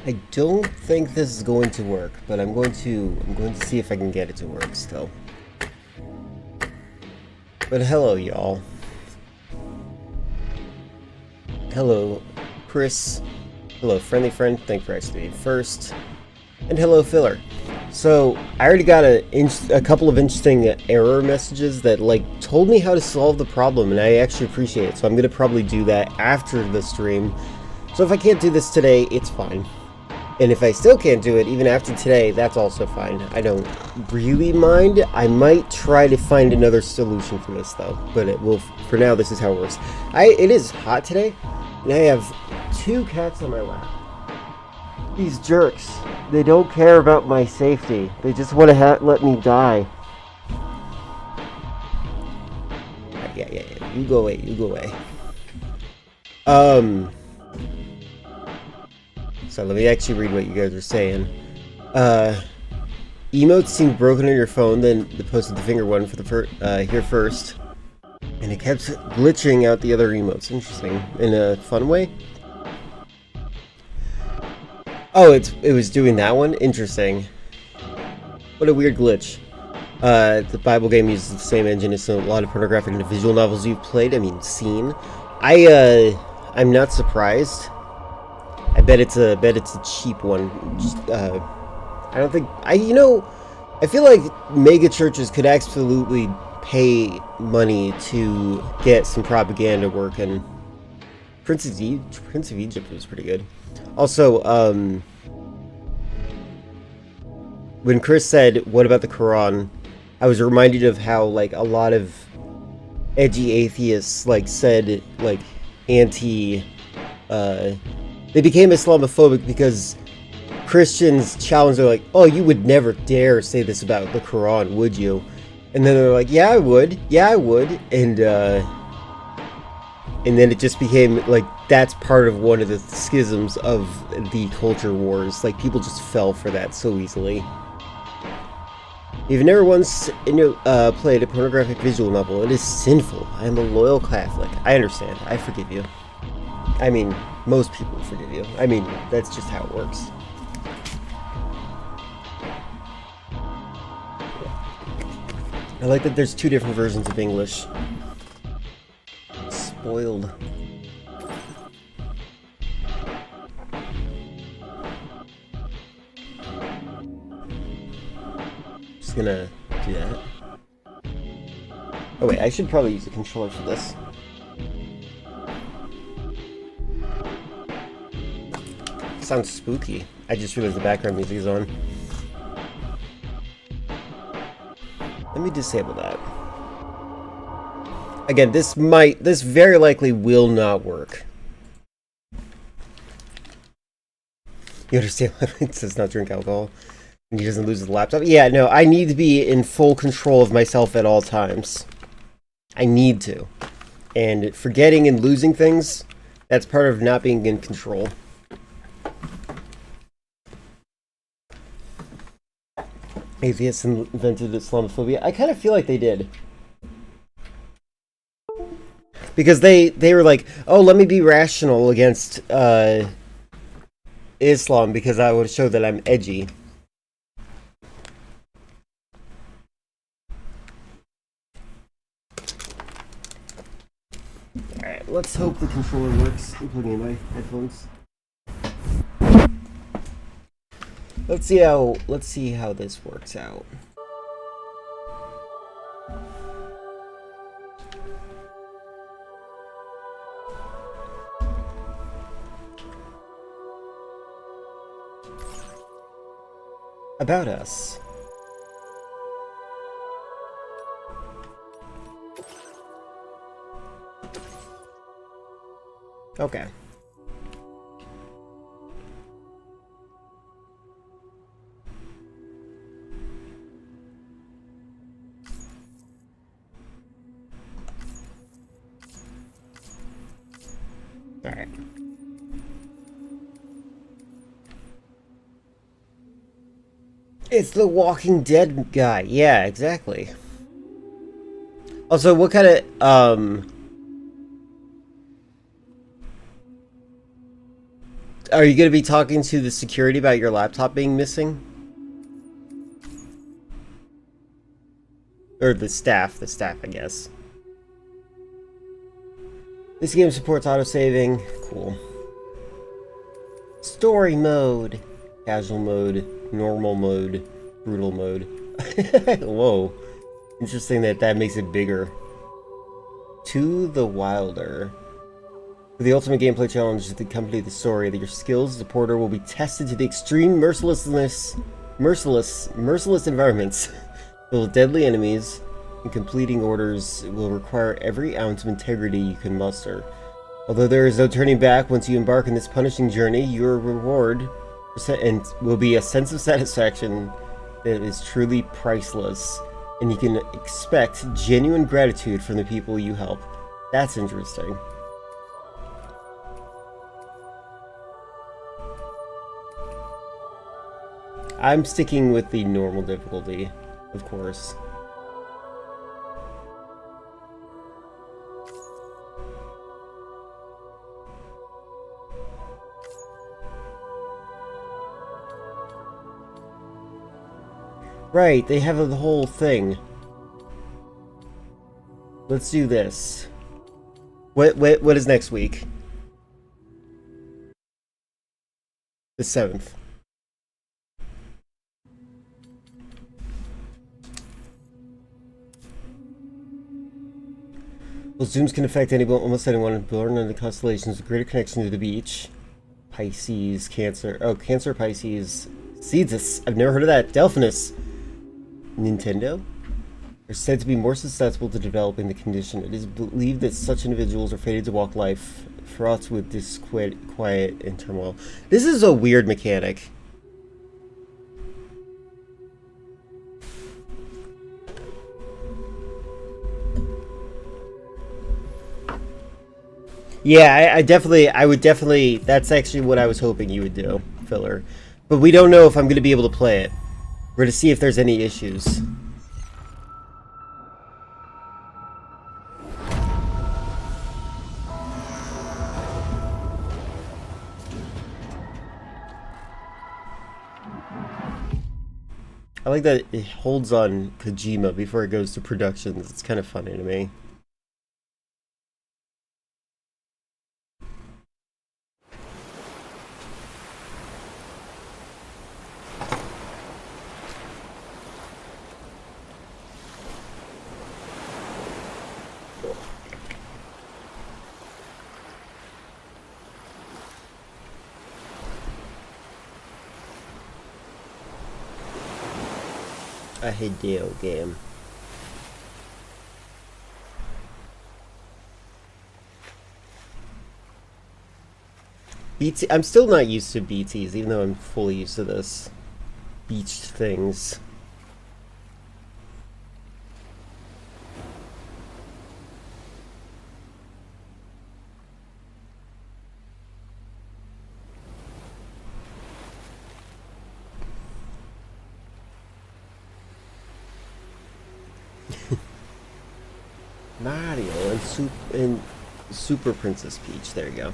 I don't think this is going to work, but I'm going to see if I can get it to work still. But hello, y'all. Hello, Chris. Hello, friendly friend. Thanks for actually being first. And hello, filler. So I already got a couple of interesting error messages that like told me how to solve the problem, and I actually appreciate it. So I'm gonna probably do that after the stream. So if I can't do this today, it's fine. And if I still can't do it, even after today, that's also fine. I don't really mind. I might try to find another solution for this, though. But it will. For now, this is how it works. It is hot today, and I have 2 cats on my lap. These jerks. They don't care about my safety. They just want to let me die. Yeah. You go away. You go away. So let me actually read what you guys are saying. Emotes seemed broken on your phone, then they posted the finger one for the here first. And it kept glitching out the other emotes. Interesting. In a fun way? Oh, it was doing that one? Interesting. What a weird glitch. The Bible game uses the same engine as a lot of pornographic and visual novels you've played. I mean, seen. I'm not surprised. I bet it's a cheap one. I don't think I feel like mega churches could absolutely pay money to get some propaganda working. Prince of Egypt was pretty good. Also, when Chris said, "What about the Quran?" I was reminded of how like a lot of edgy atheists like said like anti. They became Islamophobic because Christians challenged them like, "Oh, you would never dare say this about the Quran, would you?" And then they're like, "Yeah, I would. Yeah, I would." And then it just became like that's part of one of the schisms of the culture wars. Like people just fell for that so easily. You've never once played a pornographic visual novel. It is sinful. I am a loyal Catholic. I understand. I forgive you. I mean, most people forgive you. I mean, that's just how it works. I like that there's 2 different versions of English. Spoiled. Just gonna do that. Oh wait, I should probably use a controller for this. Sounds spooky. I just realized the background music is on. Let me disable that. Again, this very likely will not work. You understand what it says not drink alcohol? And he doesn't lose his laptop? Yeah, no, I need to be in full control of myself at all times. I need to. And forgetting and losing things, that's part of not being in control. Atheists invented Islamophobia. I kind of feel like they did. Because they were like, oh, let me be rational against Islam because I would show that I'm edgy. Alright, let's hope the controller works. I'm plugging in my headphones. Let's see how this works out. About us. Okay. Alright. It's the Walking Dead guy. Yeah, exactly. Also, what kind of are you going to be talking to the security about your laptop being missing? Or the staff, I guess. This game supports autosaving. Cool. Story mode. Casual mode. Normal mode. Brutal mode. Whoa. Interesting that makes it bigger. To the Wilder. For the ultimate gameplay challenge to accompany the story, that your skills as a porter will be tested to the extreme merciless environments filled with deadly enemies, and completing orders will require every ounce of integrity you can muster. Although there is no turning back once you embark on this punishing journey, your reward will be a sense of satisfaction that is truly priceless, and you can expect genuine gratitude from the people you help. That's interesting. I'm sticking with the normal difficulty, of course. Right, they have the whole thing. Let's do this. What is next week? The 7th. Well, zooms can affect almost anyone born in the constellations with greater connection to the beach. Pisces, Cancer. Oh, Cancer, Pisces. Cetus. I've never heard of that. Delphinus. Nintendo? Are said to be more susceptible to developing the condition. It is believed that such individuals are fated to walk life fraught with disquiet and turmoil. This is a weird mechanic. Yeah, I would definitely, that's actually what I was hoping you would do, Filler. But we don't know if I'm going to be able to play it. We're going to see if there's any issues. I like that it holds on Kojima before it goes to productions. It's kind of funny to me. A Hideo game. BT. I'm still not used to BTs, even though I'm fully used to this. Beach things. Mario and Super Princess Peach. There you go.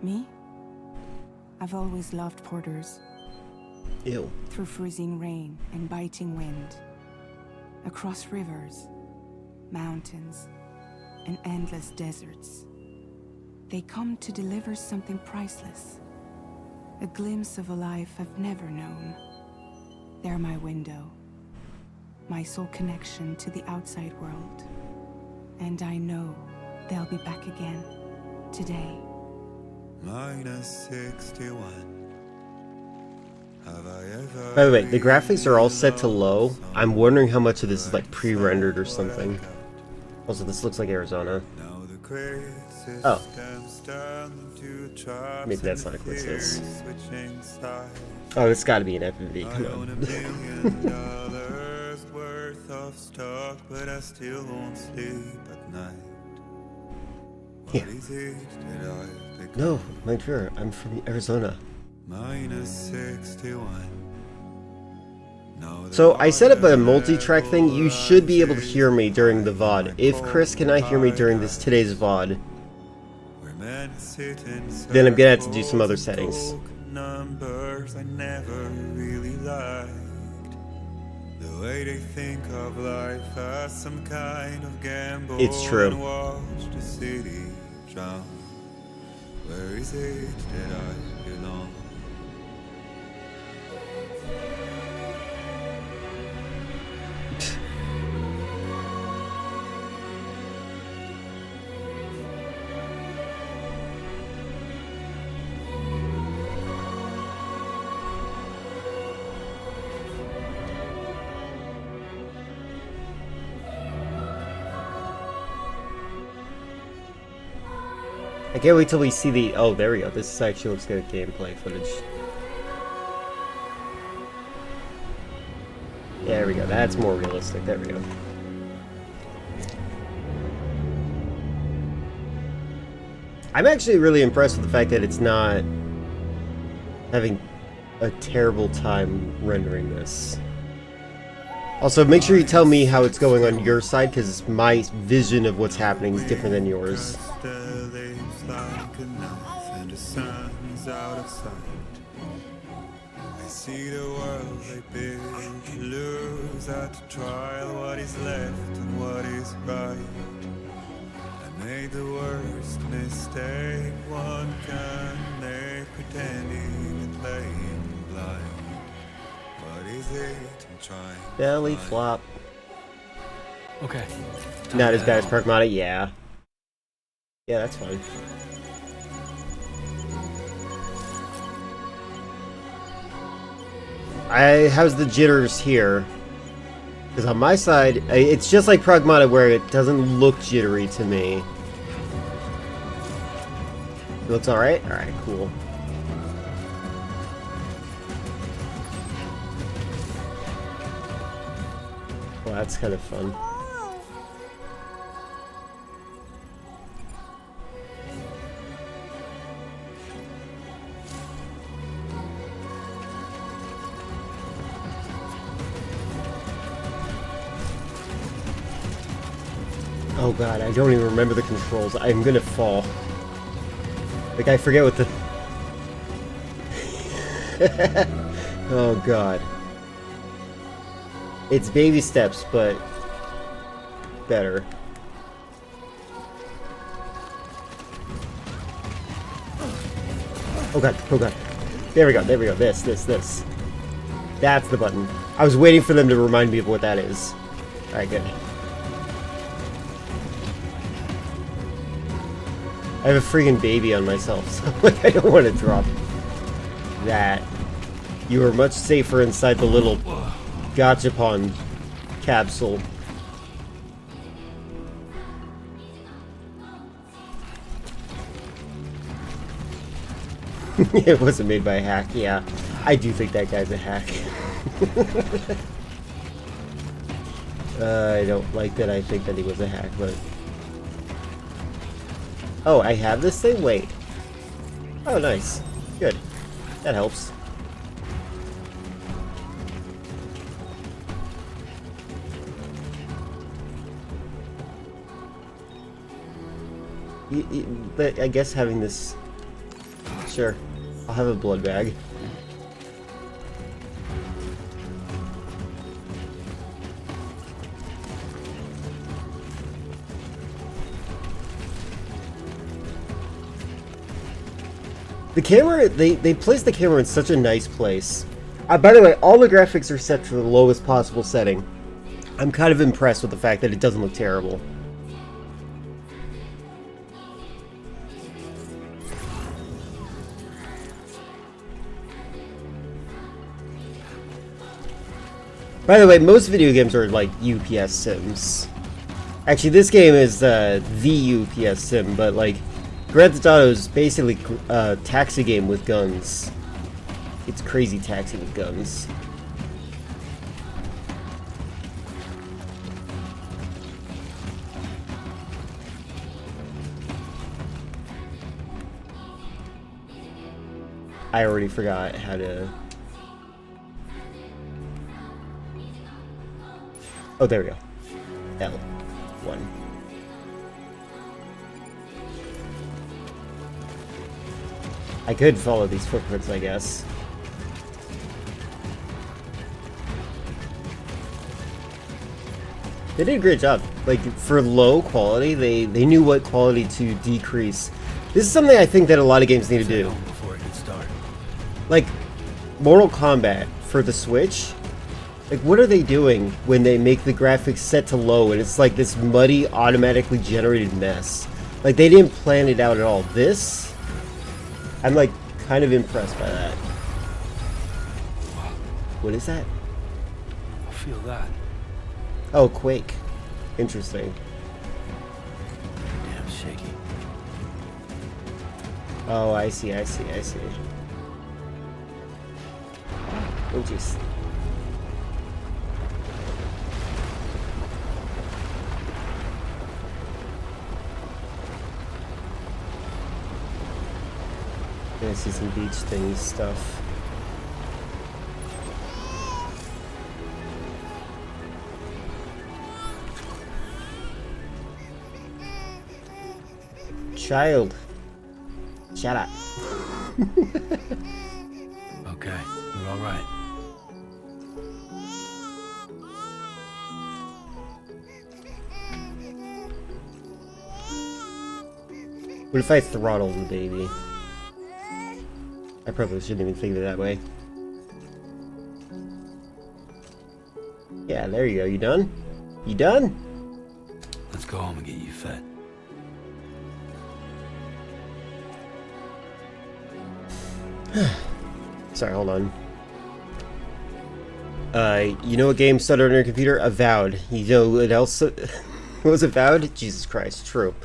Me? I've always loved porters. Ew. Through freezing rain and biting wind. Across rivers, mountains, and endless deserts. They come to deliver something priceless. A glimpse of a life I've never known. They're my window. My sole connection to the outside world. And I know they'll be back again. Today. -61. By the way, the graphics are all set to low. I'm wondering how much of this is like pre-rendered or something. Also, this looks like Arizona. Oh. Maybe that's not what it is. Oh, it's gotta be an FMV, come on. Yeah. No, my dear, I'm from Arizona. So I set up a multi-track thing. You should be able to hear me during the VOD. If Chris cannot hear me during today's VOD, then I'm gonna have to do some other settings. It's true. Where is it that I belong? I can't wait till we see the... Oh, there we go. This actually looks good gameplay footage. There we go. That's more realistic. There we go. I'm actually really impressed with the fact that it's not having a terrible time rendering this. Also, make sure you tell me how it's going on your side, because my vision of what's happening is different than yours. I see the world they build, lose at the trial, what is left and what is right. I made the worst mistake one can make, pretending and playing blind. What is it I'm trying? Belly flop. Okay. Not as bad as Pragmata, yeah. Yeah, that's fine. How's the jitters here? Because on my side, it's just like Pragmata where it doesn't look jittery to me. It looks alright? Alright, cool. Well, that's kind of fun. Oh god, I don't even remember the controls. I'm gonna fall. Like, I forget what the... Oh god. It's baby steps, but... better. Oh god, oh god. There we go, there we go. This. That's the button. I was waiting for them to remind me of what that is. Alright, good. I have a freaking baby on myself, so I don't want to drop that. You are much safer inside the little gachapon capsule. It wasn't made by a hack, yeah. I do think that guy's a hack. I don't like that I think that he was a hack, but... Oh, I have this thing? Wait. Oh, nice. Good. That helps. But I guess having this... Sure. I'll have a blood bag. The camera, they placed the camera in such a nice place. By the way, all the graphics are set to the lowest possible setting. I'm kind of impressed with the fact that it doesn't look terrible. By the way, most video games are like UPS sims. Actually, this game is the UPS sim, but like Grand Theft Auto is basically a taxi game with guns. It's crazy taxi with guns. I already forgot how to... Oh, there we go. L1. I could follow these footprints, I guess. They did a great job. Like, for low quality, they knew what quality to decrease. This is something I think that a lot of games need to do. Before it gets dark. Like, Mortal Kombat for the Switch, like, what are they doing when they make the graphics set to low and it's like this muddy, automatically generated mess? Like, they didn't plan it out at all. This, I'm like, kind of impressed by that. What is that? I feel that. Oh, Quake. Interesting. Damn shaky. Oh, I see. Oh, jeez. I see some beach things stuff. Child. Shut up. Okay, you're all right. What if I throttle the baby? I probably shouldn't even think of it that way. Yeah, there you go. You done? You done? Let's go home and get you fed. Sorry, hold on. You know what game stuttered on your computer? Avowed. You know what else was Avowed? Jesus Christ, true.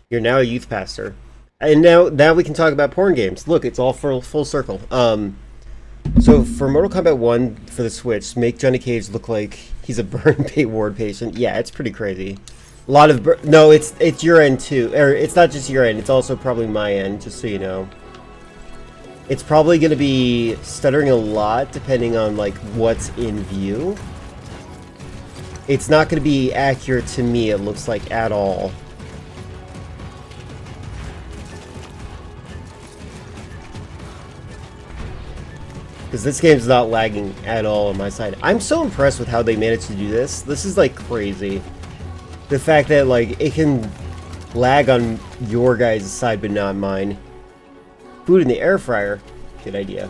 You're now a youth pastor. And now we can talk about porn games. Look, it's all full circle. So for Mortal Kombat 1 for the Switch, make Johnny Cage look like he's a burn pay ward patient. Yeah, it's pretty crazy. A lot of no, it's your end too. Or it's not just your end, it's also probably my end, just so you know. It's probably going to be stuttering a lot depending on like what's in view. It's not going to be accurate to me, it looks like, at all. Because this game's not lagging at all on my side. I'm so impressed with how they managed to do this. This is like crazy. The fact that like it can lag on your guys' side but not mine. Food in the air fryer. Good idea.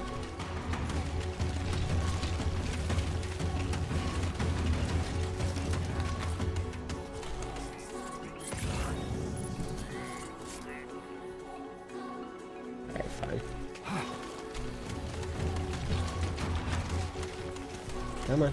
Alright, fine. Come on.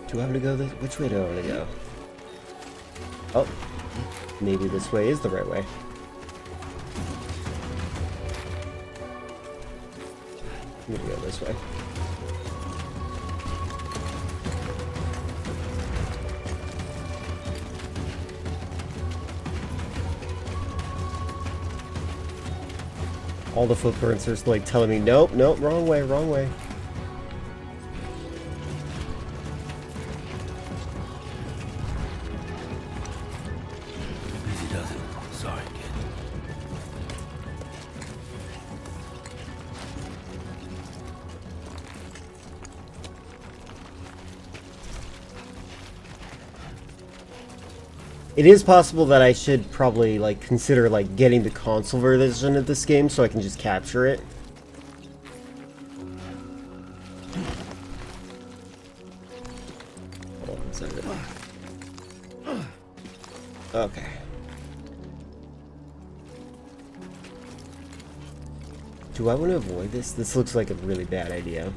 Do I want to go this? Which way do I want to go? Oh, maybe this way is the right way. I'm gonna go this way. All the footprints are like telling me, nope, nope, wrong way, wrong way. Easy does it. Sorry, kid. It is possible that I should probably like consider like getting the console version of this game so I can just capture it. Do I want to avoid this? This looks like a really bad idea.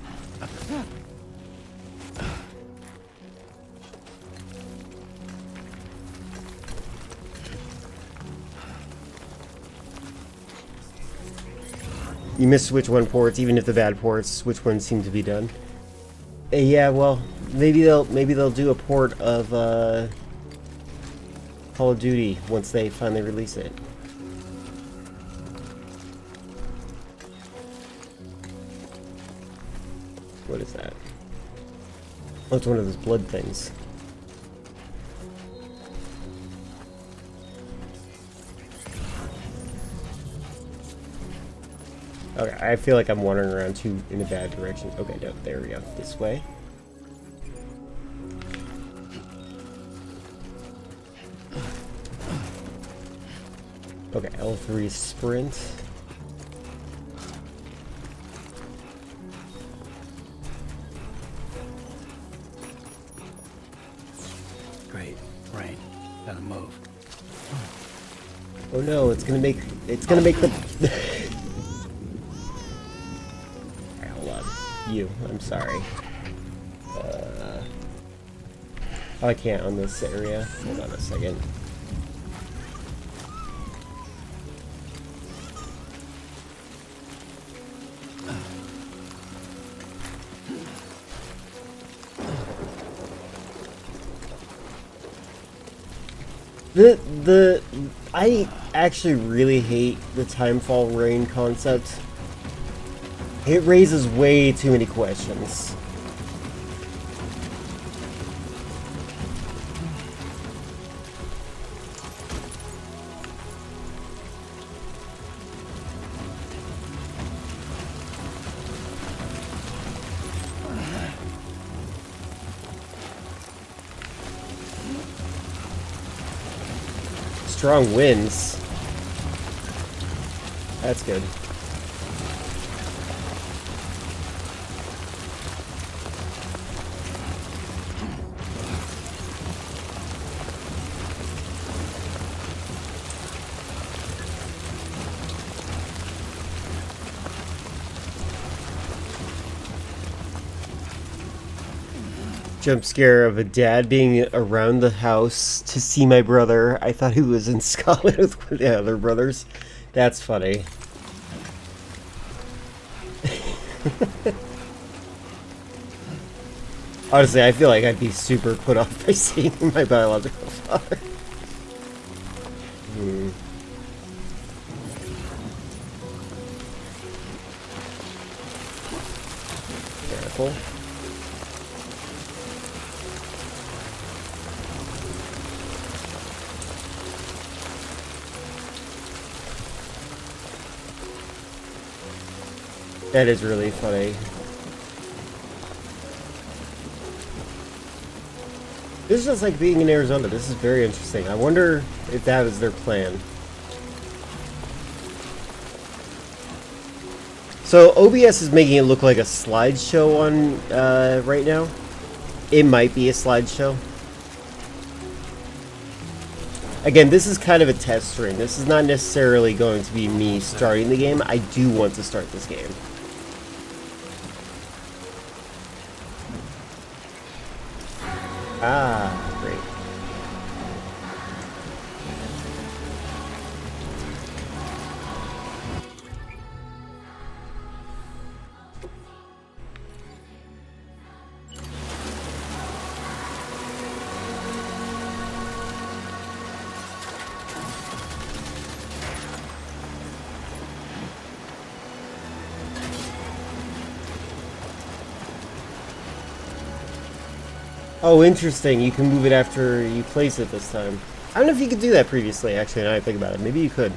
You miss switch one ports, even if the bad ports, which ones seem to be done. Yeah, well, maybe they'll do a port of Call of Duty once they finally release it. What is that? Oh, it's one of those blood things. Okay, I feel like I'm wandering around too in a bad direction. Okay, no, there we go. This way. Okay, L3 sprint. Great. Rain. Gotta move. Oh no, it's gonna make the Alright, hold on. You, I'm sorry. Oh, I can't on this area. Hold on a second. I actually really hate the timefall rain concept. It raises way too many questions. Strong winds. That's good. Jump scare of a dad being around the house to see my brother. I thought he was in Scotland with the other brothers. That's funny. Honestly, I feel like I'd be super put off by seeing my biological father. Careful. That is really funny. This is just like being in Arizona. This is very interesting. I wonder if that was their plan. So OBS is making it look like a slideshow on right now. It might be a slideshow. Again, this is kind of a test stream. This is not necessarily going to be me starting the game. I do want to start this game. Ah, great. Oh, interesting. You can move it after you place it this time. I don't know if you could do that previously, actually, now I think about it. Maybe you could.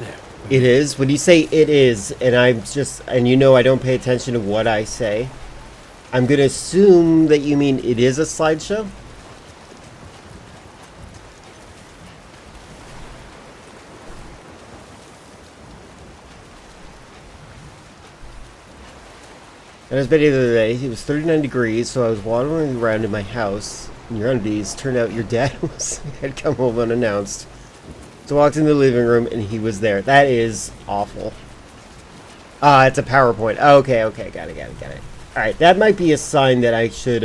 There. It is? When you say it is, and you know I don't pay attention to what I say, I'm gonna assume that you mean it is a slideshow? And I was betting the other day, it was 39 degrees, so I was wandering around in my house in your undies. Turned out your dad had come home unannounced. So I walked in the living room and he was there. That is awful. It's a PowerPoint. Oh, okay, got it. Alright, that might be a sign that I should,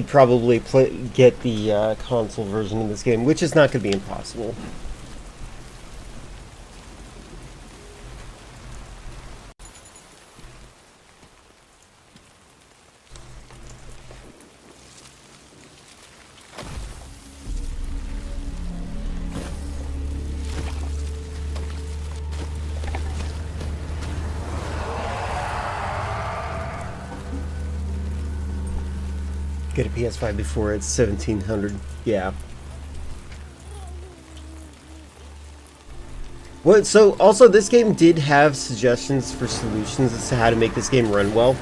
probably get the, console version of this game, which is not going to be impossible. Get a PS5 before it's 1700. Yeah. What? So also, this game did have suggestions for solutions as to how to make this game run well,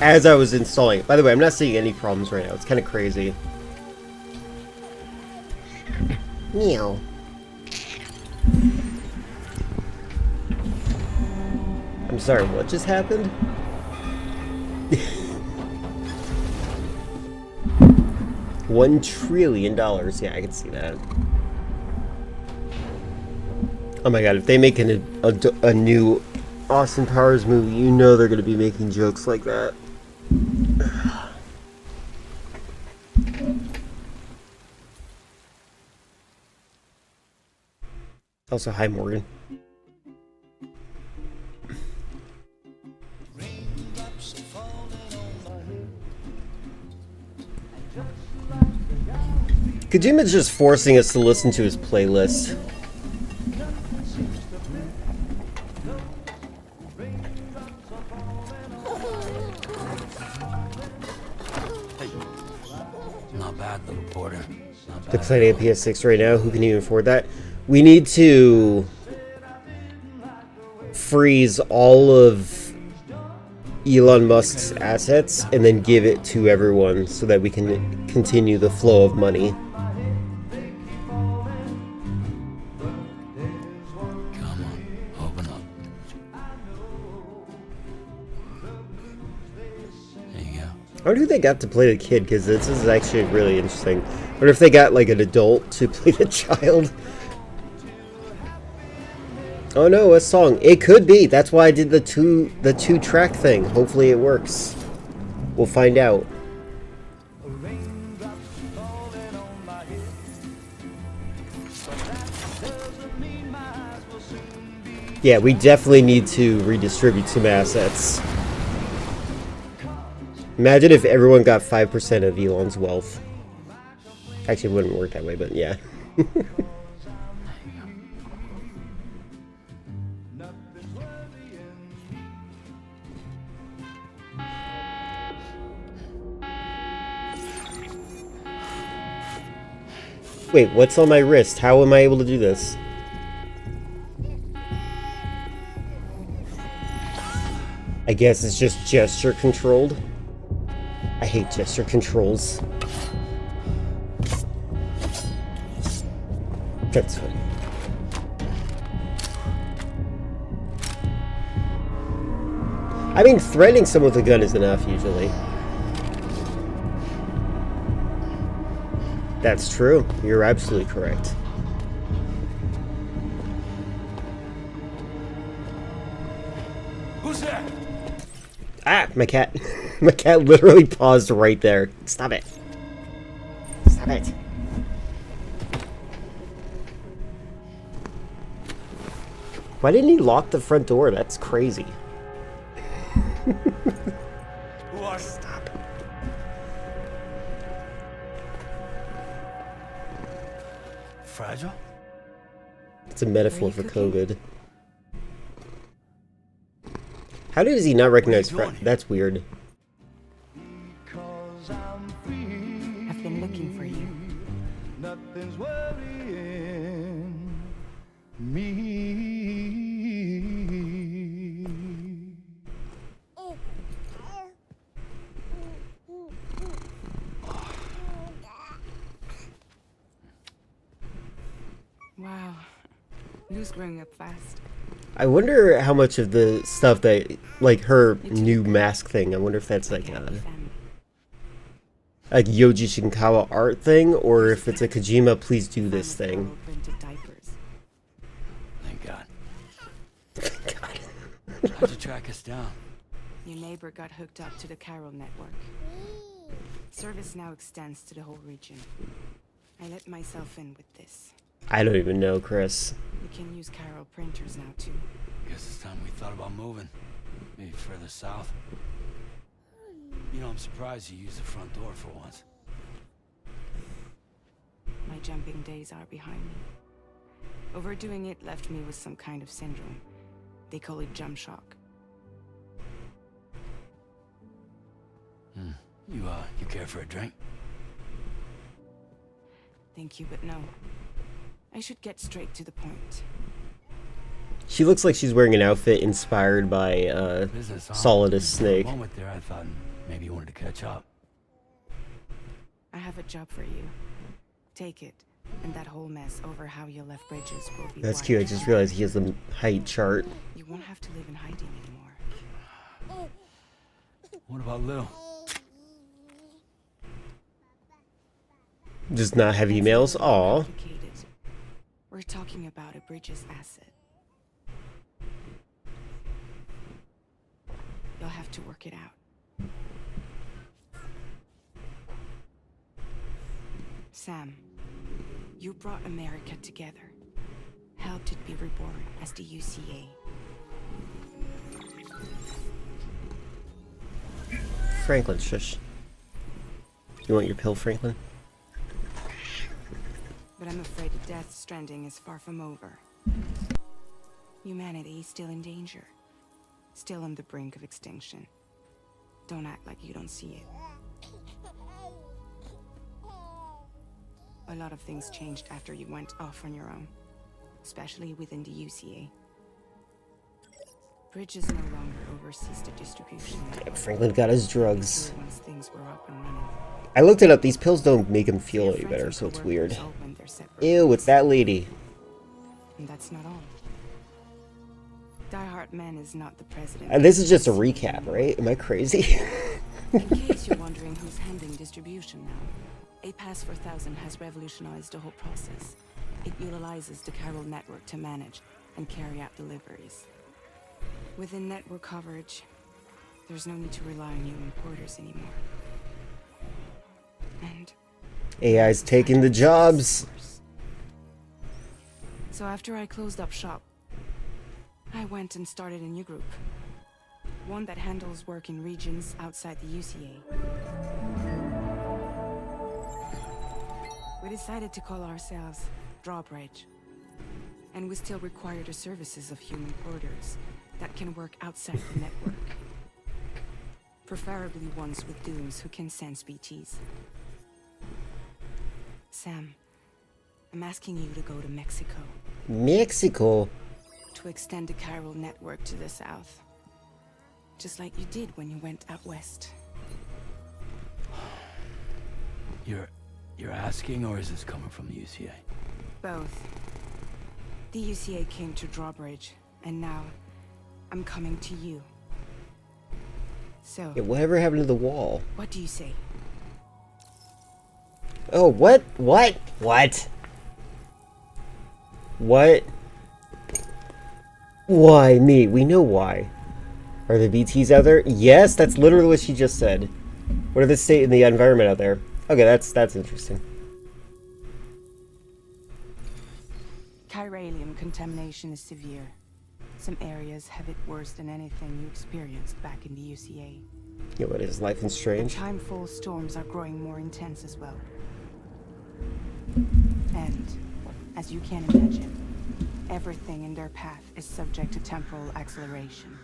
as I was installing it. By the way, I'm not seeing any problems right now. It's kind of crazy. Meow. I'm sorry. What just happened? $1 trillion. Yeah, I can see that. Oh my god, if they make a new Austin Powers movie, you know they're going to be making jokes like that. Also, hi Morgan. Kojima's just forcing us to listen to his playlist. Not bad, little porter. Not bad. They're playing a PS6 right now. Who can even afford that? We need to freeze all of Elon Musk's assets and then give it to everyone so that we can continue the flow of money. Come on, open up. There you go. I wonder who they got to play the kid, because this is actually really interesting. I wonder if they got like an adult to play the child. Oh no, a song. It could be. That's why I did the two track thing. Hopefully it works. We'll find out. Yeah, we definitely need to redistribute some assets. Imagine if everyone got 5% of Elon's wealth. Actually, it wouldn't work that way, but yeah. Wait, what's on my wrist? How am I able to do this? I guess it's just gesture controlled. I hate gesture controls. That's funny. I mean, threatening someone with a gun is enough, usually. That's true. You're absolutely correct. Who's there? Ah, my cat. My cat literally paused right there. Stop it. Stop it. Why didn't he lock the front door? That's crazy. Who are you? Stop. Fragile? It's a metaphor for COVID. How does he not recognize That's weird. I've been looking for you. Nothing's worrying me. Wow. Lou's growing up fast. I wonder how much of the stuff that, like her new mask thing, I wonder if that's like a Yoji Shinkawa art thing, or if it's a Kojima please do this thing. Printed diapers. Thank God. God. How'd you track us down? Your neighbor got hooked up to the Carol network. Service now extends to the whole region. I let myself in with this. I don't even know, Chris. You can use Carol printers now too. Guess it's time we thought about moving. Maybe further south. You know, I'm surprised you used the front door for once. My jumping days are behind me. Overdoing it left me with some kind of syndrome. They call it jump shock. You care for a drink? Thank you, but no. I should get straight to the point. She looks like she's wearing an outfit inspired by Business, huh? Solidus For Snake. a moment there, I thought maybe you wanted to catch up. I have a job for you. Take it, and that whole mess over how you left bridges will be That's wiped. cute. I just realized he has the height chart. You won't have to live in hiding anymore. What about Lou? Does not have emails. Aw. Complicated. We're talking about a bridges asset. You'll have to work it out. Sam, you brought America together. Helped it be reborn as the UCA. Franklin, shush. You want your pill, Franklin? But I'm afraid the death stranding is far from over. Humanity is still in danger. Still on the brink of extinction. Don't act like you don't see it. A lot of things changed after you went off on your own. Especially within the UCA. Bridges no longer oversees the distribution. Yeah, Franklin got his drugs. Once things were up and running. I looked it up. These pills don't make him feel any better, so it's weird. Ew, it's that lady. And that's not all. Die Hard Man is not the president. And this is just a recap, right? Am I crazy? In case you're wondering who's handling distribution now, a Pass for 1000 has revolutionized the whole process. It utilizes the Carol network to manage and carry out deliveries. Within network coverage, there's no need to rely on human porters anymore. And AI's taking the jobs. so after I closed up shop, I went and started a new group. One that handles work in regions outside the UCA. We decided to call ourselves Drawbridge. And we still require the services of human porters that can work outside the network. Preferably ones with dooms who can sense BTs. Sam, I'm asking you to go to Mexico. Mexico? To extend the Carol network to the south. Just like you did when you went out west. You're asking, or is this coming from the UCA? Both. The UCA came to Drawbridge, and now I'm coming to you. So, Yeah, whatever happened to the wall? what do you say? Oh, what? What? What? What? Why me? We know why. Are the BTs out there? Yes, that's literally what she just said. What are the state and the environment out there? Okay, that's interesting. Chiralium contamination is severe. Some areas have it worse than anything you experienced back in the UCA. Yeah, what is life in Strange? Timefall storms are growing more intense as well. And, as you can imagine, everything in their path is subject to temporal acceleration.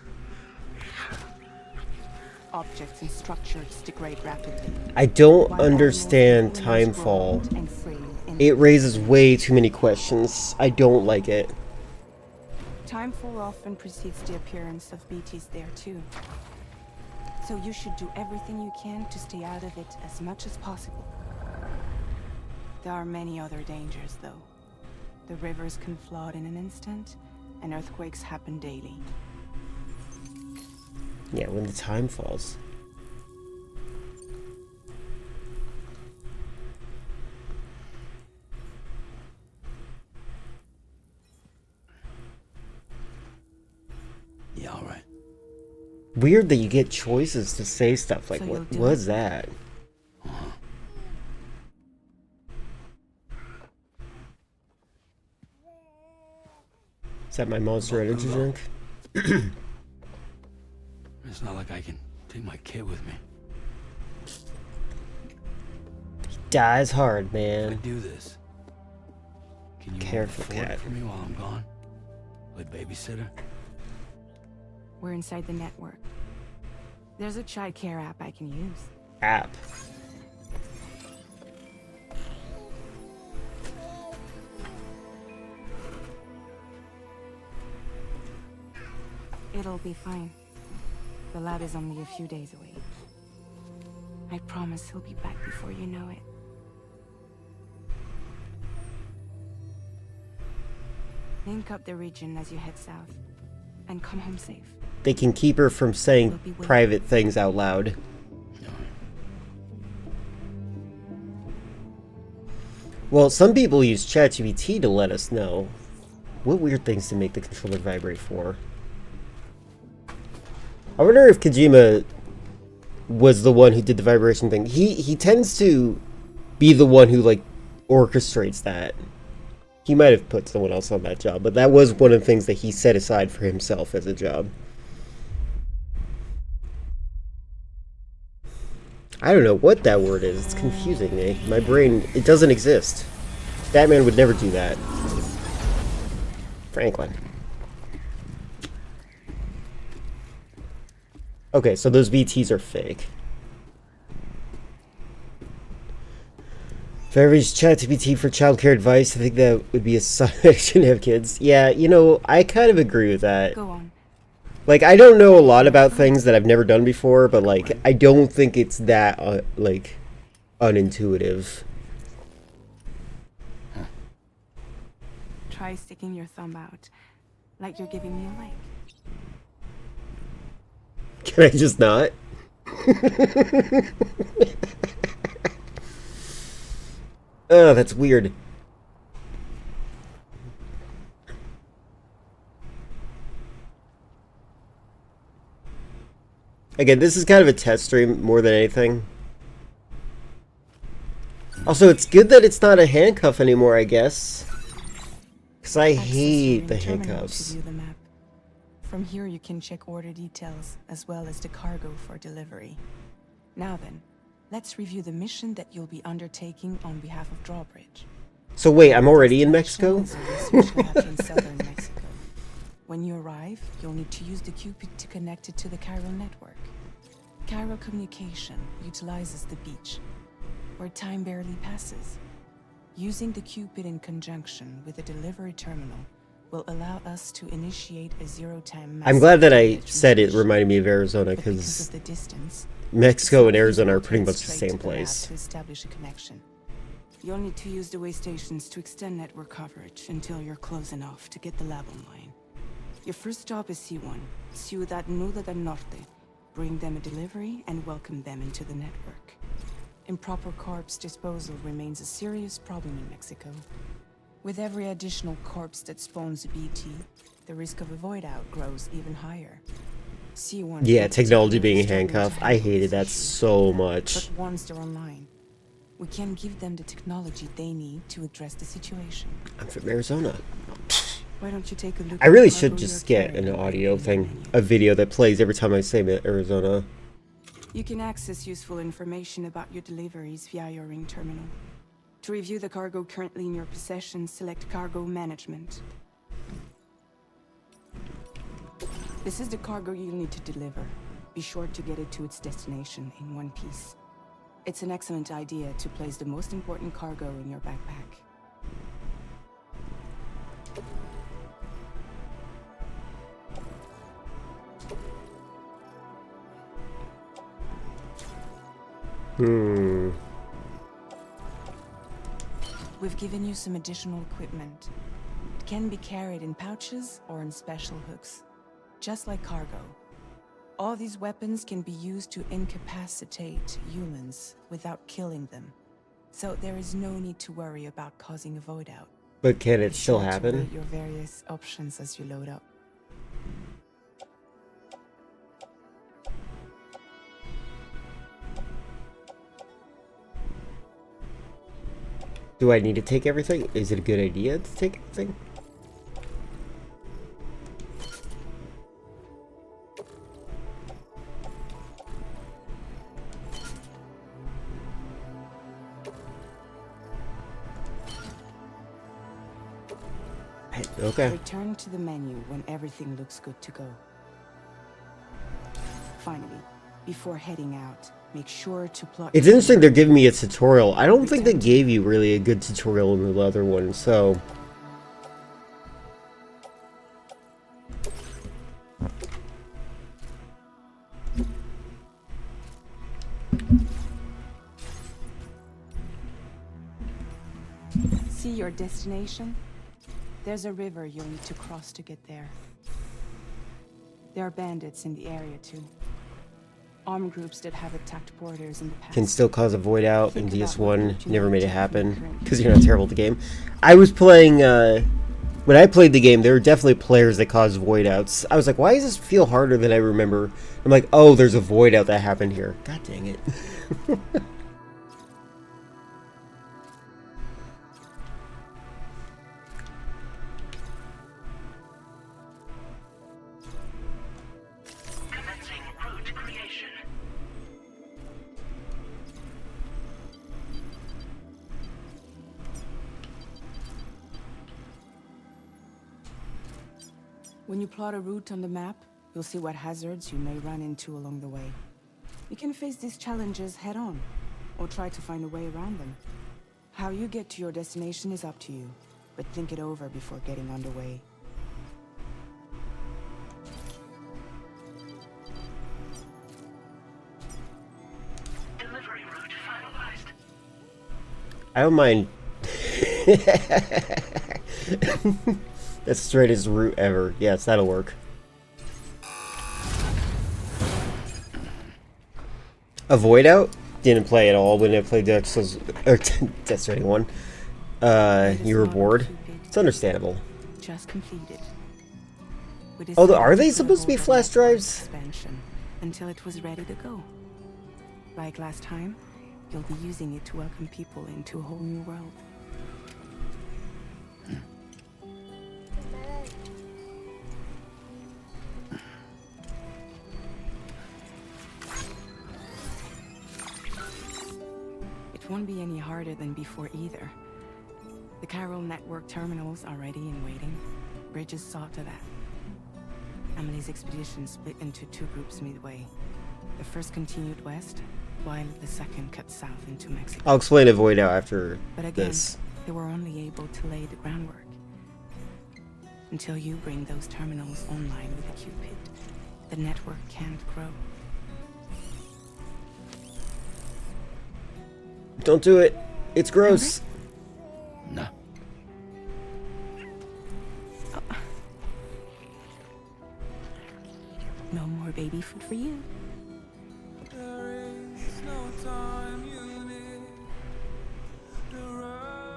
Objects and structures degrade rapidly. I don't while understand animals are Timefall. bold and free in It raises way too many questions. I don't like it. Timefall often precedes the appearance of BTs there too. So you should do everything you can to stay out of it as much as possible. There are many other dangers though. The rivers can flood in an instant, and earthquakes happen daily. Yeah, when the time falls. weird that you get choices to say stuff like, So what you'll do was it? that? Is that my Monster Energy drink? It's not like I can take my kid with me. Dies hard, If I man. do this, can you Careful, hold the fort cat. for me while I'm gone? Play babysitter? We're inside the network. There's a child care app I can use. App. It'll be fine. The lab is only a few days away. I promise he'll be back before you know it. Link up the region as you head south, and come home safe. They can keep her from saying private things out loud. Well, some people use ChatGPT to let us know. What weird things to make the controller vibrate for? I wonder if Kojima was the one who did the vibration thing. He tends to be the one who, like, orchestrates that. He might have put someone else on that job, but that was one of the things that he set aside for himself as a job. I don't know what that word is. It's confusing me. My brain, it doesn't exist. Batman would never do that. Franklin. Okay, so those BTs are fake. If I ever use ChatGPT for childcare advice, I think that would be a sign I shouldn't have kids. Yeah, you know, I kind of agree with that. Go on. Like, I don't know a lot about things that I've never done before, but, like, I don't think it's that, like, unintuitive. Try sticking your thumb out, like you're giving me a like. Can I just not? Oh, that's weird. Again, this is kind of a test stream more than anything. Also, it's good that it's not a handcuff anymore, I guess. Because I hate the handcuffs. To view the map. From here you can check order details, as well as the cargo for delivery. Now then, let's review the mission that you'll be undertaking on behalf of Drawbridge. So wait, I'm already in Mexico? In southern Mexico. When you arrive, you'll need to use the Cupid to connect it to the Cairo network. Cairo communication utilizes the beach, where time barely passes. Using the Cupid in conjunction with the delivery terminal will allow us to initiate a zero-time. I'm glad that I said it reminded me of Arizona, because because of the distance, Mexico and Arizona are pretty much the same place. To establish a connection. You'll need to use the way stations to extend network coverage until you're close enough to get the lab online. Your first stop is C1, Ciudad Nuda del Norte. Bring them a delivery and welcome them into the network. Improper corpse disposal remains a serious problem in Mexico. With every additional corpse that spawns a BT, the risk of a void out grows even higher. C1 Yeah, technology being a handcuff. I hated that so much. But once they're online, we can give them the technology they need to address the situation. I'm from Arizona. Why don't you take a look? I really should just get an audio thing, a video that plays every time I say Arizona. You can access useful information about your deliveries via your ring terminal. To review the cargo currently in your possession, select Cargo Management. This is the cargo you'll need to deliver. Be sure to get it to its destination in one piece. It's an excellent idea to place the most important cargo in your backpack. We've given you some additional equipment. It can be carried in pouches or in special hooks, just like cargo. All these weapons can be used to incapacitate humans without killing them. So there is no need to worry about causing a void out. But can it Be still sure to happen? weigh your various options as you load up. Do I need to take everything? Is it a good idea to take everything? Okay. Return to the menu when everything looks good to go. Finally, before heading out, make sure to plot... It's interesting they're giving me a tutorial. I don't think they gave you really a good tutorial in the other one, so... See your destination? There's a river you'll need to cross to get there. There are bandits in the area too. Armed groups that have attacked borders in the past. Can still cause a void out in DS1. Never made it happen because you're not terrible at the game. I was playing, when I played the game, there were definitely players that caused void outs. I was like, why does this feel harder than I remember? I'm like, oh, there's a void out that happened here. God dang it. When you plot a route on the map, you'll see what hazards you may run into along the way. You can face these challenges head-on, or try to find a way around them. How you get to your destination is up to you, but think it over before getting underway. Delivery route finalized. I don't mind. That's the straightest route ever. Yes, that'll work. A void out? Didn't play at all when I played Death Stranding 1. You were bored. It's understandable. Just completed. Oh, are they supposed to be flash drives? Expansion until it was ready to go. Like last time, you'll be using it to welcome people into a whole new world. It won't be any harder than before either. The Chiral Network terminals are ready and waiting. Bridges saw to that. Emily's expedition split into two groups midway. The first continued west, while the second cut south into Mexico. I'll explain a void out after But again, this. they were only able to lay the groundwork. Until you bring those terminals online with a Cupid, the network can't grow. Don't do it. It's gross. No. No more baby food for you.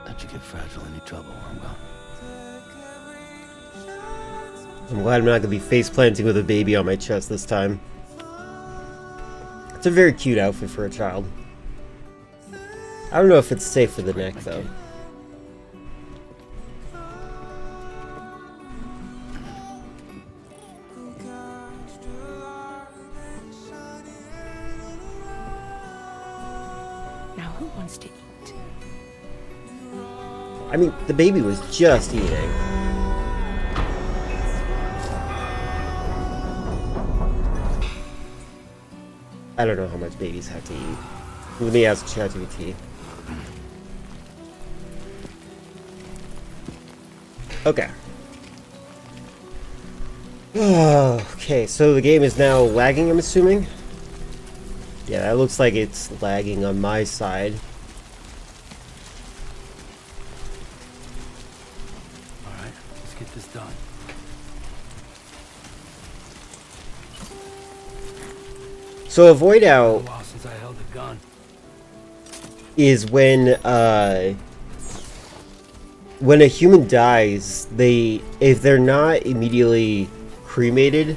Don't you get fragile any trouble, Well. I'm glad I'm not gonna be face planting with a baby on my chest this time. It's a very cute outfit for a child. I don't know if it's safe for the neck though. Now who wants to eat? I mean, the baby was just eating. I don't know how much babies have to eat. Let me ask ChatGPT. Okay. Okay, so the game is now lagging, I'm assuming? Yeah, that looks like it's lagging on my side. Alright, let's get this done. So a void out A while since I held a gun. is when a human dies, if they're not immediately cremated,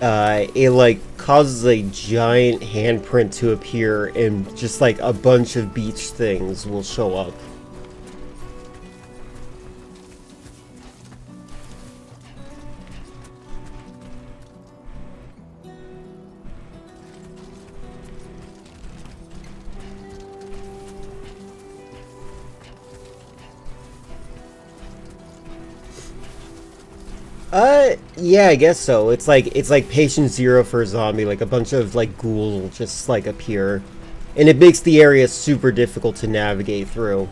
it like causes a giant handprint to appear and just like a bunch of beach things will show up. Yeah, I guess so. It's like patient zero for a zombie. Like a bunch of like ghouls will just like appear, and it makes the area super difficult to navigate through.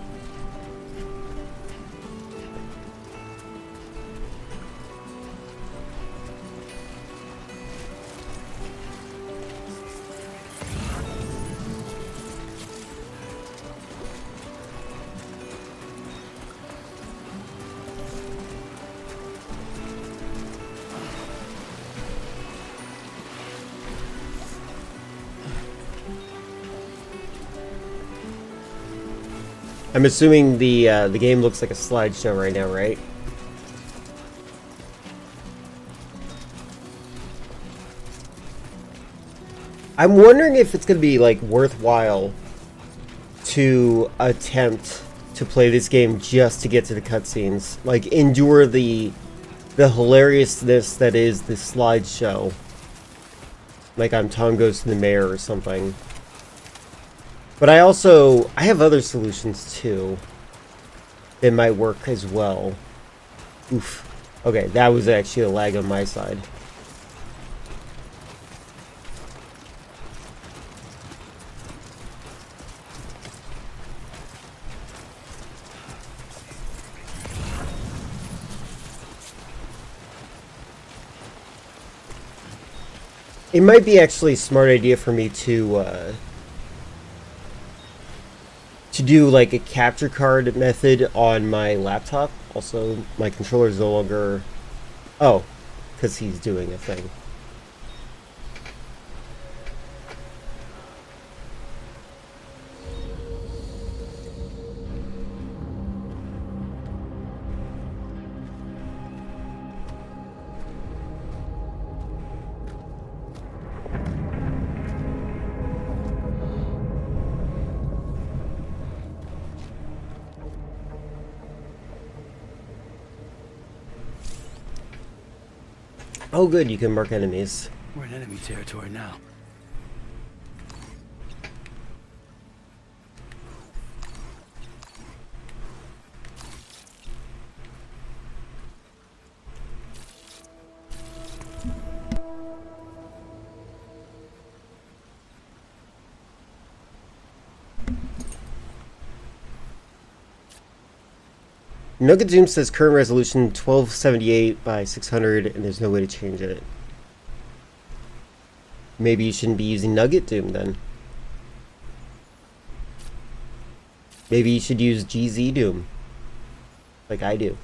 I'm assuming the game looks like a slideshow right now, right? I'm wondering if it's gonna be like worthwhile to attempt to play this game just to get to the cutscenes, like endure the hilariousness that is the slideshow. Like I'm Tom Goes to the Mayor or something. But I have other solutions too that might work as well. Oof. Okay, that was actually a lag on my side. It might be actually a smart idea for me to do like a capture card method on my laptop. Also, my controller is no longer... Oh, because he's doing a thing. Oh good, you can mark enemies. We're in enemy territory now. Nugget Zoom says current resolution 1278 by 600 and there's no way to change it. Maybe you shouldn't be using Nugget Doom then. Maybe you should use GZ Doom. Like I do.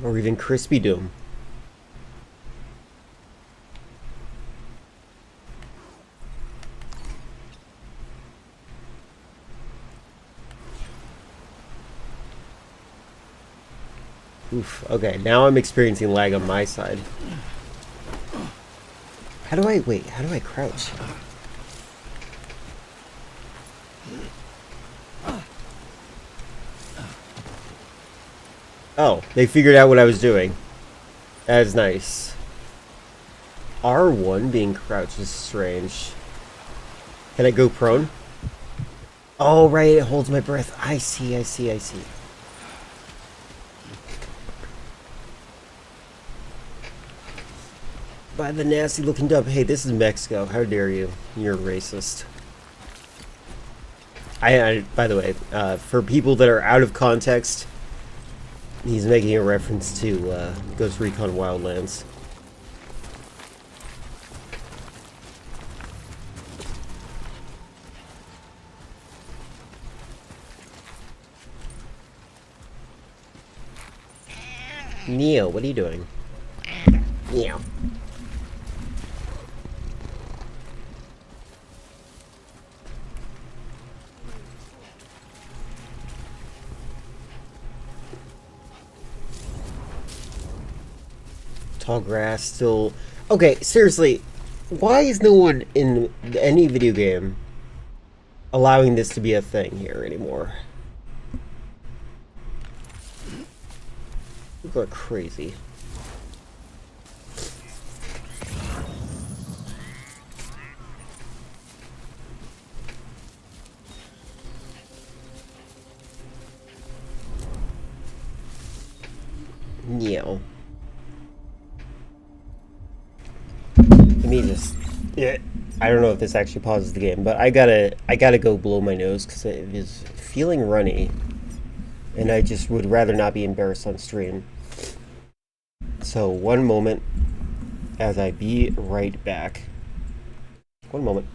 Or even Crispy Doom. Oof, okay, now I'm experiencing lag on my side. How do I crouch? Oh, they figured out what I was doing. That is nice. R1 being crouched is strange. Can I go prone? Oh, right, it holds my breath. I see. By the nasty looking dub. Hey, this is Mexico. How dare you? You're racist. By the way, for people that are out of context, he's making a reference to Ghost Recon Wildlands. Neo, what are you doing? Neo. Tall grass still... Okay, seriously, why is no one in any video game allowing this to be a thing here anymore? People are crazy. Yeah. Let me just. Yeah. I don't know if this actually pauses the game, but I gotta go blow my nose because it is feeling runny, and I just would rather not be embarrassed on stream. So 1 moment, as I be right back. 1 moment.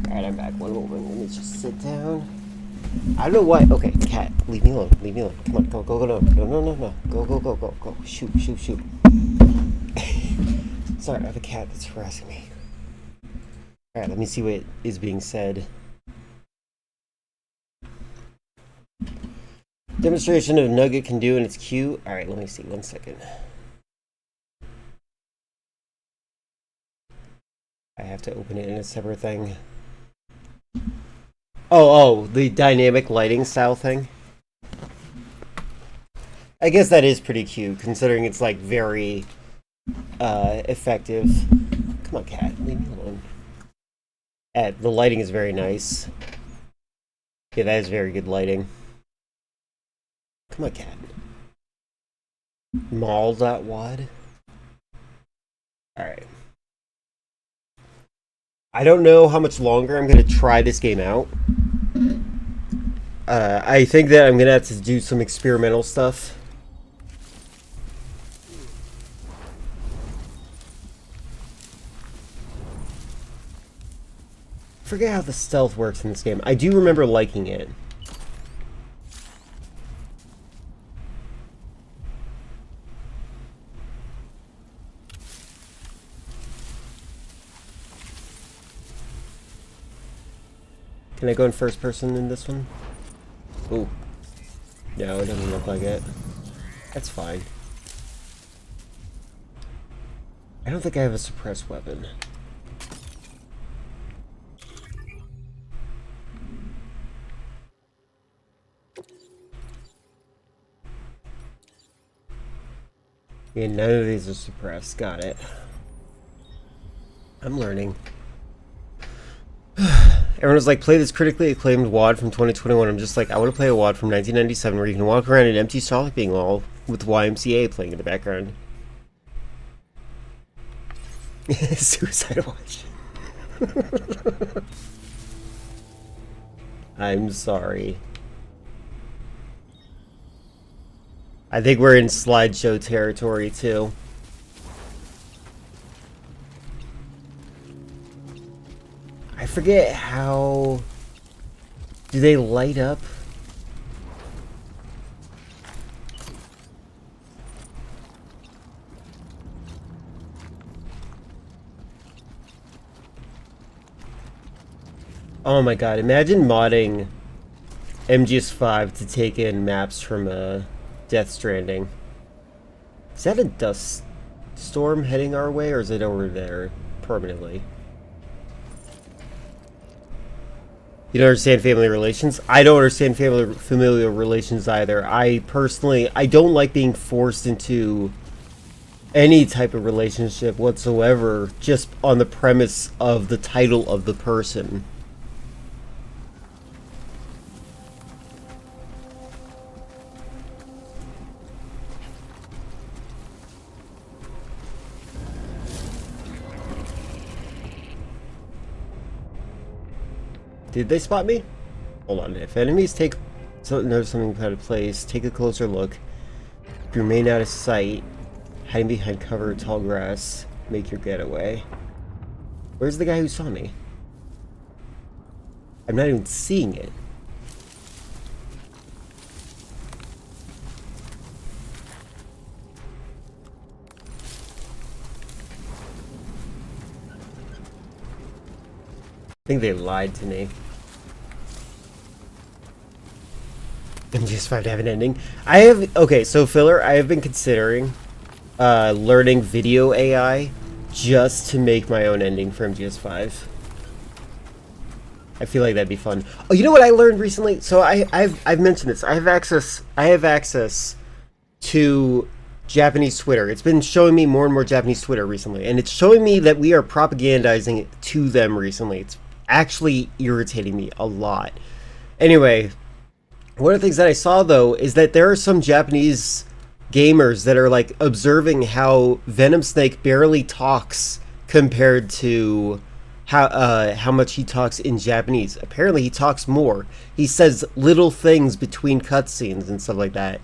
Alright, I'm back. 1 moment. Let me just sit down. I don't know why. Okay, cat, leave me alone. Leave me alone. Come on, go, go, go, no, no, no, no, no. Go, go, go, go, go. Shoot, shoot, shoot. Sorry, I have a cat that's harassing me. Alright, let me see what is being said. Demonstration of Nugget can do, and it's cute. Alright, let me see. 1 second. I have to open it in a separate thing. Oh, the dynamic lighting style thing. I guess that is pretty cute, considering it's like very effective. Come on, cat, leave me alone. The lighting is very nice. Yeah, that is very good lighting. Come on, cat. Mall.wad. Alright. I don't know how much longer I'm going to try this game out. I think that I'm going to have to do some experimental stuff. I forget how the stealth works in this game. I do remember liking it. Can I go in first person in this one? Ooh. No, it doesn't look like it. That's fine. I don't think I have a suppressed weapon. Yeah, none of these are suppressed. Got it. I'm learning. Everyone was like, play this critically acclaimed WAD from 2021. I'm just like, I want to play a WAD from 1997 where you can walk around an empty shopping mall with YMCA playing in the background. Suicide Watch. I'm sorry. I think we're in slideshow territory too. I forget how... Do they light up? Oh my god, imagine modding MGS5 to take in maps from Death Stranding. Is that a dust storm heading our way, or is it over there permanently? You don't understand family relations? I don't understand familial relations either. I personally, I don't like being forced into any type of relationship whatsoever just on the premise of the title of the person. Did they spot me? Hold on. If enemies notice something out of place, take a closer look. If you remain out of sight, hiding behind cover of tall grass, make your getaway. Where's the guy who saw me? I'm not even seeing it. I think they lied to me. MGS5 to have an ending. Okay, so filler, I have been considering learning video AI just to make my own ending for MGS5. I feel like that'd be fun. Oh, you know what I learned recently? So I've mentioned this. I have access to Japanese Twitter. It's been showing me more and more Japanese Twitter recently, and it's showing me that we are propagandizing it to them recently. It's actually irritating me a lot. Anyway, one of the things that I saw though is that there are some Japanese gamers that are like observing how Venom Snake barely talks compared to how much he talks in Japanese. Apparently he talks more. He says little things between cutscenes and stuff like that.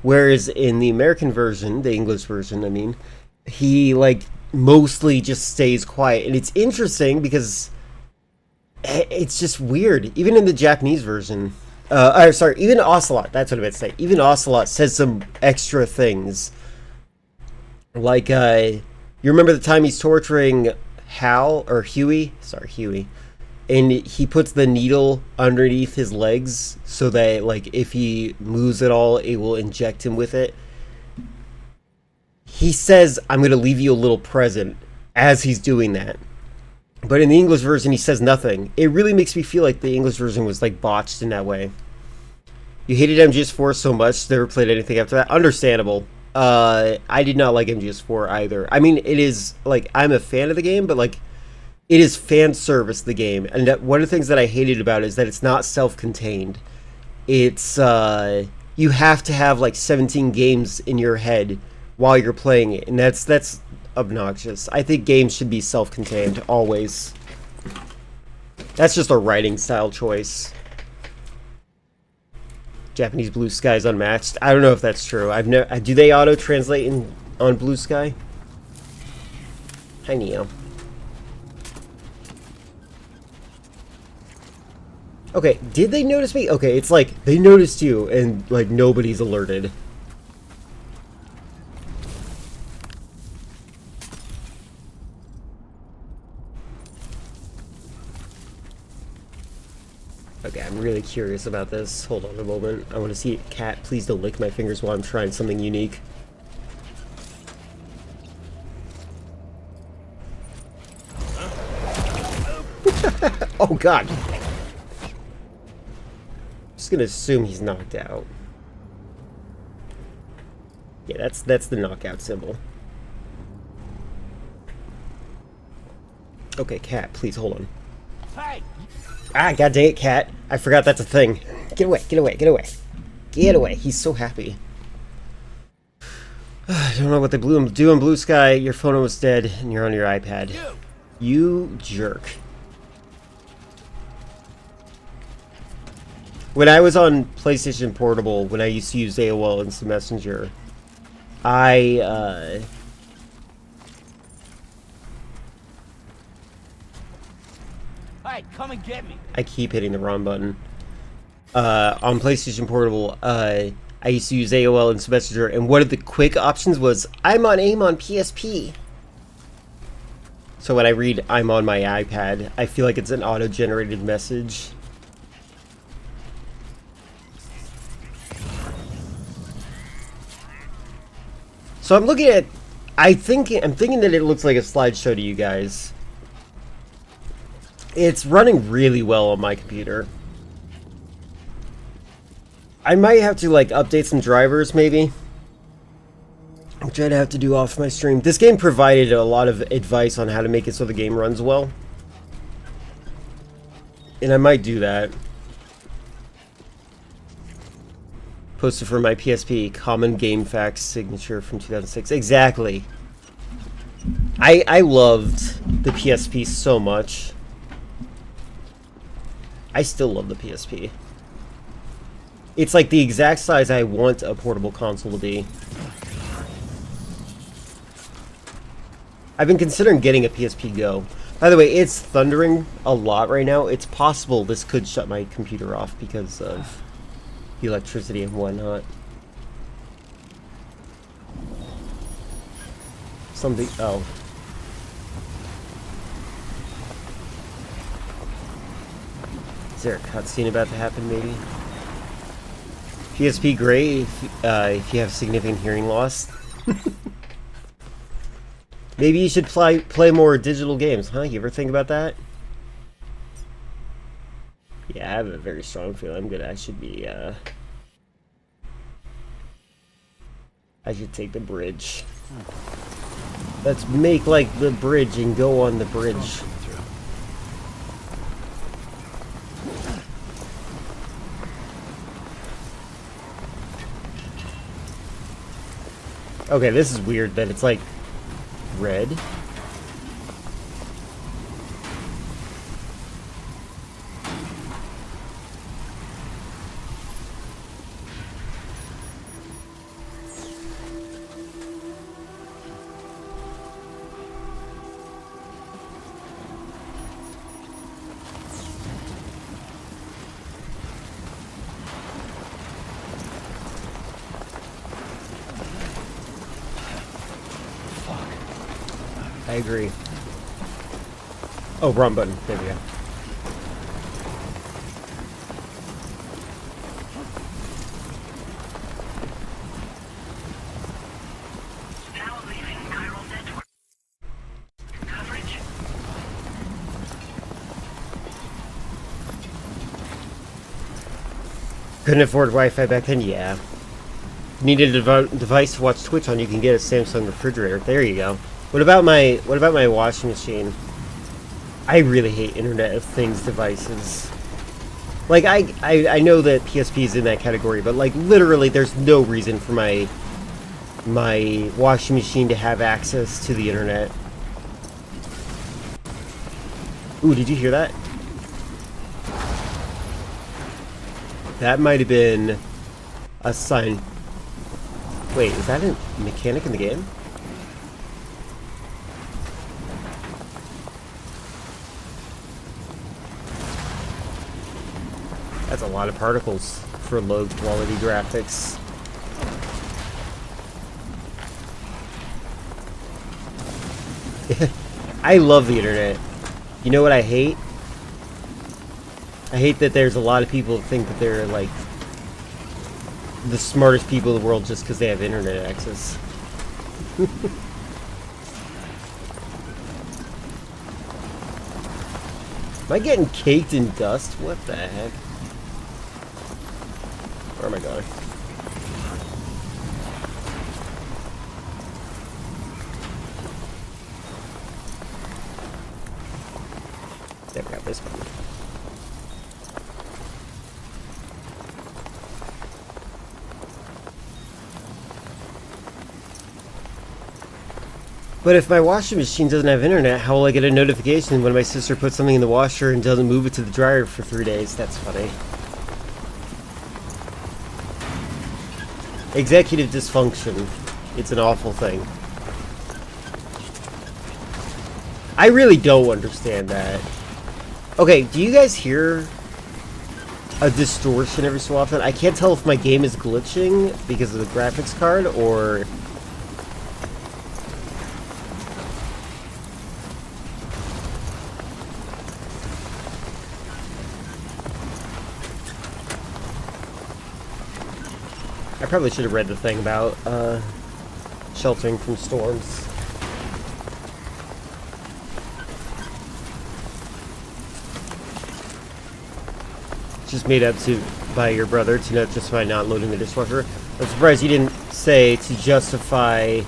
Whereas in the American version, the English version, I mean, he like mostly just stays quiet. And it's interesting because it's just weird. Even in the Japanese version, even Ocelot, that's what I meant to say. Even Ocelot says some extra things. Like, you remember the time he's torturing Huey, and he puts the needle underneath his legs so that, like, if he moves at all, it will inject him with it. He says, "I'm going to leave you a little present," as he's doing that. But in the English version, he says nothing. It really makes me feel like the English version was, like, botched in that way. You hated MGS4 so much, never played anything after that. Understandable. I did not like MGS4 either. I mean, it is, like, I'm a fan of the game, but, like, it is fan service, the game. And one of the things that I hated about it is that it's not self-contained. It's, you have to have, like, 17 games in your head while you're playing it. And that's obnoxious. I think games should be self-contained, always. That's just a writing style choice. Japanese Blue Sky is unmatched. I don't know if that's true. Do they auto-translate on Blue Sky? Hi, Neo. Okay, did they notice me? Okay, it's like, they noticed you, and, like, nobody's alerted. Okay, I'm really curious about this. Hold on a moment. I want to see it. Cat, please don't lick my fingers while I'm trying something unique. Oh, God. I'm just gonna assume he's knocked out. Yeah, that's the knockout symbol. Okay, Cat, please hold on. Hey! Ah, god dang it, Cat. I forgot that's a thing. Get away, get away, get away. Get away. He's so happy. I don't know what they do in Blue Sky. Your phone was dead, and you're on your iPad. You jerk. When I was on PlayStation Portable, when I used to use AOL Instant Messenger, Hey, come and get me. I keep hitting the wrong button. On PlayStation Portable, I used to use AOL Instant Messenger, and one of the quick options was, I'm on AIM on PSP. So when I read, I'm on my iPad, I feel like it's an auto-generated message. So I'm looking at, I'm thinking that it looks like a slideshow to you guys. It's running really well on my computer. I might have to, like, update some drivers, maybe. Which I'd have to do off my stream. This game provided a lot of advice on how to make it so the game runs well. And I might do that. Posted for my PSP, Common Game Facts signature from 2006. Exactly. I loved the PSP so much. I still love the PSP. It's like the exact size I want a portable console to be. I've been considering getting a PSP Go. By the way, it's thundering a lot right now. It's possible this could shut my computer off because of the electricity and whatnot. Something... oh. Is there a cutscene about to happen, maybe? PSP great if you have significant hearing loss. Maybe you should play more digital games, huh? You ever think about that? Yeah, I have a very strong feeling I should be, I should take the bridge. Let's make, like, the bridge and go on the bridge. Okay, this is weird that it's, like, red. I agree. Oh, wrong button. There we go. Now leaving chiral network. Coverage. Couldn't afford Wi-Fi back then? Yeah. Needed a device to watch Twitch on, you can get a Samsung refrigerator. There you go. What about my washing machine? I really hate Internet of Things devices. Like, I know that PSP is in that category, but like literally there's no reason for my washing machine to have access to the internet. Ooh, did you hear that? That might have been a sign. Wait, is that a mechanic in the game? That's a lot of particles for low quality graphics. I love the internet. You know what I hate? I hate that there's a lot of people that think that they're like the smartest people in the world just because they have internet access. Am I getting caked in dust? What the heck? Where am I going? There we got this one. But if my washing machine doesn't have internet, how will I get a notification when my sister puts something in the washer and doesn't move it to the dryer for 3 days? That's funny. Executive dysfunction. It's an awful thing. I really don't understand that. Okay, do you guys hear a distortion every so often? I can't tell if my game is glitching because of the graphics card or... I probably should have read the thing about sheltering from storms. Just made up to by your brother to justify not loading the dishwasher. I'm surprised you didn't say to justify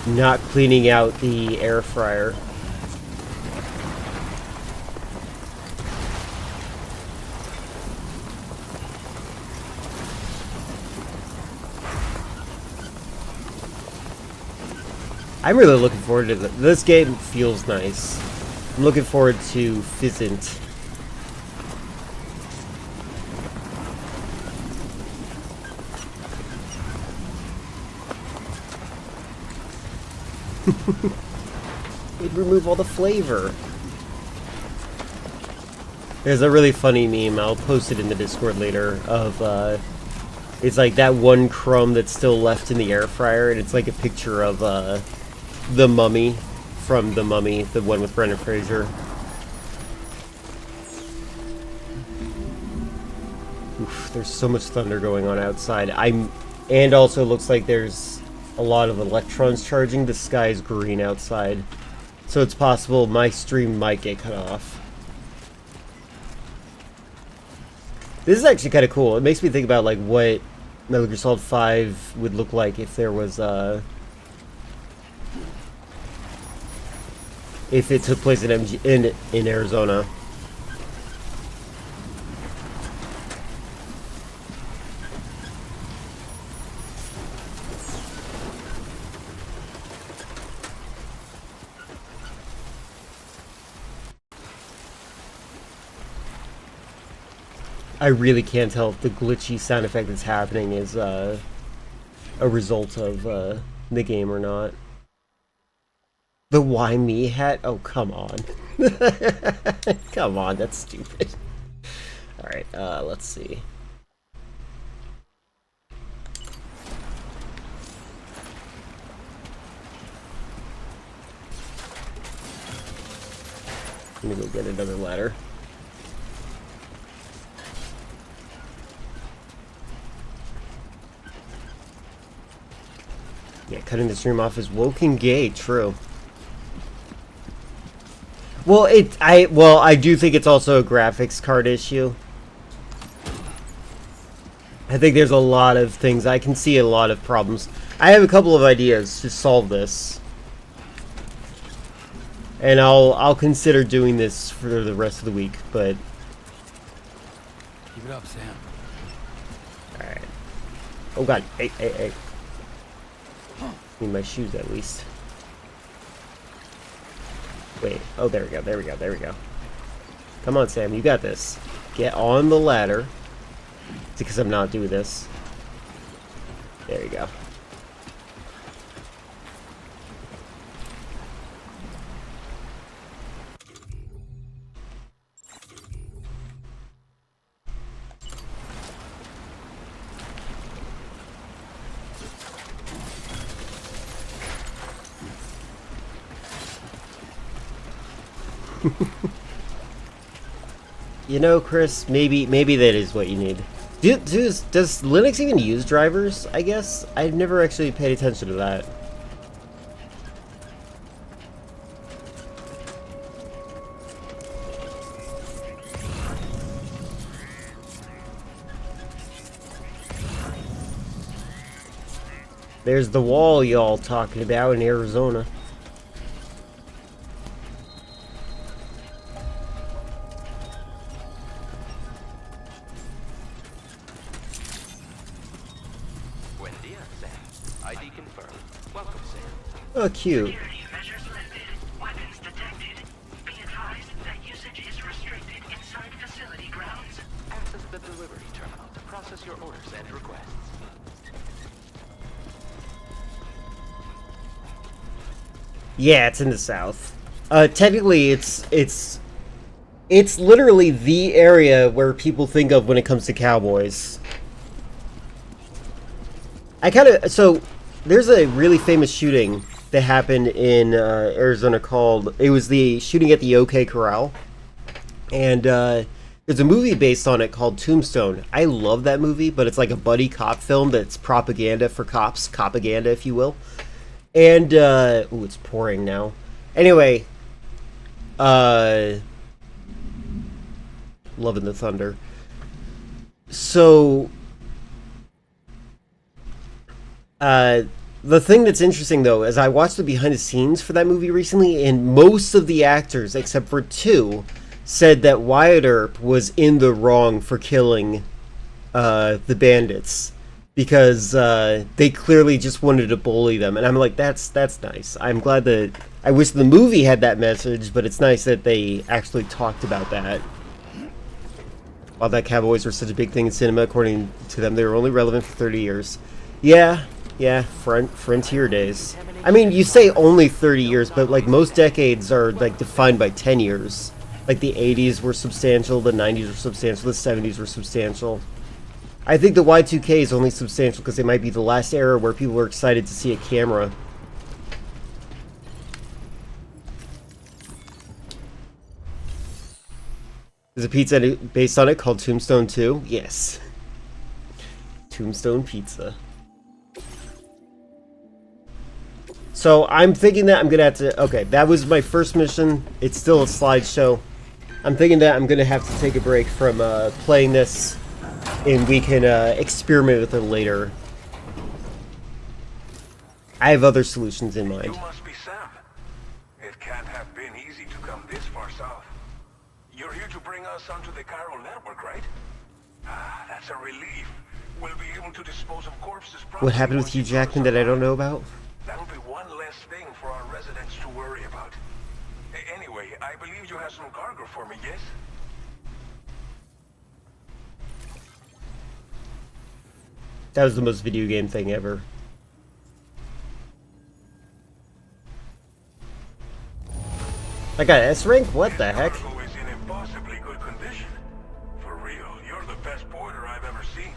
not cleaning out the air fryer. I'm really looking forward to this. This game feels nice. I'm looking forward to Fizzant. It'd remove all the flavor. There's a really funny meme, I'll post it in the Discord later, of, it's like that one crumb that's still left in the air fryer, and it's like a picture of, the Mummy from The Mummy, the one with Brendan Fraser. Oof, there's so much thunder going on outside. And also looks like there's a lot of electrons charging. The sky is green outside. So it's possible my stream might get cut off. This is actually kind of cool. It makes me think about like what Metal Gear Solid 5 would look like if there was if it took place in Arizona. I really can't tell if the glitchy sound effect that's happening is a result of the game or not. The why me hat? Oh, come on. Come on, that's stupid. Alright, let's see. Let me go get another ladder. Yeah, cutting the stream off is woken gay, true. Well, I do think it's also a graphics card issue. I think there's a lot of things. I can see a lot of problems. I have a couple of ideas to solve this. And I'll consider doing this for the rest of the week, but Keep it up, Sam. alright. Oh god, hey. Need my shoes at least. Wait, oh there we go. Come on, Sam, you got this. Get on the ladder. It's because I'm not doing this. There you go. You know, Chris, maybe that is what you need. Does Linux even use drivers, I guess? I've never actually paid attention to that. There's the wall y'all talking about in Arizona. Oh, cute. Security measures lifted. Weapons detected. Be advised that usage is restricted inside facility grounds. Access the delivery terminal to process your orders and requests. Yeah, it's in the south. Technically, it's literally the area where people think of when it comes to cowboys. So there's a really famous shooting that happened in Arizona it was the shooting at the OK Corral. And there's a movie based on it called Tombstone. I love that movie, but it's like a buddy cop film that's propaganda for cops, propaganda, if you will. And, ooh, it's pouring now. Anyway, loving the thunder. So, the thing that's interesting, though, is I watched the behind the scenes for that movie recently, and most of the actors, except for two, said that Wyatt Earp was in the wrong for killing the bandits. Because they clearly just wanted to bully them. And I'm like, that's nice. I'm glad that... I wish the movie had that message, but it's nice that they actually talked about that. While that cowboys were such a big thing in cinema, according to them, they were only relevant for 30 years. Yeah, frontier days. I mean, you say only 30 years, but like most decades are like defined by 10 years. Like the 80s were substantial, the 90s were substantial, the 70s were substantial. I think the Y2K is only substantial because it might be the last era where people were excited to see a camera. There's a pizza based on it called Tombstone 2? Yes. Tombstone Pizza. So I'm thinking that I'm gonna have to... Okay, that was my first mission. It's still a slideshow. I'm thinking that I'm gonna have to take a break from playing this, and we can experiment with it later. I have other solutions in mind. You must be Sam. It can't have been easy to come this far south. You're here to bring us onto the chiral network, right? Ah, that's a relief. We'll be able to dispose of corpses. What happened with Hugh Jackman that I don't know about? That'll be one less thing for our residents to worry about. Anyway, I believe you have some cargo for me, yes? That was the most video game thing ever. I got S rank? What the heck? Cargo is in impossibly good condition. For real, you're the best porter I've ever seen.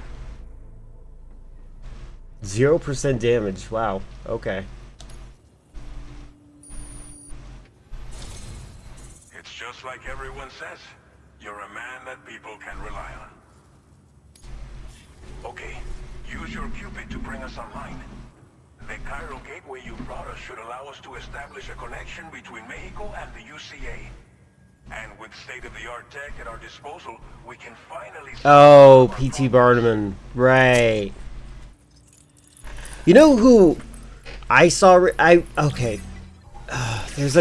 0% damage. Wow. Okay. It's just like everyone says. You're a man that people can rely on. Okay, use your Cupid to bring us online. The chiral gateway you brought us should allow us to establish a connection between Mexico and the UCA. And with state-of-the-art tech at our disposal, we can finally... Oh, P.T. Barnum. Right. You know who I saw... Okay. There's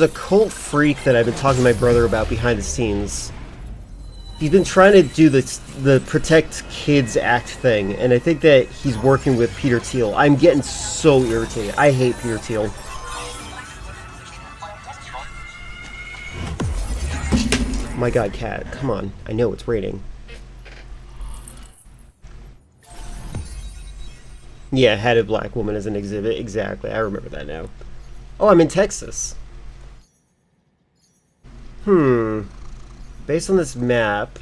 a cult freak that I've been talking to my brother about behind the scenes. He's been trying to do the Protect Kids Act thing, and I think that he's working with Peter Thiel. I'm getting so irritated. I hate Peter Thiel. Oh my god, Cat, come on. I know it's raining. Yeah, had a black woman as an exhibit. Exactly, I remember that now. Oh, I'm in Texas. Based on this map,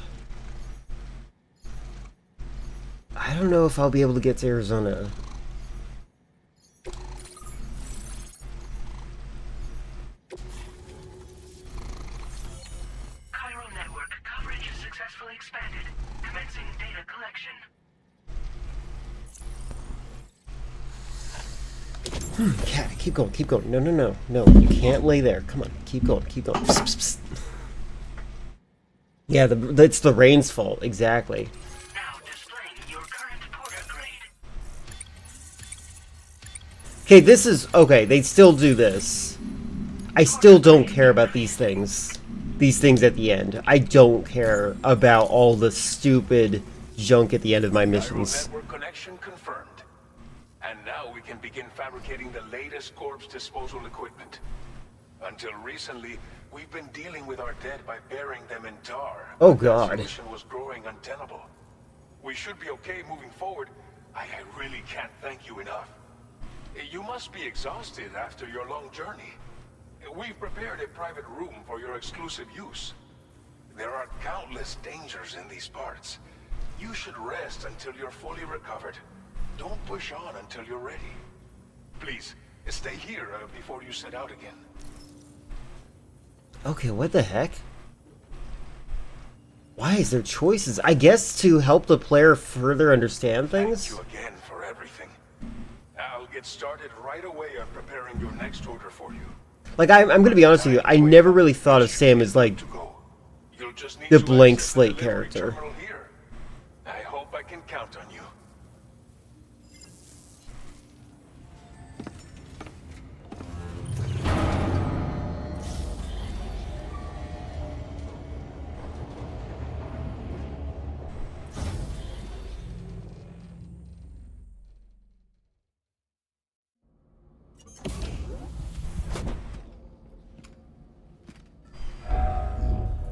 I don't know if I'll be able to get to Arizona. Chiral network coverage is successfully expanded. Commencing data collection. Cat, keep going, keep going. No, no, no, no. You can't lay there. Come on, keep going, keep going. Psst, psst, psst. Yeah, it's the rain's fault. Exactly. Now displaying your current porter grade. Okay, this is... Okay, they still do this. I still don't care about these things. These things at the end. I don't care about all the stupid junk at the end of my missions. Network connection confirmed. And now we can begin fabricating the latest corpse disposal equipment. Until recently, we've been dealing with our dead by burying them in tar. Oh That god. solution was growing untenable. We should be okay moving forward. I really can't thank you enough. You must be exhausted after your long journey. We've prepared a private room for your exclusive use. There are countless dangers in these parts. You should rest until you're fully recovered. Don't push on until you're ready. Please, stay here before you set out again. Okay, what the heck? Why is there choices? I guess to help the player further understand things? Thank you again for everything. I'll get started right away on preparing your next order for you. Like, I'm gonna be honest with you, I never really thought of Sam as, like, You'll just need the to blank exit slate delivery character. terminal here. I hope I can count on you.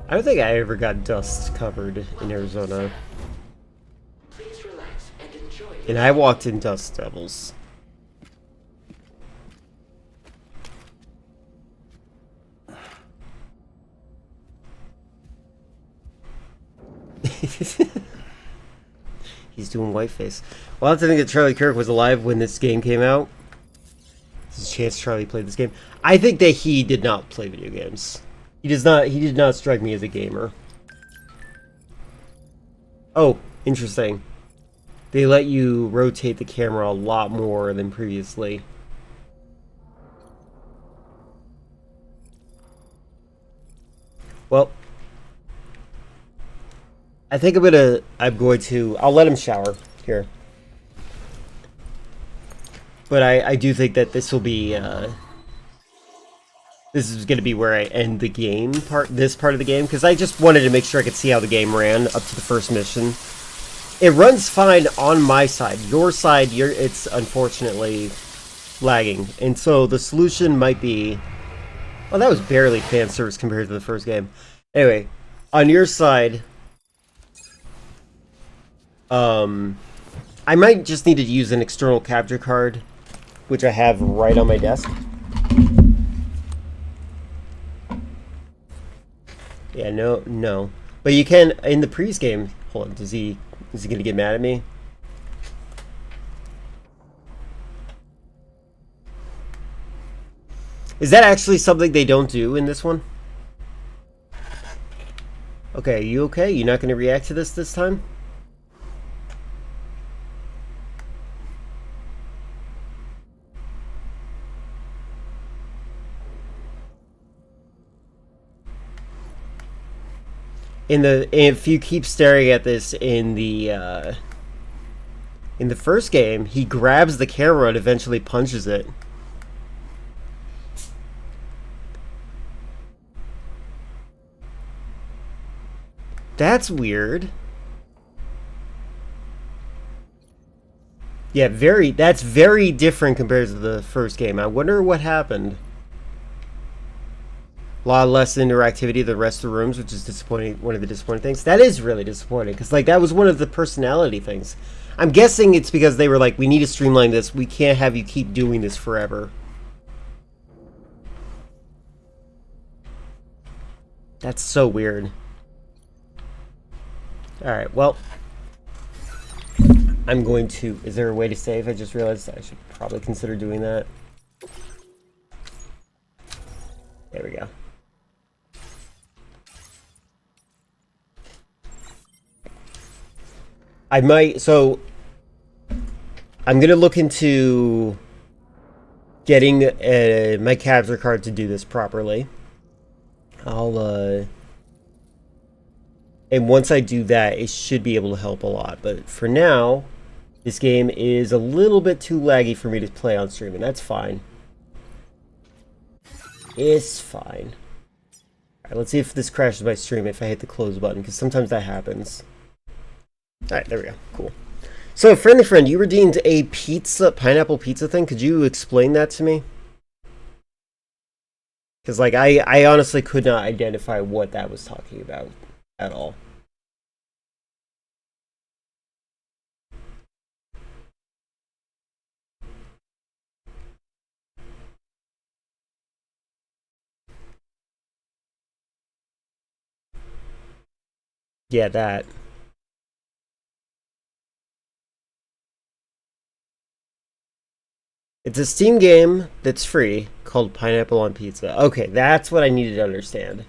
I don't think I ever got dust covered in Arizona. Please relax and enjoy. And I walked in dust devils. He's doing whiteface. Well, I have to think that Charlie Kirk was alive when this game came out. There's a chance Charlie played this game. I think that he did not play video games. He does not. He did not strike me as a gamer. Oh, interesting. They let you rotate the camera a lot more than previously. Well, I think I'll let him shower here. But I do think that this will be, this is going to be where I end the game this part of the game, because I just wanted to make sure I could see how the game ran up to the first mission. It runs fine on my side. Your side, it's unfortunately lagging. And so the solution might be... Well, that was barely fan service compared to the first game. Anyway, on your side... I might just need to use an external capture card, which I have right on my desk. Yeah, no. But you can, in the previous game... Hold on, is he gonna get mad at me? Is that actually something they don't do in this one? Okay, you okay? You not gonna react to this time? If you keep staring at this in the first game, he grabs the camera and eventually punches it. That's weird. Yeah, that's very different compared to the first game. I wonder what happened. A lot less interactivity of the rest of the rooms, which is disappointing. One of the disappointing things. That is really disappointing, because like that was one of the personality things. I'm guessing it's because they were like, we need to streamline this. We can't have you keep doing this forever. That's so weird. Alright, well. I'm going to... Is there a way to save? I just realized I should probably consider doing that. There we go. I might... So... I'm going to look into getting my capture card to do this properly. And once I do that, it should be able to help a lot. But for now, this game is a little bit too laggy for me to play on stream, and that's fine. It's fine. Alright, let's see if this crashes my stream if I hit the close button, because sometimes that happens. Alright, there we go. Cool. So, friendly friend, you redeemed a pineapple pizza thing. Could you explain that to me? Because, like, I honestly could not identify what that was talking about at all. Yeah, that. It's a Steam game that's free called Pineapple on Pizza. Okay, that's what I needed to understand.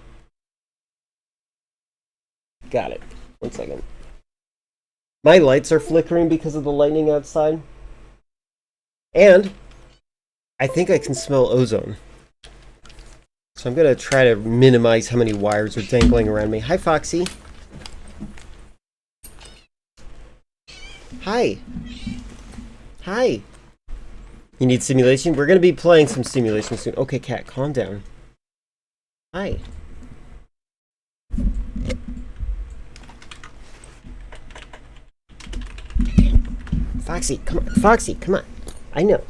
Got it. 1 second. My lights are flickering because of the lightning outside. And I think I can smell ozone. So I'm going to try to minimize how many wires are dangling around me. Hi, Foxy. Hi. Hi. You need simulation? We're going to be playing some simulation soon. Okay, cat, calm down. Hi. Foxy, come on. Foxy, come on. I know.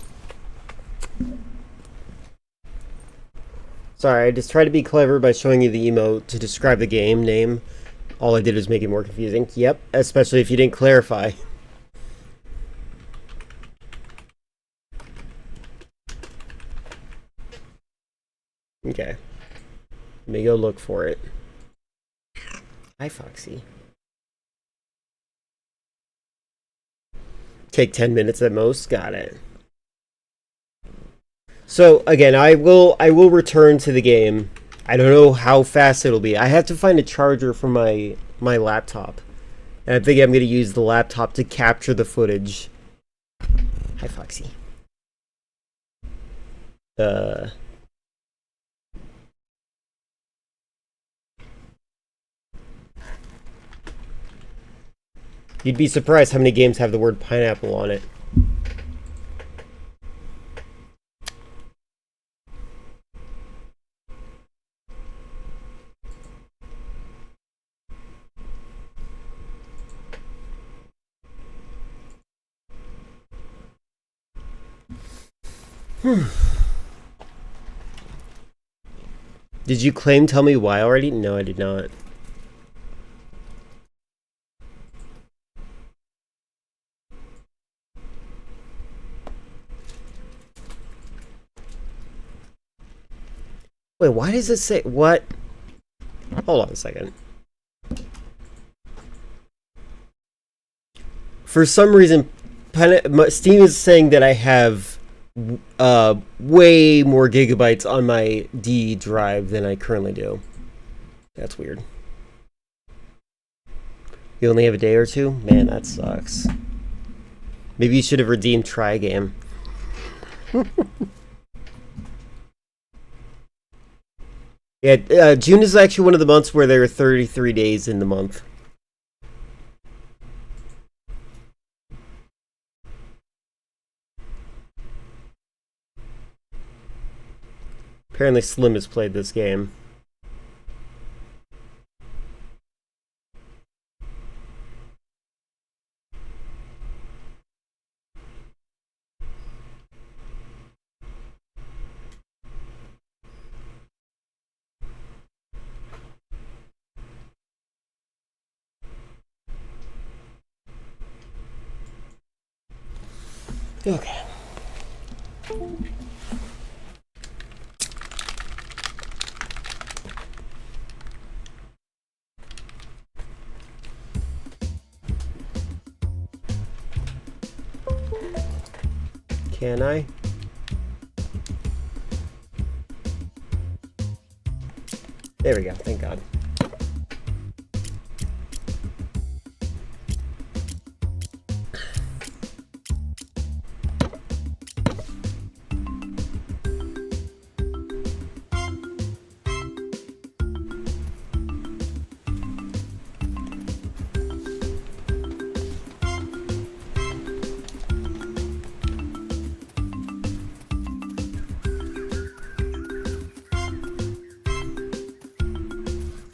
Sorry, I just tried to be clever by showing you the emote to describe the game name. All I did was make it more confusing. Yep, especially if you didn't clarify. Okay. Let me go look for it. Hi, Foxy. Take 10 minutes at most. Got it. So again, I will return to the game. I don't know how fast it'll be. I have to find a charger for my laptop. And I think I'm going to use the laptop to capture the footage. Hi, Foxy. You'd be surprised how many games have the word pineapple on it. Did you claim Tell Me Why already? No, I did not. Wait, why does it say what? Hold on a second. For some reason, Steam is saying that I have way more gigabytes on my D drive than I currently do. That's weird. You only have a day or two? Man, that sucks. Maybe you should have redeemed Try Game. Yeah, June is actually one of the months where there are 33 days in the month. Apparently Slim has played this game. Okay. Can I? There we go, thank God.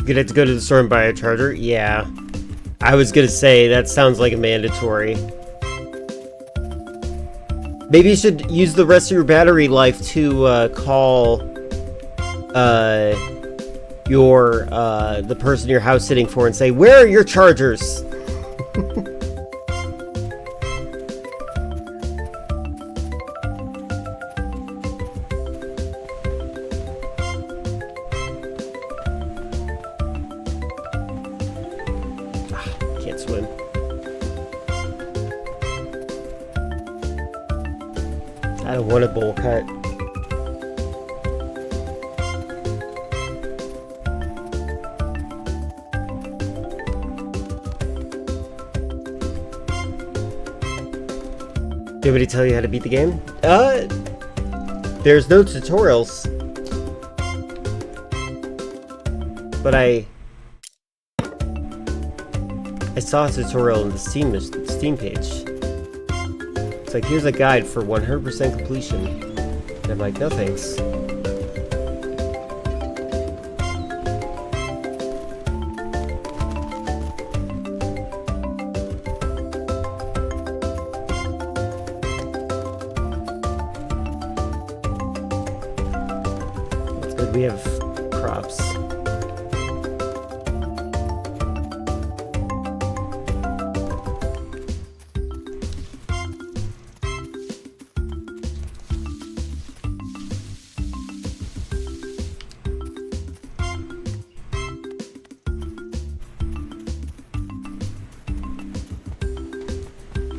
Gonna have to go to the store and buy a charger? Yeah. I was gonna say, that sounds like a mandatory. Maybe you should use the rest of your battery life to call the person you're house sitting for and say, "Where are your chargers?" Can't swim. I don't want a bowl cut. Did anybody tell you how to beat the game? There's no tutorials. But I saw a tutorial on the Steam page. It's like, here's a guide for 100% completion. And I'm like, no thanks. That's good, we have crops.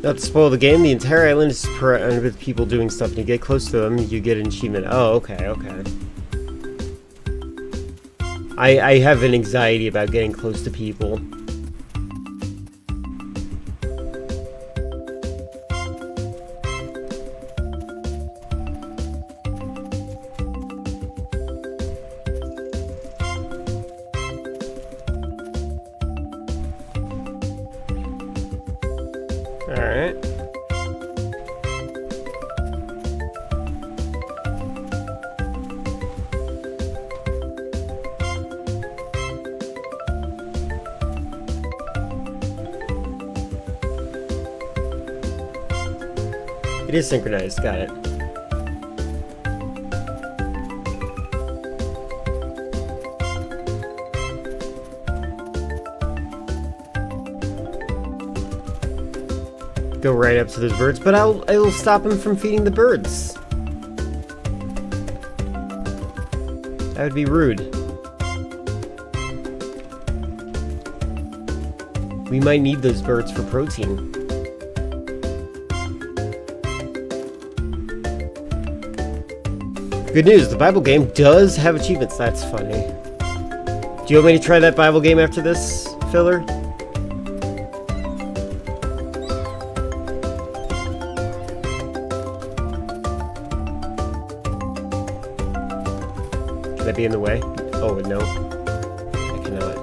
Not to spoil the game, the entire island is surrounded with people doing stuff, and you get close to them, you get an achievement. Oh, okay, okay. I have an anxiety about getting close to people. Alright. It is synchronized, got it. Go right up to those birds, but I will stop him from feeding the birds. That would be rude. We might need those birds for protein. Good news, the Bible game does have achievements. That's funny. Do you want me to try that Bible game after this, filler? Can that be in the way? Oh, no. I cannot.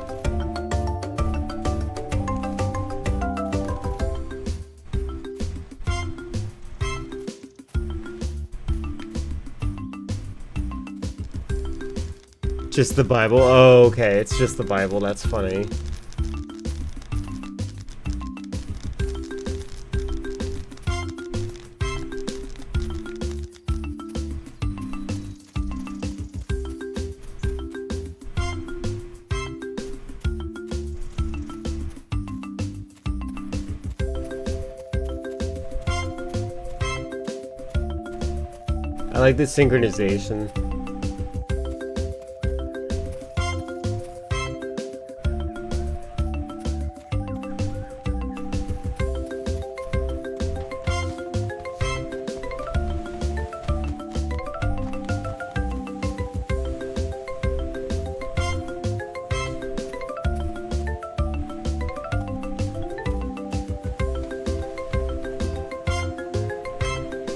Just the Bible? Oh, okay. It's just the Bible. That's funny. I like the synchronization.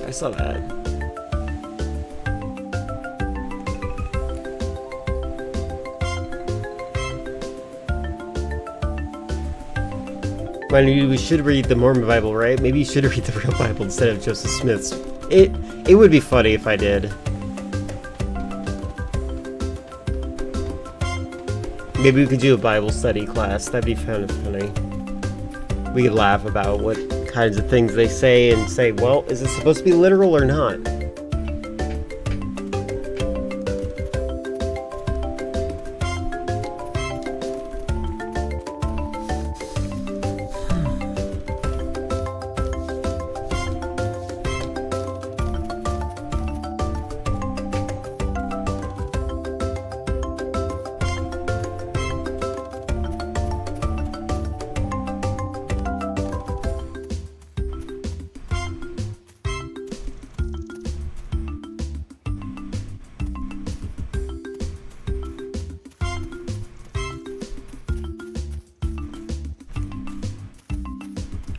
I saw that. We should read the Mormon Bible, right? Maybe you should read the real Bible instead of Joseph Smith's. It would be funny if I did. Maybe we could do a Bible study class. That'd be kind of funny. We could laugh about what kinds of things they say and say, well, is it supposed to be literal or not?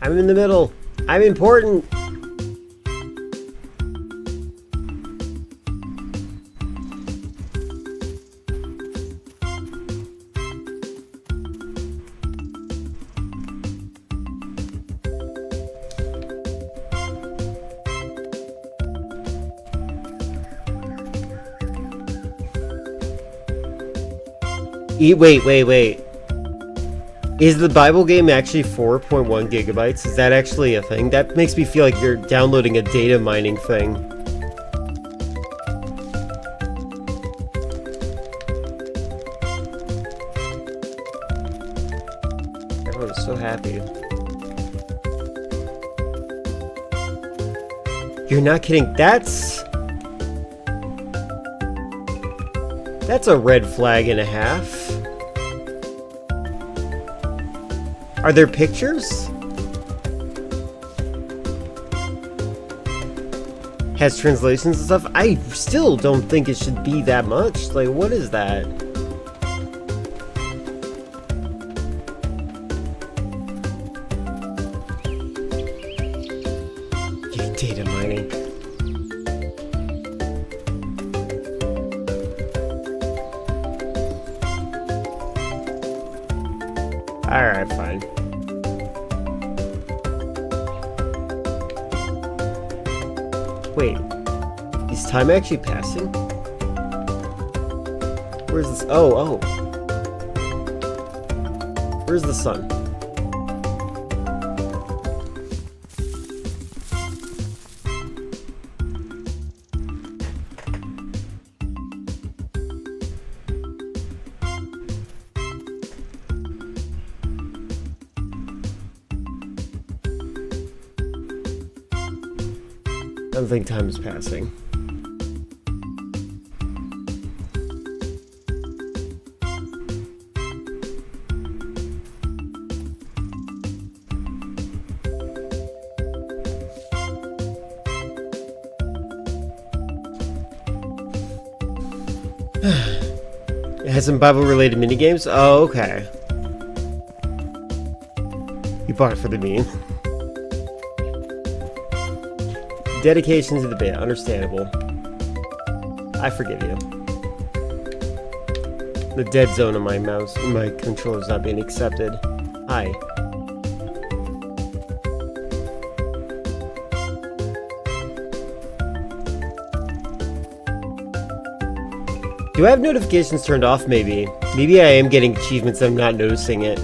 I'm in the middle. I'm important. Wait. Is the Bible game actually 4.1 gigabytes? Is that actually a thing? That makes me feel like you're downloading a data mining thing. Everyone's so happy. You're not kidding. That's a red flag and a half. Are there pictures? has translations and stuff. I still don't think it should be that much. Like, what is that? Data mining. Alright, fine. Wait, is time actually passing? Where's this? Oh. Where's the sun? I don't think time is passing. It has some Bible-related minigames? Oh, okay. You bought it for the meme. Dedication to the bit, understandable. I forgive you. The dead zone on my mouse, my controller is not being accepted. Hi. Do I have notifications turned off, maybe? Maybe I am getting achievements, I'm not noticing it.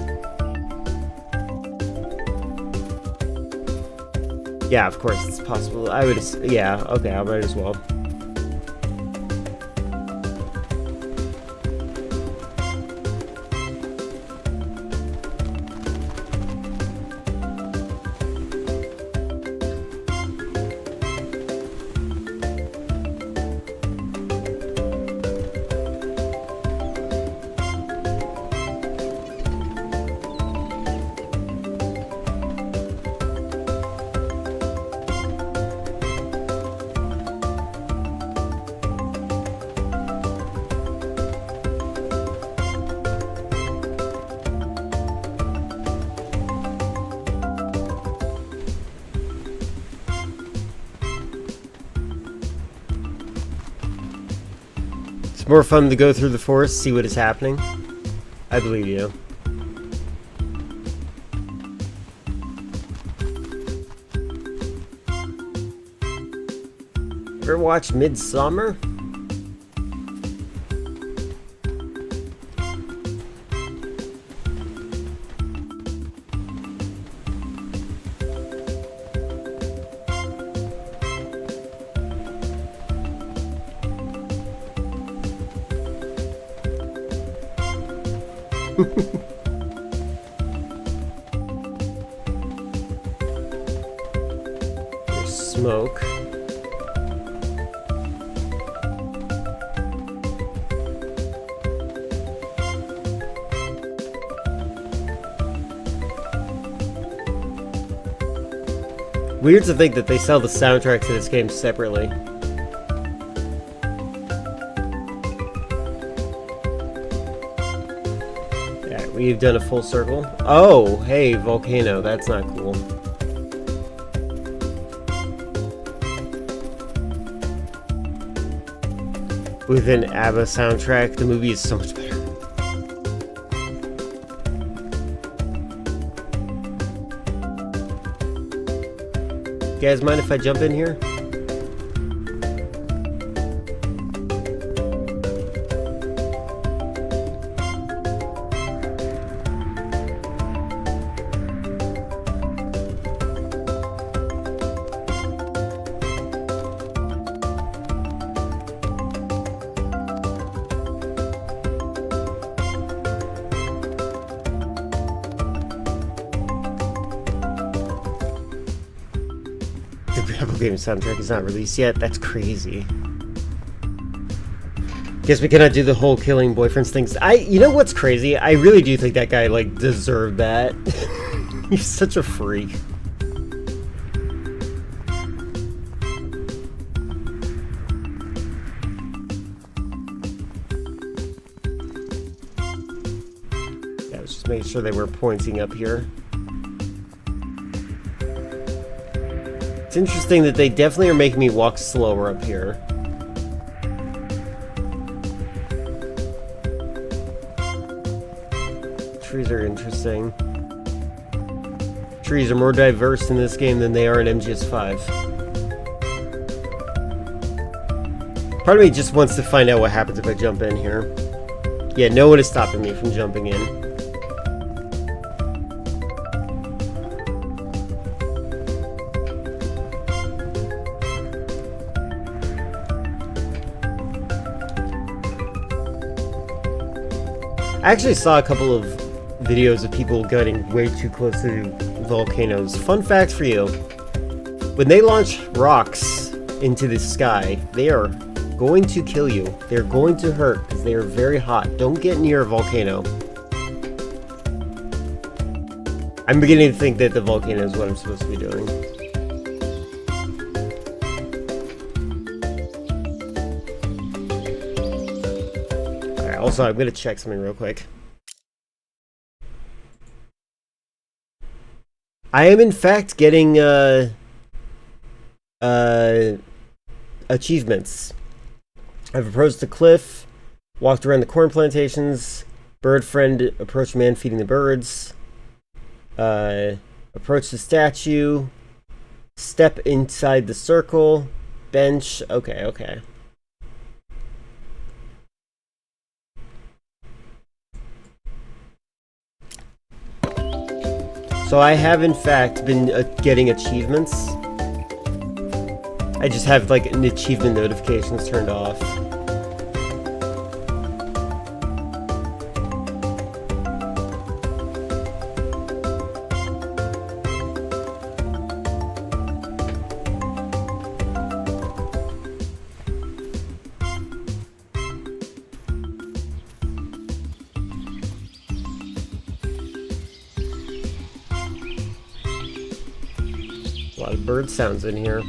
Yeah, of course, it's possible. I would, yeah, okay, I might as well. It's more fun to go through the forest, see what is happening. I believe you. Ever watched Midsummer? There's smoke. Weird to think that they sell the soundtrack to this game separately. Yeah, we've done a full circle. Oh, hey, volcano. That's not cool. With an ABBA soundtrack, the movie is so much better. You guys mind if I jump in here? The Rebel Game soundtrack is not released yet. That's crazy. Guess we cannot do the whole killing boyfriends things. You know what's crazy? I really do think that guy, like, deserved that. He's such a freak. Make sure they were pointing up here. It's interesting that they definitely are making me walk slower up here. Trees are interesting. Trees are more diverse in this game than they are in MGS5. Part of me just wants to find out what happens if I jump in here. Yeah, no one is stopping me from jumping in. I actually saw a couple of videos of people getting way too close to volcanoes. Fun fact for you. When they launch rocks into the sky, they are going to kill you. They're going to hurt because they are very hot. Don't get near a volcano. I'm beginning to think that the volcano is what I'm supposed to be doing. Alright, also I'm gonna check something real quick. I am in fact getting achievements. I've approached the cliff, walked around the corn plantations, bird friend approached man feeding the birds, approach the statue, step inside the circle, bench, okay. So I have in fact been getting achievements. I just have like an achievement notifications turned off. A lot of bird sounds in here.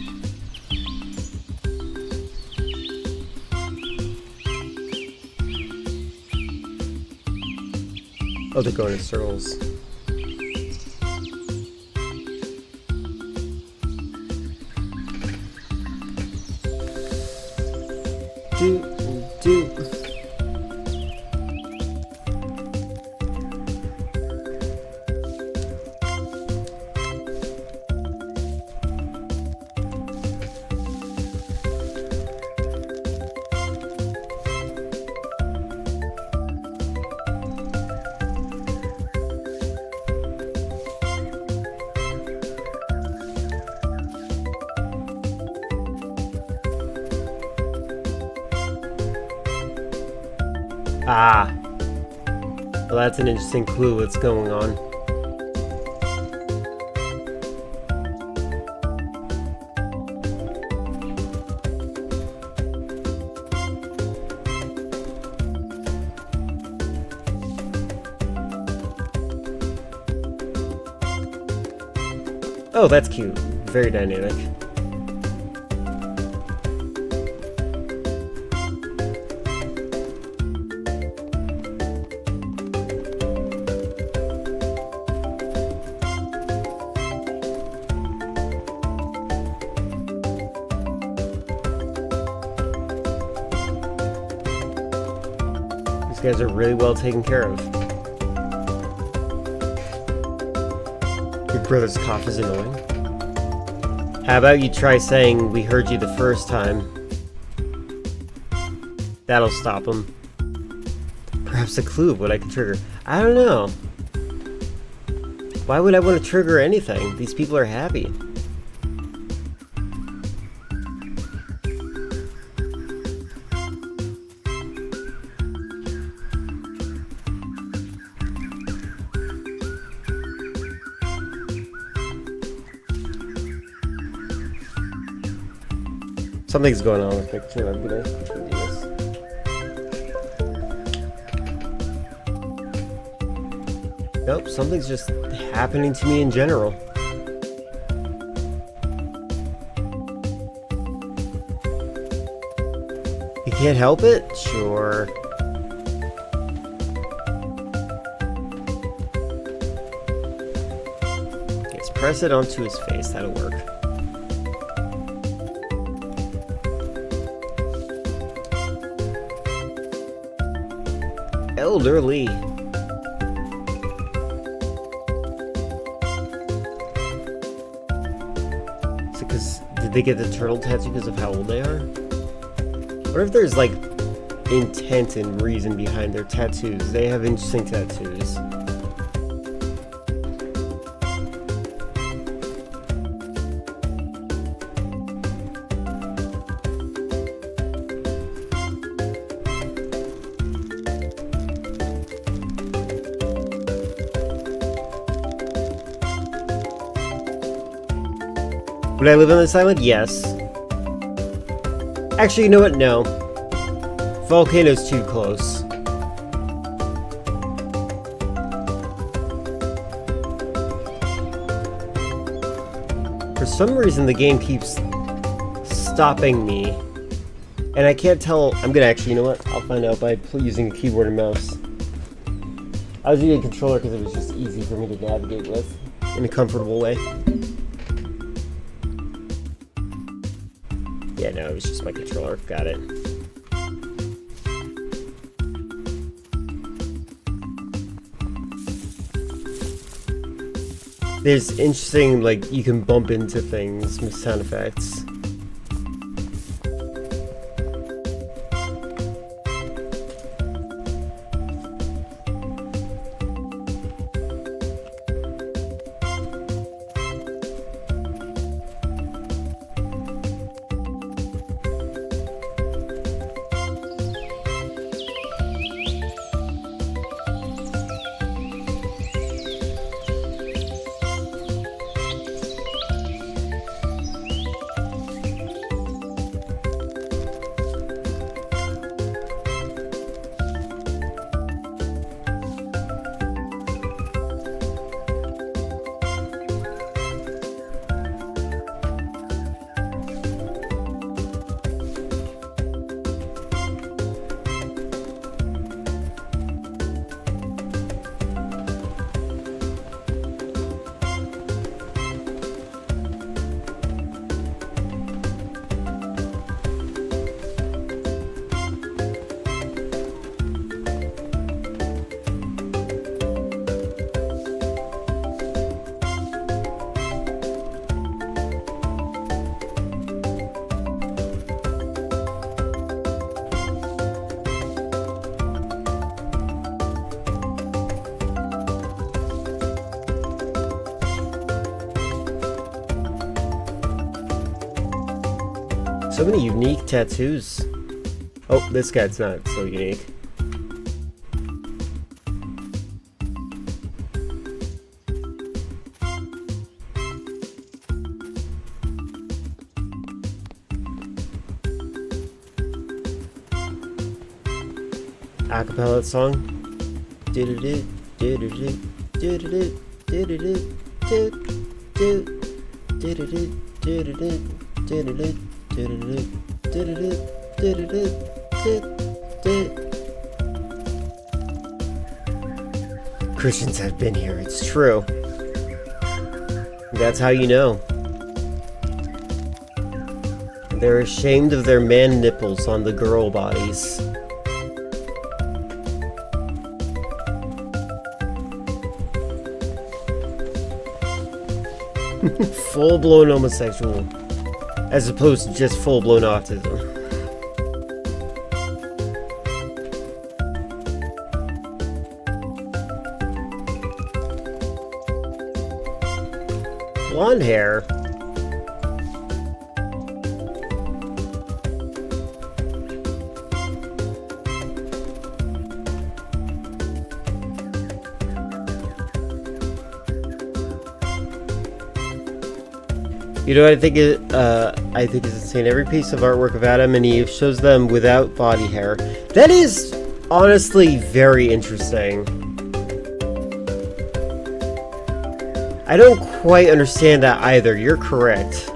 Oh, they're going in circles. Do. Ah. Well, that's an interesting clue what's going on. Oh, that's cute. Very dynamic. These guys are really well taken care of. Your brother's cough is annoying. How about you try saying, "We heard you the first time." That'll stop him. Perhaps a clue of what I can trigger. I don't know. Why would I want to trigger anything? These people are happy. Something's going on with me. I'm gonna do this. Nope, something's just happening to me in general. You can't help it? Sure. Yes, press it onto his face. That'll work. Elderly. So, did they get the turtle tattoo because of how old they are? What if there's like intent and reason behind their tattoos? They have interesting tattoos. Would I live on this island? Yes. Actually, you know what? No. Volcano's too close. For some reason, the game keeps stopping me. And I can't tell. I'm gonna actually, you know what? I'll find out by using a keyboard and mouse. I was using a controller because it was just easy for me to navigate with in a comfortable way. Yeah, no, it was just my controller. Got it. There's interesting, like, you can bump into things with sound effects. So many unique tattoos. Oh, this guy's not so unique. Acapella song. Christians have been here, it's true. That's how you know. They're ashamed of their man nipples on the girl bodies. Full-blown homosexual, as opposed to just full-blown autism. Blonde hair. You know what I think is insane? Every piece of artwork of Adam and Eve shows them without body hair. That is honestly very interesting. I don't quite understand that either. You're correct.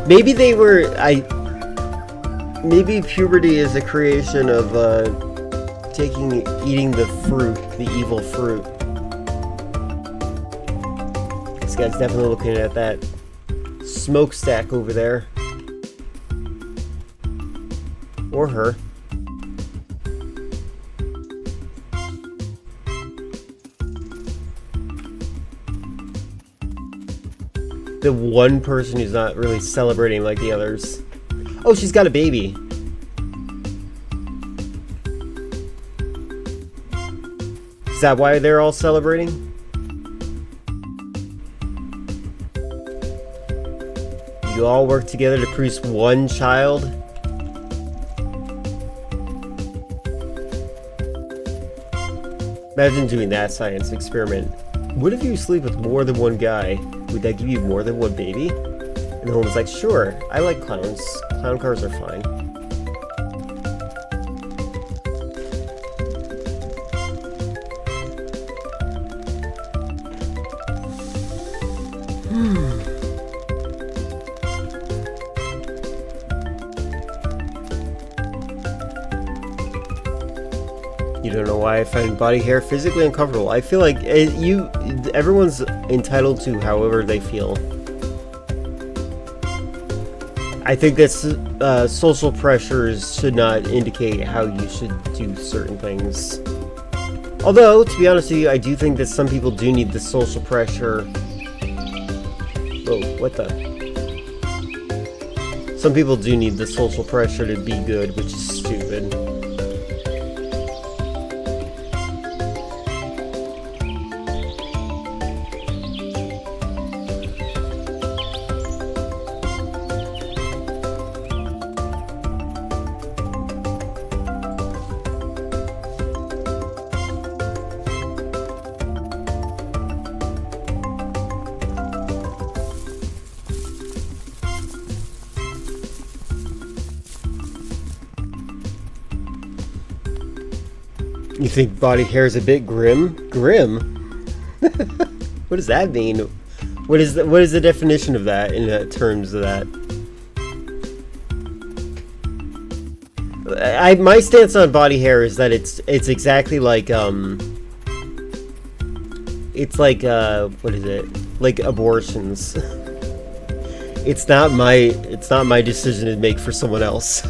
Maybe they were... Maybe puberty is a creation of eating the fruit, the evil fruit. This guy's definitely looking at that smokestack over there. Or her. The one person who's not really celebrating like the others. Oh, she's got a baby. Is that why they're all celebrating? You all work together to produce one child? Imagine doing that science experiment. What if you sleep with more than one guy? Would that give you more than one baby? And the woman's like, sure, I like clowns. Clown cars are fine. You don't know why I find body hair physically uncomfortable. I feel like everyone's entitled to however they feel. I think that social pressures should not indicate how you should do certain things. Although, to be honest with you, I do think that some people do need the social pressure. Whoa, what the? Some people do need the social pressure to be good, which is stupid. You think body hair is a bit grim? Grim? What does that mean? What is the definition of that in terms of that? My stance on body hair is that it's exactly like it's like what is it? Like abortions. It's not my decision to make for someone else.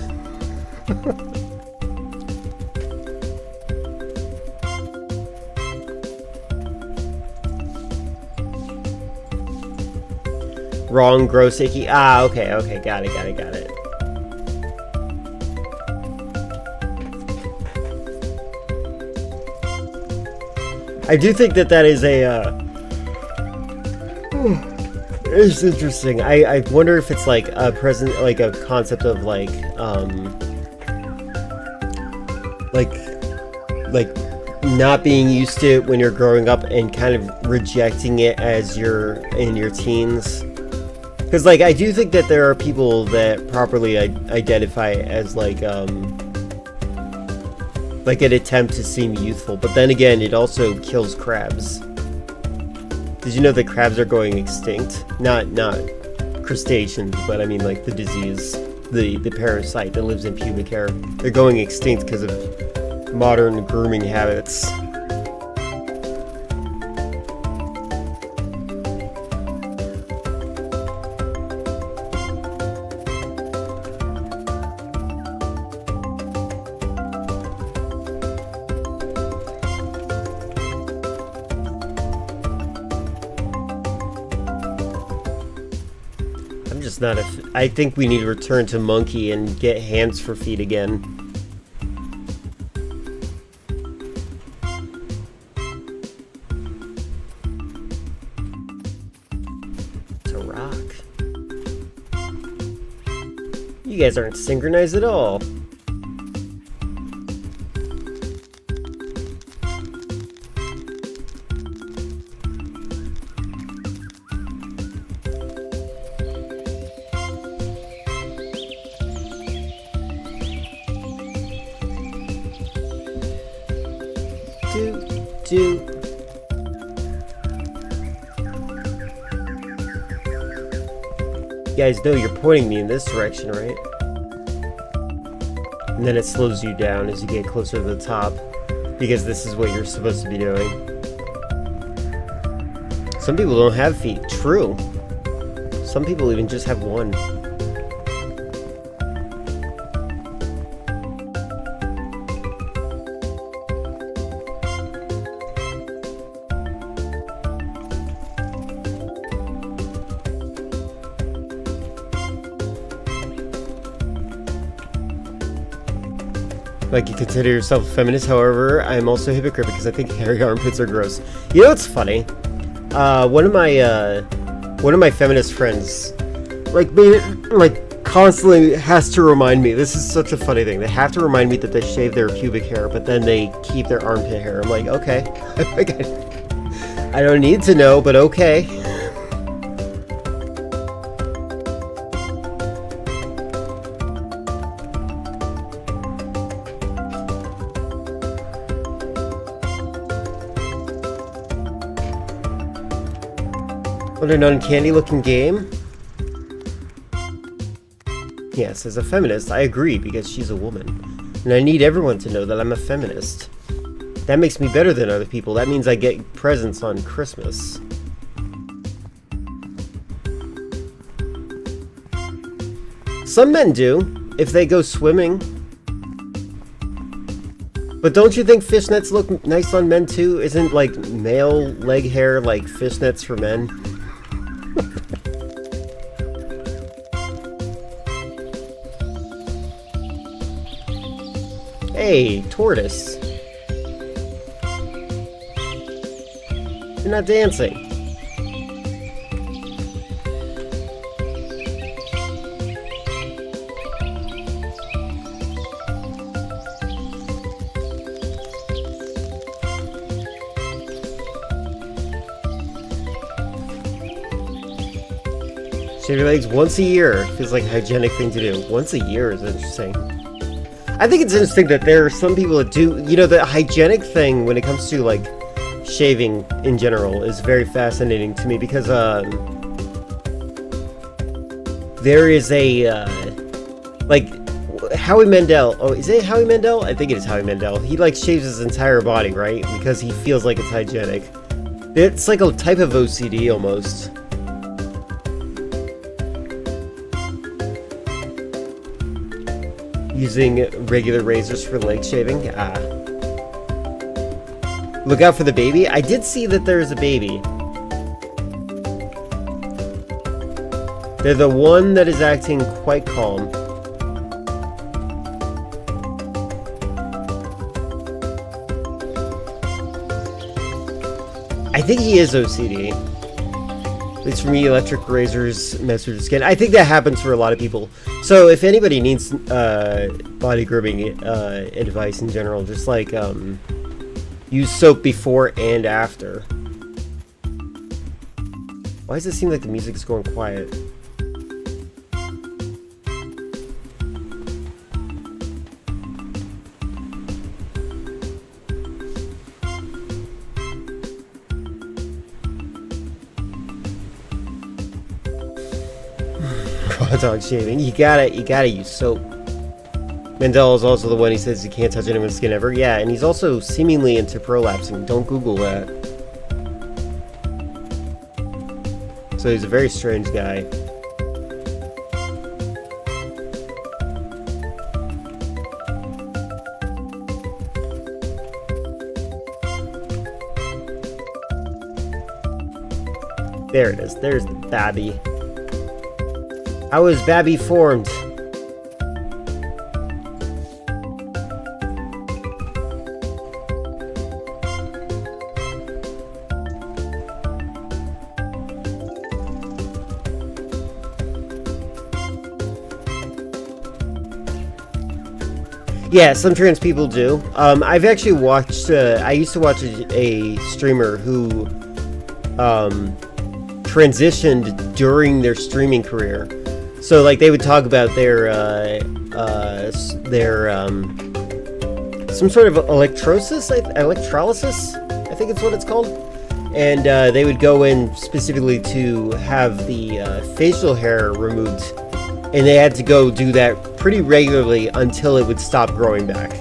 Wrong, gross, icky. Ah, okay, got it. I do think that is a, it's interesting. I wonder if it's like a like a concept of like not being used to it when you're growing up and kind of rejecting it as you're in your teens. Because, like, I do think that there are people that properly identify as, like an attempt to seem youthful. But then again, it also kills crabs. Did you know that crabs are going extinct? Not crustaceans, but I mean, like, the disease, the parasite that lives in pubic hair. They're going extinct because of modern grooming habits. I think we need to return to monkey and get hands for feet again. It's a rock. You guys aren't synchronized at all. You guys know you're pointing me in this direction, right? And then it slows you down as you get closer to the top. because this is what you're supposed to be doing. Some people don't have feet. True. Some people even just have one. Like, you consider yourself a feminist, however, I am also a hypocrite because I think hairy armpits are gross. You know what's funny? One of my feminist friends, constantly has to remind me. This is such a funny thing. They have to remind me that they shave their pubic hair, but then they keep their armpit hair. I'm like, okay. I don't need to know, but okay. What an uncanny-looking game. Yes, as a feminist, I agree because she's a woman. And I need everyone to know that I'm a feminist. That makes me better than other people. That means I get presents on Christmas. Some men do, if they go swimming. But don't you think fishnets look nice on men too? Isn't, like, male leg hair like fishnets for men? Hey, tortoise. You're not dancing. Shave your legs once a year. Feels like a hygienic thing to do. Once a year is interesting. I think it's interesting that there are some people that do, you know, the hygienic thing when it comes to, like, shaving in general is very fascinating to me because, there is a, like, Howie Mandel, oh, is it Howie Mandel? I think it is Howie Mandel. He, like, shaves his entire body, right? Because he feels like it's hygienic. It's like a type of OCD almost. Using regular razors for leg shaving. Look out for the baby. I did see that there's a baby. They're the one that is acting quite calm. I think he is OCD. At least for me, electric razors mess with your skin. I think that happens for a lot of people. So if anybody needs body grooming advice in general, just like use soap before and after. Why does it seem like the music is going quiet? Dog shaving. You gotta use soap. Mandel is also the one he says he can't touch anyone's skin ever. Yeah, and he's also seemingly into prolapsing. Don't Google that. So he's a very strange guy. There it is. There's the babby. How is Babby formed? Yeah, some trans people do. I've actually watched, I used to watch a streamer who transitioned during their streaming career. So, like, they would talk about their some sort of electrolysis, I think it's what it's called. And they would go in specifically to have the facial hair removed. And they had to go do that pretty regularly until it would stop growing back.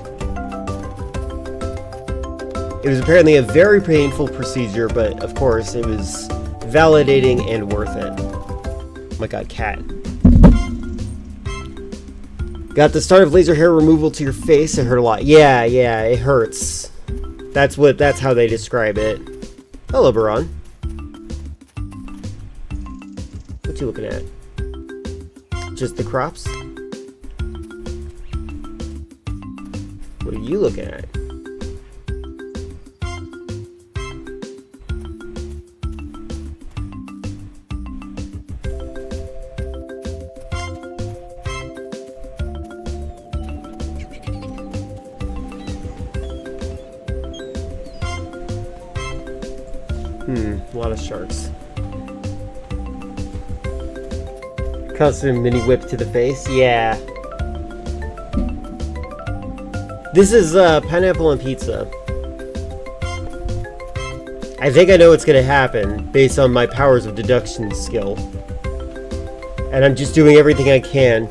It was apparently a very painful procedure, but of course it was validating and worth it. Oh my god, cat. Got the start of laser hair removal to your face. It hurt a lot. Yeah, it hurts. That's how they describe it. Hello, Baron. What you looking at? Just the crops? What are you looking at? A lot of sharks. Constant mini whip to the face? Yeah. This is pineapple and pizza. I think I know what's gonna happen based on my powers of deduction skill. And I'm just doing everything I can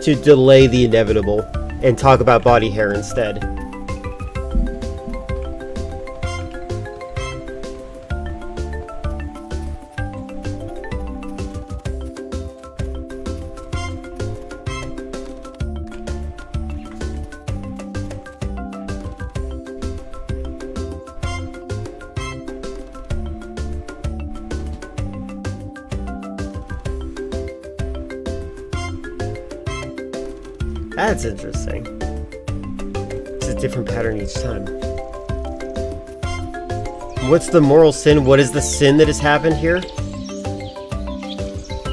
to delay the inevitable and talk about body hair instead. That's interesting. It's a different pattern each time. What's the moral sin? What is the sin that has happened here?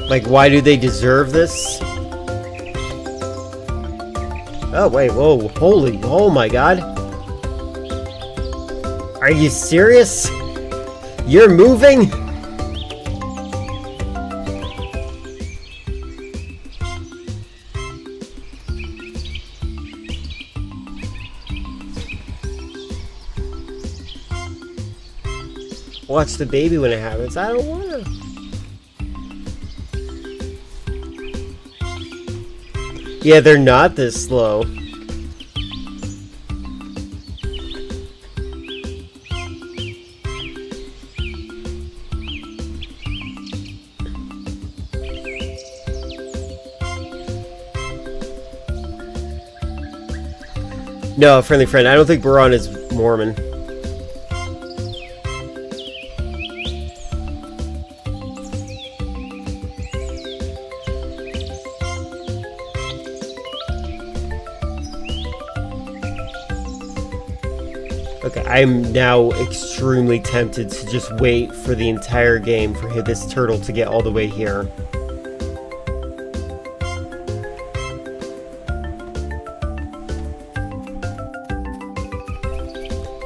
Like, why do they deserve this? Oh, wait, whoa, holy, oh my god. Are you serious? You're moving? Watch the baby when it happens. I don't wanna. Yeah, they're not this slow. No, friendly friend, I don't think Baron is Mormon. Okay, I'm now extremely tempted to just wait for the entire game for this turtle to get all the way here.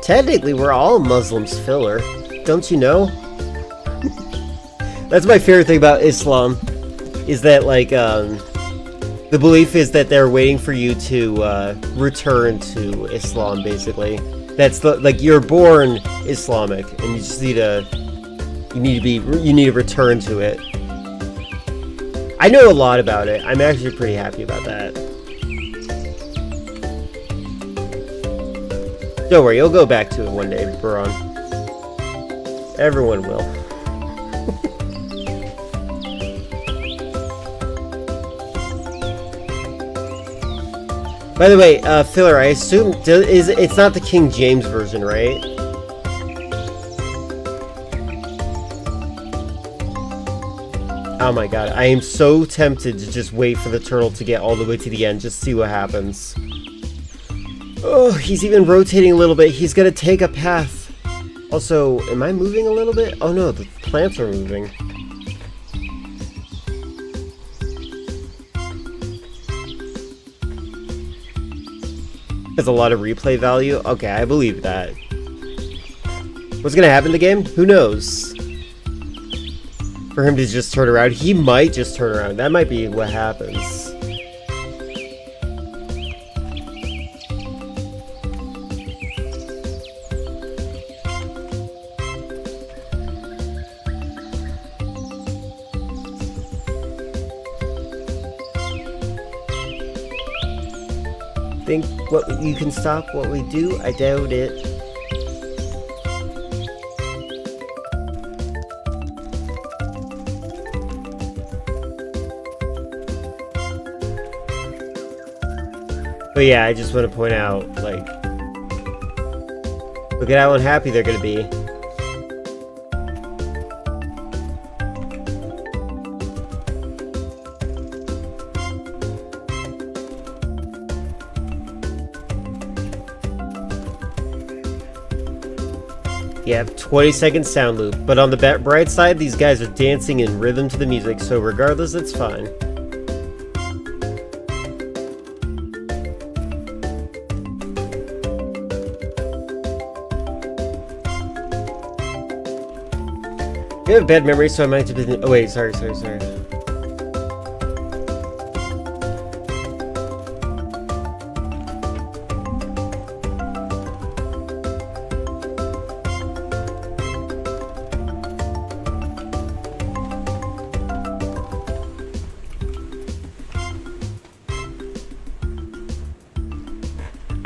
Technically, we're all Muslims, Filler. Don't you know? That's my favorite thing about Islam, is that, like, the belief is that they're waiting for you to return to Islam, basically. That's the, like, you're born Islamic, and you just need you need to return to it. I know a lot about it. I'm actually pretty happy about that. Don't worry, you'll go back to it one day, Baron. Everyone will. By the way, Filler, I assume it's not the King James version, right? Oh my god, I am so tempted to just wait for the turtle to get all the way to the end, just see what happens. Oh, he's even rotating a little bit. He's gonna take a path. Also, am I moving a little bit? Oh no, the plants are moving. Has a lot of replay value? Okay, I believe that. What's gonna happen in the game? Who knows? For him to just turn around, he might just turn around. That might be what happens. Think what you can stop what we do? I doubt it. But yeah, I just want to point out, like, look at how unhappy they're gonna be. Yeah, 20-second sound loop. But on the bright side, these guys are dancing in rhythm to the music, so regardless, it's fine. I have a bad memory, so I might have been. Oh, wait, sorry.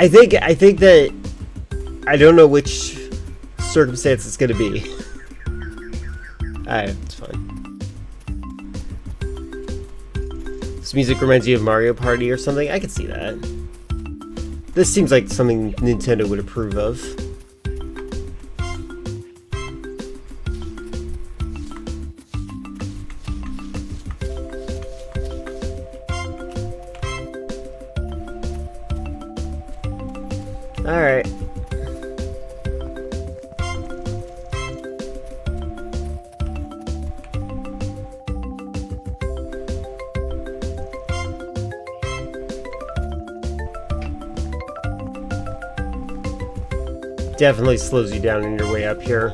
I think that I don't know which circumstance it's gonna be. Alright, it's fine. This music reminds you of Mario Party or something? I could see that. This seems like something Nintendo would approve of. Alright. Definitely slows you down on your way up here.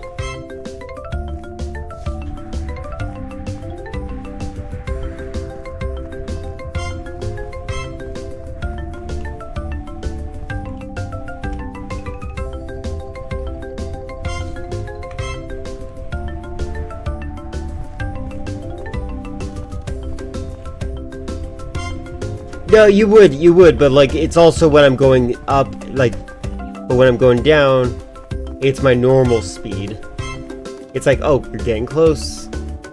No, you would, but like it's also when I'm going up, like, but when I'm going down, it's my normal speed. It's like, oh, you're getting close.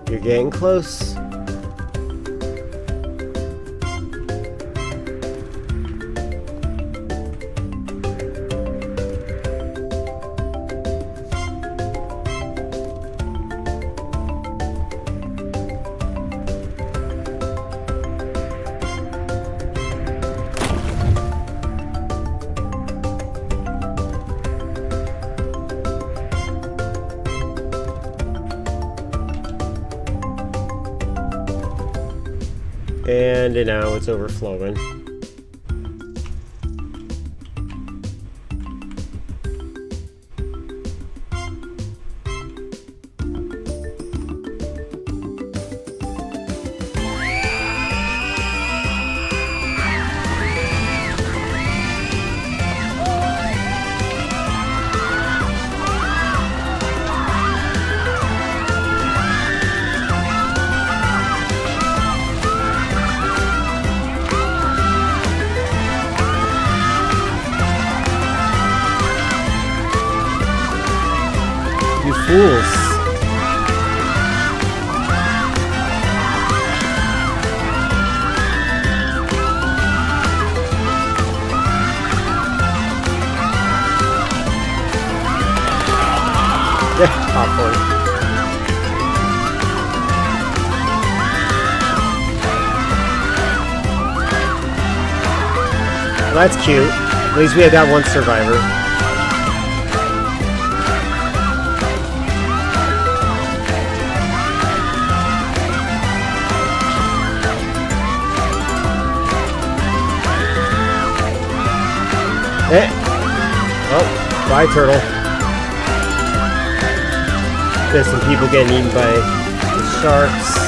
You're getting close. And now it's overflowing. Fools. Yeah, popcorn. Well, that's cute. At least we have got one survivor. Eh. Oh, bye, turtle. There's some people getting eaten by the sharks.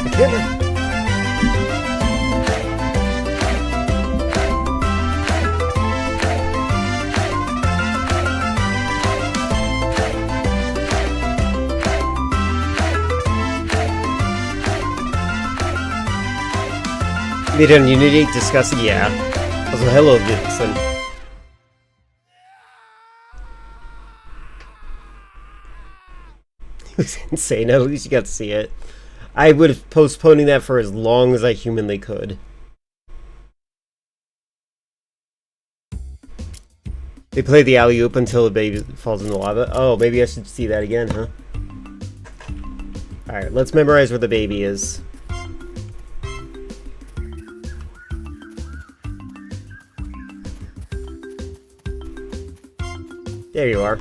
I can't. Wieder ein unique discussing, yeah. Also hello, Gibson. It was insane. At least you got to see it. I would have postponing that for as long as I humanly could. They play the alley-oop until the baby falls in the lava. Oh, maybe I should see that again, huh? Alright, let's memorize where the baby is. There you are.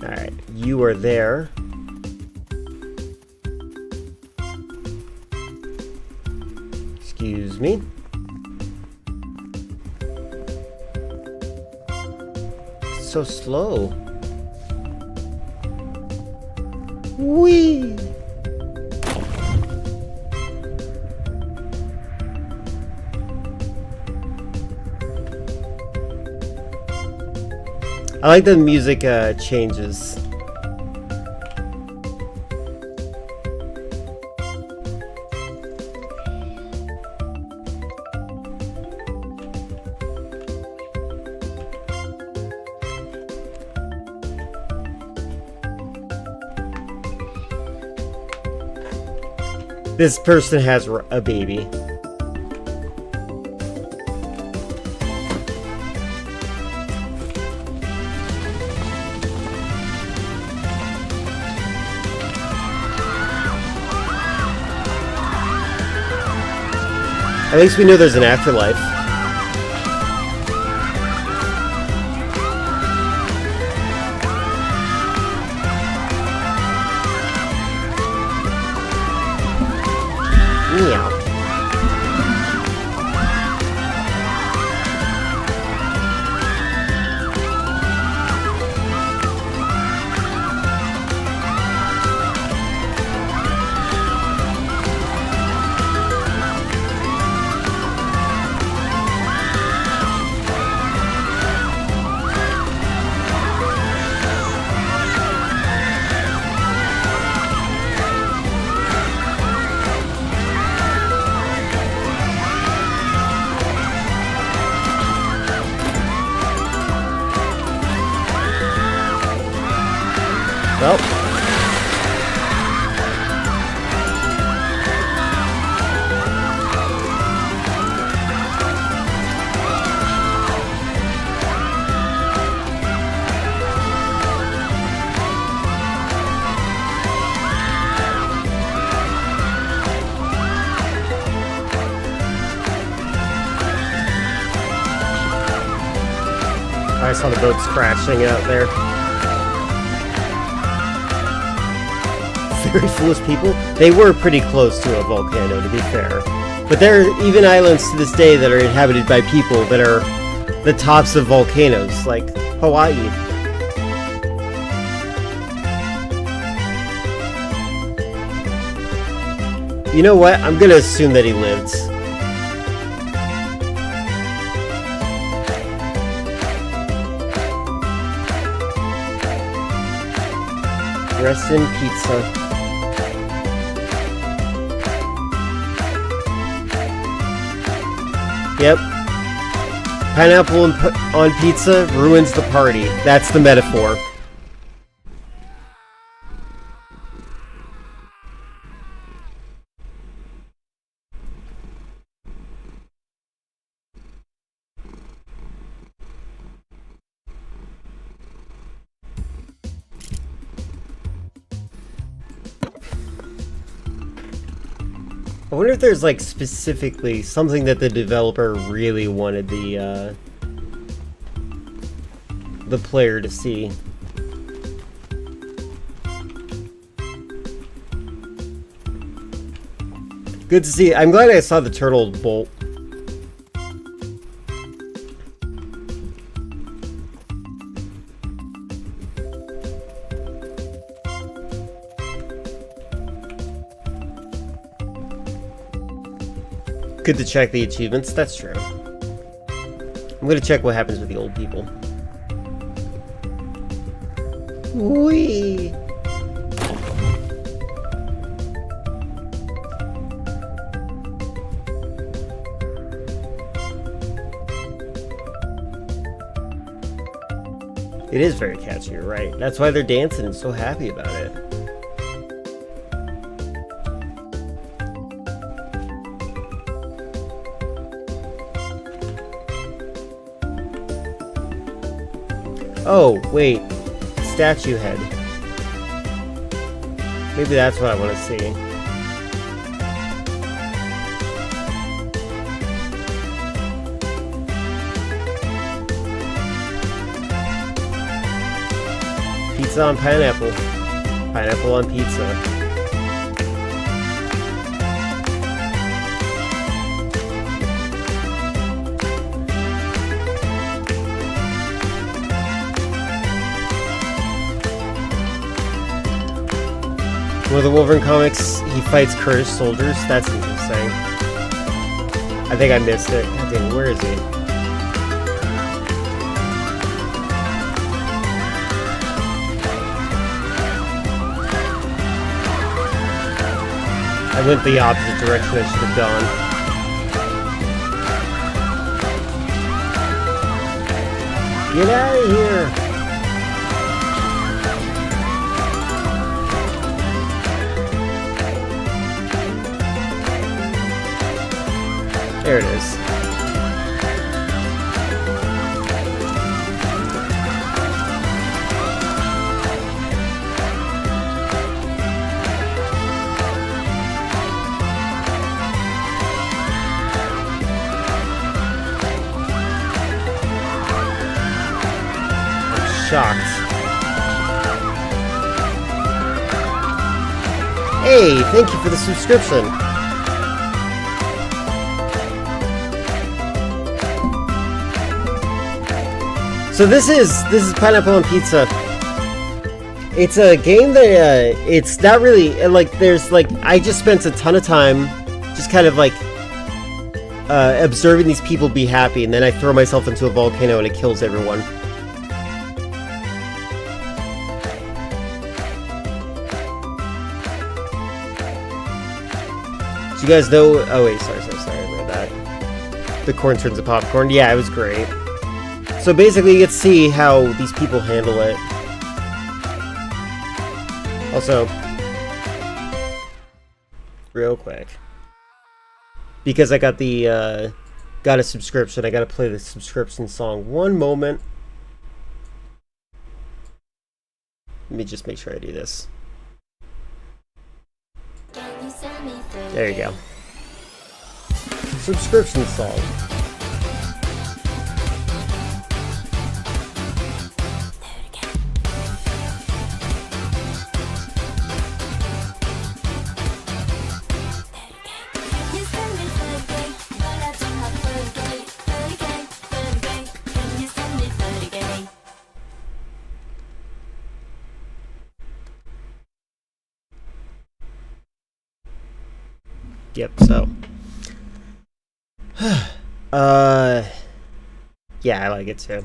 Alright, you are there. Excuse me. It's so slow. Whee! I like the music changes. This person has a baby. At least we know there's an afterlife. Meow. Well. I saw the boats crashing out there. Very foolish people. They were pretty close to a volcano, to be fair. But there are even islands to this day that are inhabited by people that are the tops of volcanoes, like Hawaii. You know what? I'm gonna assume that he lived. Rest in pizza. Yep. Pineapple on pizza ruins the party. That's the metaphor. I wonder if there's like specifically something that the developer really wanted the player to see. Good to see. I'm glad I saw the turtle bolt. Good to check the achievements, that's true. I'm gonna check what happens with the old people. Whee! It is very catchy, you're right. That's why they're dancing and so happy about it. Oh, wait. Statue head. Maybe that's what I want to see. Pizza on pineapple. Pineapple on pizza. One of the Wolverine comics, he fights Kurdish soldiers. That's interesting. I think I missed it. God damn, where is he? I went the opposite direction I should have gone. Get out of here! There it is. Shocked. Hey, thank you for the subscription. So this is Pineapple on Pizza. It's a game that it's not really like there's like I just spent a ton of time just kind of like observing these people be happy, and then I throw myself into a volcano and it kills everyone. Do you guys know? Oh wait, sorry about that. The corn turns to popcorn. Yeah, it was great. So basically, you get to see how these people handle it. Also, real quick, because I got the got a subscription, I gotta play the subscription song. One moment. Let me just make sure I do this. There you go. Subscription song. Yep, so. Yeah, I like it too.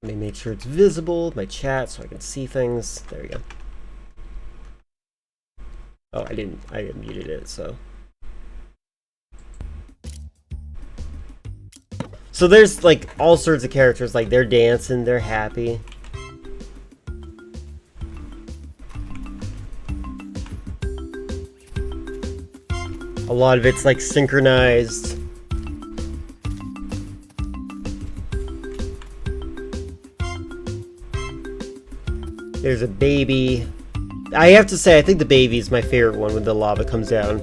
Let me make sure it's visible, my chat, so I can see things. There we go. Oh, I muted it, so. So there's like all sorts of characters, like they're dancing, they're happy. A lot of it's like synchronized. There's a baby. I have to say, I think the baby is my favorite one when the lava comes down.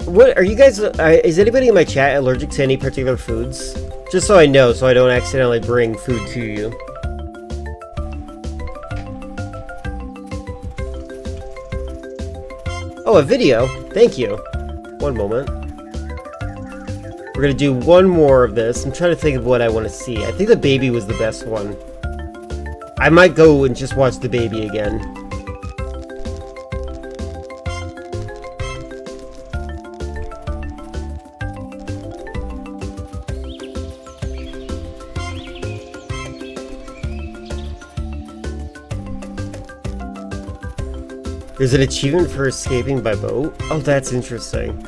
What are you guys? Is anybody in my chat allergic to any particular foods? Just so I know, so I don't accidentally bring food to you. Oh, a video. Thank you. One moment. We're gonna do one more of this. I'm trying to think of what I want to see. I think the baby was the best one. I might go and just watch the baby again. There's an achievement for escaping by boat? Oh, that's interesting.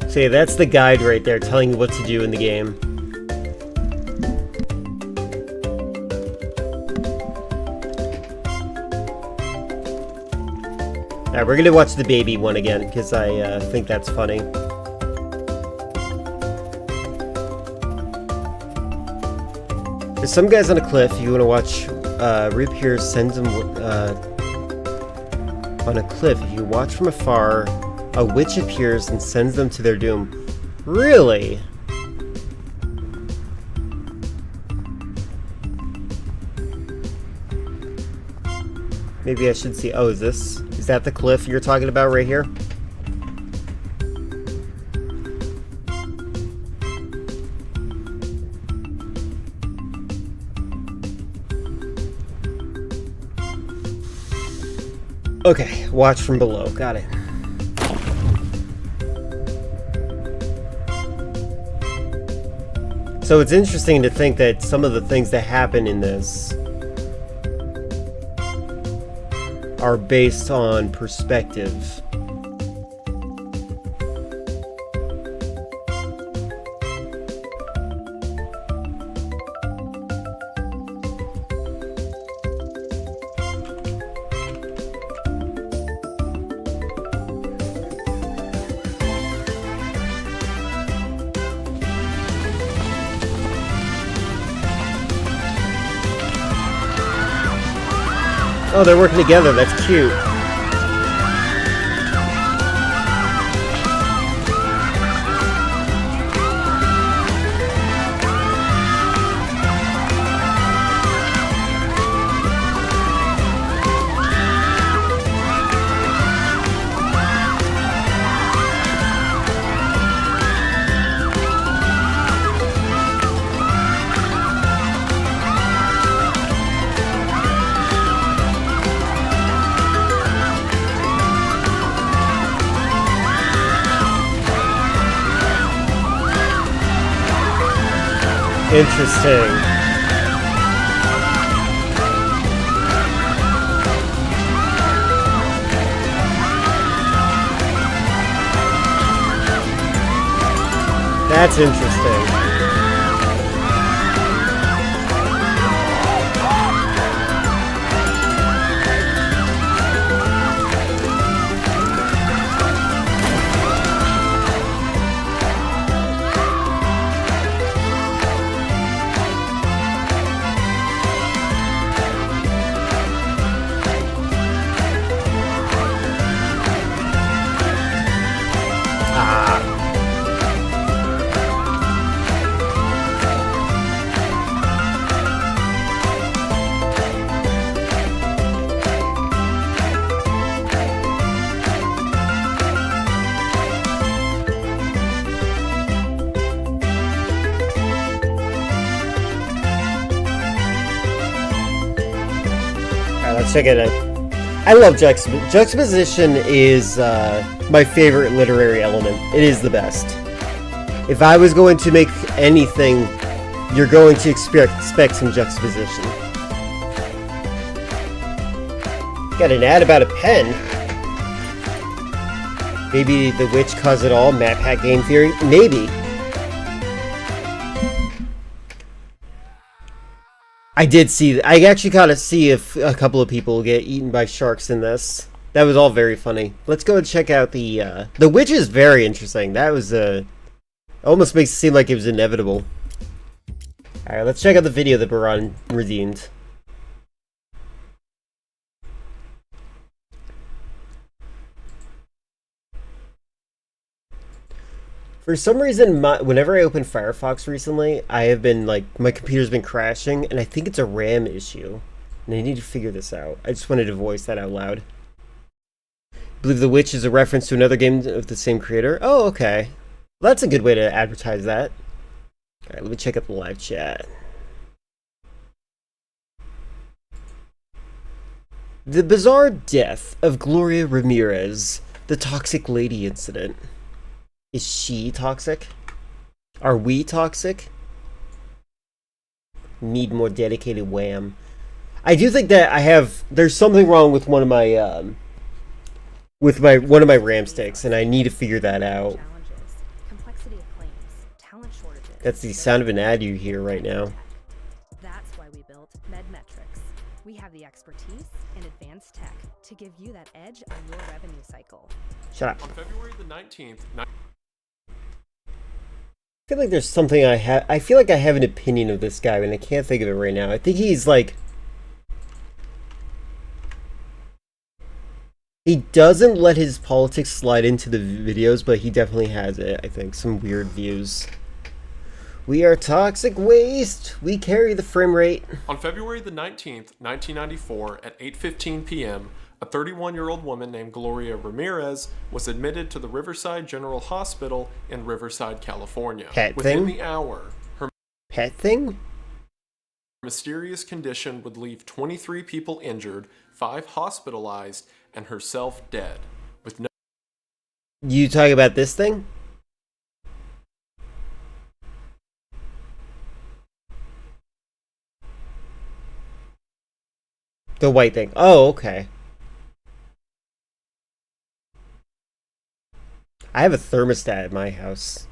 So yeah, that's the guide right there telling you what to do in the game. Alright, we're gonna watch the baby one again, because I think that's funny. There's some guys on a cliff. You want to watch reappears sends them on a cliff. If you watch from afar, a witch appears and sends them to their doom. Really? Maybe I should see. Oh, is that the cliff you're talking about right here? Okay, watch from below. Got it. So it's interesting to think that some of the things that happen in this are based on perspective. Oh, they're working together. That's cute. Interesting. That's interesting. Let's check it out. I love juxtaposition. Juxtaposition is my favorite literary element. It is the best. If I was going to make anything, you're going to expect some juxtaposition. Got an ad about a pen. Maybe the witch caused it all. Map Hack Game Theory. Maybe. I did see. I actually got to see if a couple of people get eaten by sharks in this. That was all very funny. Let's go and check out the witch is very interesting. That was almost makes it seem like it was inevitable. All right, let's check out the video that Baran redeemed. For some reason, whenever I open Firefox recently, I have been, like, my computer's been crashing, and I think it's a RAM issue. And I need to figure this out. I just wanted to voice that out loud. believe The Witch is a reference to another game of the same creator. Oh, okay. Well, that's a good way to advertise that. Alright, let me check out the live chat. The bizarre death of Gloria Ramirez, the toxic lady incident. Is she toxic? Are we toxic? Need more dedicated wham. I do think that there's something wrong with one of my RAM sticks, and I need to figure that out. Complexity of claims, talent shortages. That's the sound of an ad you hear right now. That's why we built MedMetrics. We have the expertise and advanced tech to give you that edge on your revenue cycle. Shut up. On February the 19th, I feel like there's something I feel like I have an opinion of this guy, and I can't think of it right now. I think he's like... He doesn't let his politics slide into the videos, but he definitely has it, I think. Some weird views. We are toxic waste. We carry the frame rate. On February the 19th, 1994, at 8:15 p.m., a 31-year-old woman named Gloria Ramirez was admitted to the Riverside General Hospital in Riverside, California. Within the hour, her mysterious condition would leave 23 people injured, 5 hospitalized, and herself dead. With no... You talking about this thing? The white thing. Oh, okay. I have a thermostat at my house.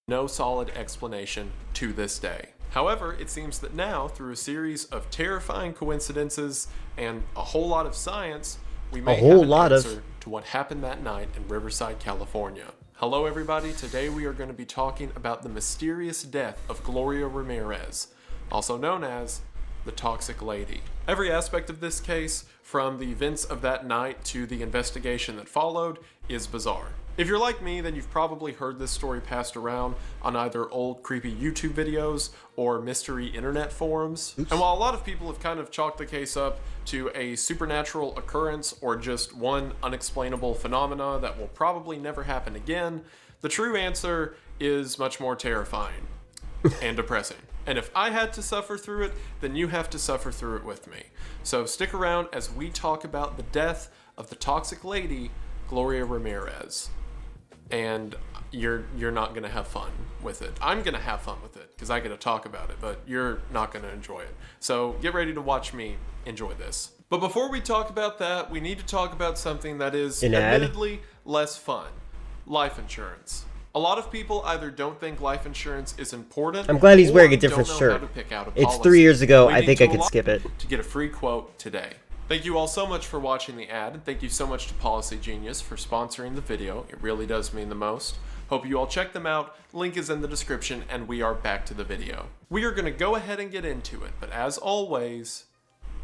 No solid explanation to this day. However, it seems that now, through a series of terrifying coincidences and a whole lot of science, we may have an answer to what happened that night in Riverside, California. Hello everybody, today we are going to be talking about the mysterious death of Gloria Ramirez, also known as the Toxic Lady. Every aspect of this case, from the events of that night to the investigation that followed, is bizarre. If you're like me, then you've probably heard this story passed around on either old creepy YouTube videos or mystery internet forums. Oops. And while a lot of people have kind of chalked the case up to a supernatural occurrence or just one unexplainable phenomena that will probably never happen again, the true answer is much more terrifying and depressing. And if I had to suffer through it, then you have to suffer through it with me. So stick around as we talk about the death of the toxic lady, Gloria Ramirez. And you're not going to have fun with it. I'm going to have fun with it because I get to talk about it, but you're not going to enjoy it. So get ready to watch me enjoy this. But before we talk about that, we need to talk about something that is admittedly less fun. Life insurance. A lot of people either don't think life insurance is important. I'm glad he's wearing a different shirt. It's 3 years ago. I think I could skip it. To get a free quote today. Thank you all so much for watching the ad, and thank you so much to Policy Genius for sponsoring the video. It really does mean the most. Hope you all check them out. Link is in the description, and we are back to the video. We are going to go ahead and get into it, but as always,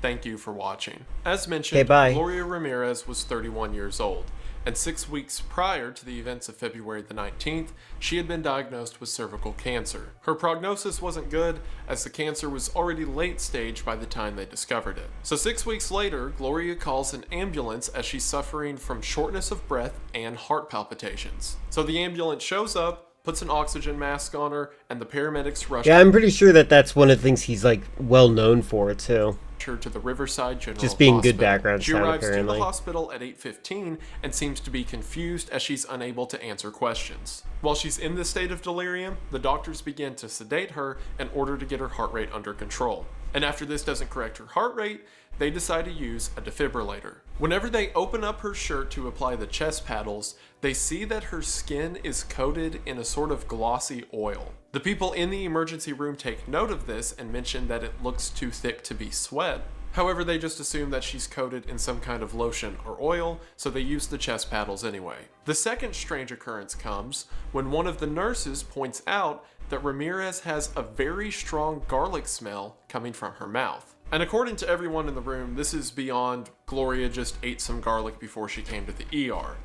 thank you for watching. As mentioned, Gloria Ramirez was 31 years old. And 6 weeks prior to the events of February the 19th, she had been diagnosed with cervical cancer. Her prognosis wasn't good, as the cancer was already late stage by the time they discovered it. So 6 weeks later, Gloria calls an ambulance as she's suffering from shortness of breath and heart palpitations. So the ambulance shows up, puts an oxygen mask on her, and the paramedics rush. Yeah, I'm pretty sure that that's one of the things he's like well known for too. To the Riverside General Just being Hospital. Good background She sound, arrives apparently. to the hospital at 8:15 and seems to be confused as she's unable to answer questions. While she's in this state of delirium, the doctors begin to sedate her in order to get her heart rate under control. And after this doesn't correct her heart rate, they decide to use a defibrillator. Whenever they open up her shirt to apply the chest paddles, they see that her skin is coated in a sort of glossy oil. The people in the emergency room take note of this and mention that it looks too thick to be sweat. However, they just assume that she's coated in some kind of lotion or oil, so they use the chest paddles anyway. The second strange occurrence comes when one of the nurses points out that Ramirez has a very strong garlic smell coming from her mouth. And according to everyone in the room, this is beyond Gloria just ate some garlic before she came to the ER.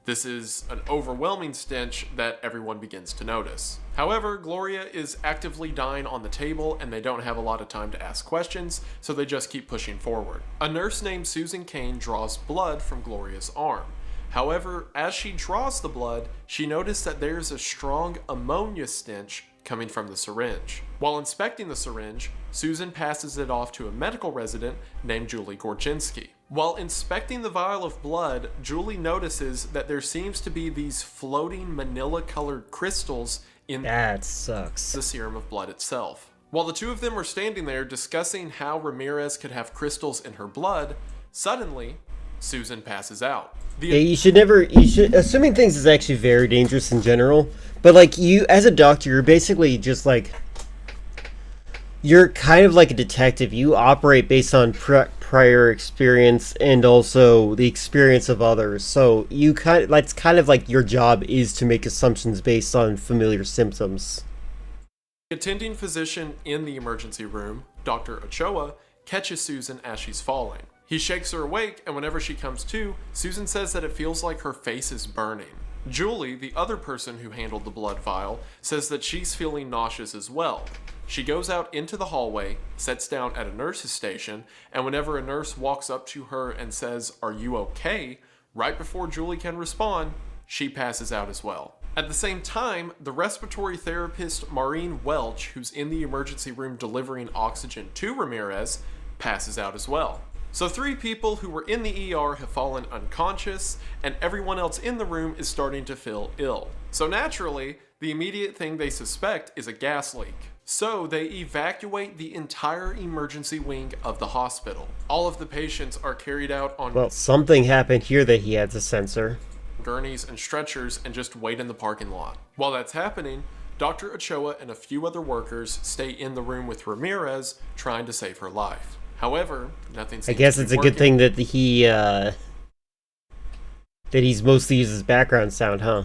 This is an overwhelming stench that everyone begins to notice. However, Gloria is actively dying on the table and they don't have a lot of time to ask questions, so they just keep pushing forward. A nurse named Susan Kane draws blood from Gloria's arm. However, as she draws the blood, she noticed that there's a strong ammonia stench coming from the syringe. While inspecting the syringe, Susan passes it off to a medical resident named Julie Gorginski. While inspecting the vial of blood, Julie notices that there seems to be these floating manila-colored crystals in that sucks. the serum of blood itself. While the two of them were standing there discussing how Ramirez could have crystals in her blood, suddenly, Susan passes out. Yeah, you should assuming things is actually very dangerous in general, but like you, as a doctor, you're basically just like, you're kind of like a detective. You operate based on prior experience and also the experience of others. So that's kind of like your job is to make assumptions based on familiar symptoms. The attending physician in the emergency room, Dr. Ochoa, catches Susan as she's falling. He shakes her awake, and whenever she comes to, Susan says that it feels like her face is burning. Julie, the other person who handled the blood vial, says that she's feeling nauseous as well. She goes out into the hallway, sits down at a nurse's station, and whenever a nurse walks up to her and says, "Are you okay?" right before Julie can respond, she passes out as well. At the same time, the respiratory therapist Maureen Welch, who's in the emergency room delivering oxygen to Ramirez, passes out as well. So 3 people who were in the ER have fallen unconscious, and everyone else in the room is starting to feel ill. So naturally, the immediate thing they suspect is a gas leak. So they evacuate the entire emergency wing of the hospital. All of the patients are carried out on Well, something happened here that he had to censor. gurneys and stretchers and just wait in the parking lot. While that's happening, Dr. Ochoa and a few other workers stay in the room with Ramirez, trying to save her life. However, nothing seems I guess to be it's a working. good thing that he's mostly used as background sound, huh?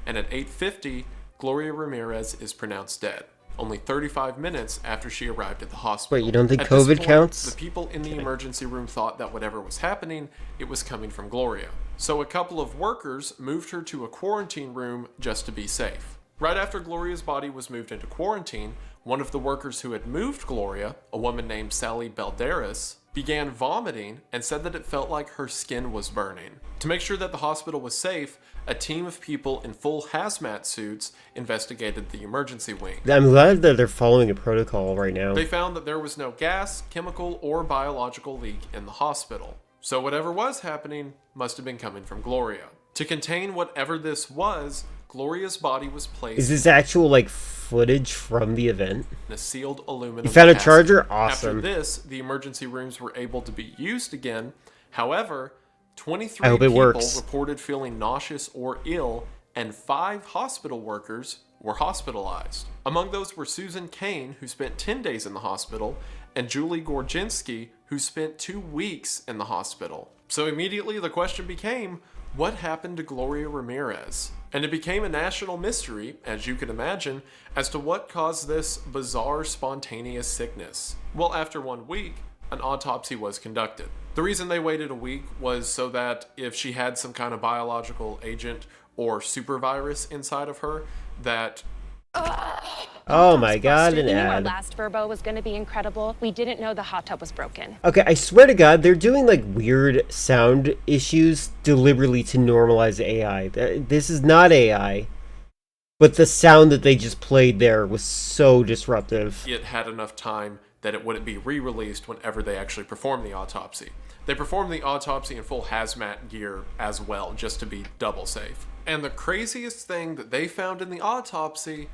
And at 8:50, Gloria Ramirez is pronounced dead, only 35 minutes after she arrived at the hospital. Wait, you don't think At this COVID point, counts? The people in the emergency room thought that whatever was happening, it was coming from Gloria. So a couple of workers moved her to a quarantine room just to be safe. Right after Gloria's body was moved into quarantine, one of the workers who had moved Gloria, a woman named Sally Balderas, began vomiting and said that it felt like her skin was burning. To make sure that the hospital was safe, a team of people in full hazmat suits investigated the emergency wing. I'm glad that they're following a protocol right now. They found that there was no gas, chemical, or biological leak in the hospital. So whatever was happening must have been coming from Gloria. To contain whatever this was, Gloria's body was placed Is this actual, like, footage from the event? in a sealed aluminum You found a casket. charger? Awesome. After this, the emergency rooms were able to be used again. However, 23 I hope it people works. reported feeling nauseous or ill, and 5 hospital workers were hospitalized. Among those were Susan Kane, who spent 10 days in the hospital, and Julie Gorginski, who spent 2 weeks in the hospital. So immediately the question became, what happened to Gloria Ramirez? And it became a national mystery, as you can imagine, as to what caused this bizarre spontaneous sickness. Well, after 1 week, an autopsy was conducted. The reason they waited a week was so that if she had some kind of biological agent or supervirus inside of her, that Oh my god, We an knew our ad. last Verbo was going to be incredible. We didn't know the hot tub was broken. Okay, I swear to god, they're doing like weird sound issues deliberately to normalize AI. This is not AI. But the sound that they just played there was so disruptive. it had enough time that it wouldn't be re-released whenever they actually performed the autopsy. They performed the autopsy in full hazmat gear as well, just to be double safe. And the craziest thing that they found in the autopsy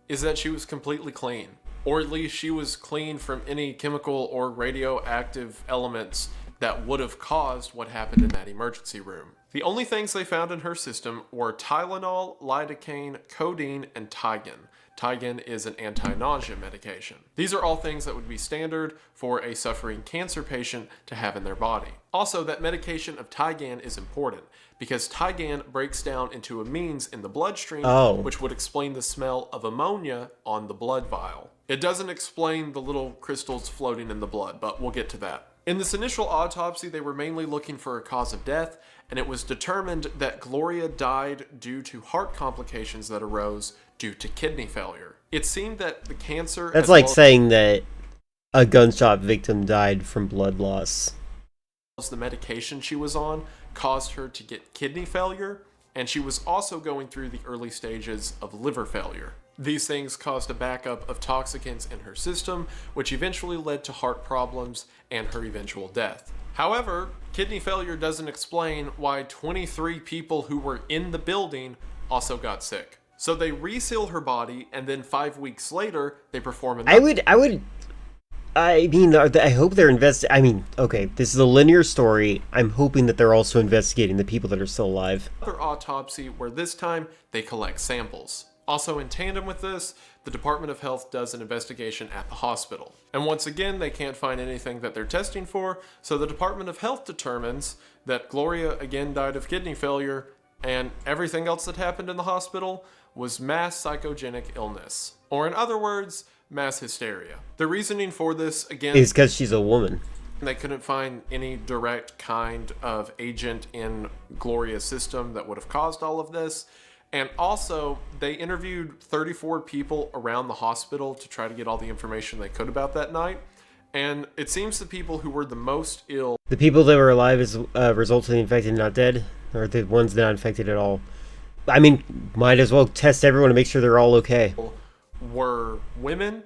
is that she was completely clean. Or at least she was clean from any chemical or radioactive elements that would have caused what happened in that emergency room. The only things they found in her system were Tylenol, lidocaine, codeine, and Tygan. Tygan is an anti-nausea medication. These are all things that would be standard for a suffering cancer patient to have in their body. Also, that medication of Tygan is important because Tygan breaks down into amines in the bloodstream, which would explain the smell of ammonia on the blood vial. It doesn't explain the little crystals floating in the blood, but we'll get to that. In this initial autopsy, they were mainly looking for a cause of death, and it was determined that Gloria died due to heart complications that arose due to kidney failure. It seemed that the cancer... That's like saying that a gunshot victim died from blood loss. The medication she was on caused her to get kidney failure, and she was also going through the early stages of liver failure. These things caused a backup of toxicants in her system, which eventually led to heart problems and her eventual death. However, kidney failure doesn't explain why 23 people who were in the building also got sick. So they reseal her body, and then 5 weeks later, they perform another... I hope they're okay, this is a linear story. I'm hoping that they're also investigating the people that are still alive. Another autopsy where this time they collect samples. Also in tandem with this, the Department of Health does an investigation at the hospital. And once again, they can't find anything that they're testing for, so the Department of Health determines that Gloria again died of kidney failure, and everything else that happened in the hospital was mass psychogenic illness. Or in other words, mass hysteria. The reasoning for this, again, is because she's a woman. They couldn't find any direct kind of agent in Gloria's system that would have caused all of this. And also, they interviewed 34 people around the hospital to try to get all the information they could about that night. And it seems the people who were the most ill... The people that were alive as a result of the infected, not dead? Or the ones not infected at all? I mean, might as well test everyone to make sure they're all okay. Were women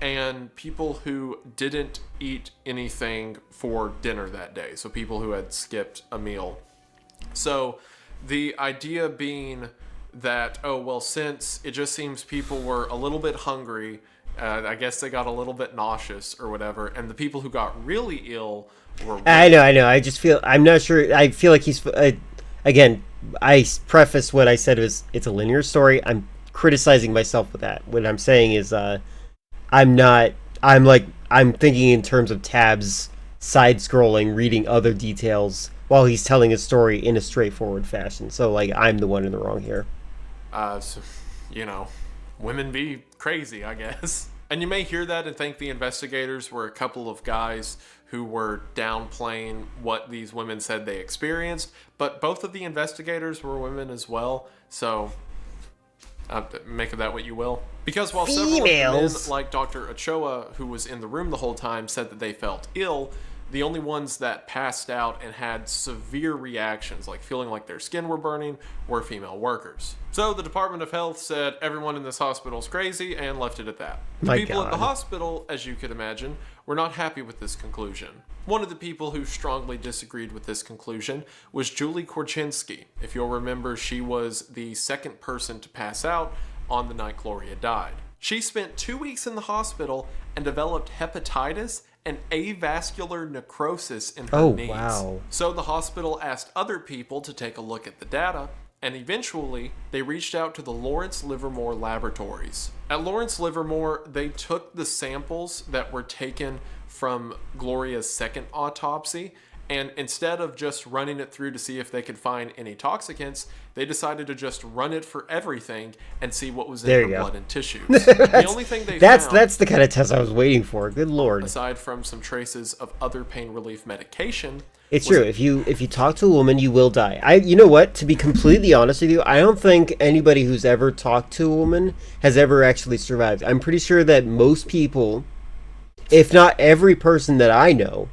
and people who didn't eat anything for dinner that day. So people who had skipped a meal. So the idea being that, oh, well, since it just seems people were a little bit hungry, I guess they got a little bit nauseous or whatever, and the people who got really ill were women. I know. I just feel, I'm not sure. I feel like he's, again, I preface what I said was, it's a linear story. I'm criticizing myself with that. What I'm saying is, I'm thinking in terms of tabs, side-scrolling, reading other details, while he's telling his story in a straightforward fashion. So, like, I'm the one in the wrong here. So, women be crazy, I guess. And you may hear that and think the investigators were a couple of guys who were downplaying what these women said they experienced, but both of the investigators were women as well, so make of that what you will. Because while several of the men, like Dr. Ochoa, who was in the room the whole time, said that they felt ill, the only ones that passed out and had severe reactions, like feeling like their skin were burning, were female workers. So the Department of Health said everyone in this hospital is crazy and left it at that. The people at the hospital, as you could imagine, were not happy with this conclusion. One of the people who strongly disagreed with this conclusion was Julie Korchinski. If you'll remember, she was the second person to pass out on the night Gloria died. She spent 2 weeks in the hospital and developed hepatitis and avascular necrosis in her knees. Wow. So the hospital asked other people to take a look at the data, and eventually they reached out to the Lawrence Livermore Laboratories. At Lawrence Livermore, they took the samples that were taken from Gloria's second autopsy, and instead of just running it through to see if they could find any toxicants, they decided to just run it for everything and see what was in her blood and tissues. The only thing they found... That's the kind of test I was waiting for. Good lord. Aside from some traces of other pain relief medication... It's true. If you talk to a woman, you will die. You know what? To be completely honest with you, I don't think anybody who's ever talked to a woman has ever actually survived. I'm pretty sure that most people, if not every person that I know,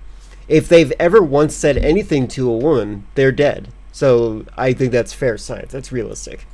if they've ever once said anything to a woman, they're dead. So I think that's fair science. That's realistic.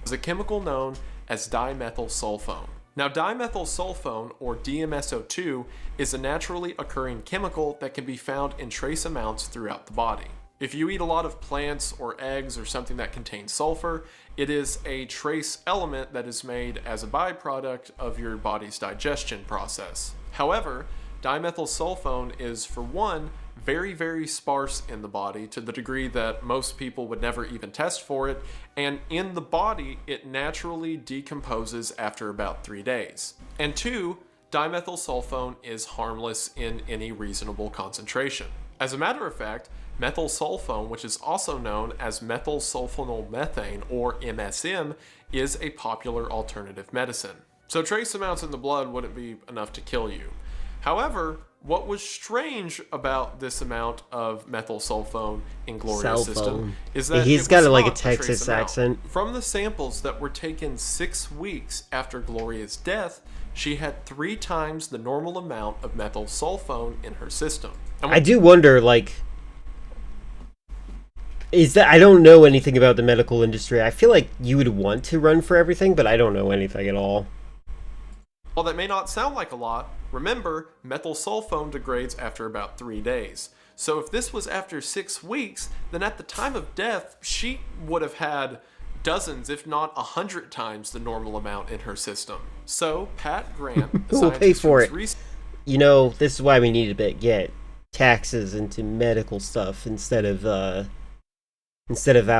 Is a chemical known as dimethylsulfone. Now, dimethylsulfone, or DMSO2, is a naturally occurring chemical that can be found in trace amounts throughout the body. If you eat a lot of plants or eggs or something that contains sulfur, it is a trace element that is made as a byproduct of your body's digestion process. However, dimethylsulfone is, for one, very, very sparse in the body to the degree that most people would never even test for it, and in the body, it naturally decomposes after about 3 days. And two, dimethylsulfone is harmless in any reasonable concentration. As a matter of fact, methylsulfone, which is also known as methylsulfonylmethane, or MSM, is a popular alternative medicine. So trace amounts in the blood wouldn't be enough to kill you. However, what was strange about this amount of methyl sulfone in Gloria's system is that he's it got was like a not trace Texas amount. accent. From the samples that were taken 6 weeks after Gloria's death, she had 3 times the normal amount of methyl sulfone in her system. I do wonder, like, is that, I don't know anything about the medical industry. I feel like you would want to run for everything, but I don't know anything at all. While that may not sound like a lot, remember, methyl sulfone degrades after about 3 days. So if this was after 6 weeks, then at the time of death, she would have had dozens, if not 100 times the normal amount in her system. So Pat Grant, who will pay for it? You know, this is why we need to get taxes into medical stuff instead of out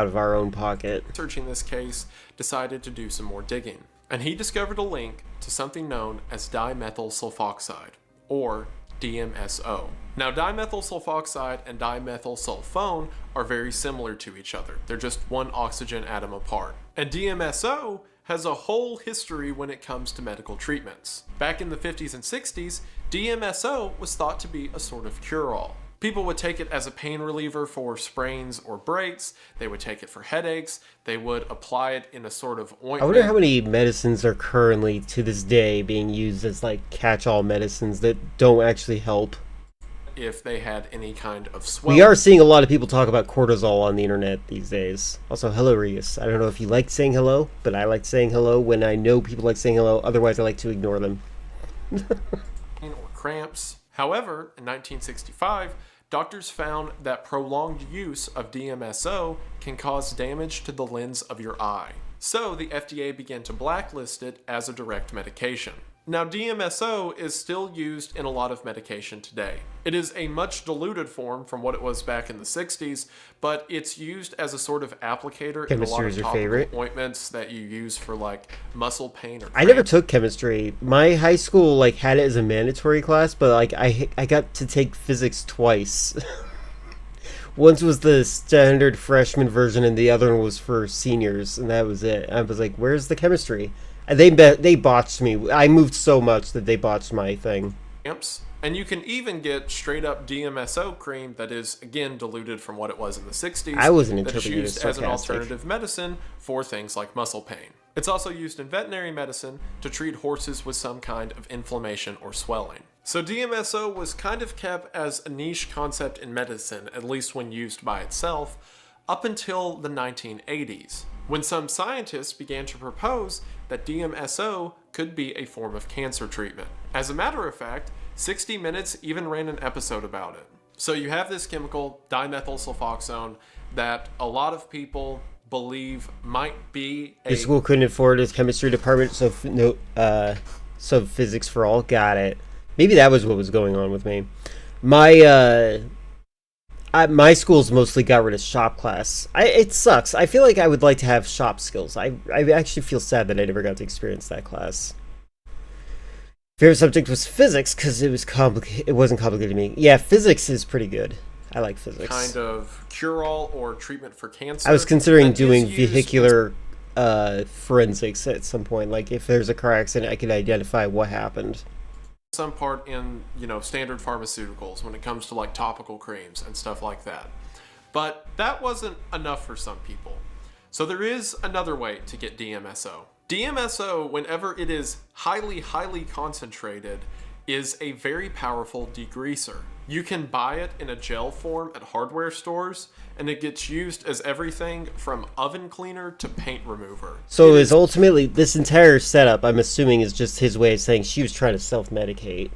of our own pocket. Researching this case, decided to do some more digging, and he discovered a link to something known as dimethyl sulfoxide, or DMSO. Now, dimethyl sulfoxide and dimethyl sulfone are very similar to each other. They're just one oxygen atom apart. And DMSO has a whole history when it comes to medical treatments. Back in the 50s and 60s, DMSO was thought to be a sort of cure-all. People would take it as a pain reliever for sprains or breaks. They would take it for headaches. They would apply it in a sort of ointment. I wonder how many medicines are currently, to this day, being used as like catch-all medicines that don't actually help. If they had any kind of swelling. We are seeing a lot of people talk about cortisol on the internet these days. Also, hello, Reus. I don't know if you like saying hello, but I like saying hello when I know people like saying hello. Otherwise, I like to ignore them. Or cramps. However, in 1965, doctors found that prolonged use of DMSO can cause damage to the lens of your eye. So the FDA began to blacklist it as a direct medication. Now, DMSO is still used in a lot of medication today. It is a much diluted form from what it was back in the 60s, but it's used as a sort of applicator in a lot of topical ointments that you use for like muscle pain or cramps. I never took chemistry. My high school like had it as a mandatory class, but like I got to take physics twice. Once was the standard freshman version, and the other one was for seniors, and that was it. I was like, "Where's the chemistry?" They botched me. I moved so much that they botched my thing. And you can even get straight up DMSO cream that is, again, diluted from what it was in the 60s. I wasn't interpreting it as sarcastic. As an alternative medicine for things like muscle pain. It's also used in veterinary medicine to treat horses with some kind of inflammation or swelling. So DMSO was kind of kept as a niche concept in medicine, at least when used by itself, up until the 1980s, when some scientists began to propose that DMSO could be a form of cancer treatment. As a matter of fact, 60 Minutes even ran an episode about it. So you have this chemical, dimethyl sulfoxone, that a lot of people believe might be a... Your school couldn't afford its chemistry department, so so physics for all. Got it. Maybe that was what was going on with me. My school's mostly got rid of shop class. It sucks. I feel like I would like to have shop skills. I actually feel sad that I never got to experience that class. Favorite subject was physics because it was complicated. It wasn't complicated to me. Yeah, physics is pretty good. I like physics. Kind of cure-all or treatment for cancer. I was considering doing vehicular forensics at some point. Like if there's a car accident, I could identify what happened. Some part in, standard pharmaceuticals when it comes to like topical creams and stuff like that. But that wasn't enough for some people. So there is another way to get DMSO. DMSO, whenever it is highly, highly concentrated, is a very powerful degreaser. You can buy it in a gel form at hardware stores, and it gets used as everything from oven cleaner to paint remover. So is ultimately, this entire setup, I'm assuming, is just his way of saying she was trying to self-medicate.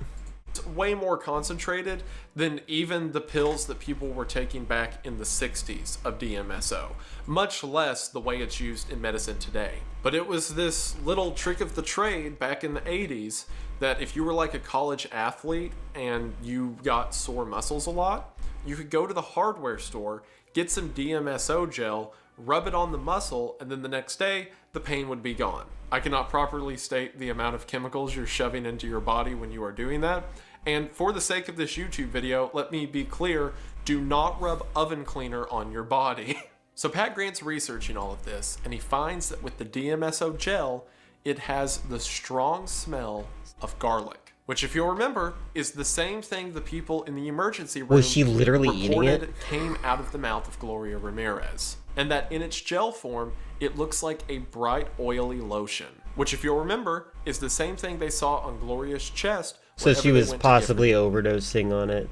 It's way more concentrated than even the pills that people were taking back in the 60s of DMSO, much less the way it's used in medicine today. But it was this little trick of the trade back in the 80s that if you were like a college athlete and you got sore muscles a lot, you could go to the hardware store, get some DMSO gel, rub it on the muscle, and then the next day, the pain would be gone. I cannot properly state the amount of chemicals you're shoving into your body when you are doing that. And for the sake of this YouTube video, let me be clear, do not rub oven cleaner on your body. So Pat Grant's researching all of this, and he finds that with the DMSO gel, it has the strong smell of garlic. which, if you'll remember, is the same thing the people in the emergency room Was she literally eating it? came out of the mouth of Gloria Ramirez, and that in its gel form, it looks like a bright, oily lotion, which, if you'll remember, is the same thing they saw on Gloria's chest. So she was possibly overdosing on it.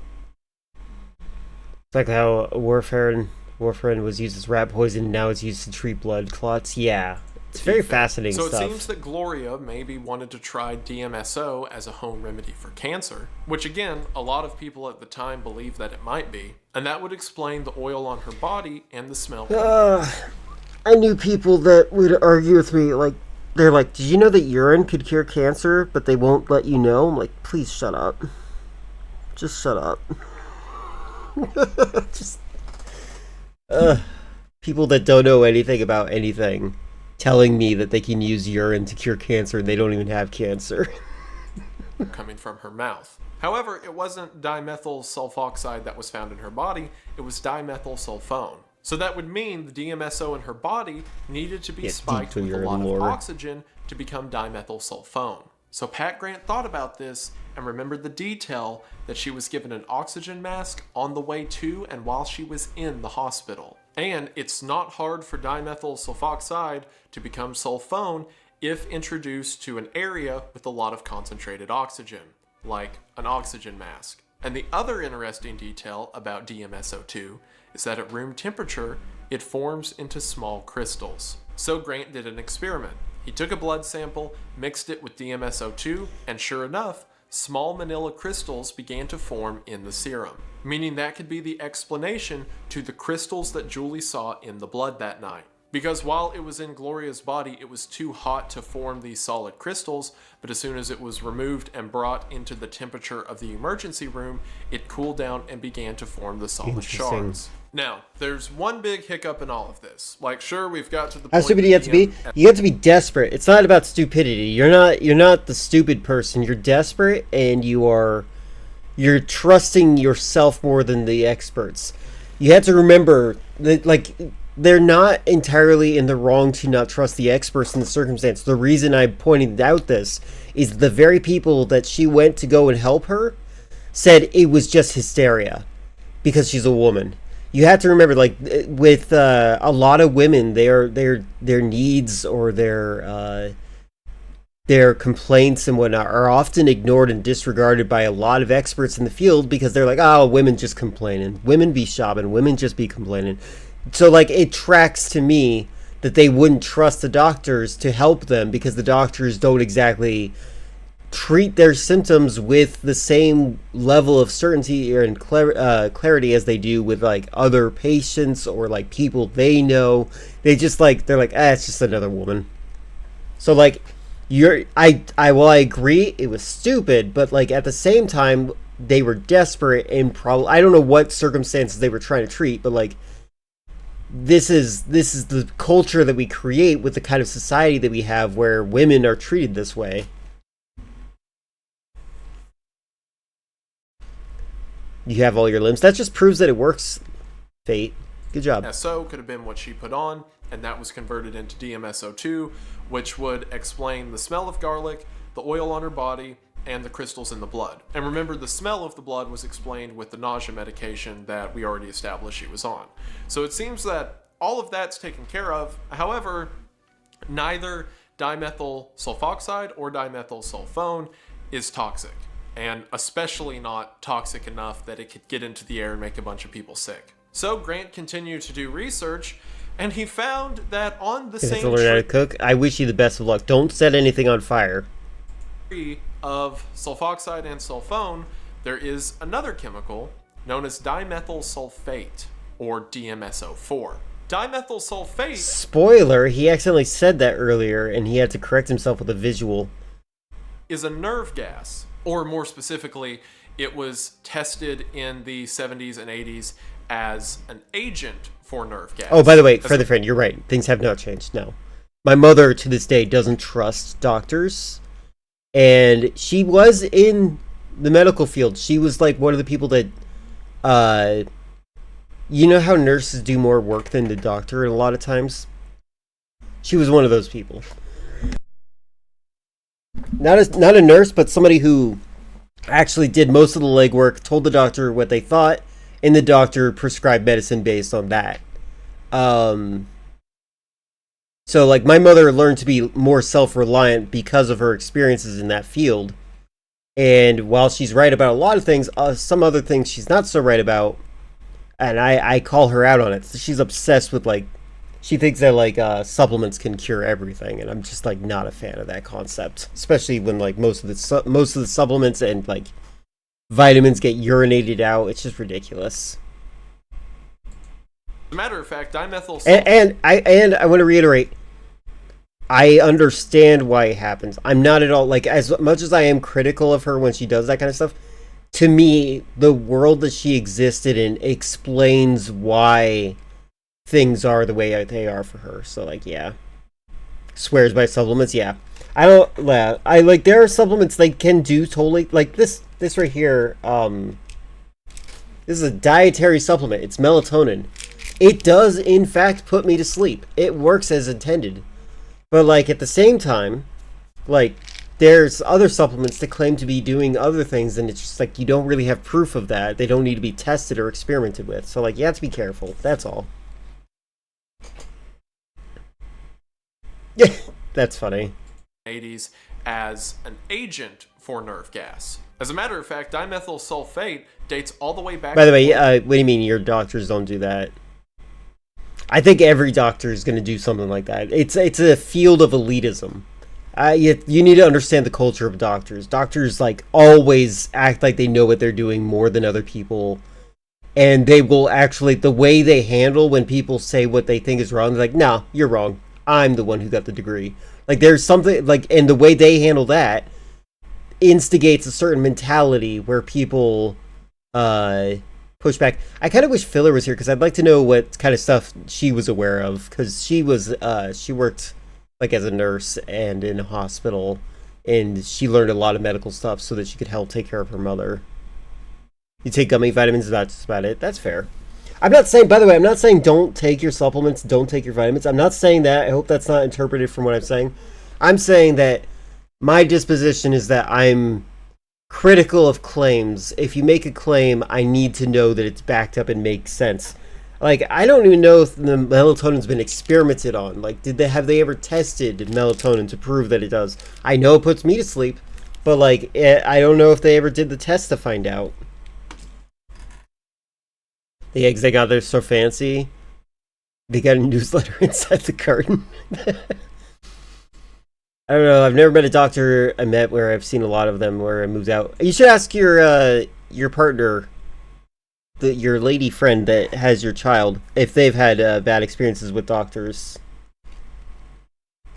It's like how warfarin was used as rat poison, and now it's used to treat blood clots. Yeah. It's very fascinating stuff. So it seems that Gloria maybe wanted to try DMSO as a home remedy for cancer, which again, a lot of people at the time believed that it might be, and that would explain the oil on her body and the smell. I knew people that would argue with me, like, they're like, did you know that urine could cure cancer, but they won't let you know? I'm like, please shut up. Just shut up. People that don't know anything about anything telling me that they can use urine to cure cancer and they don't even have cancer. Coming from her mouth. However, it wasn't dimethyl sulfoxide that was found in her body, it was dimethyl sulfone. So that would mean the DMSO in her body needed to be spiked with a lot of oxygen to become dimethyl sulfone. So Pat Grant thought about this and remembered the detail that she was given an oxygen mask on the way to and while she was in the hospital. And it's not hard for dimethyl sulfoxide to become sulfone if introduced to an area with a lot of concentrated oxygen, like an oxygen mask. And the other interesting detail about DMSO2 is that at room temperature, it forms into small crystals. So Grant did an experiment. He took a blood sample, mixed it with DMSO2, and sure enough, small manila crystals began to form in the serum, meaning that could be the explanation to the crystals that Julie saw in the blood that night. Because while it was in Gloria's body, it was too hot to form these solid crystals, but as soon as it was removed and brought into the temperature of the emergency room, it cooled down and began to form the solid shards. Now, there's one big hiccup in all of this. Like, sure, we've got to the point... How stupid you have to be? You have to be desperate. It's not about stupidity. You're not the stupid person. You're desperate, and you're trusting yourself more than the experts. You have to remember that, like, they're not entirely in the wrong to not trust the experts in the circumstance. The reason I pointed out this is the very people that she went to go and help her said it was just hysteria because she's a woman. You have to remember, like, with a lot of women, their needs or their complaints and whatnot are often ignored and disregarded by a lot of experts in the field because they're like, oh, women just complaining. Women be shopping. Women just be complaining. So, like, it tracks to me that they wouldn't trust the doctors to help them because the doctors don't exactly treat their symptoms with the same level of certainty and clarity as they do with, like, other patients or, like, people they know. They just, like, they're like, it's just another woman. So, like, I agree it was stupid, but, like, at the same time, they were desperate and probably, I don't know what circumstances they were trying to treat, but, like, this is the culture that we create with the kind of society that we have where women are treated this way. You have all your limbs. That just proves that it works, Fate. Good job. SO could have been what she put on, and that was converted into DMSO2, which would explain the smell of garlic, the oil on her body, and the crystals in the blood. And remember, the smell of the blood was explained with the nausea medication that we already established she was on. So it seems that all of that's taken care of. However, neither dimethyl sulfoxide or dimethyl sulfone is toxic, and especially not toxic enough that it could get into the air and make a bunch of people sick. So Grant continued to do research, and he found that on the same tree... learn how to cook. I wish you the best of luck. Don't set anything on fire. Of sulfoxide and sulfone, there is another chemical known as dimethyl sulfate, or DMSO4. Dimethyl sulfate... Spoiler, he accidentally said that earlier, and he had to correct himself with a visual. ...is a nerve gas, or more specifically, it was tested in the 70s and 80s as an agent for nerve gas. Oh, by the way, further friend, you're right. Things have not changed, no. My mother, to this day, doesn't trust doctors. And she was in the medical field. She was like one of the people that, you know how nurses do more work than the doctor a lot of times? She was one of those people. Not a nurse, but somebody who actually did most of the legwork, told the doctor what they thought, and the doctor prescribed medicine based on that. So, like, my mother learned to be more self-reliant because of her experiences in that field. And while she's right about a lot of things, some other things she's not so right about, and I call her out on it. She's obsessed with, like, she thinks that, like, supplements can cure everything, and I'm just, like, not a fan of that concept. Especially when, like, most of the supplements and, like, vitamins get urinated out. It's just ridiculous. As a matter of fact, dimethyl and I want to reiterate, I understand why it happens. I'm not at all, like, as much as I am critical of her when she does that kind of stuff, to me, the world that she existed in explains why things are the way they are for her. So, like, yeah. Swears by supplements, yeah. I like, there are supplements they can do totally, like, this right here, this is a dietary supplement. It's melatonin. It does, in fact, put me to sleep. It works as intended. But, like, at the same time, like, there's other supplements that claim to be doing other things, and it's just, like, you don't really have proof of that. They don't need to be tested or experimented with. So, like, you have to be careful. That's all. Yeah, that's funny. 80s as an agent for nerve gas. As a matter of fact, dimethyl sulfate dates all the way back... By the way, what do you mean your doctors don't do that? I think every doctor is going to do something like that. It's a field of elitism. You need to understand the culture of doctors. Doctors, like, always act like they know what they're doing more than other people. And they will actually, the way they handle when people say what they think is wrong, they're like, no, you're wrong. I'm the one who got the degree. Like, there's something, like, and the way they handle that instigates a certain mentality where people push back. I kind of wish Filler was here because I'd like to know what kind of stuff she was aware of, because she worked, like, as a nurse and in a hospital, and she learned a lot of medical stuff so that she could help take care of her mother. You take gummy vitamins, that's just about it. That's fair. I'm not saying, by the way, I'm not saying don't take your supplements, don't take your vitamins. I'm not saying that. I hope that's not interpreted from what I'm saying. I'm saying that my disposition is that I'm critical of claims. If you make a claim, I need to know that it's backed up and makes sense. Like, I don't even know if the melatonin's been experimented on. Like, have they ever tested melatonin to prove that it does? I know it puts me to sleep, but, like, I don't know if they ever did the test to find out. The eggs they got there so fancy. They got a newsletter inside the carton. I don't know. I've never met a doctor I met where I've seen a lot of them where I moved out. You should ask your partner, your lady friend that has your child, if they've had bad experiences with doctors.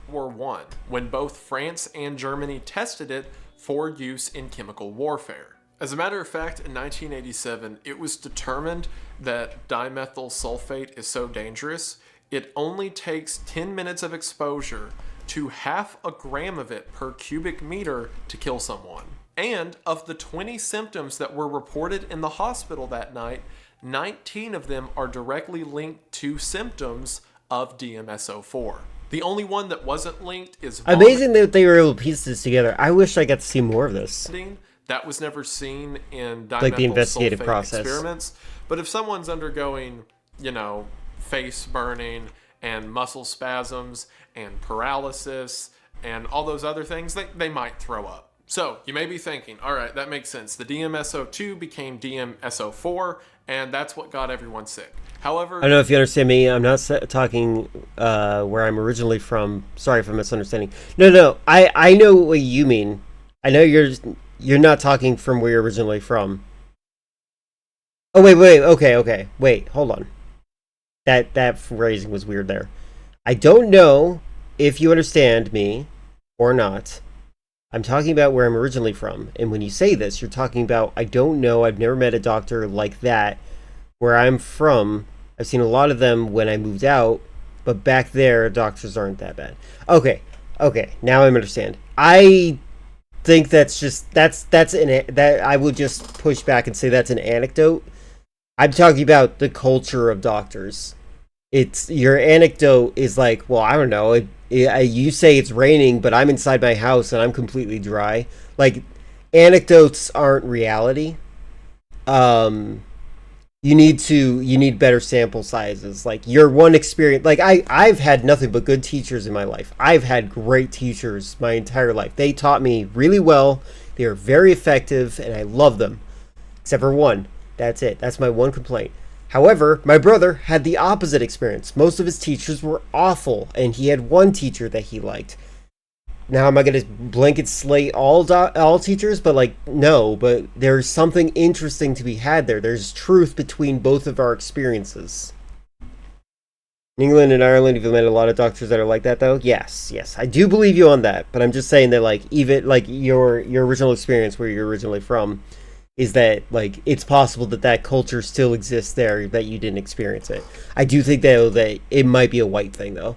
War I, when both France and Germany tested it for use in chemical warfare. As a matter of fact, in 1987, it was determined that dimethyl sulfate is so dangerous, it only takes 10 minutes of exposure to 0.5 gram of it per cubic meter to kill someone. And of the 20 symptoms that were reported in the hospital that night, 19 of them are directly linked to symptoms of DMSO4. The only one that wasn't linked is amazing that they were able to piece this together. I wish I got to see more of this. That was never seen in dimethyl like the investigative sulfate process experiments. But if someone's undergoing, face burning and muscle spasms and paralysis and all those other things, they might throw up. So you may be thinking, all right, that makes sense. The DMSO2 became DMSO4, and that's what got everyone sick. However, I don't know if you understand me. I'm not talking where I'm originally from. Sorry for misunderstanding. No. I know what you mean. I know you're not talking from where you're originally from. Oh, wait. Okay. Wait, hold on. That phrasing was weird there. I don't know if you understand me or not. I'm talking about where I'm originally from. And when you say this, you're talking about, I don't know, I've never met a doctor like that. Where I'm from, I've seen a lot of them when I moved out, but back there, doctors aren't that bad. Okay, now I understand. I think that's that I would just push back and say that's an anecdote. I'm talking about the culture of doctors. It's your anecdote is like, well, I don't know. You say it's raining, but I'm inside my house and I'm completely dry. Like, anecdotes aren't reality. You need better sample sizes. Like your one experience, like I've had nothing but good teachers in my life. I've had great teachers my entire life. They taught me really well. They are very effective, and I love them. Except for one. That's it. That's my one complaint. However, my brother had the opposite experience. Most of his teachers were awful, and he had one teacher that he liked. Now, am I going to blanket slate all teachers? But, like, no. But there's something interesting to be had there. There's truth between both of our experiences. In England and Ireland, you've met a lot of doctors that are like that, though? Yes. I do believe you on that. But I'm just saying that, like, even, like, your original experience where you're originally from is that, like, it's possible that culture still exists there, that you didn't experience it. I do think, though, that it might be a white thing, though.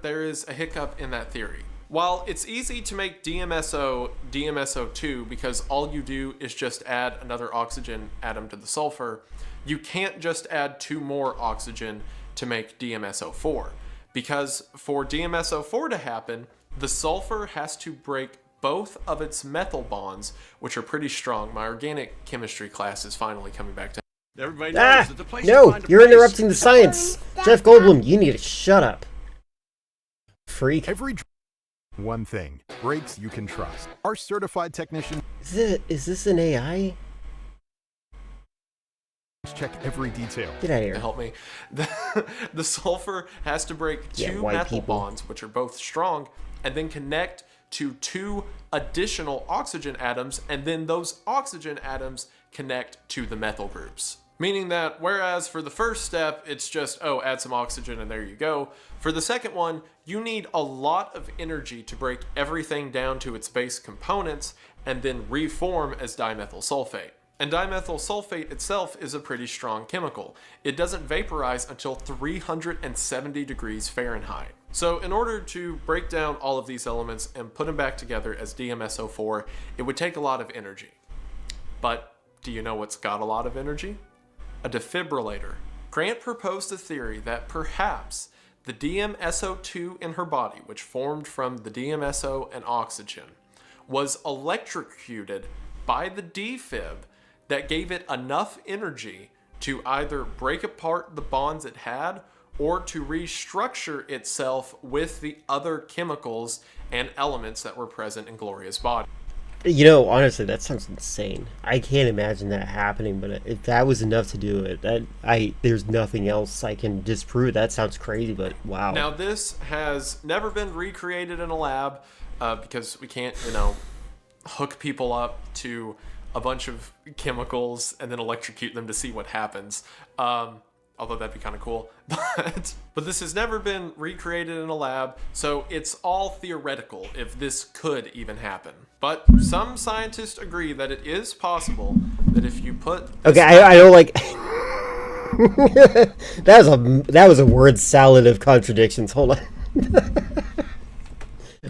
There is a hiccup in that theory. While it's easy to make DMSO2 because all you do is just add another oxygen atom to the sulfur, you can't just add 2 more oxygen to make DMSO4. Because for DMSO4 to happen, the sulfur has to break both of its methyl bonds, which are pretty strong. My organic chemistry class is finally coming back to. Everybody knows that the place no, you're interrupting the science. Jeff Goldblum, you need to shut up. Freak. Every one thing, brakes you can trust. Our certified technician. Is this an AI? Check every detail. Get out of here. Help me. The sulfur has to break 2 methyl bonds, which are both strong, and then connect to 2 additional oxygen atoms, and then those oxygen atoms connect to the methyl groups. Meaning that whereas for the first step, it's just, add some oxygen and there you go. For the second one, you need a lot of energy to break everything down to its base components and then reform as dimethyl sulfate. And dimethyl sulfate itself is a pretty strong chemical. It doesn't vaporize until 370 degrees Fahrenheit. So in order to break down all of these elements and put them back together as DMSO4, it would take a lot of energy. But do you know what's got a lot of energy? A defibrillator. Grant proposed a theory that perhaps the DMSO2 in her body, which formed from the DMSO and oxygen, was electrocuted by the defib that gave it enough energy to either break apart the bonds it had or to restructure itself with the other chemicals and elements that were present in Gloria's body. You know, honestly, that sounds insane. I can't imagine that happening, but if that was enough to do it, there's nothing else I can disprove. That sounds crazy, but wow. Now, this has never been recreated in a lab because we can't, hook people up to a bunch of chemicals and then electrocute them to see what happens. Although that'd be kind of cool. But this has never been recreated in a lab, so it's all theoretical if this could even happen. But some scientists agree that it is possible that if you put... Okay, I don't like... that was a word salad of contradictions. Hold on.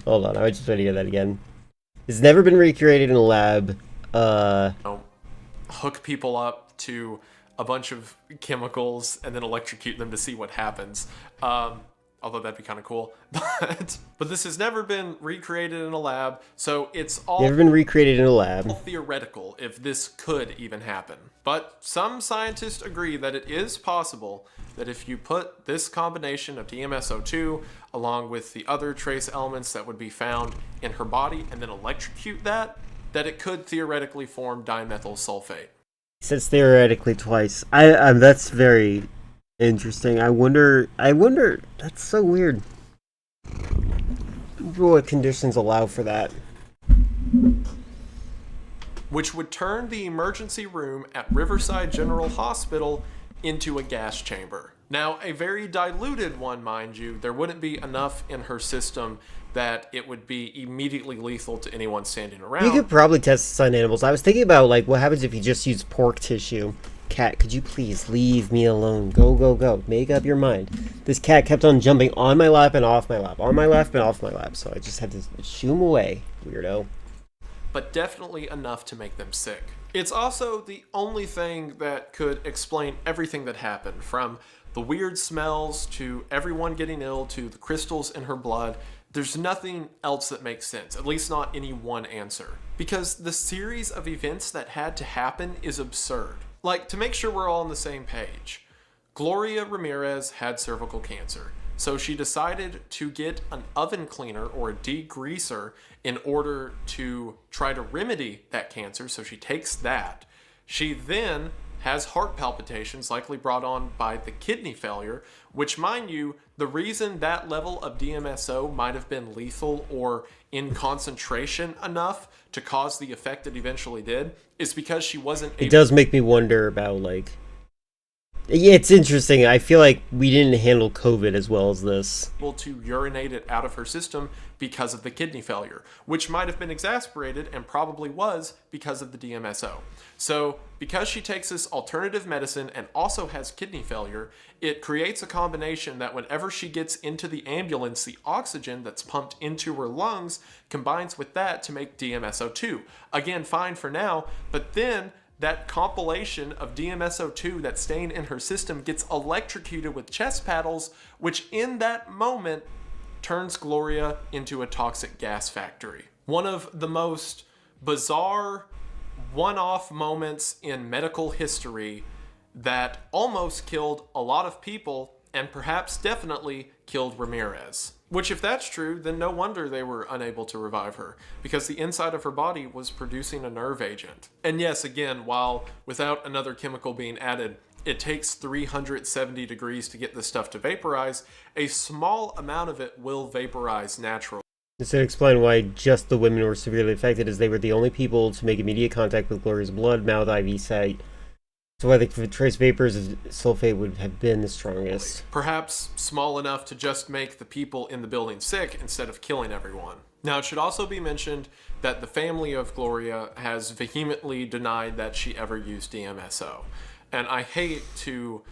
Hold on, I just want to hear that again. It's never been recreated in a lab. Hook people up to a bunch of chemicals and then electrocute them to see what happens. Although that'd be kind of cool. But this has never been recreated in a lab, so it's all... Never been recreated in a lab. Theoretical if this could even happen. But some scientists agree that it is possible that if you put this combination of DMSO2 along with the other trace elements that would be found in her body and then electrocute that it could theoretically form dimethyl sulfate. He says theoretically twice. That's very interesting. I wonder, that's so weird. What conditions allow for that? Which would turn the emergency room at Riverside General Hospital into a gas chamber. Now, a very diluted one, mind you. There wouldn't be enough in her system that it would be immediately lethal to anyone standing around. You could probably test this on animals. I was thinking about, like, what happens if you just use pork tissue? Cat, could you please leave me alone? Go, go, go. Make up your mind. This cat kept on jumping on my lap and off my lap. On my lap and off my lap. So I just had to shoo him away, weirdo. But definitely enough to make them sick. It's also the only thing that could explain everything that happened, from the weird smells to everyone getting ill to the crystals in her blood. There's nothing else that makes sense, at least not any one answer. Because the series of events that had to happen is absurd. Like, to make sure we're all on the same page, Gloria Ramirez had cervical cancer, so she decided to get an oven cleaner or a degreaser in order to try to remedy that cancer, so she takes that. She then has heart palpitations likely brought on by the kidney failure, which, mind you, the reason that level of DMSO might have been lethal or in concentration enough to cause the effect it eventually did is because she wasn't able... It does make me wonder about, like... Yeah, it's interesting. I feel like we didn't handle COVID as well as this. ...able to urinate it out of her system because of the kidney failure, which might have been exasperated and probably was because of the DMSO. So, because she takes this alternative medicine and also has kidney failure, it creates a combination that whenever she gets into the ambulance, the oxygen that's pumped into her lungs combines with that to make DMSO2. Again, fine for now, but then that compilation of DMSO2 that's staying in her system gets electrocuted with chest paddles, which in that moment turns Gloria into a toxic gas factory. One of the most bizarre one-off moments in medical history that almost killed a lot of people and perhaps definitely killed Ramirez. Which, if that's true, then no wonder they were unable to revive her, because the inside of her body was producing a nerve agent. And yes, again, while without another chemical being added, it takes 370 degrees to get this stuff to vaporize, a small amount of it will vaporize naturally. This would explain why just the women were severely affected, as they were the only people to make immediate contact with Gloria's blood, mouth, IV site. So why the trace vapors of sulfate would have been the strongest. Perhaps small enough to just make the people in the building sick instead of killing everyone. Now, it should also be mentioned that the family of Gloria has vehemently denied that she ever used DMSO. And I hate to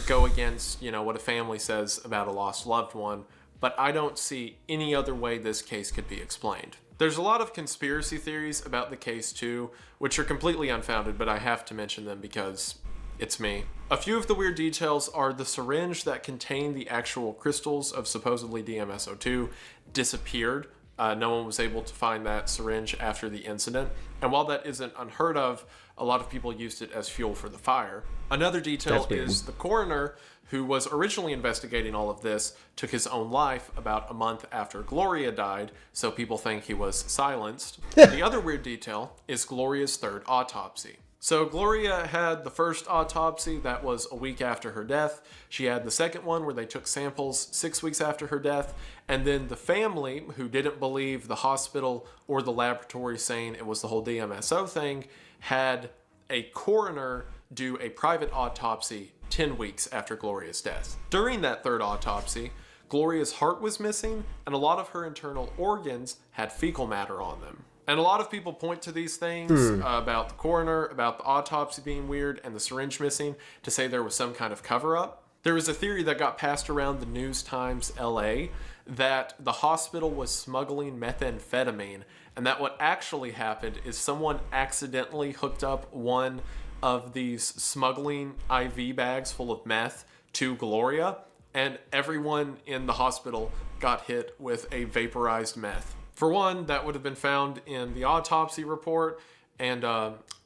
go against, what a family says about a lost loved one, but I don't see any other way this case could be explained. There's a lot of conspiracy theories about the case too, which are completely unfounded, but I have to mention them because it's me. A few of the weird details are the syringe that contained the actual crystals of supposedly DMSO2 disappeared. No one was able to find that syringe after the incident. And while that isn't unheard of, a lot of people used it as fuel for the fire. Another detail is the coroner, who was originally investigating all of this, took his own life about a month after Gloria died, so people think he was silenced. The other weird detail is Gloria's third autopsy. So Gloria had the first autopsy, that was a week after her death. She had the second one where they took samples 6 weeks after her death. And then the family, who didn't believe the hospital or the laboratory saying it was the whole DMSO thing, had a coroner do a private autopsy 10 weeks after Gloria's death. During that third autopsy, Gloria's heart was missing and a lot of her internal organs had fecal matter on them. And a lot of people point to these things about the coroner, about the autopsy being weird, and the syringe missing to say there was some kind of cover-up. There was a theory that got passed around the News Times LA that the hospital was smuggling methamphetamine, and that what actually happened is someone accidentally hooked up one of these smuggling IV bags full of meth to Gloria, and everyone in the hospital got hit with a vaporized meth. For one, that would have been found in the autopsy report, and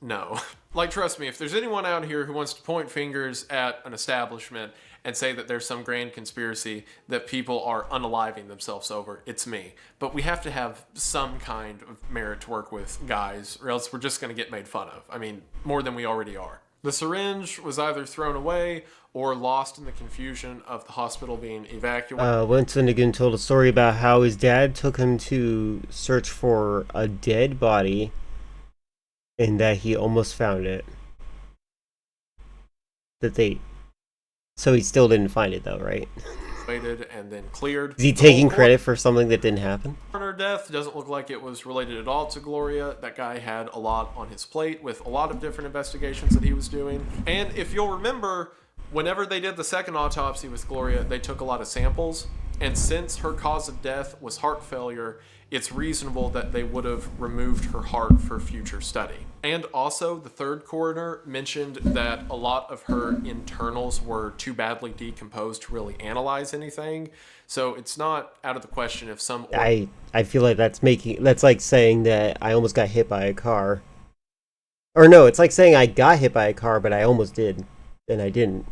no. Like, trust me, if there's anyone out here who wants to point fingers at an establishment and say that there's some grand conspiracy that people are unaliving themselves over, it's me. But we have to have some kind of merit to work with, guys, or else we're just going to get made fun of. I mean, more than we already are. The syringe was either thrown away or lost in the confusion of the hospital being evacuated. Winston again told a story about how his dad took him to search for a dead body and that he almost found it. So he still didn't find it though, right? And then cleared. Is he taking credit for something that didn't happen? Her death doesn't look like it was related at all to Gloria. That guy had a lot on his plate with a lot of different investigations that he was doing. And if you'll remember, whenever they did the second autopsy with Gloria, they took a lot of samples. And since her cause of death was heart failure, it's reasonable that they would have removed her heart for future study. And also, the third coroner mentioned that a lot of her internals were too badly decomposed to really analyze anything. So it's not out of the question if some... I feel like that's like saying that I almost got hit by a car. Or no, it's like saying I got hit by a car, but I almost did, and I didn't.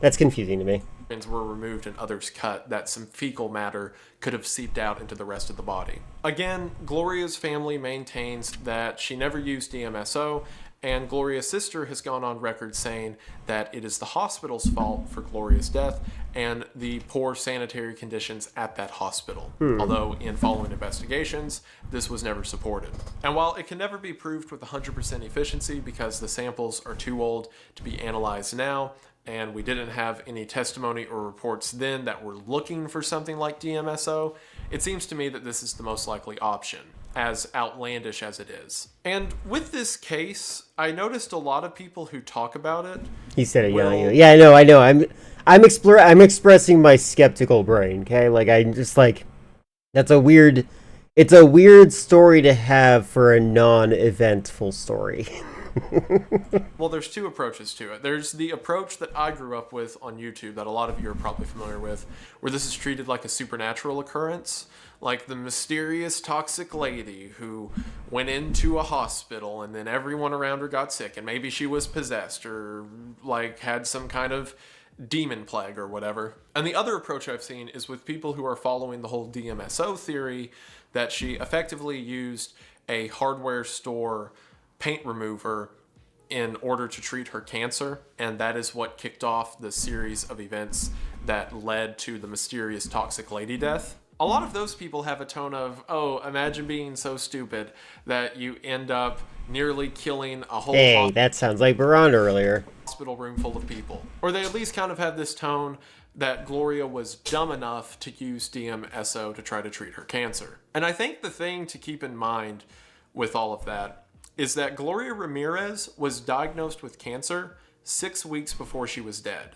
That's confusing to me. Were removed and others cut, that some fecal matter could have seeped out into the rest of the body. Again, Gloria's family maintains that she never used DMSO, and Gloria's sister has gone on record saying that it is the hospital's fault for Gloria's death and the poor sanitary conditions at that hospital. Although, in following investigations, this was never supported. And while it can never be proved with 100% efficiency because the samples are too old to be analyzed now, and we didn't have any testimony or reports then that were looking for something like DMSO, it seems to me that this is the most likely option, as outlandish as it is. And with this case, I noticed a lot of people who talk about it... He said it, yeah, I know. I'm expressing my skeptical brain, okay? Like, I'm just like... It's a weird story to have for a non-eventful story. Well, there's two approaches to it. There's the approach that I grew up with on YouTube that a lot of you are probably familiar with, where this is treated like a supernatural occurrence, like the mysterious toxic lady who went into a hospital and then everyone around her got sick and maybe she was possessed or like had some kind of demon plague or whatever. And the other approach I've seen is with people who are following the whole DMSO theory that she effectively used a hardware store paint remover in order to treat her cancer, and that is what kicked off the series of events that led to the mysterious toxic lady death. A lot of those people have a tone of, oh, imagine being so stupid that you end up nearly killing a whole that sounds like Baron earlier. Hospital room full of people. Or they at least kind of have this tone that Gloria was dumb enough to use DMSO to try to treat her cancer. And I think the thing to keep in mind with all of that is that Gloria Ramirez was diagnosed with cancer 6 weeks before she was dead.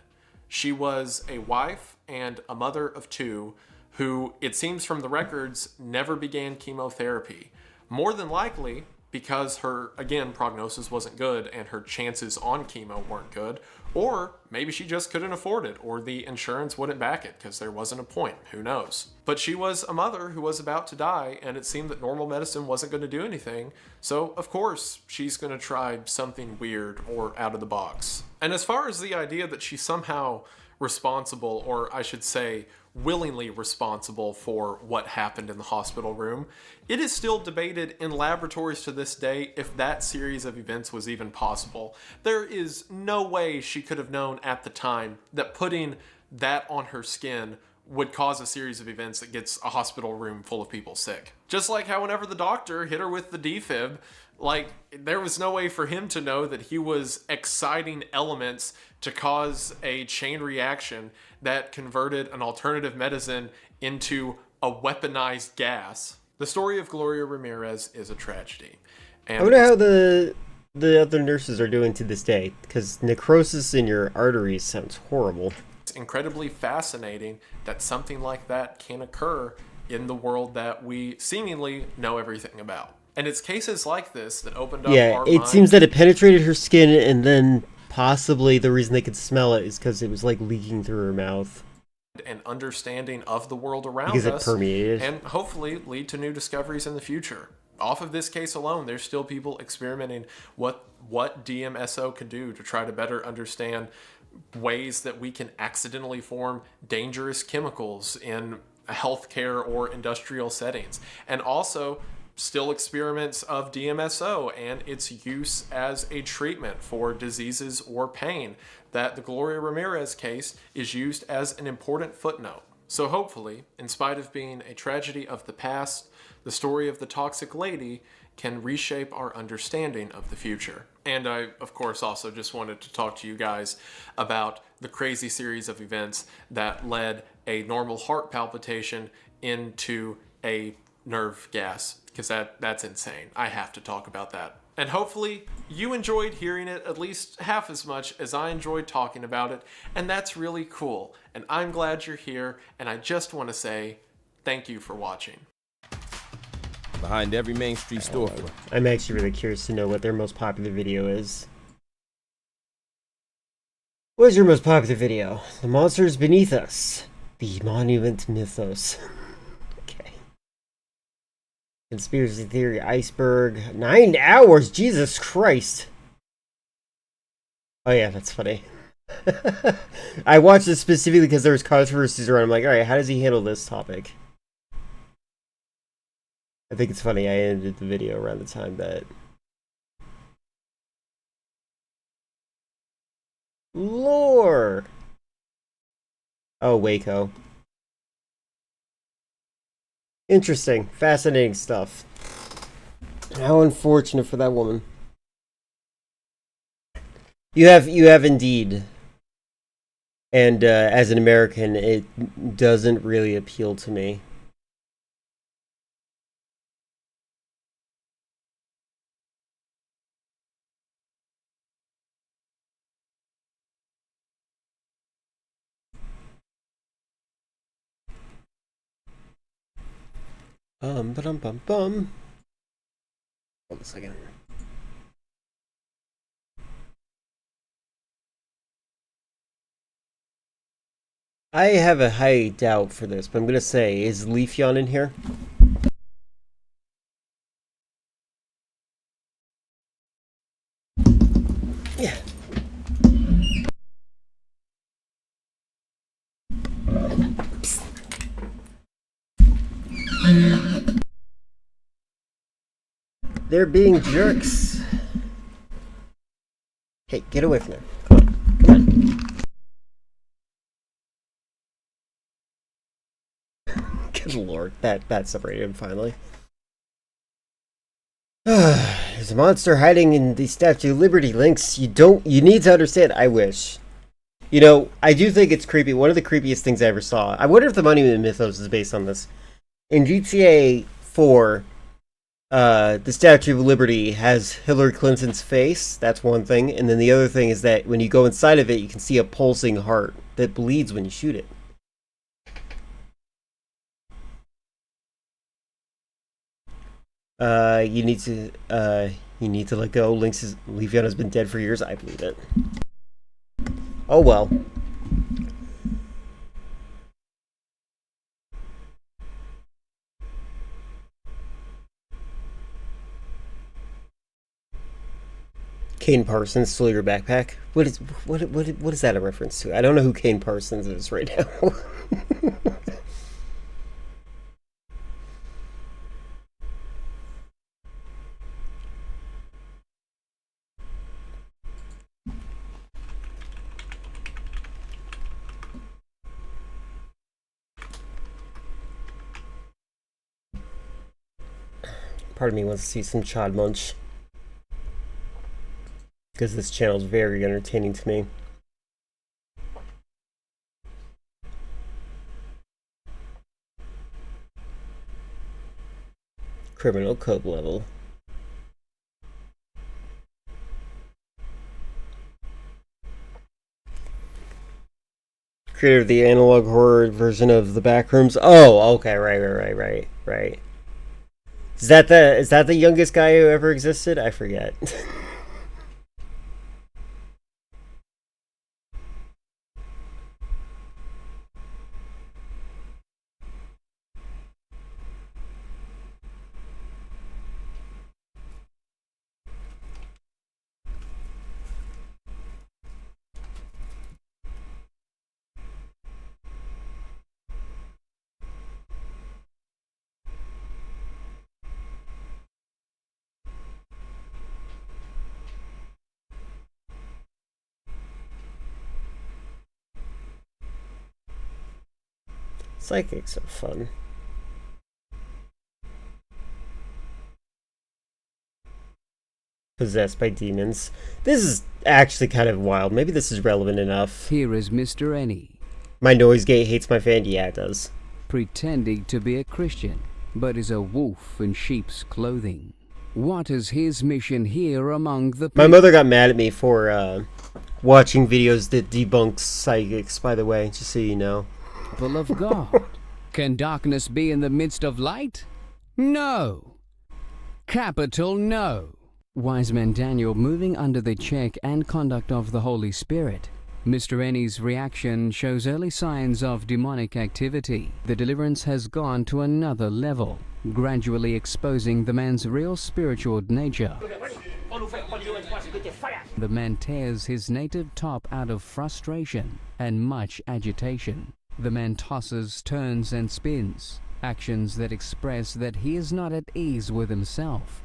She was a wife and a mother of two who, it seems from the records, never began chemotherapy. More than likely because her, again, prognosis wasn't good and her chances on chemo weren't good, or maybe she just couldn't afford it, or the insurance wouldn't back it because there wasn't a point, who knows. But she was a mother who was about to die, and it seemed that normal medicine wasn't going to do anything, so of course she's going to try something weird or out of the box. And as far as the idea that she's somehow responsible, or I should say willingly responsible for what happened in the hospital room, it is still debated in laboratories to this day if that series of events was even possible. There is no way she could have known at the time that putting that on her skin would cause a series of events that gets a hospital room full of people sick. Just like how whenever the doctor hit her with the defib, like, there was no way for him to know that he was exciting elements to cause a chain reaction that converted an alternative medicine into a weaponized gas. The story of Gloria Ramirez is a tragedy. And I wonder how the other nurses are doing to this day, because necrosis in your arteries sounds horrible. It's incredibly fascinating that something like that can occur in the world that we seemingly know everything about. And it's cases like this that opened up our it mind. Seems that it penetrated her skin, and then possibly the reason they could smell it is because it was like leaking through her mouth. An understanding of the world around because us. It permeated. And hopefully lead to new discoveries in the future. Off of this case alone, there's still people experimenting what DMSO can do to try to better understand ways that we can accidentally form dangerous chemicals in healthcare or industrial settings. And also still experiments of DMSO and its use as a treatment for diseases or pain, that the Gloria Ramirez case is used as an important footnote. So hopefully, in spite of being a tragedy of the past, the story of the toxic lady can reshape our understanding of the future. And I, of course, also just wanted to talk to you guys about the crazy series of events that led a normal heart palpitation into a nerve gas, because that's insane. I have to talk about that. And hopefully you enjoyed hearing it at least half as much as I enjoyed talking about it, and that's really cool. And I'm glad you're here, and I just want to say thank you for watching. Behind every Main Street storefront. I'm actually really curious to know what their most popular video is. What is your most popular video? The monsters beneath us. The monument mythos. Okay. Conspiracy theory iceberg. 9 hours! Jesus Christ! Oh yeah, that's funny. I watched it specifically because there was controversies around. I'm like, alright, how does he handle this topic? I think it's funny, I ended the video around the time that... Lore! Oh, Waco. Interesting. Fascinating stuff. How unfortunate for that woman. You have indeed. And as an American, it doesn't really appeal to me. Bum. Hold a second. I have a high doubt for this, but I'm gonna say, is Leafeon in here? Yeah. They're being jerks. Hey, get away from there. Come on. Good lord, that separated him finally. There's a monster hiding in the Statue of Liberty, Lynx. You need to understand. I wish. You know, I do think it's creepy. One of the creepiest things I ever saw. I wonder if the Monument Mythos is based on this. In GTA 4, the Statue of Liberty has Hillary Clinton's face. That's one thing. And then the other thing is that when you go inside of it, you can see a pulsing heart that bleeds when you shoot it. You need to let go. Leafeon has been dead for years. I believe it. Oh well. Kane Parsons stole your backpack. What is that a reference to? I don't know who Kane Parsons is right now. Part of me wants to see some Chod Munch. Because this channel is very entertaining to me. Criminal code level. Creator of the analog horror version of the Backrooms. Oh, okay, right. Is that the youngest guy who ever existed? I forget. Psychics are fun. Possessed by demons. This is actually kind of wild. Maybe this is relevant enough. Here is Mr. Any. My noise gate hates my fan. Yeah, it does. Pretending to be a Christian, but is a wolf in sheep's clothing. What is his mission here among the people? My mother got mad at me for watching videos that debunk psychics, by the way, just so you know. People of God. Can darkness be in the midst of light? No. Capital no. Wise man Daniel moving under the check and conduct of the Holy Spirit. Mr. Ennie's reaction shows early signs of demonic activity. The deliverance has gone to another level, gradually exposing the man's real spiritual nature. The man tears his native top out of frustration and much agitation. The man tosses, turns, and spins, actions that express that he is not at ease with himself.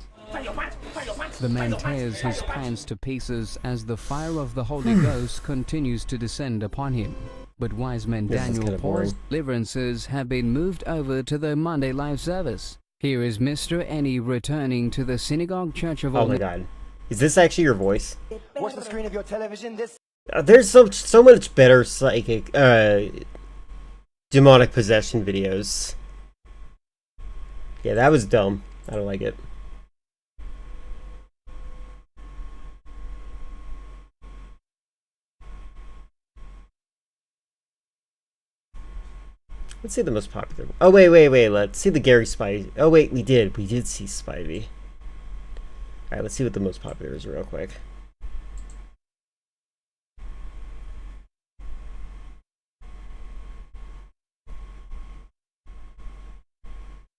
The man tears his pants to pieces as the fire of the Holy Ghost continues to descend upon him. But wise man Daniel Paul's deliverances have been moved over to the Monday live service. Here is Mr. Ennie returning to the Synagogue Church of... Oh my God. Is this actually your voice? Watch the screen of your television. There's so much better psychic, demonic possession videos. Yeah, that was dumb. I don't like it. Let's see the most popular one. Oh, wait. Let's see the Gary Spivey. Oh, wait, we did see Spivey. Alright, let's see what the most popular is real quick.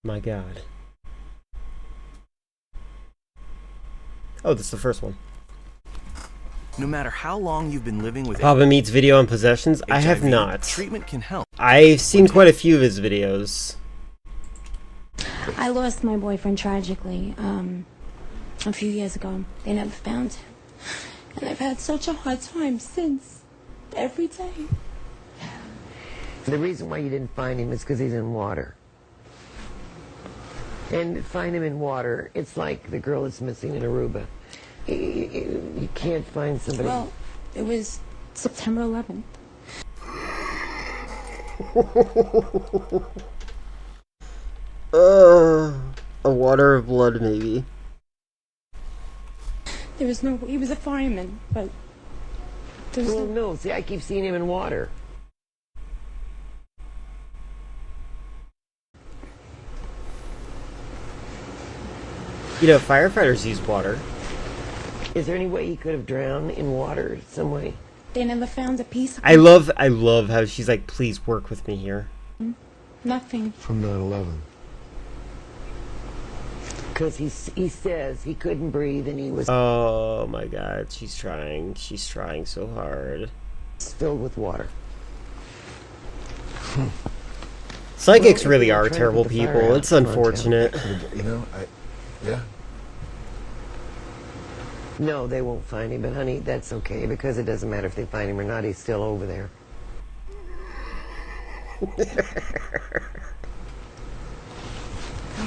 My God. Oh, this is the first one. No matter how long you've been living with Papa Meets video on possessions? I have not. Treatment can help. I've seen quite a few of his videos. I lost my boyfriend tragically a few years ago. They never found him. And I've had such a hard time since. Every day. The reason why you didn't find him is because he's in water. And find him in water, it's like the girl that's missing in Aruba. You can't find somebody. Well, it was September 11th. A water of blood, maybe. There was no... He was a fireman, but... Well, no. See, I keep seeing him in water. You know, firefighters use water. Is there any way he could have drowned in water some way? They never found a piece of... I love how she's like, please work with me here. Nothing. From 9/11. Because he says he couldn't breathe and he was... Oh my God, she's trying so hard. It's filled with water. Psychics really are terrible people. It's unfortunate. You know, yeah. No, they won't find him, but honey, that's okay, because it doesn't matter if they find him or not, he's still over there.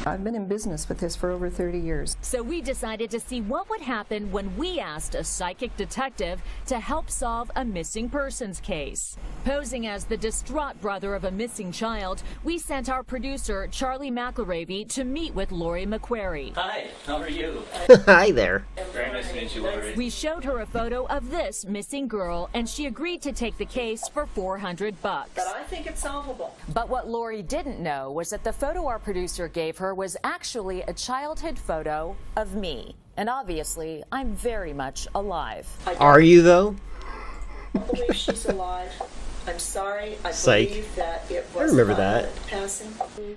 I've been in business with this for over 30 years. So we decided to see what would happen when we asked a psychic detective to help solve a missing persons case. Posing as the distraught brother of a missing child, we sent our producer, Charlie McElravy, to meet with Lori McQuarrie. Hi, how are you? Hi there. Very nice to meet you, Lori. We showed her a photo of this missing girl, and she agreed to take the case for $400. But I think it's solvable. But what Lori didn't know was that the photo our producer gave her was actually a childhood photo of me. And obviously, I'm very much alive. Are you, though? I believe she's alive. I'm sorry. I Psych. believe that it was I remember that. passing.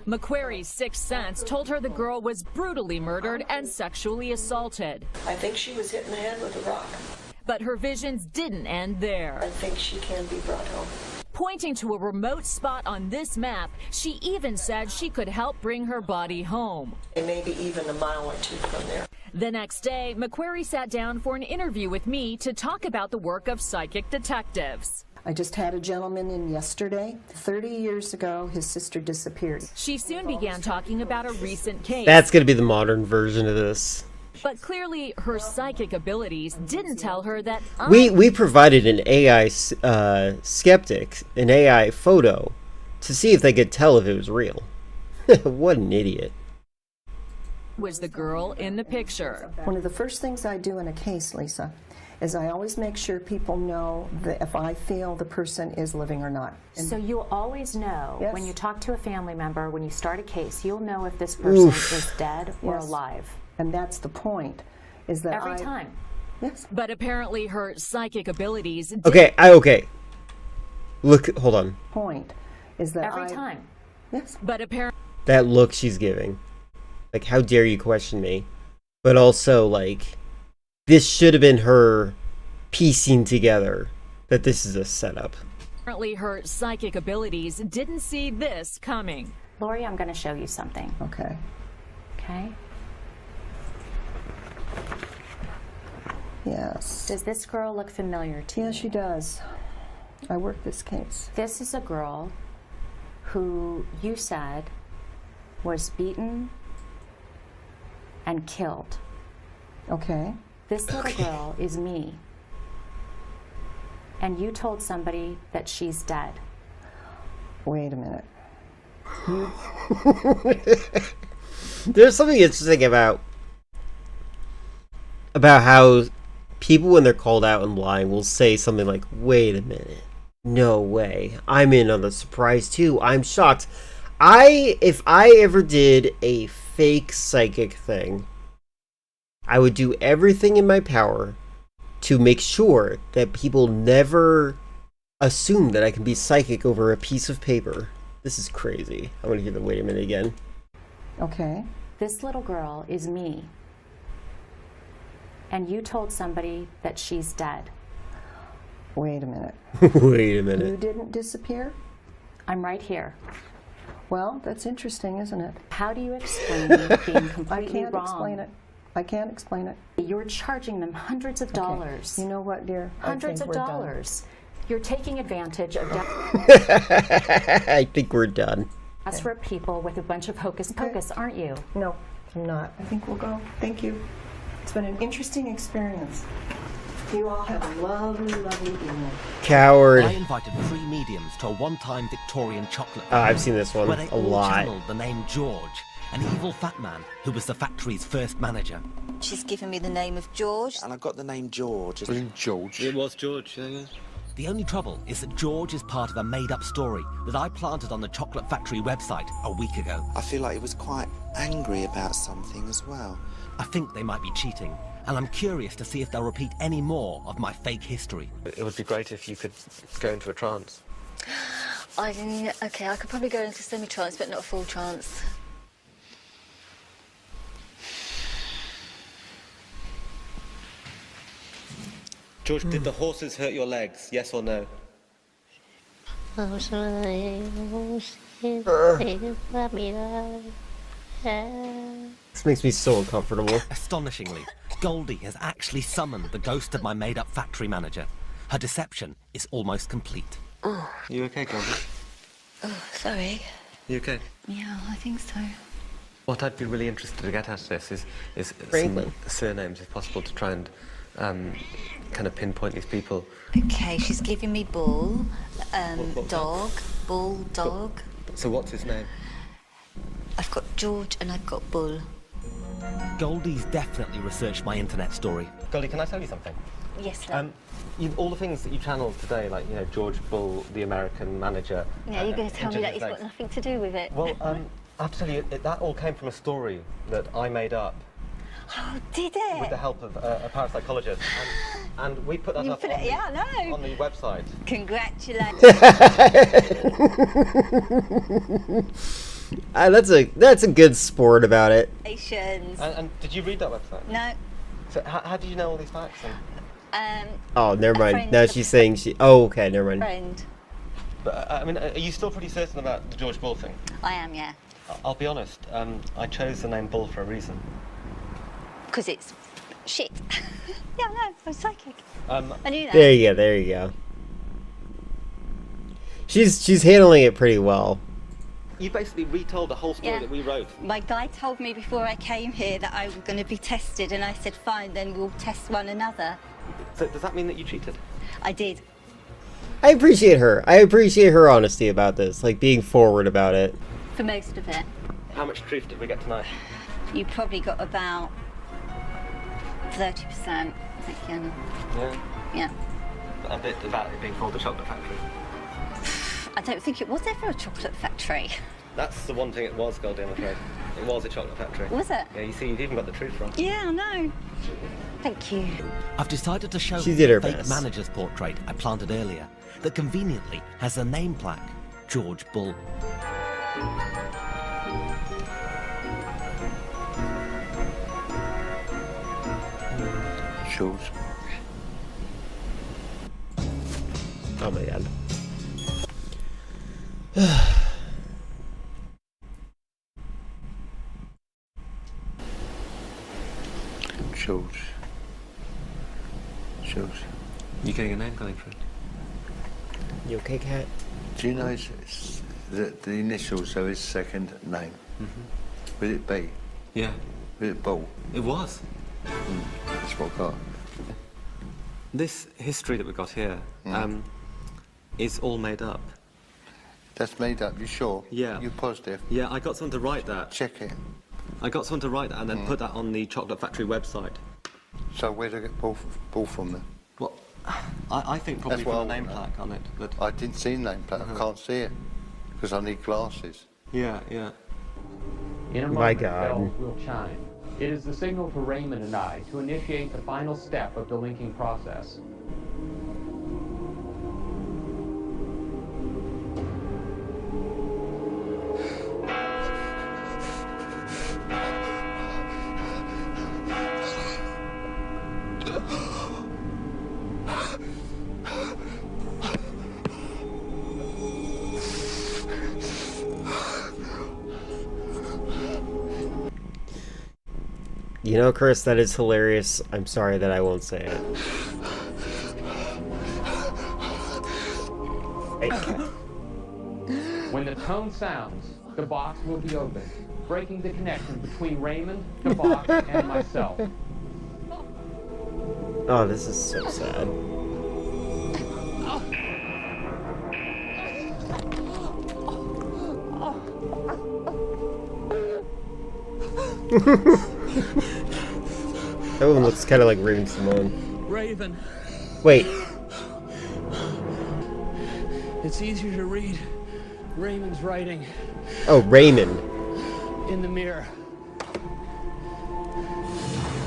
McQuarrie's sixth sense told her the girl was brutally murdered and sexually assaulted. I think she was hit in the head with a rock. But her visions didn't end there. I think she can be brought home. Pointing to a remote spot on this map, she even said she could help bring her body home. Maybe even a mile or two from there. The next day, McQuarrie sat down for an interview with me to talk about the work of psychic detectives. I just had a gentleman in yesterday. 30 years ago, his sister disappeared. She soon began talking about a recent case. That's going to be the modern version of this. But clearly, her psychic abilities didn't tell her that we provided an AI skeptic, an AI photo, to see if they could tell if it was real. What an idiot. was the girl in the picture. One of the first things I do in a case, Lisa, is I always make sure people know that if I feel the person is living or not. So you'll always know Yes. when you talk to a family member, when you start a case, you'll know if this person is dead or Yes. alive. And that's the point, is that Every time. Yes. But apparently her psychic abilities Okay. Look, hold on. Point is that Every time. Yes. But apparently That look she's giving. Like, how dare you question me? But also, like, this should have been her piecing together that this is a setup. her psychic abilities didn't see this coming. Lori, I'm going to show you something. Okay. Okay? Yes. Does this girl look familiar to you? Yes, she does. I worked this case. This is a girl who you said was beaten and killed. Okay. This little girl is me. And you told somebody that she's dead. Wait a minute. There's something interesting about how people, when they're called out and lying, will say something like, wait a minute, no way, I'm in on the surprise too, I'm shocked. If I ever did a fake psychic thing, I would do everything in my power to make sure that people never assume that I can be psychic over a piece of paper. This is crazy. I want to hear the wait a minute again. Okay. This little girl is me. And you told somebody that she's dead. Wait a minute. Wait a minute. You didn't disappear? I'm right here. Well, that's interesting, isn't it? How do you explain being completely I can't wrong? explain it. I can't explain it. You're charging them hundreds of dollars. You know what, dear? Hundreds of dollars. You're taking advantage of I think we're done. desperate people with a bunch of hocus pocus, aren't you? No, I'm not. I think we'll go. Thank you. It's been an interesting experience. You all have a lovely, lovely evening. Coward. I invited 3 mediums to a one-time Victorian chocolate factory. I've seen this one where they a all lot. channeled the name George, an evil fat man who was the factory's first manager. She's given me the name of George. And I got the name George. George. It was George, yeah. The only trouble is that George is part of a made-up story that I planted on the Chocolate Factory website a week ago. I feel like he was quite angry about something as well. I think they might be cheating, and I'm curious to see if they'll repeat any more of my fake history. It would be great if you could go into a trance. Okay, I could probably go into semi-trance, but not a full trance. George, did the horses hurt your legs? Yes or no? This makes me so uncomfortable. Astonishingly, Goldie has actually summoned the ghost of my made-up factory manager. Her deception is almost complete. You okay, Goldie? Oh, sorry. You okay? Yeah, I think so. What I'd be really interested to get out of this is Franklin. some surnames, if possible, to try and kind of pinpoint these people. Okay, she's giving me Bull, What's Dog, Bull, Dog. So what's his name? I've got George and I've got Bull. Goldie's definitely researched my internet story. Goldie, can I tell you something? Yes, love. All the things that you channeled today, like, George Bull, the American manager. Yeah, you're going to tell me that Injured it's his got legs. nothing to do with it. Well, I have to tell you, that all came from a story that I made up Oh, did it? with the help of a parapsychologist. And we put that You up put on, it, yeah, I know. on the website. Congratulations. That's a good sport about it. And did you read that website? No. So how did you know all these facts? Oh, never A mind. friend Now of- she's saying she. Oh, okay, never mind. Friend. But I mean, are you still pretty certain about the George Bull thing? I am, yeah. I'll be honest. I chose the name Bull for a reason. Because it's shit. Yeah, I know. I'm psychic. I knew that. There you go. There you go. She's handling it pretty well. You basically retold the whole story Yeah. that we wrote. My guy told me before I came here that I was going to be tested, and I said, fine, then we'll test one another. So does that mean that you cheated? I did. I appreciate her. I appreciate her honesty about this, like being forward about it. For most of it. How much truth did we get tonight? You probably got about 30%, I think, yeah. Yeah. Yeah. A bit about it being called the chocolate factory. I don't think it was ever a chocolate factory. That's the one thing it was, Goldie, I'm afraid. It was a chocolate factory. Was it? Yeah, you see, you've even got the truth wrong. Yeah, I know. Thank you. I've decided to show She did her the fake best. manager's portrait I planted earlier that conveniently has a name plaque, George Bull. George. Oh my god. George. George. You getting a name calling for it? You okay, Cat? Do you know the initials of his second name? Mm-hmm. Will it be? Yeah. Will it Bull? It was. That's what I got. This history that we've got here is all made up. That's made up, you sure? Yeah. You positive? Yeah, I got someone to write that. Check it. I got someone to write that and then put that on the Chocolate Factory website. So where do I get Bull from then? Well, I think probably That's what from a I name want to know. plaque on it. But I didn't see a name plaque. I can't see it. Because I need glasses. yeah, yeah. In a My moment, God. bells will chime. It is the signal for Raymond and I to initiate the final step of the linking process. You know, Chris, that is hilarious. I'm sorry that I won't say it. Hey, Cat. When the tone sounds, the box will be opened, breaking the connection between Raymond, the box, and myself. Oh, this is so sad. That one looks kind of like Raven Simone. Raven. Wait. It's easier to read Raymond's writing Oh, Raymond. in the mirror.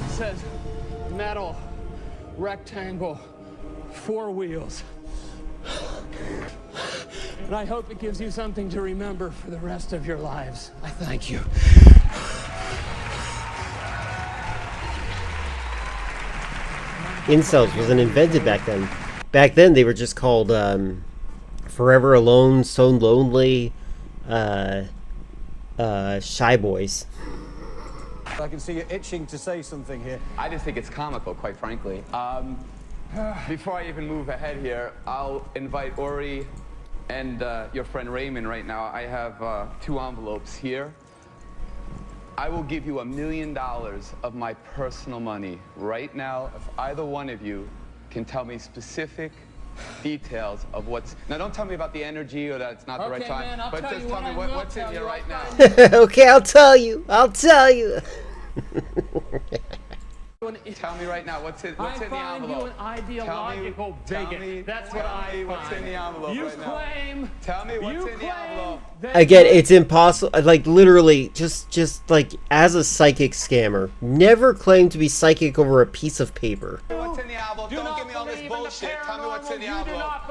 It says metal, rectangle, 4 wheels. And I hope it gives you something to remember for the rest of your lives. I thank you. Incels wasn't invented back then. Back then, they were just called Forever Alone, So Lonely, Shy Boys. I can see you itching to say something here. I just think it's comical, quite frankly. Before I even move ahead here, I'll invite Ori and your friend Raymond right now. I have 2 envelopes here. I will give you $1 million of my personal money right now if either one of you can tell me specific details of what's... Now, don't tell me about the energy or that it's not the right time, man, I'll but tell just you tell me what I will what's in tell here you. right now. Okay, I'll tell you. I'll tell you. Tell me right now, what's in the I find envelope? you an ideological bigot. That's what I find. What's in the envelope You right now. claim. Tell me what's in the envelope. Again, it's impossible. Like, literally, just like, as a psychic scammer, never claim to be psychic over a piece of paper. What's in the envelope? Don't give me all this bullshit. Tell me what's in the envelope.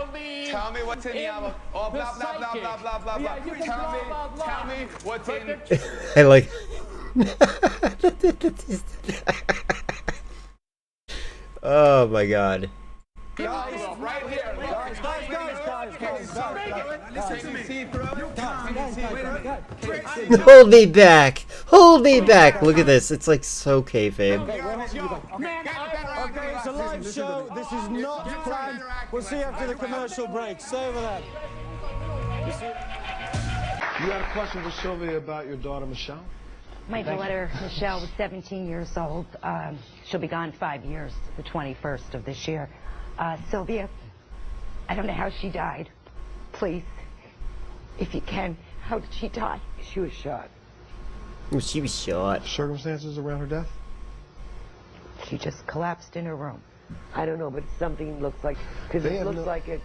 Tell me what's in the envelope. Oh, blah, blah, blah, blah, blah, blah, blah. Tell me what's in... I like... Oh my god. Right here. Guys. Hold me back! Hold me back! Look at this. It's like so kayfabe. Okay, it's a live show. This is not planned. We'll see you after the commercial break. Stay over there. You had a question for Sylvia about your daughter, Michelle? My daughter, Michelle, was 17 years old. She'll be gone 5 years, the 21st of this year. Sylvia, I don't know how she died. Please, if you can, how did she die? She was shot. Well, she was shot. Circumstances around her death? She just collapsed in her room. I don't know, but something looks like, because it looks like a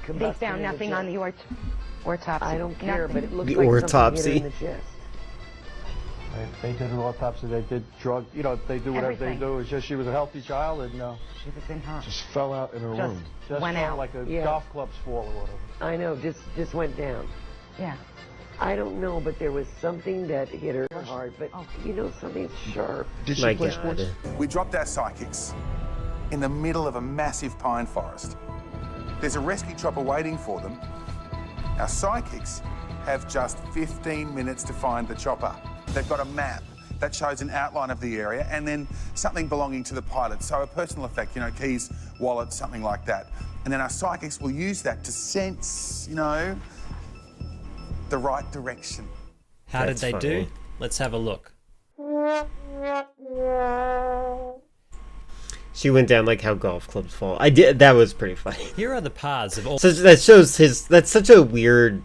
combustion. They found nothing on the autopsy. I don't care, but it looks The like autopsy. something hit her in the chest. They did an autopsy. They did drug. You know, they do whatever they do. It's just she was a healthy child and She was in her. just fell out in her room. Just went fell out. like a Yeah. golf club's fall or whatever. I know, just went down. Yeah. I don't know, but there was something that hit her hard, but you know, something sharp. Did My she play God. sports? We dropped our psychics in the middle of a massive pine forest. There's a rescue chopper waiting for them. Our psychics have just 15 minutes to find the chopper. They've got a map that shows an outline of the area and then something belonging to the pilot. So a personal effect, you know, keys, wallet, something like that. And then our psychics will use that to sense, you know, the right direction. How That's did they do? funny. Let's have a look. She went down like how golf clubs fall. I did. That was pretty funny. Here are the paths of all. So that shows his. That's such a weird.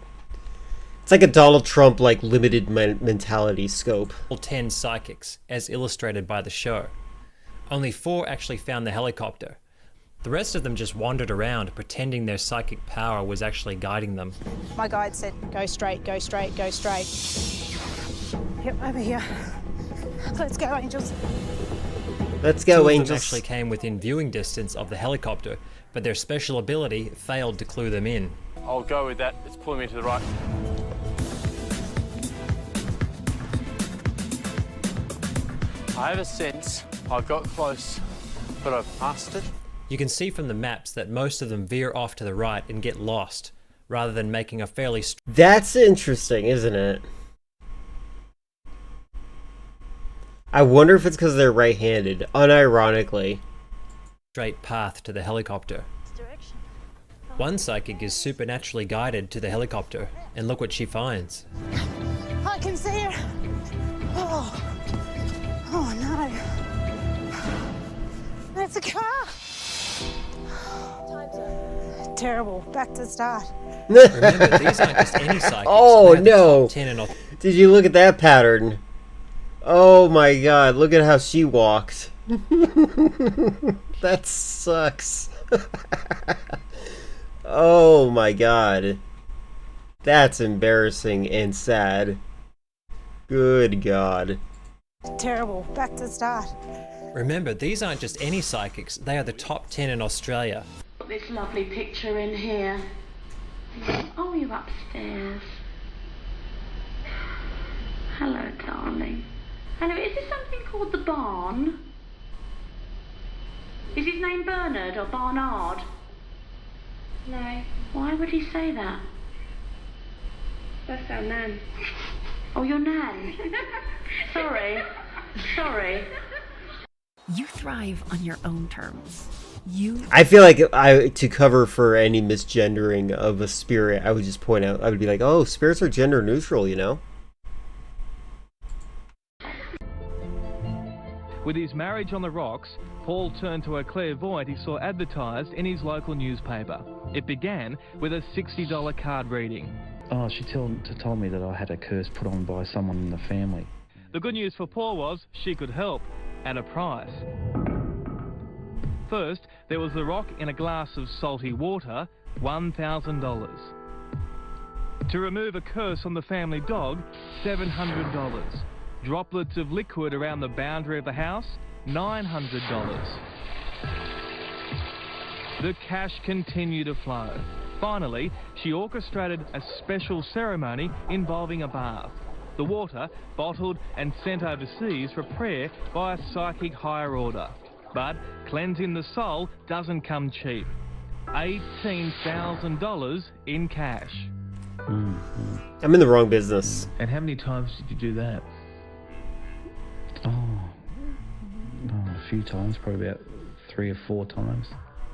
It's like a Donald Trump like limited mentality scope. 10 psychics, as illustrated by the show. Only 4 actually found the helicopter. The rest of them just wandered around, pretending their psychic power was actually guiding them. My guide said, go straight, go straight, go straight. Yep, over here. Let's go, angels. Let's 2 go, of them angels. actually came within viewing distance of the helicopter, but their special ability failed to clue them in. I'll go with that. It's pulling me to the right. I have a sense I got close, but I've passed it. You can see from the maps that most of them veer off to the right and get lost, rather than making a fairly That's interesting, isn't it? I wonder if it's because they're right-handed, unironically. straight path to the helicopter. One psychic is supernaturally guided to the helicopter, and look what she finds. I can see her. Oh no. That's a car. Terrible. Back to start. Remember, these aren't just any psychics. Oh They are the no! top 10 in Did you look at that pattern? Oh my God! Look at how she walked. That sucks. Oh my God. That's embarrassing and sad. Good God. Terrible. Back to start. Remember, these aren't just any psychics, they are the top 10 in Australia. Got this lovely picture in here. Oh, you're upstairs. Hello, darling. Hello, is this something called the barn? Is his name Bernard or Barnard? No. Why would he say that? That's our nan. Oh, your nan? Sorry. Sorry. You thrive on your own terms. You. I feel like to cover for any misgendering of a spirit, I would just point out, I would be like, oh, spirits are gender neutral, you know? With his marriage on the rocks, Paul turned to a clairvoyant he saw advertised in his local newspaper. It began with a $60 card reading. Oh, she told me that I had a curse put on by someone in the family. The good news for Paul was she could help, at a price. First, there was the rock in a glass of salty water, $1,000. To remove a curse on the family dog, $700. Droplets of liquid around the boundary of the house, $900. The cash continued to flow. Finally, she orchestrated a special ceremony involving a bath. The water bottled and sent overseas for prayer by a psychic higher order. But cleansing the soul doesn't come cheap. $18,000 in cash. I'm in the wrong business. And how many times did you do that? Oh, a few times, probably about 3 or 4 times.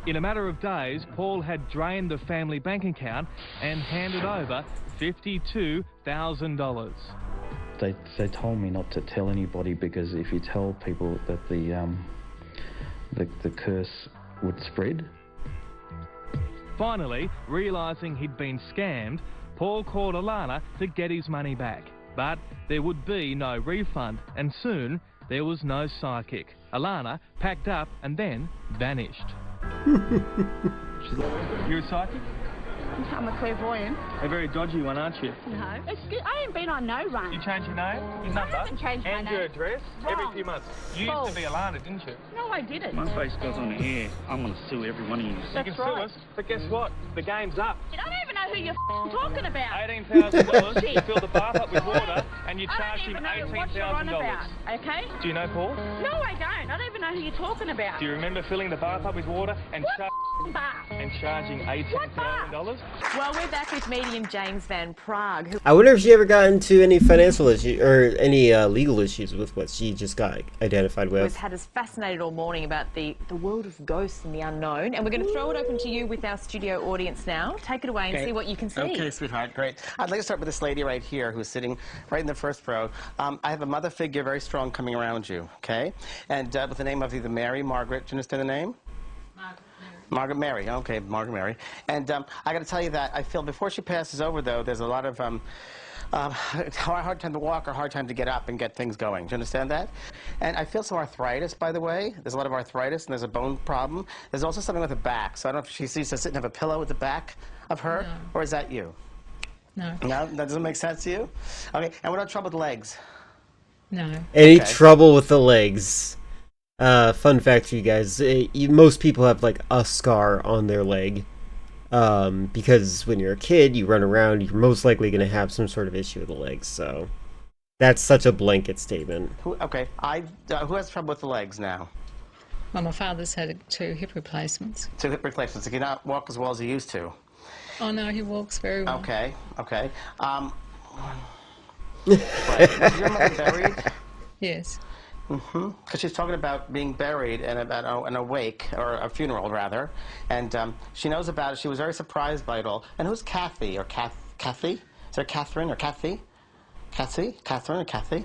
In a matter of days, Paul had drained the family bank account and handed over $52,000. They told me not to tell anybody because if you tell people that the curse would spread. Finally, realising he'd been scammed, Paul called Alana to get his money back. But there would be no refund, and soon there was no psychic. Alana packed up and then vanished. You're a psychic? I'm a clairvoyant. A very dodgy one, aren't you? No. Excuse, I ain't been on no run. You changed your name, your number, haven't changed my and your name. address every Wrong. few months. You False. used to be Alana, didn't you? No, I didn't. My face goes on the air. I'm going to sue every one of you. That's you can right. sue us, but guess what? The game's up. I don't even know who you're talking about. $18,000 to fill the bath up with water, and you I charge don't him even know what you're on $18,000. about, okay? Do you know Paul? No, I don't. I don't even know who you're talking about. Do you remember filling the bath up with water and, Bath? and charging $18,000? Well, we're back with medium James Van Prague, who... I wonder if she ever got into any financial issues or any legal issues with what she just got identified has with. had us fascinated all morning about the world of ghosts and the unknown. And we're going to throw it open to you with our studio audience now. Take it away and Okay. see what you can see. Okay, sweetheart, great. I'd like to start with this lady right here who's sitting right in the first row. I have a mother figure, very strong, coming around you, okay? And with the name of either Mary, Margaret, do you understand the name? Margaret Mary, okay, Margaret Mary. And I got to tell you that I feel before she passes over, though, there's a lot of hard time to walk or hard time to get up and get things going. Do you understand that? And I feel some arthritis, by the way. There's a lot of arthritis, and there's a bone problem. There's also something with the back. So I don't know if she sees to sit and have a pillow at the back of her, or is that you? No. No? That doesn't make sense to you? Okay, and what about trouble with legs? No. Any trouble with the legs? Fun fact for you guys, most people have like a scar on their leg. Because when you're a kid, you run around, you're most likely going to have some sort of issue with the legs, so that's such a blanket statement. Who has trouble with the legs now? Well, my father's had 2 hip replacements. 2 hip replacements. He cannot walk as well as he used to. Oh, no, he walks very well. Okay, okay. Right. Was your mother buried? Yes. Because she's talking about being buried and about an wake, or a funeral rather, and she knows about it. She was very surprised by it all. And who's Kathy or Kathy? Is there Catherine or Kathy? Catherine or Kathy?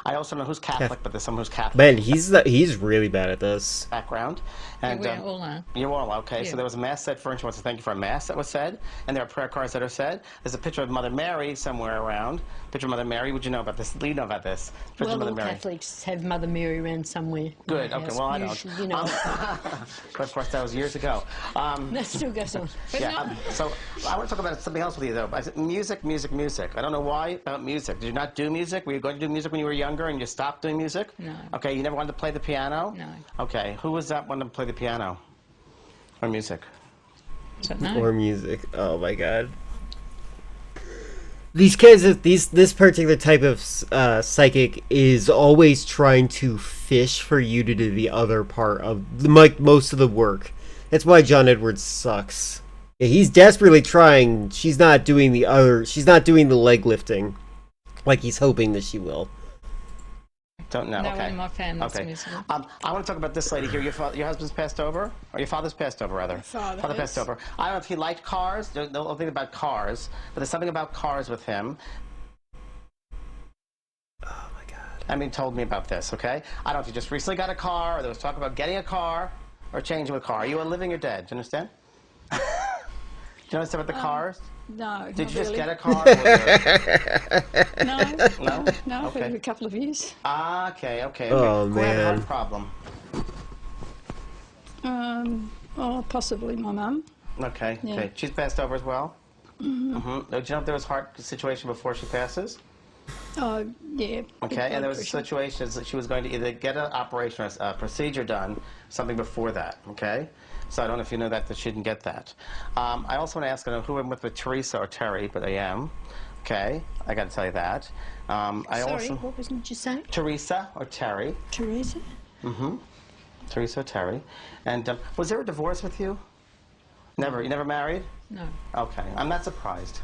I also know who's Catholic, but there's someone who's Catholic. Man, he's really bad at this. Background. And, Yeah, we all are. You all are, okay. Yeah. So there was a mass said for her, and she wants to thank you for a mass that was said, and there are prayer cards that are said. There's a picture of Mother Mary somewhere around. Picture of Mother Mary. Would you know about this? Do you know about this? Picture Well, of Mother all Mary. Catholics have Mother Mary around somewhere. Good. Okay. Well, I don't. Usually, you know. But of course, that was years ago. That still goes on. Yeah. So I want to talk about something else with you, though. I said music. I don't know why about music. Did you not do music? Were you going to do music when you were younger and you stopped doing music? No. Okay. You never wanted to play the piano? No. Okay. Who was that one to play the piano? Or music? Or music. Oh my god. These kids, this particular type of psychic is always trying to fish for you to do the other part of most of the work. That's why John Edwards sucks. Yeah, he's desperately trying. She's not doing the leg lifting like he's hoping that she will. Don't know. No Okay. one in my family's Okay. musical. I want to talk about this lady here. Your husband's passed over, or your father's passed over, rather. Father passed over. I don't know if he liked cars. There's no thing about cars, but there's something about cars with him. Oh my god. I mean, told me about this. Okay. I don't know if you just recently got a car, or there was talk about getting a car, or changing a car. Are you living or dead? Do you understand? Do you understand about the cars? No. Did not you just really. get a car? No, Okay. for a couple of years. Okay. Oh, Who had a man. heart problem? Possibly my mum. Okay. Yeah. Okay. She's passed over as well. Mhm. Mm-hmm. Did you know if there was heart situation before she passes? Oh, yeah. Okay, and there was a situation that she was going to either get an operation or a procedure done, something before that, okay? So I don't know if you know that she didn't get that. I also want to ask, I don't know who I'm with Teresa or Terry, but I am. Okay, I got to tell you that. Sorry, what was did you say? Teresa or Terry. Teresa? Mm-hmm. Teresa or Terry. And was there a divorce with you? Never. You never married? No. Okay, I'm not surprised.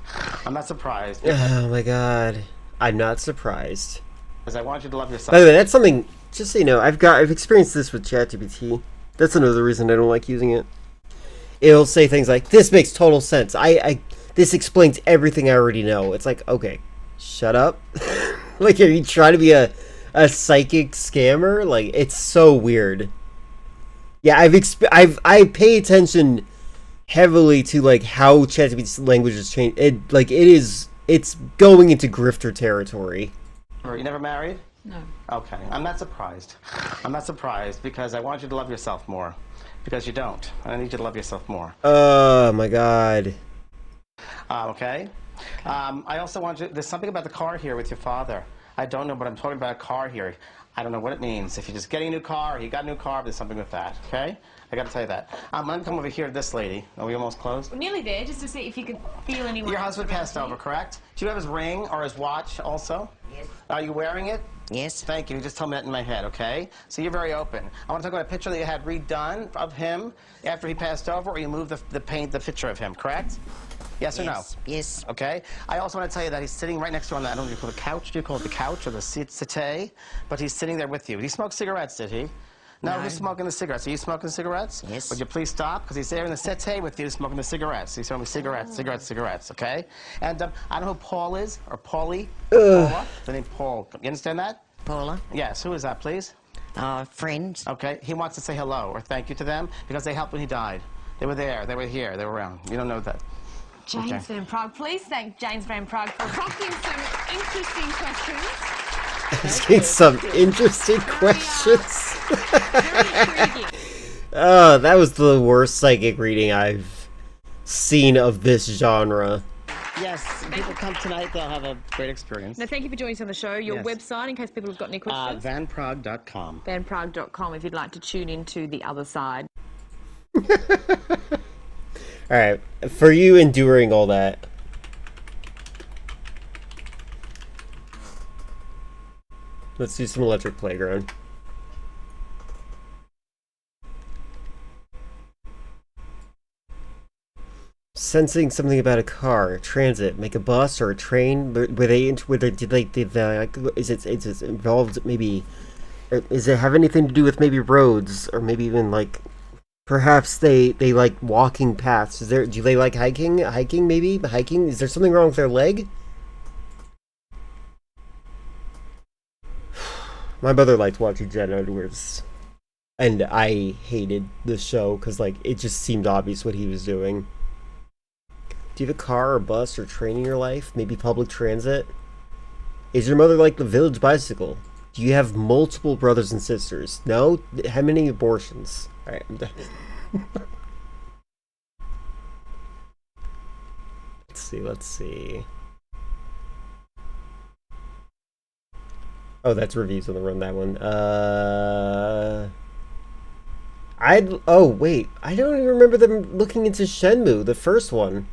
I'm not surprised. Oh my god. I'm not surprised. Because I want you to love yourself. By the way, that's something, just so you know, I've experienced this with ChatGPT. That's another reason I don't like using it. It'll say things like, this makes total sense. This explains everything I already know. It's like, okay, shut up. Like, are you trying to be a psychic scammer? Like, it's so weird. Yeah, I pay attention heavily to, like, how ChatGPT's language has changed. It it's going into grifter territory. You never married? No. Okay, I'm not surprised. I'm not surprised because I want you to love yourself more. Because you don't. I need you to love yourself more. Oh my god. Okay? I also want you, there's something about the car here with your father. I don't know, but I'm talking about a car here. I don't know what it means. If you're just getting a new car, or he got a new car, there's something with that, okay? I gotta tell you that. I'm gonna come over here to this lady. Are we almost closed? We're nearly there, just to see if you could feel anyone. Your husband passed over, correct? Do you have his ring or his watch also? Yes. Are you wearing it? Yes. Thank you. You just told me that in my head, okay? So you're very open. I want to talk about a picture that you had redone of him after he passed over, or you moved the picture of him, correct? Yes or no? Yes. Okay. I also want to tell you that he's sitting right next to you on the, I don't know if you call it the couch. Do you call it the couch or the settee? But he's sitting there with you. He smoked cigarettes, did he? No, who's smoking the cigarettes? Are you smoking cigarettes? Yes. Would you please stop? Because he's there in the settee with you smoking the cigarettes. He's smoking cigarettes, okay? And I don't know who Paul is, or Paulie. Paula. The name Paul. You understand that? Paula. Yes. Who is that, please? Friends. Okay. He wants to say hello or thank you to them because they helped when he died. They were there. They were here. They were around. You don't know that. James Van Prague. Please thank James Van Prague for asking some interesting questions. Asking some interesting questions. Oh, that was the worst psychic reading I've seen of this genre. Yes, people come tonight, they'll have a great experience. Now, thank you for joining us on the show. Your Yes. website, in case people have got any questions? Vanprague.com. Vanprague.com if you'd like to tune into the other side. Alright, for you enduring all that, let's do some Electric Playground. Sensing something about a car, transit, make a bus or a train. Is it involved maybe? Or does it have anything to do with maybe roads or maybe even like? Perhaps they like walking paths. Do they like hiking? Hiking maybe? Hiking? Is there something wrong with their leg? My mother liked watching Jen Edwards, and I hated the show because like it just seemed obvious what he was doing. Do you have a car or bus or train in your life? Maybe public transit? Is your mother like the village bicycle? Do you have multiple brothers and sisters? No? How many abortions? Alright, I'm done. Let's see. Oh, that's reviews on the run, that one. Oh, wait. I don't even remember them looking into Shenmue, the first one.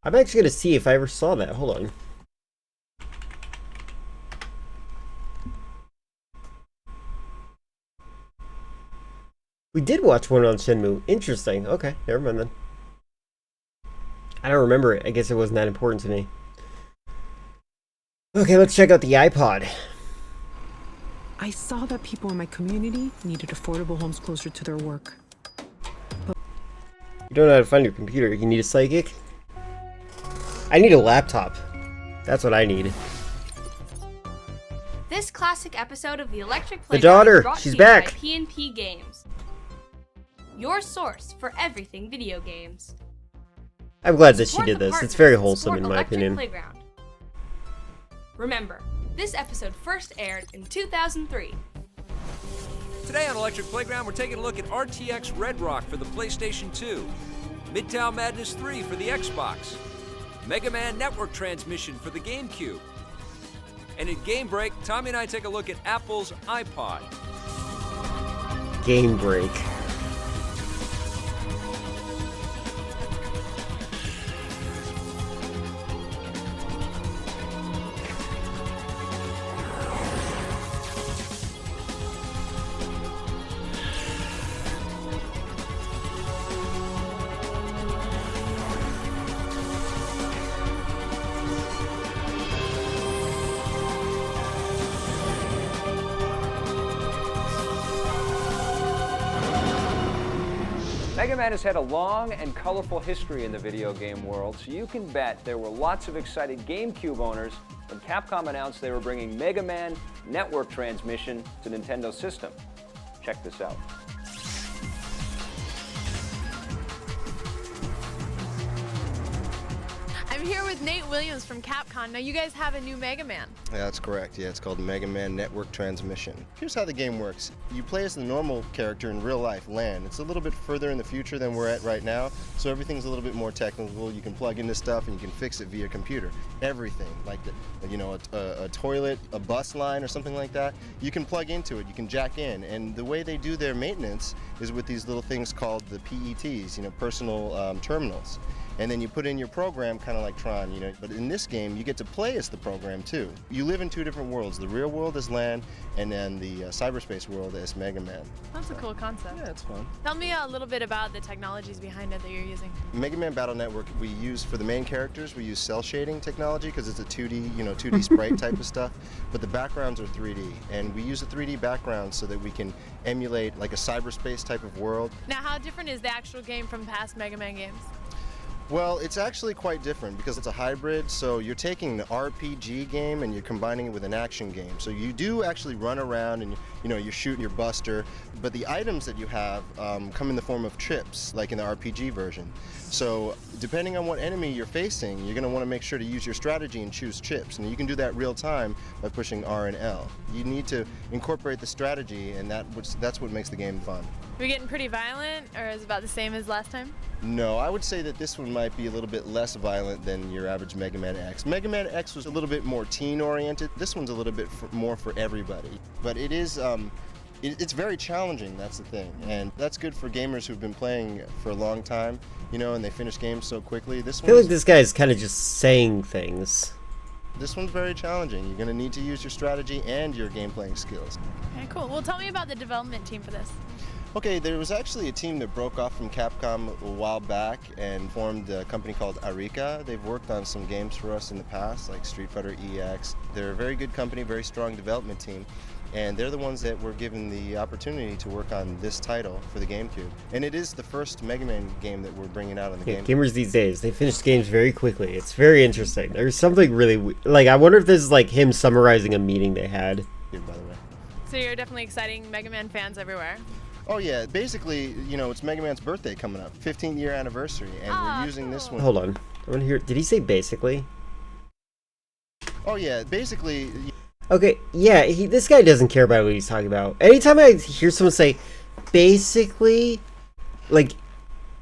I'm actually gonna see if I ever saw that. Hold on. We did watch one on Shenmue. Interesting. Okay, never mind then. I don't remember it. I guess it wasn't that important to me. Okay, let's check out the iPod. I saw that people in my community needed affordable homes closer to their work. You don't know how to find your computer. You need a psychic? I need a laptop. That's what I need. This classic episode of the Electric The Playground daughter, is brought she's to you back. by P&P Games. Your source for everything video games. I'm glad that she Support did the this. It's partners very that wholesome support in my Electric opinion. Playground. Remember, this episode first aired in 2003. Today on Electric Playground, we're taking a look at RTX Red Rock for the PlayStation 2, Midtown Madness 3 for the Xbox, Mega Man Network Transmission for the GameCube. And in Game Break, Tommy and I take a look at Apple's iPod. Game Break. Mega Man has had a long and colorful history in the video game world, so you can bet there were lots of excited GameCube owners when Capcom announced they were bringing Mega Man Network Transmission to Nintendo system. Check this out. here with Nate Williams from Capcom. Now, you guys have a new Mega Man. Yeah, that's correct. Yeah, it's called Mega Man Network Transmission. Here's how the game works. You play as the normal character in real life, Lan. It's a little bit further in the future than we're at right now, so everything's a little bit more technical. You can plug into stuff and you can fix it via computer. Everything, like a toilet, a bus line or something like that, you can plug into it, you can jack in. And the way they do their maintenance is with these little things called the PETs, personal terminals. And then you put in your program, kind of like Tron, But in this game, you get to play as the program too. You live in two different worlds: the real world as Lan, and then the cyberspace world as Mega Man. That's a cool concept. Yeah, it's fun. Tell me a little bit about the technologies behind it that you're using. Mega Man Battle Network, we use for the main characters, we use cell shading technology because it's a 2D, 2D sprite type of stuff. But the backgrounds are 3D, and we use a 3D background so that we can emulate like a cyberspace type of world. Now, how different is the actual game from past Mega Man games? Well, it's actually quite different because it's a hybrid, so you're taking the RPG game and you're combining it with an action game. So you do actually run around and you're shooting your buster, but the items that you have come in the form of chips, like in the RPG version. So depending on what enemy you're facing, you're going to want to make sure to use your strategy and choose chips. And you can do that real time by pushing R and L. You need to incorporate the strategy, and that's what makes the game fun. Are we getting pretty violent, or is it about the same as last time? No, I would say that this one might be a little bit less violent than your average Mega Man X. Mega Man X was a little bit more teen-oriented. This one's a little bit more for everybody. But it is, it's very challenging, that's the thing. And that's good for gamers who've been playing for a long time, and they finish games so quickly. I feel like this guy's kind of just saying things. This one's very challenging. You're going to need to use your strategy and your game playing skills. Okay, cool. Well, tell me about the development team for this. Okay, there was actually a team that broke off from Capcom a while back and formed a company called Arika. They've worked on some games for us in the past, like Street Fighter EX. They're a very good company, very strong development team, and they're the ones that were given the opportunity to work on this title for the GameCube. And it is the first Mega Man game that we're bringing out on the GameCube. Gamers these days, they finish games very quickly. It's very interesting. There's something really like, I wonder if this is like him summarizing a meeting they had. By the way. So you're definitely exciting Mega Man fans everywhere. Oh yeah, basically, it's Mega Man's birthday coming up, 15th year anniversary, and we're using this one. Hold on, I want to hear. Did he say basically? Oh yeah, basically. Okay, yeah, this guy doesn't care about what he's talking about. Anytime I hear someone say basically, like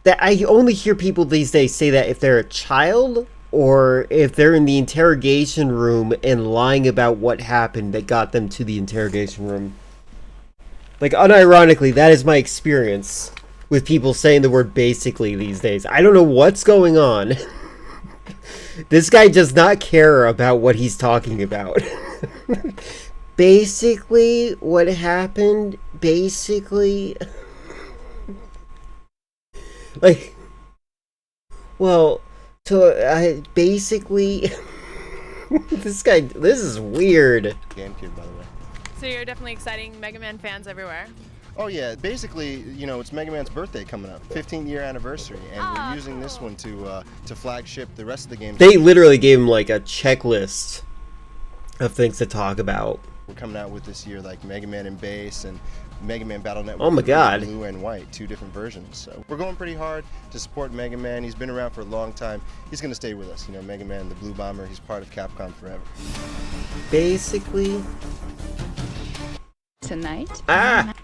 that, I only hear people these days say that if they're a child or if they're in the interrogation room and lying about what happened that got them to the interrogation room. Like, unironically, that is my experience with people saying the word basically these days. I don't know what's going on. This guy does not care about what he's talking about. Basically, what happened, basically... Like, well, so, basically... This is weird. GameCube, by the way. So you're definitely exciting Mega Man fans everywhere. Oh yeah, basically, it's Mega Man's birthday coming up, 15th year anniversary, and we're using this one to flagship the rest of the games. They literally gave him like a checklist of things to talk about. We're coming out with this year like Mega Man and Bass and Mega Man Battle Network. Oh my God. Blue and white, 2 different versions. So we're going pretty hard to support Mega Man. He's been around for a long time. He's going to stay with us. Mega Man, the Blue Bomber, he's part of Capcom forever. Basically. Tonight. Ah!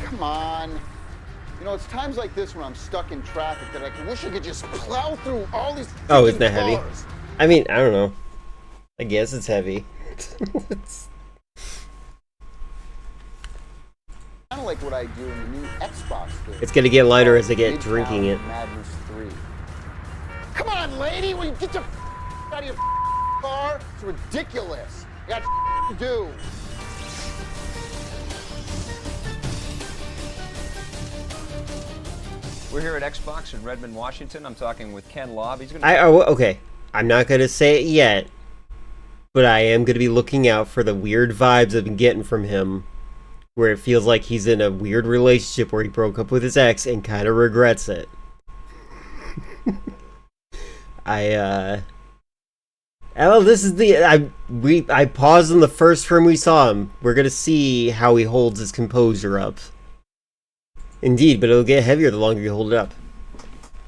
Come on. It's times like this when I'm stuck in traffic that I wish I could just plow through all these Oh, isn't that heavy? cars. I mean, I don't know. I guess it's heavy. Kind of like what I do in the new Xbox game. It's gonna get lighter as I get drinking it. Madness 3. Come on, lady, will you get your out of your car? It's ridiculous. You got to do. We're here at Xbox in Redmond, Washington. I'm talking with Ken Lobb. He's going okay. I'm not gonna say it yet, but I am gonna be looking out for the weird vibes I've been getting from him, where it feels like he's in a weird relationship where he broke up with his ex and kind of regrets it. Oh, this is the I paused on the first frame we saw him. We're gonna see how he holds his composure up. Indeed, but it'll get heavier the longer you hold it up.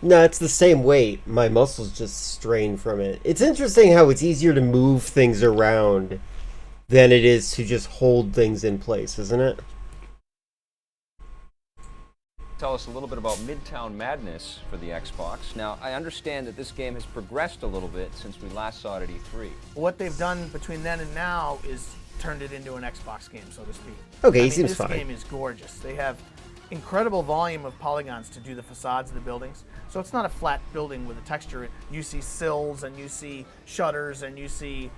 No, it's the same weight. My muscles just strain from it. It's interesting how it's easier to move things around than it is to just hold things in place, isn't it? Tell us a little bit about Midtown Madness for the Xbox. Now, I understand that this game has progressed a little bit since we last saw it at E3. What they've done between then and now is turned it into an Xbox game, so to speak. Okay, he seems fine. This game is gorgeous. They have incredible volume of polygons to do the facades of the buildings. So it's not a flat building with a texture. You see sills and you see shutters and you see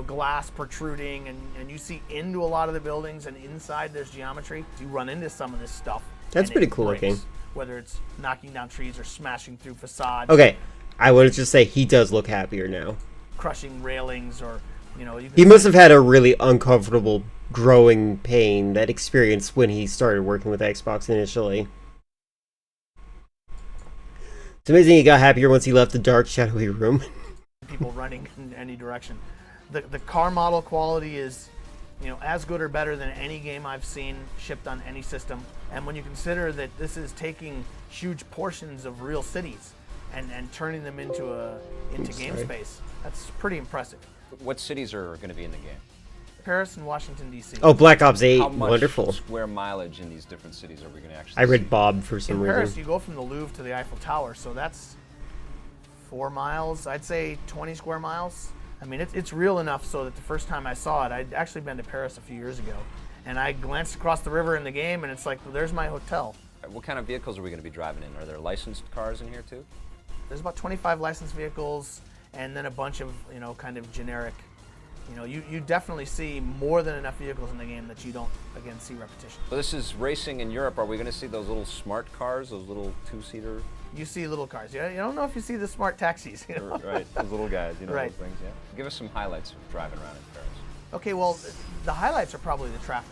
glass protruding and you see into a lot of the buildings, and inside there's geometry. You run into some of this stuff. That's pretty cool looking. Whether it's knocking down trees or smashing through facades. Okay, I would just say he does look happier now. Crushing railings or, He must have had a really uncomfortable growing pain, that experience when he started working with Xbox initially. It's amazing he got happier once he left the dark, shadowy room. People running in any direction. The car model quality is, as good or better than any game I've seen shipped on any system. And when you consider that this is taking huge portions of real cities and turning them into game space, that's pretty impressive. What cities are going to be in the game? Paris and Washington, D.C. Oh, Black Ops 8, How much wonderful. square mileage in these different cities are we going to actually I read see? Bob for some in reason. Paris, you go from the Louvre to the Eiffel Tower, so that's 4 miles. I'd say 20 square miles. I mean, it's real enough so that the first time I saw it, I'd actually been to Paris a few years ago, and I glanced across the river in the game, and it's like, well, there's my hotel. What kind of vehicles are we going to be driving in? Are there licensed cars in here too? There's about 25 licensed vehicles, and then a bunch of, kind of generic. You definitely see more than enough vehicles in the game that you don't, again, see repetition. So this is racing in Europe. Are we going to see those little smart cars, those little two-seater? You see little cars. You don't know if you see the smart taxis. Right, those little guys, right. Those things, yeah. Give us some highlights of driving around in Paris. Okay, well, the highlights are probably the traffic.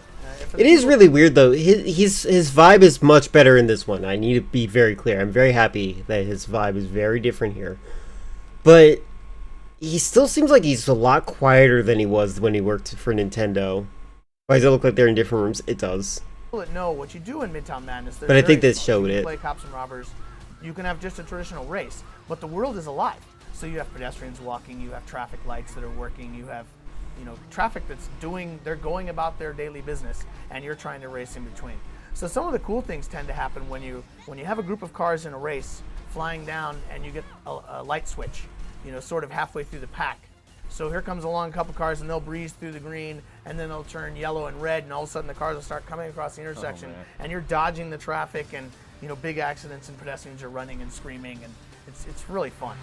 It is really weird, though. His vibe is much better in this one. I need to be very clear. I'm very happy that his vibe is very different here. But he still seems like he's a lot quieter than he was when he worked for Nintendo. Why does it look like they're in different rooms? It does. No, what you do in Midtown Madness. But I think this showed it. You play cops and robbers. You can have just a traditional race, but the world is alive. So you have pedestrians walking. You have traffic lights that are working. You have, traffic that's they're going about their daily business, and you're trying to race in between. So some of the cool things tend to happen when you have a group of cars in a race flying down, and you get a light switch, sort of halfway through the pack. So here comes along a couple cars, and they'll breeze through the green, and then they'll turn yellow and red, and all of a sudden the cars will start coming across the intersection, and you're dodging the traffic, and big accidents, and pedestrians are running and screaming, and it's really fun.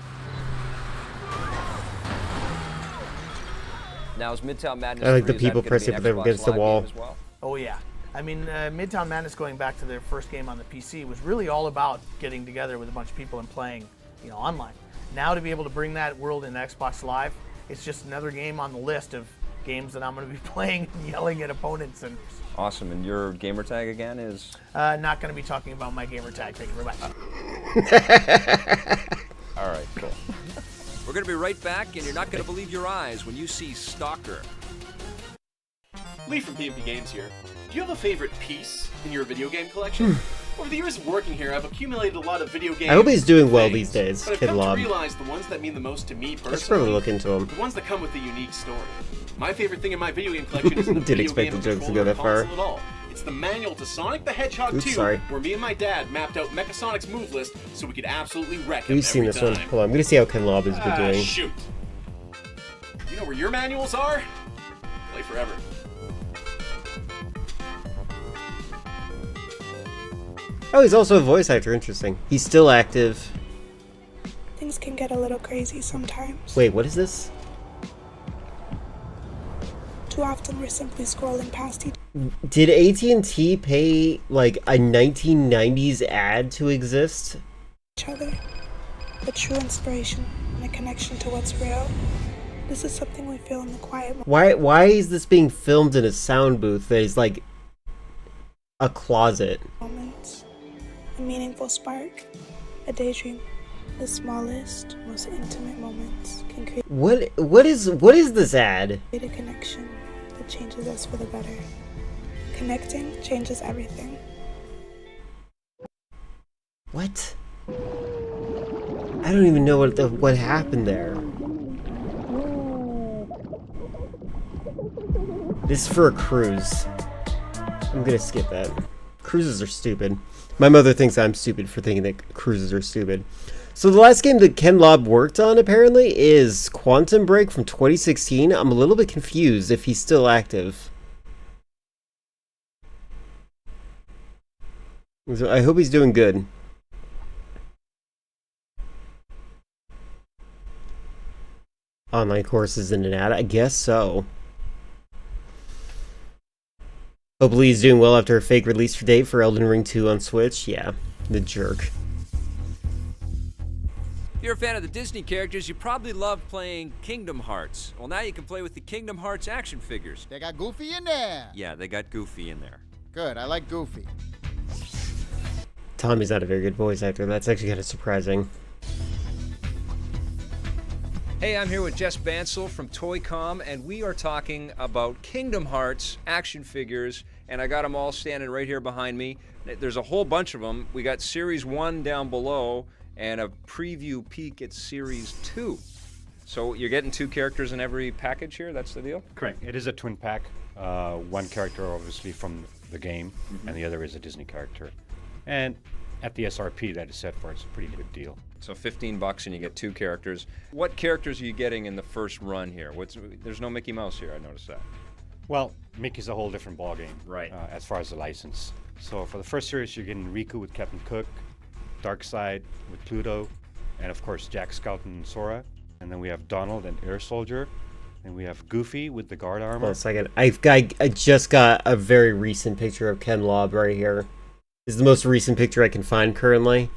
Now is Midtown Madness? I like the 3, is that people gonna pressing be up an Xbox against the Live wall. game as well? Oh yeah. I mean, Midtown Madness, going back to their first game on the PC, was really all about getting together with a bunch of people and playing, online. Now to be able to bring that world into Xbox Live, it's just another game on the list of games that I'm going to be playing and yelling at opponents. And Awesome. And your gamer tag again is? not going to be talking about my gamer tag. Thank you very much. All right, cool. We're going to be right back, and you're not going to believe your eyes when you see Stalker. Lee from PMP Games here. Do you have a favorite piece in your video game collection? Over the years of working here, I've accumulated a lot of video games. I hope he's doing well these days, but I've Kid come Lob. to realize the ones that mean the most to me personally. Let's probably look into him. The ones that come with a unique story. My favorite thing in my video game collection isn't the Didn't video expect game the jokes to controller go or that far. console at all. It's the manual to Sonic the Hedgehog Oops, 2, sorry. where me and my dad mapped out Mechasonic's move list so we could absolutely wreck him We've seen every this time. one. Hold on, I'm gonna see how Ken Lob has been doing. Shoot. You know where your manuals are? Play forever. Oh, he's also a voice actor. Interesting. He's still active. Things can get a little crazy sometimes. Wait, what is this? Too often we're simply scrolling past each Did AT&T pay like a 1990s ad to exist? other. But true inspiration and a connection to what's real. This is something we feel in the quiet Why is this being filmed in a sound booth that is like a closet? moments. A meaningful spark. A daydream. The smallest, most intimate moments can create What is this ad? a connection that changes us for the better. Connecting changes everything. What? I don't even know what happened there. This is for a cruise. I'm gonna skip that. Cruises are stupid. My mother thinks I'm stupid for thinking that cruises are stupid. So the last game that Ken Lobb worked on, apparently, is Quantum Break from 2016. I'm a little bit confused if he's still active. So I hope he's doing good. Online courses in an ad? I guess so. Hopefully he's doing well after a fake release date for Elden Ring 2 on Switch. Yeah, the jerk. If you're a fan of the Disney characters, you probably love playing Kingdom Hearts. Well, now you can play with the Kingdom Hearts action figures. They got Goofy in there. Yeah, they got Goofy in there. Good, I like Goofy. Tommy's not a very good voice actor. That's actually kind of surprising. Hey, I'm here with Jess Bansel from Toy.com, and we are talking about Kingdom Hearts action figures, and I got them all standing right here behind me. There's a whole bunch of them. We got Series 1 down below, and a preview peek at Series 2. So you're getting 2 characters in every package here? That's the deal? Correct. It is a twin pack. One character obviously from the game, and the other is a Disney character. And at the SRP that is set for, it's a pretty good deal. So $15 and you get 2 characters. What characters are you getting in the first run here? There's no Mickey Mouse here, I noticed that. Well, Mickey's a whole different ballgame, right? As far as the license. So for the first series, you're getting Riku with Captain Cook, Darkseid with Pluto, and of course Jack Skeleton and Sora. And then we have Donald and Air Soldier. And we have Goofy with the guard armor. Hold on a second. I just got a very recent picture of Ken Lobb right here. This is the most recent picture I can find currently.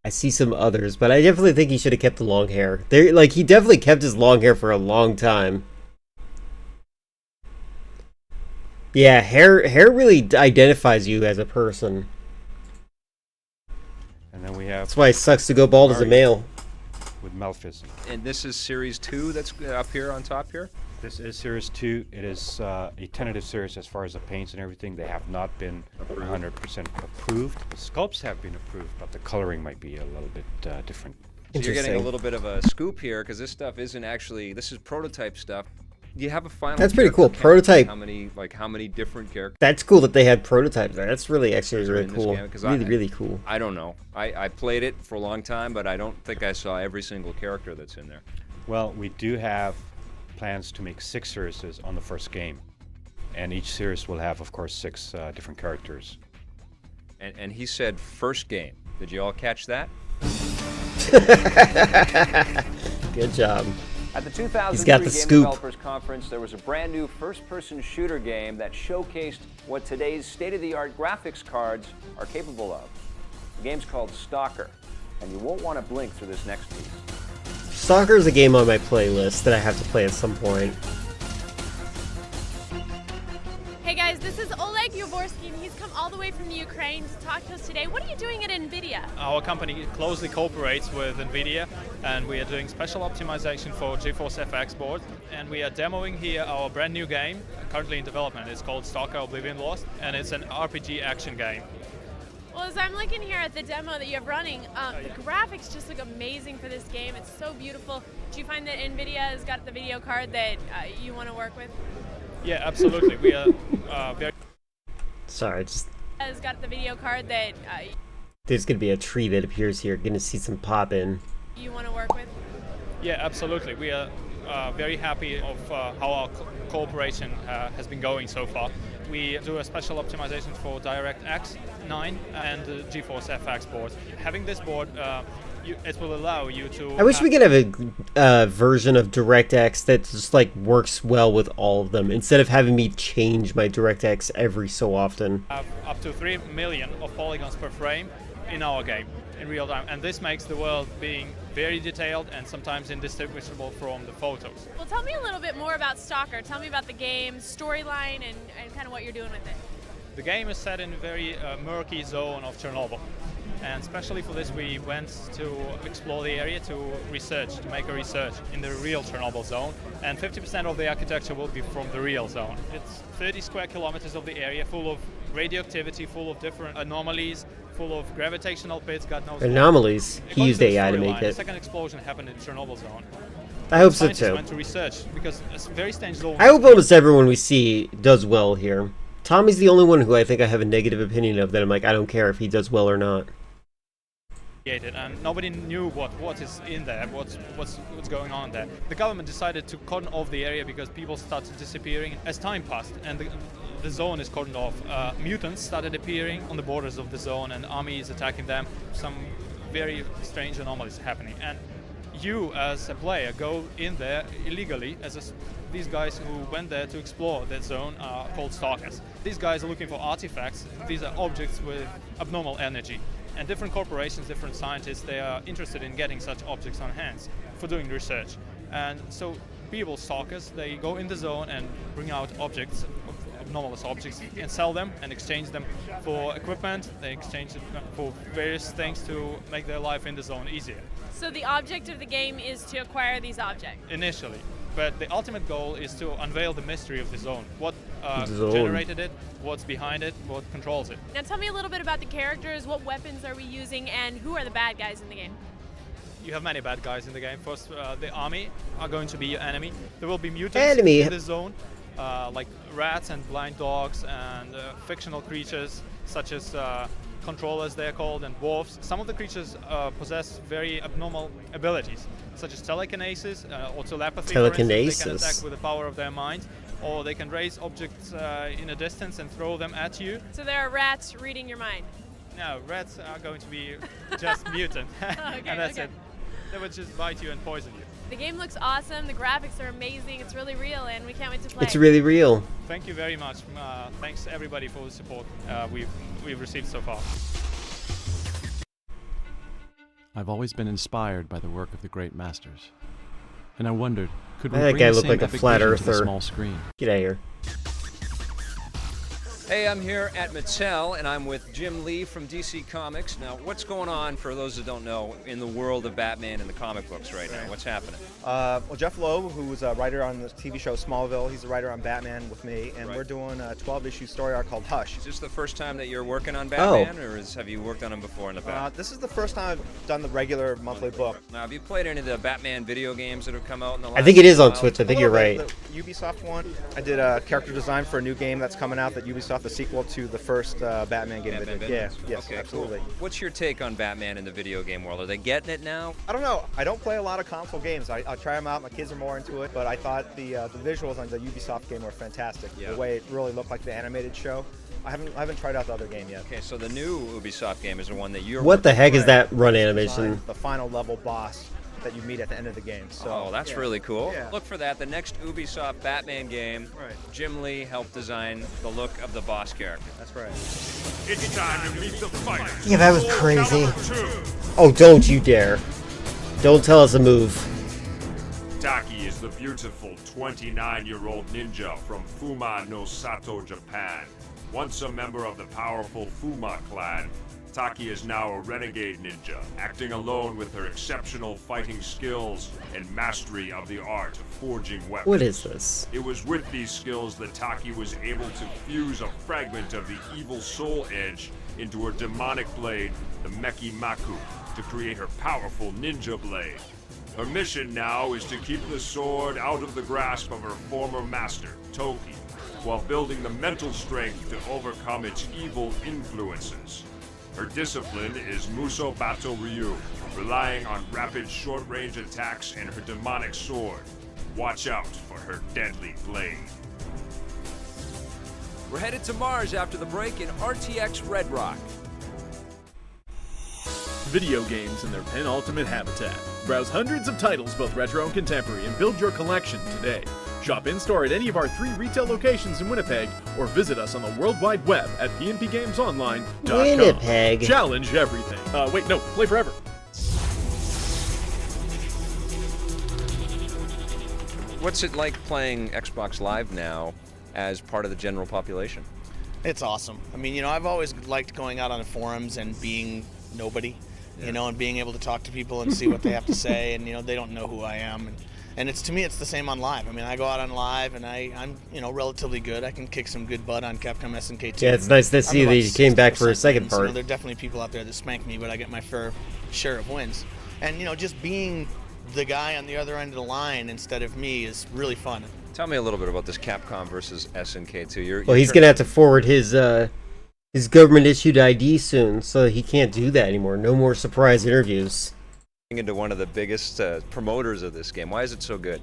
I see some others, but I definitely think he should have kept the long hair. He definitely kept his long hair for a long time. Yeah, hair really identifies you as a person. And then we have... That's why it sucks to go bald as a male. With Malphys. And this is Series 2 that's up here on top here? This is Series 2. It is a tentative series as far as the paints and everything. They have not been 100% approved. The sculpts have been approved, but the coloring might be a little bit different. So you're getting a little bit of a scoop here, because this stuff isn't actually... This is prototype stuff. Do you have a final... That's pretty cool. Prototype. How many different characters? actually That's cool that they had prototypes there. That's really cool. Really cool. I don't know. I played it for a long time, but I don't think I saw every single character that's in there. Well, we do have plans to make 6 series on the first game. And each series will have, of course, 6 different characters. And he said first game. Did you all catch that? Good job. At the 2003 He's got the Game scoop. Developers Conference, there was a brand new first-person shooter game that showcased what today's state-of-the-art graphics cards are capable of. The game's called Stalker, and you won't want to blink through this next piece. Stalker is a game on my playlist that I have to play at some point. Hey guys, this is Oleg Yuborski, and he's come all the way from the Ukraine to talk to us today. What are you doing at NVIDIA? Our company closely cooperates with NVIDIA, and we are doing special optimization for GeForce FX board. And we are demoing here our brand new game, currently in development. It's called Stalker Oblivion Lost, and it's an RPG action game. Well, as I'm looking here at the demo that you have running, the graphics just look amazing for this game. It's so beautiful. Do you find that NVIDIA has got the video card that you want to work with? Yeah, absolutely. We are very... Sorry, just... Has got the video card that... There's going to be a tree that appears here. Going to see some pop in. You want to work with? Yeah, absolutely. We are very happy of how our cooperation has been going so far. We do a special optimization for DirectX 9 and the GeForce FX board. Having this board, it will allow you to... I wish we could have a version of DirectX that just works well with all of them, instead of having me change my DirectX every so often. Have up to 3 million of polygons per frame in our game in real time, and this makes the world being very detailed and sometimes indistinguishable from the photos. Well, tell me a little bit more about Stalker. Tell me about the game, storyline, and kind of what you're doing with it. The game is set in a very murky zone of Chernobyl. And especially for this, we went to explore the area to research, to make a research in the real Chernobyl zone. And 50% of the architecture will be from the real zone. It's 30 square kilometers of the area, full of radioactivity, full of different anomalies, full of gravitational pits, God knows. Anomalies? He used AI to make The it. second explosion happened in Chernobyl zone. I hope so Scientists too. went to research because it's a very strange zone. I hope almost everyone we see does well here. Tommy's the only one who I think I have a negative opinion of that I'm like, I don't care if he does well or not. And nobody knew what is in there, what's going on there. The government decided to cordon off the area because people started disappearing as time passed, and the zone is cordoned off. Mutants started appearing on the borders of the zone, and armies attacking them. Some very strange anomalies happening, and you as a player go in there illegally. These guys who went there to explore that zone are called stalkers. These guys are looking for artifacts. These are objects with abnormal energy. And different corporations, different scientists, they are interested in getting such objects on hands for doing research. And so people, stalkers, they go in the zone and bring out objects, anomalous objects, and sell them and exchange them for equipment. They exchange it for various things to make their life in the zone easier. So the object of the game is to acquire these objects? Initially. But the ultimate goal is to unveil the mystery of the zone. What Zone. generated it, what's behind it, what controls it. Now tell me a little bit about the characters, what weapons are we using, and who are the bad guys in the game? You have many bad guys in the game. First, the army are going to be your enemy. There will be mutants Enemy. in the zone, like rats and blind dogs and fictional creatures such as controllers, they're called, and dwarfs. Some of the creatures possess very abnormal abilities, such as telekinesis or telepathy. Telekinesis. For instance, they can attack with the power of their mind, or they can raise objects in a distance and throw them at you. So there are rats reading your mind? No, rats are going to be just mutant, and that's it. They would just bite you and poison you. The game looks awesome, the graphics are amazing, it's really real, and we can't wait to play. It's really real. Thank you very much. Thanks everybody for the support we've received so far. I've always been inspired by the work of the great masters, and I wondered, could we That bring guy the looked same like a epic flat vision to the earther. small screen? Get out of here. Hey, I'm here at Mattel, and I'm with Jim Lee from DC Comics. Now, what's going on, for those that don't know, in the world of Batman and the comic books right now? What's happening? Well, Jeff Loeb, who was a writer on the TV show Smallville, he's a writer on Batman with me, and we're doing a 12-issue story arc called Hush. Is this the first time that you're working on Batman, or have you worked on him before in the past? This is the first time I've done the regular monthly book. Now, have you played any of the Batman video games that have come out in the last I think it is on while? Switch. I think you're right. The Ubisoft one. I did a character design for a new game that's coming out that Ubisoft, the sequel to the first Batman game they did. Yeah, yes, okay, absolutely. Cool. What's your take on Batman in the video game world? Are they getting it now? I don't know. I don't play a lot of console games. I try them out. My kids are more into it, but I thought the visuals on the Ubisoft game were fantastic. Yeah. The way it really looked like the animated show. I haven't tried out the other game yet. Okay, so the new Ubisoft game is the one that you're. What the heck is that run Designed animation? The final level boss that you meet at the end of the game. So, Oh, that's yeah. really cool. Yeah. Look for that. The next Ubisoft Batman game, Jim Lee helped design the look of the boss character. That's right. It's time to meet the fighters. Yeah, that was crazy. Caliber 2. Oh, don't you dare. Don't tell us a move. Taki is the beautiful 29-year-old ninja from Fuma no Sato, Japan. Once a member of the powerful Fuma clan, Taki is now a renegade ninja, acting alone with her exceptional fighting skills and mastery of the art of forging weapons. What is this? It was with these skills that Taki was able to fuse a fragment of the evil soul edge into her demonic blade, the Meki Maku, to create her powerful ninja blade. Her mission now is to keep the sword out of the grasp of her former master, Toki, while building the mental strength to overcome its evil influences. Her discipline is Muso Bato Ryu, relying on rapid short-range attacks and her demonic sword. Watch out for her deadly blade. We're headed to Mars after the break in RTX Red Rock. Video games in their penultimate habitat. Browse hundreds of titles, both retro and contemporary, and build your collection today. Shop in-store at any of our 3 retail locations in Winnipeg, or visit us on the World Wide Web at pnpgamesonline.com. Winnipeg. Challenge everything. Wait, no, play forever. What's it like playing Xbox Live now as part of the general population? It's awesome. I mean, you know, I've always liked going out on the forums and being nobody, you know, and being able to talk to people and see what they have to say, and, you know, they don't know who I am. And it's, to me, it's the same on live. I mean, I go out on live, and I'm, you know, relatively good. I can kick some good butt on Capcom SNK 2. Yeah, it's nice to see that you came back for a second part. You know, there are definitely people out there that spank me, but I get my fair share of wins. And, you know, just being the guy on the other end of the line instead of me is really fun. Tell me a little bit about this Capcom versus SNK 2. Well, he's gonna have to forward his government-issued ID soon, so he can't do that anymore. No more surprise interviews. Into one of the biggest promoters of this game. Why is it so good?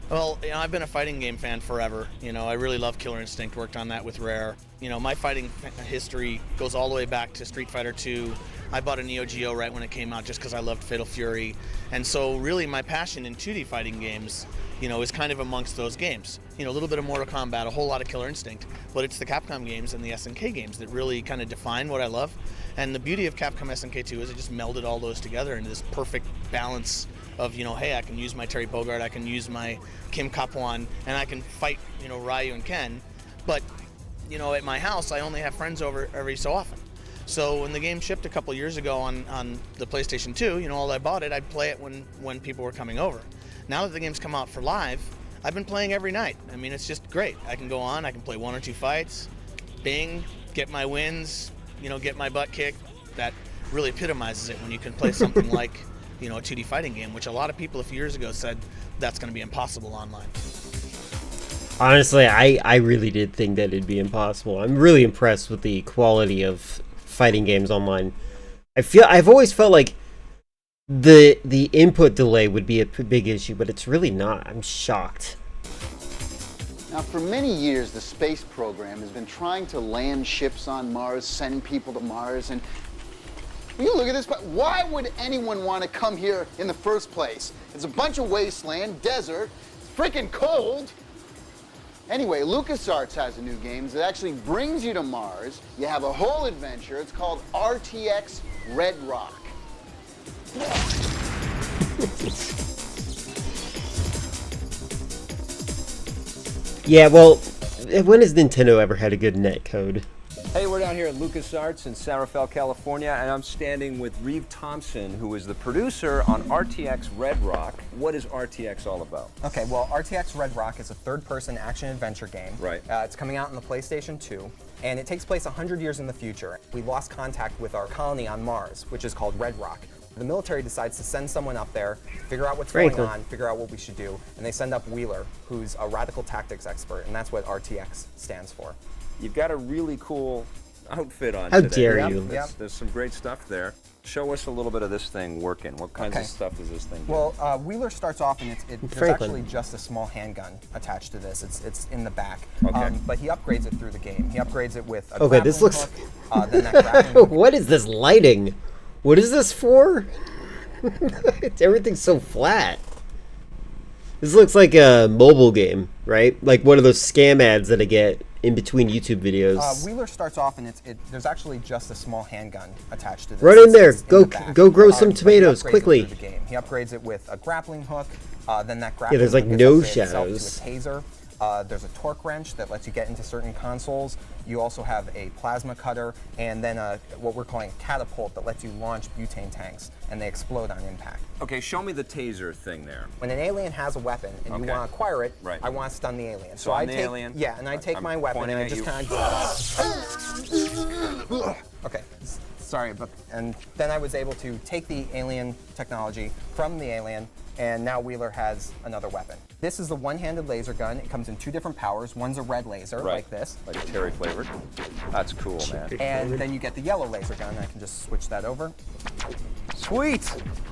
Well, you know, I've been a fighting game fan forever. You know, I really love Killer Instinct, worked on that with Rare. You know, my fighting history goes all the way back to Street Fighter 2. I bought a Neo Geo right when it came out just because I loved Fatal Fury. And so really my passion in 2D fighting games, you know, is kind of amongst those games. You know, a little bit of Mortal Kombat, a whole lot of Killer Instinct, but it's the Capcom games and the SNK games that really kind of define what I love. And the beauty of Capcom SNK 2 is it just melded all those together into this perfect balance of, you know, hey, I can use my Terry Bogard, I can use my Kim Kapuan, and I can fight, you know, Ryu and Ken. But, you know, at my house, I only have friends over every so often. So when the game shipped a couple years ago on the PlayStation 2, you know, all I bought it, I'd play it when people were coming over. Now that the game's come out for live, I've been playing every night. I mean, it's just great. I can go on, I can play 1 or 2 fights, bing, get my wins, you know, get my butt kicked. That really epitomizes it when you can play something like, you know, a 2D fighting game, which a lot of people a few years ago said that's going to be impossible online. Honestly, I really did think that it'd be impossible. I'm really impressed with the quality of fighting games online. I've always felt like the input delay would be a big issue, but it's really not. I'm shocked. Now, for many years, the space program has been trying to land ships on Mars, send people to Mars, and you look at this, but why would anyone want to come here in the first place? It's a bunch of wasteland, desert, it's freaking cold. Anyway, LucasArts has a new game that actually brings you to Mars. You have a whole adventure. It's called RTX Red Rock. Yeah, well, when has Nintendo ever had a good netcode? Hey, we're down here at LucasArts in San Rafael, California, and I'm standing with Reeve Thompson, who is the producer on RTX Red Rock. What is RTX all about? Okay, well, RTX Red Rock is a third-person action-adventure game. Right. It's coming out on the PlayStation 2, and it takes place 100 years in the future. We lost contact with our colony on Mars, which is called Red Rock. The military decides to send someone up there, figure out what's going on, figure out what we should do, and they send up Wheeler, who's a radical tactics expert, and that's what RTX stands for. You've got a really cool outfit on How today. dare you. There's some great stuff there. Show us a little bit of this thing working. What kinds of stuff does this thing do? Well, Wheeler starts off, and there's actually just a small handgun attached to this. It's in the back. Okay. But he upgrades it through the game. He upgrades it with a Okay, this looks... hook, then that grappling hook. What is this lighting? What is this for? Everything's so flat. This looks like a mobile game, right? Like one of those scam ads that I get in between YouTube videos. Wheeler starts off, and there's actually just a small handgun attached to this. Run in there. It's Go grow some but he tomatoes upgrades it quickly. through the game. He upgrades it with a grappling hook. Then that grappling there's like hook is no upgraded itself shadows. to a taser. There's a torque wrench that lets you get into certain consoles. You also have a plasma cutter, and then what we're calling a catapult that lets you launch butane tanks, and they explode on impact. Okay, show me the taser thing there. When an alien has a weapon and you want to acquire it, I want to stun the alien. So I the take, alien? Yeah, and I take I'm my weapon and I pointing just at kind of. Okay, sorry, but and then I was able to take the alien technology from the alien, and now Wheeler has another weapon. This is the one-handed laser gun. It comes in 2 different powers. One's a red laser, like this. Like Terry flavored. That's cool, man. And then you get the yellow laser gun. I can just switch that over. Sweet!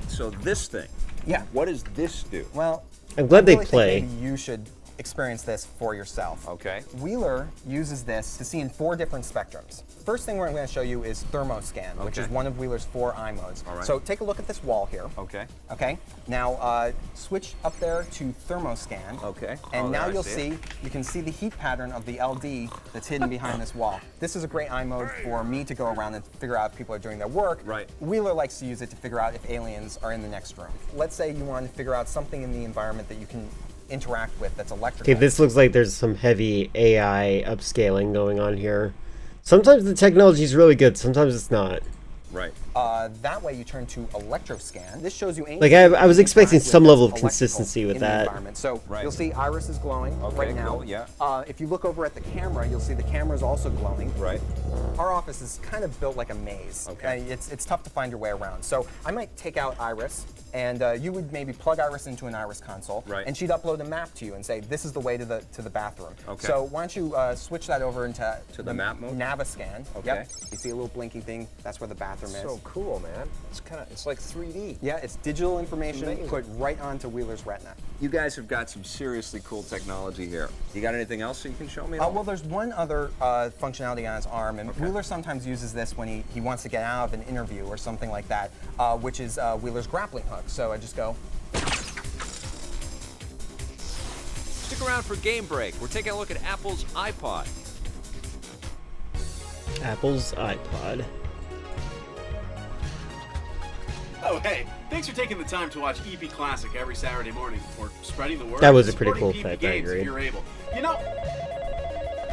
So this thing. Yeah. What does this do? Well, I'm glad I really they play. think maybe you should experience this for yourself. Okay. Wheeler uses this to see in 4 different spectrums. First thing we're going to show you is thermoscan, which is one of Wheeler's 4 eye modes. All right. So take a look at this wall here. Okay. Okay. Now switch up there to thermoscan. Okay. And now there I you'll see see you can see the heat pattern of the LD that's hidden behind this wall. This is a great eye mode for me to go around and figure out if people are doing their work. Right. Wheeler likes to use it to figure out if aliens are in the next room. Let's say you want to figure out something in the environment that you can interact with that's electrical. Okay, this looks like there's some heavy AI upscaling going on here. Sometimes the technology is really good, sometimes it's not. Right. That way you turn to electroscan. This shows you Like I was expecting some level of consistency with that. So you'll see iris is glowing right now. Cool, yeah. If you look over at the camera, you'll see the camera is also glowing. Right. Our office is kind of built like a maze. Okay. It's tough to find your way around. So I might take out iris, and you would maybe plug iris into an iris console, right. and she'd upload a map to you and say, this is the way to the bathroom. Okay. So why don't you switch that over into the map mode? Naviscan. Okay. Yep. You see a little blinking thing. That's where the bathroom is. So cool, man. It's like 3D. Yeah, it's digital information Amazing. put right onto Wheeler's retina. You guys have got some seriously cool technology here. You got anything else that you can show me? Well, there's one other functionality on his arm, and Wheeler sometimes uses this when he wants to get out of an interview or something like that, which is Wheeler's grappling hook. So I just go. Stick around for Game Break. We're taking a look at Apple's iPod. Apple's iPod. Oh, hey, thanks for taking the time to watch EP Classic every Saturday morning, or spreading the word. That was a and pretty supporting cool EP clip, I games agree. If you're able. You know,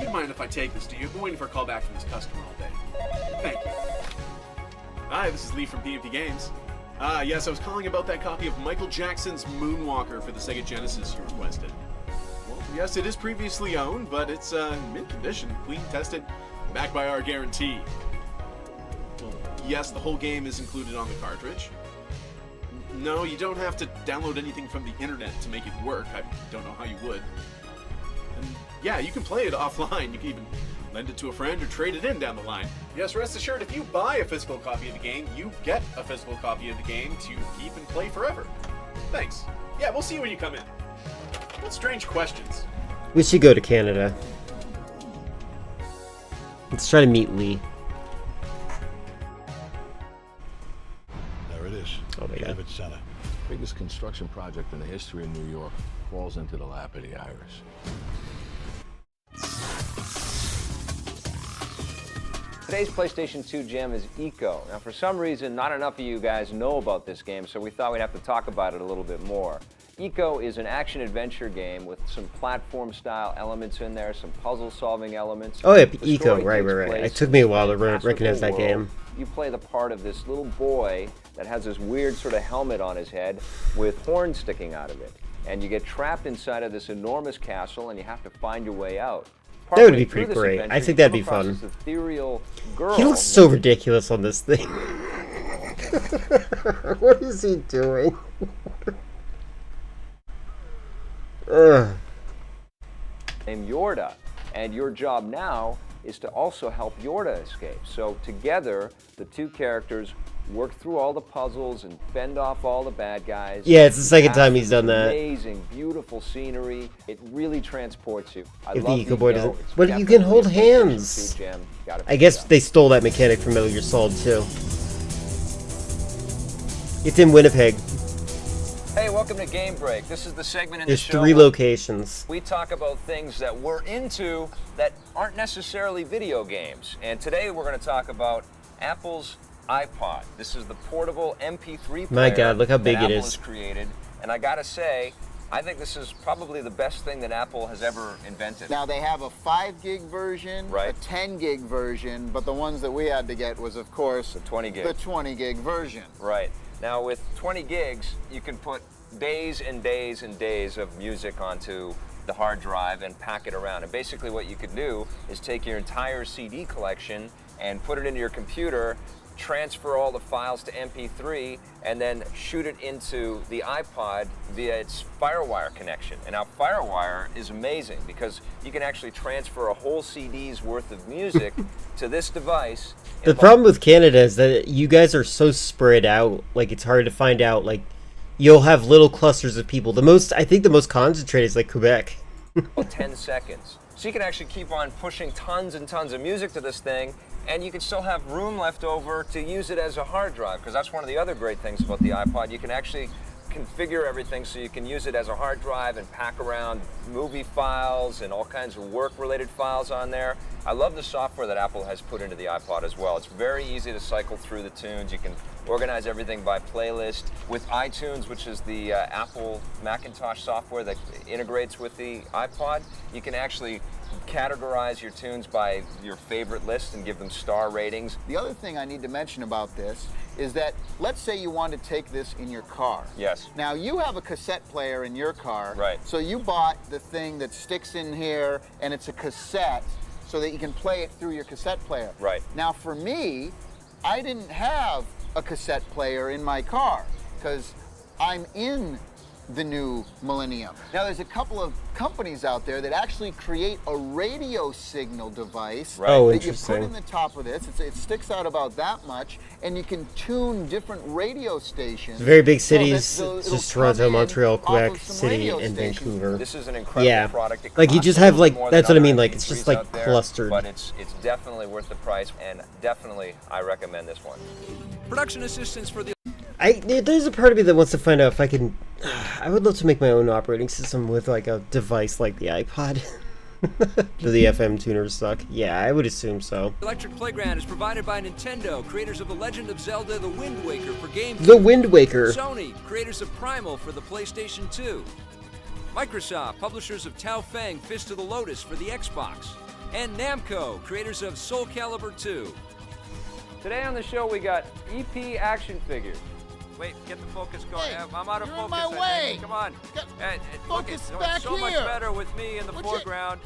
you mind if I take this, do you? I've been waiting for a call back from this customer all day. Thank you. Hi, this is Lee from PMP Games. Yes, I was calling about that copy of Michael Jackson's Moonwalker for the Sega Genesis you requested. Well, yes, it is previously owned, but it's mint condition, clean, tested, backed by our guarantee. Well, yes, the whole game is included on the cartridge. No, you don't have to download anything from the internet to make it work. I don't know how you would. And yeah, you can play it offline. You can even lend it to a friend or trade it in down the line. Yes, rest assured, if you buy a physical copy of the game, you get a physical copy of the game to keep and play forever. Thanks. Yeah, we'll see you when you come in. What strange questions. We should go to Canada. Let's try to meet Lee. There it is. Oh my God. Javits Center. Biggest construction project in the history of New York falls into the lap of the Irish. Today's PlayStation 2 gem is Eco. Now, for some reason, not enough of you guys know about this game, so we thought we'd have to talk about it a little bit more. Eco is an action-adventure game with some platform-style elements in there, some puzzle-solving elements. Oh yeah, The Eco, story right. takes It place took me a while to in a masterful recognize that world. game. You play the part of this little boy that has this weird sort of helmet on his head with horns sticking out of it. And you get trapped inside of this enormous castle, and you have to find your way out. That would Partway be through pretty this great. adventure, I think you that'd come be across fun. this ethereal girl He looks so ridiculous on this thing. What is he doing? Ugh. named Yorda, and your job now is to also help Yorda escape. So together, the two characters work through all the puzzles and fend off all the bad guys. Yeah, it's the second time he's done that. Amazing, beautiful scenery. It really transports you. I If the love Eco Boy Eco. doesn't. It's But you can definitely hold a PlayStation hands. 2 gem. Gotta I pick guess it up. they stole that mechanic from Metal Gear Solid 2. It's in Winnipeg. Hey, welcome to Game Break. This is the segment in There's the show 3 where locations. we talk about things that we're into that aren't necessarily video games. And today we're going to talk about Apple's iPod. This is the portable MP3 player My God, look how big that it Apple is. has created. And I gotta say, I think this is probably the best thing that Apple has ever invented. Now they have a 5 gig version, Right. a 10 gig version, but the ones that we had to get was, of course, the 20 gig. The 20 gig version. Right. Now with 20 gigs, you can put days and days and days of music onto the hard drive and pack it around. And basically what you could do is take your entire CD collection and put it into your computer, transfer all the files to MP3, and then shoot it into the iPod via its FireWire connection. And now FireWire is amazing because you can actually transfer a whole CD's worth of music to this device. The problem with Canada is that you guys are so spread out, like it's hard to find out, like you'll have little clusters of people. I think the most concentrated is like Quebec. About 10 seconds. So you can actually keep on pushing tons and tons of music to this thing, and you can still have room left over to use it as a hard drive, because that's one of the other great things about the iPod. You can actually configure everything so you can use it as a hard drive and pack around movie files and all kinds of work-related files on there. I love the software that Apple has put into the iPod as well. It's very easy to cycle through the tunes. You can organize everything by playlist. With iTunes, which is the Apple Macintosh software that integrates with the iPod, you can actually categorize your tunes by your favorite list and give them star ratings. The other thing I need to mention about this is that, let's say you want to take this in your car. Yes. Now, you have a cassette player in your car. Right. So you bought the thing that sticks in here, and it's a cassette, so that you can play it through your cassette player. Right. Now, for me, I didn't have a cassette player in my car, because I'm in the new millennium. Now, there's a couple of companies out there that actually create a radio signal device Right. Oh, that you put interesting. in the top of this. It sticks out about that much, and you can tune different radio stations. Very big so that cities, it'll just come Toronto, in Montreal, off of Quebec some City, radio and stations. Vancouver. This is an incredible yeah. product. It Like you costs just a have little like, more that's than what I mean, other like it's just MP3s like out there, clustered. But it's definitely worth the price, and definitely I recommend this one. Production assistance for the There's a part of me that wants to find out if I can. I would love to make my own operating system with like a device like the iPod. Do the FM tuners suck? Yeah, I would assume so. Electric Playground is provided by Nintendo, creators of The Legend of Zelda: The Wind Waker for GameCube. The Wind Waker. Sony, creators of Primal for the PlayStation 2. Microsoft, publishers of Tao Feng: Fist of the Lotus for the Xbox. And Namco, creators of Soul Calibur 2. Today on the show, we got EP action figures. Wait, get the focus going. Hey, I'm out of you're in focus. my I way. think. Come on. Focus Look, back it's so much here. better with me in the foreground.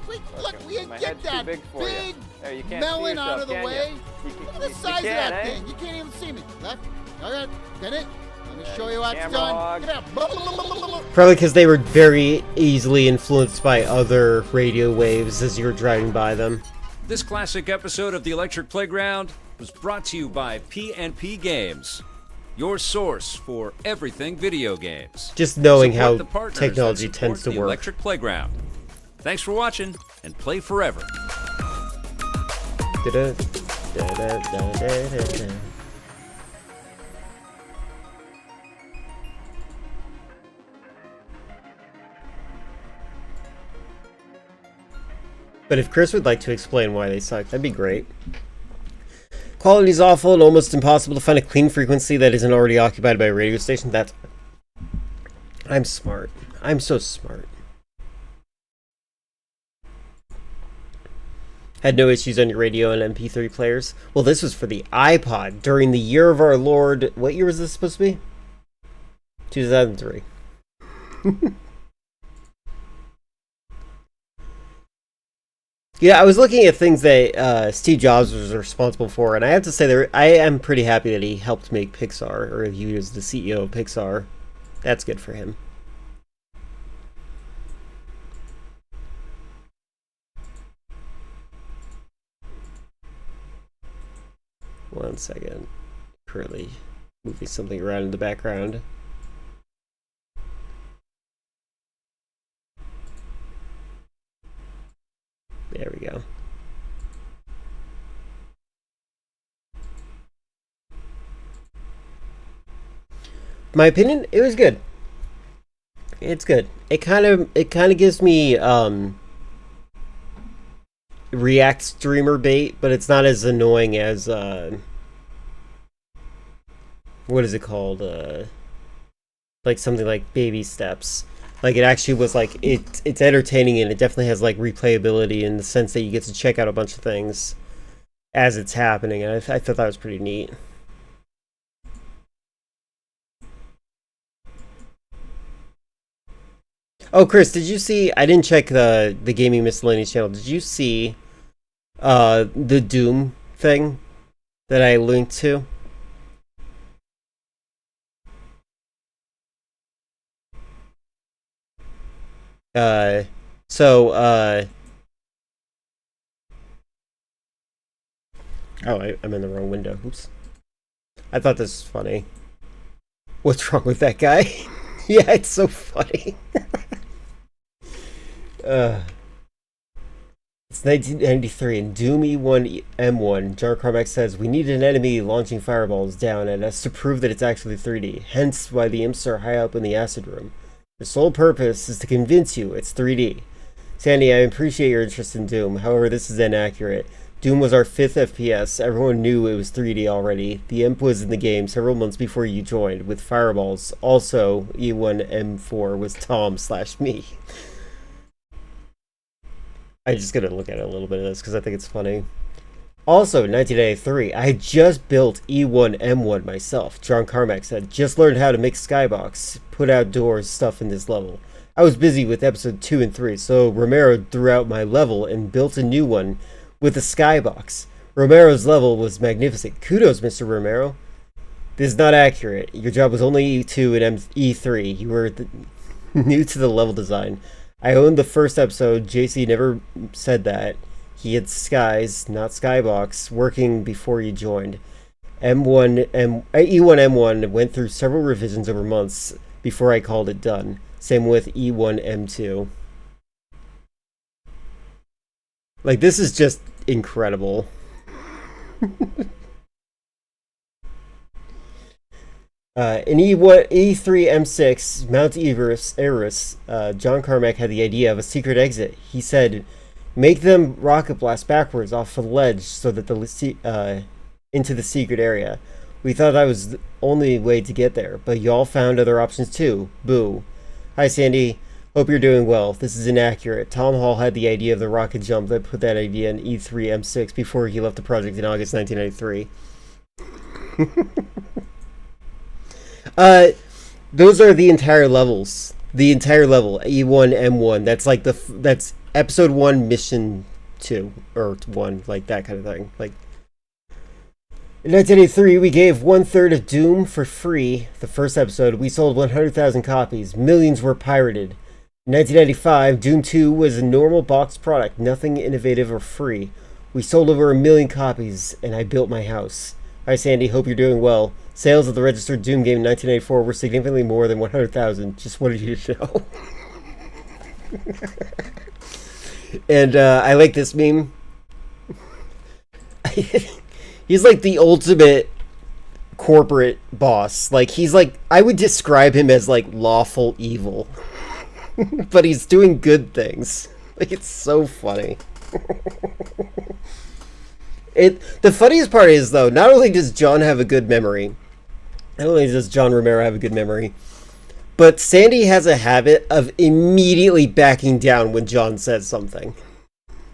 Wait, look, we My get head's too that big for you. big There, you can't see melon yourself, out of the can you? way. You Look at the you size of can, that eh? thing. You can't even see me. Left. Okay. Get it? Let me show you how it's camera done. hog. Get out. Probably because they were very easily influenced by other radio waves as you were driving by them. This classic episode of the Electric Playground was brought to you by P&P Games, your source for everything video games. Just knowing Support how the partners technology that support tends to the work. Electric Playground. Thanks for watching, and play forever. Da-da, da-da, da-da-da-da. But if Chris would like to explain why they suck, that'd be great. Quality's awful and almost impossible to find a clean frequency that isn't already occupied by a radio station. That's... I'm smart. I'm so smart. Had no issues on your radio and MP3 players. Well, this was for the iPod during the year of our Lord. What year was this supposed to be? 2003. Yeah, I was looking at things that Steve Jobs was responsible for, and I have to say, I am pretty happy that he helped make Pixar, or he was the CEO of Pixar. That's good for him. One second. Currently moving something around in the background. There we go. My opinion, it was good. It's good. It kind of gives me React streamer bait, but it's not as annoying as what is it called? Like something like Baby Steps. Like it actually was like it's entertaining, and it definitely has like replayability in the sense that you get to check out a bunch of things as it's happening. And I thought that was pretty neat. Oh, Chris, did you see? I didn't check the Gaming Miscellaneous channel. Did you see the Doom thing that I linked to? Oh, I'm in the wrong window. Oops. I thought this was funny. What's wrong with that guy? Yeah, it's so funny. It's 1993, and Doom E1M1, Jar Carmack says, "We need an enemy launching fireballs down at us to prove that it's actually 3D. Hence why the imps are high up in the acid room. The sole purpose is to convince you it's 3D. Sandy, I appreciate your interest in Doom. However, this is inaccurate. Doom was our 5th FPS. Everyone knew it was 3D already. The imp was in the game several months before you joined, with fireballs. Also, E1M4 was Tom/me. I just gotta look at a little bit of this because I think it's funny. Also, 1983, I had just built E1M1 myself. John Carmack said, just learned how to make skybox, put outdoors stuff in this level. I was busy with episode 2 and 3, so Romero threw out my level and built a new one with a skybox. Romero's level was magnificent. Kudos, Mr. Romero. This is not accurate. Your job was only E2 and E3. You were new to the level design. I owned the first episode. JC never said that. He had skies, not skybox, working before you joined. E1M1 went through several revisions over months before I called it done. Same with E1M2. Like, this is just incredible. In E3M6, Mount Everest, John Carmack had the idea of a secret exit. He said, make them rocket blast backwards off a ledge so that into the secret area. We thought that was the only way to get there, but y'all found other options too. Boo. Hi, Sandy. Hope you're doing well. This is inaccurate. Tom Hall had the idea of the rocket jump that put that idea in E3M6 before he left the project in August 1993. Those are the entire levels. The entire level, E1M1. That's like that's episode 1, mission 2 or 1, like that kind of thing. Like in 1983, we gave 1/3 of Doom for free. The first episode, we sold 100,000 copies. Millions were pirated. In 1995, Doom 2 was a normal boxed product, nothing innovative or free. We sold over 1 million copies, and I built my house. Hi, Sandy. Hope you're doing well. Sales of the registered Doom game in 1984 were significantly more than 100,000. Just wanted you to know. And I like this meme. He's like the ultimate corporate boss. Like, he's like, I would describe him as like lawful evil. But he's doing good things. Like, it's so funny. The funniest part is, though, not only does John have a good memory, not only does John Romero have a good memory, but Sandy has a habit of immediately backing down when John says something.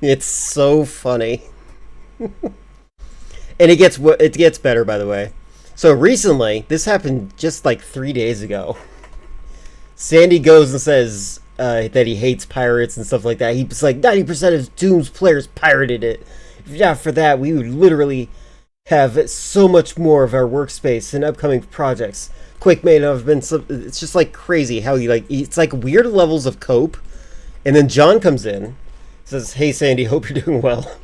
It's so funny. And it gets better, by the way. So recently, this happened just like 3 days ago. Sandy goes and says that he hates pirates and stuff like that. He's like, 90% of Doom's players pirated it. If not for that, we would literally have so much more of our workspace and upcoming projects. Quake may have been it's just like crazy how it's like weird levels of cope. And then John comes in, says, hey Sandy, hope you're doing well.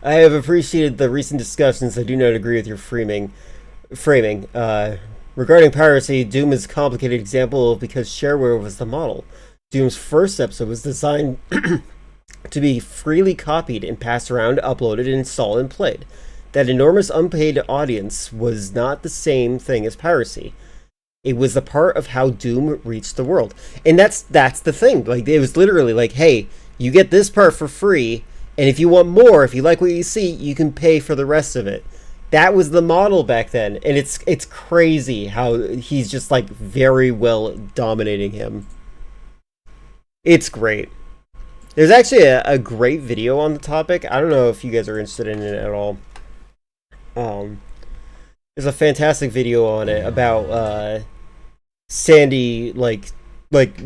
I have appreciated the recent discussions. I do not agree with your framing. Regarding piracy, Doom is a complicated example because shareware was the model. Doom's first episode was designed to be freely copied and passed around, uploaded, installed, and played. That enormous unpaid audience was not the same thing as piracy. It was the part of how Doom reached the world. And that's the thing. Like, it was literally like, hey, you get this part for free, and if you want more, if you like what you see, you can pay for the rest of it. That was the model back then, and it's crazy how he's just like very well dominating him. It's great. There's actually a great video on the topic. I don't know if you guys are interested in it at all. There's a fantastic video on it about Sandy,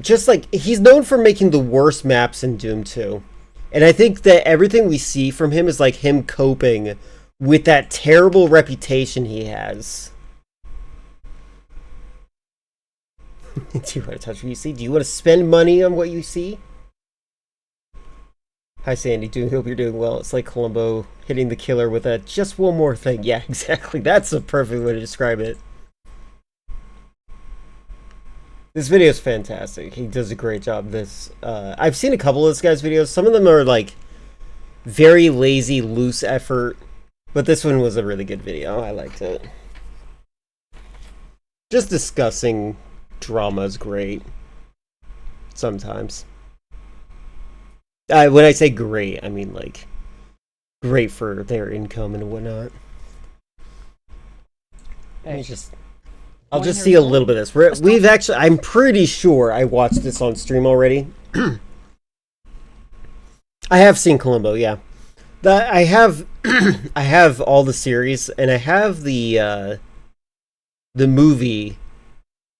just like he's known for making the worst maps in Doom 2. And I think that everything we see from him is like him coping with that terrible reputation he has. Do you want to touch what you see? Do you want to spend money on what you see? Hi Sandy, hope you're doing well. It's like Columbo hitting the killer with a just one more thing. Yeah, exactly. That's a perfect way to describe it. This video is fantastic. He does a great job. I've seen a couple of this guy's videos. Some of them are like very lazy, loose effort. But this one was a really good video. I liked it. Just discussing drama is great. Sometimes. When I say great, I mean like great for their income and whatnot. Let me just... I'll just see a little bit of this. We've actually... I'm pretty sure I watched this on stream already. I have seen Columbo, yeah. I have I have all the series, and I have the movie.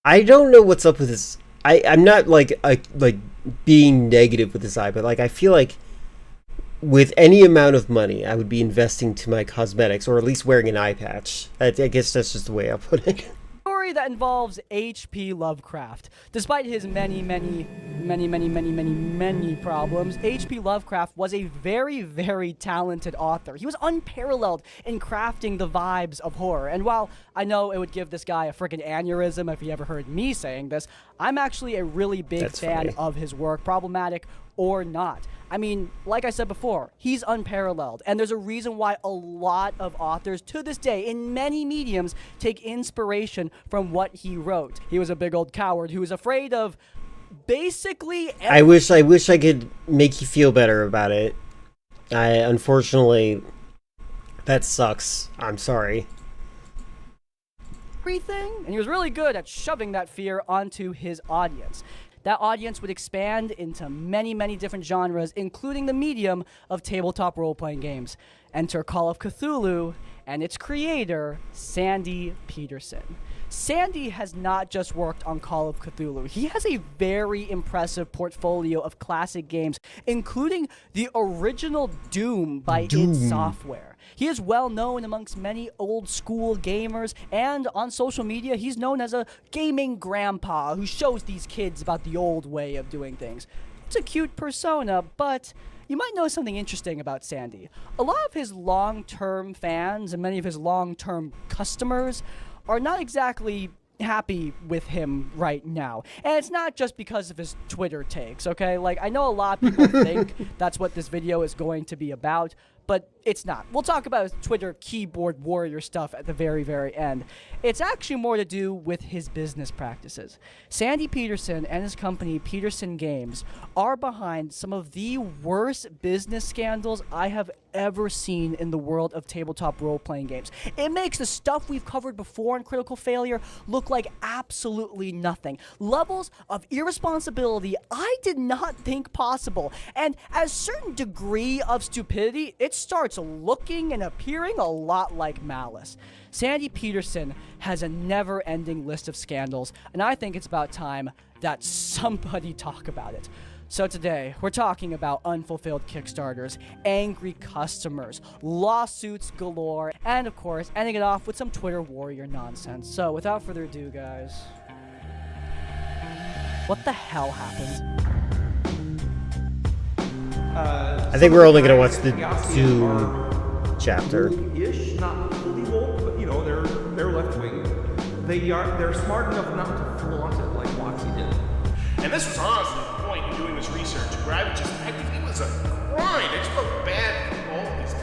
I don't know what's up with this. I'm not like being negative with this eye, but like I feel like with any amount of money, I would be investing to my cosmetics, or at least wearing an eye patch. I guess that's just the way I put it. Story that involves H.P. Lovecraft. Despite his many problems, H.P. Lovecraft was a very, very talented author. He was unparalleled in crafting the vibes of horror. And while I know it would give this guy a freaking aneurysm if he ever heard me saying this, I'm actually a really big fan of his work, problematic or not. I mean, like I said before, he's unparalleled, and there's a reason why a lot of authors to this day in many mediums take inspiration from what he wrote. He was a big old coward who was afraid of basically I wish I could make you feel better about it. Unfortunately, that sucks. I'm sorry. Everything, and he was really good at shoving that fear onto his audience. That audience would expand into many different genres, including the medium of tabletop role-playing games. Enter Call of Cthulhu and its creator, Sandy Petersen. Sandy has not just worked on Call of Cthulhu. He has a very impressive portfolio of classic games, including the original Doom by id Software. He is well known amongst many old school gamers, and on social media, he's known as a gaming grandpa who shows these kids about the old way of doing things. It's a cute persona, but you might know something interesting about Sandy. A lot of his long-term fans and many of his long-term customers are not exactly happy with him right now. And it's not just because of his Twitter takes, okay? Like, I know a lot of people think that's what this video is going to be about, but it's not. We'll talk about his Twitter keyboard warrior stuff at the very, very end. It's actually more to do with his business practices. Sandy Petersen and his company, Petersen Games, are behind some of the worst business scandals I have ever seen in the world of tabletop role-playing games. It makes the stuff we've covered before in Critical Failure look like absolutely nothing. Levels of irresponsibility I did not think possible. And at a certain degree of stupidity, it starts looking and appearing a lot like malice. Sandy Petersen has a never-ending list of scandals, and I think it's about time that somebody talk about it. So today, we're talking about unfulfilled Kickstarters, angry customers, lawsuits galore, and of course, ending it off with some Twitter warrior nonsense. So without further ado, guys, what the hell happened? I think we're only going to watch the Doom chapter. Ish, not fully woke, but you know, they're left wing. They're smart enough not to flaunt it like Waxy did. And this was honestly the point in doing this research, where I would just, it was a grind. I just felt bad for all of these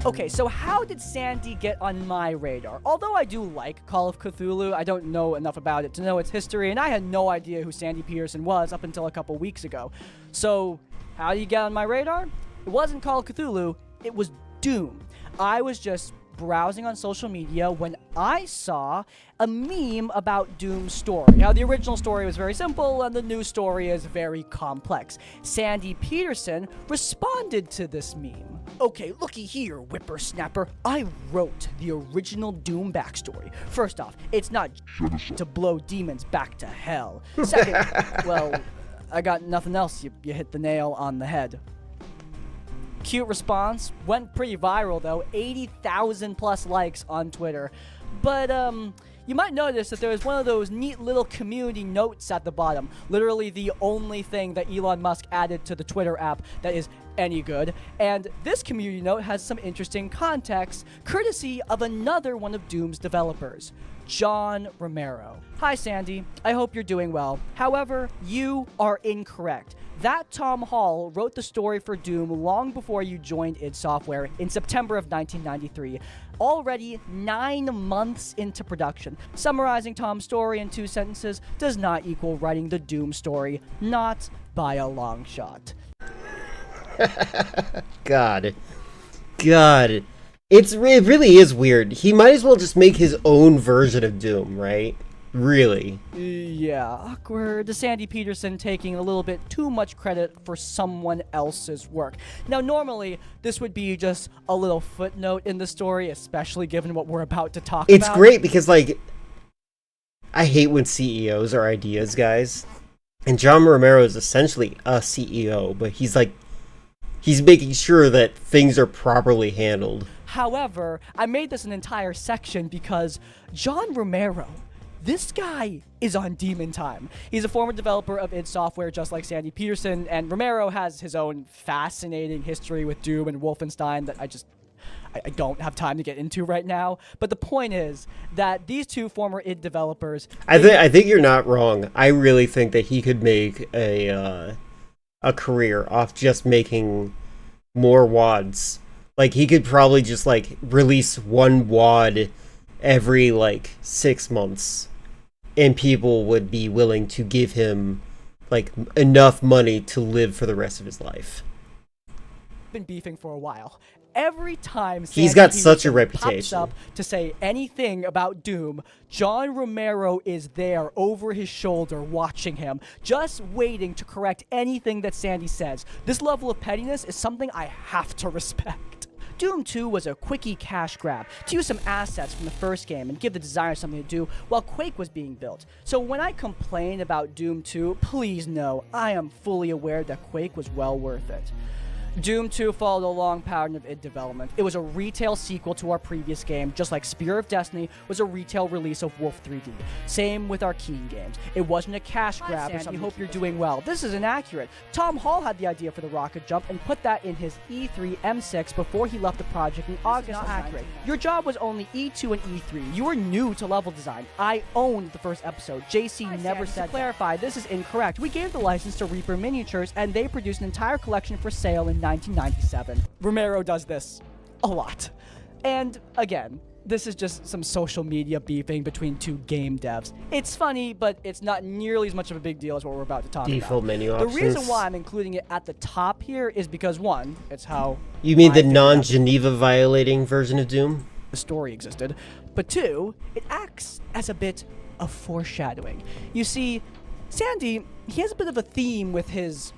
Okay, so how did Sandy get on my radar? Although I do like Call of Cthulhu, I don't know enough about it to know its history, and I had no idea who Sandy Petersen was up until a couple weeks ago. So, how did you get on my radar? It wasn't Call of Cthulhu, it was Doom. I was just browsing on social media when I saw a meme about Doom's story. Now, the original story was very simple, and the new story is very complex. Sandy Petersen responded to this meme. Okay, looky here, whippersnapper. I wrote the original Doom backstory. First off, it's not to blow demons back to hell. Second, well, I got nothing else. You hit the nail on the head. Cute response. Went pretty viral, though. 80,000 plus likes on Twitter. But, you might notice that there is one of those neat little community notes at the bottom. Literally the only thing that Elon Musk added to the Twitter app that is any good. And this community note has some interesting context, courtesy of another one of Doom's developers, John Romero. Hi, Sandy. I hope you're doing well. However, you are incorrect. That Tom Hall wrote the story for Doom long before you joined id Software in September of 1993, already 9 months into production. Summarizing Tom's story in 2 sentences does not equal writing the Doom story. Not by a long shot. God. It really is weird. He might as well just make his own version of Doom, right? Really. Yeah, awkward. Sandy Peterson taking a little bit too much credit for someone else's work. Now, normally, this would be just a little footnote in the story, especially given what we're about to talk about. It's great because, like, I hate when CEOs are ideas guys. And John Romero is essentially a CEO, but he's making sure that things are properly handled. However, I made this an entire section because John Romero, this guy is on demon time. He's a former developer of id Software, just like Sandy Peterson, and Romero has his own fascinating history with Doom and Wolfenstein that I don't have time to get into right now. But the point is that these two former id developers... I think you're not wrong. I really think that he could make a career off just making more WADs. Like, he could probably just, like, release one WAD every, like, 6 months. And people would be willing to give him, like, enough money to live for the rest of his life. Been beefing for a while. Every time he's Sandy got such a Peterson reputation. pops up to say anything about Doom, John Romero is there over his shoulder watching him, just waiting to correct anything that Sandy says. This level of pettiness is something I have to respect. Doom 2 was a quickie cash grab to use some assets from the first game and give the designers something to do while Quake was being built. So when I complain about Doom 2, please know I am fully aware that Quake was well worth it. Doom 2 followed a long pattern of id development. It was a retail sequel to our previous game, just like Spear of Destiny was a retail release of Wolf 3D. Same with our Keen games. It wasn't a cash grab or something. Hope you're doing well. This is inaccurate. Tom Hall had the idea for the rocket jump and put that in his E3 M6 before he left the project in August. Not accurate. Your job was only E2 and E3. You were new to level design. I owned the first episode. JC never said. To clarify, this is incorrect. We gave the license to Reaper Miniatures, and they produced an entire collection for sale in 1997. Romero does this a lot. And again, this is just some social media beefing between two game devs. It's funny, but it's not nearly as much of a big deal as what we're about to talk about. Default menu The options. reason why I'm including it at the top here is because, one, it's how... You mean the non-Geneva violating version of Doom? The story existed. But two, it acts as a bit of foreshadowing. You see, Sandy, he has a bit of a theme with his...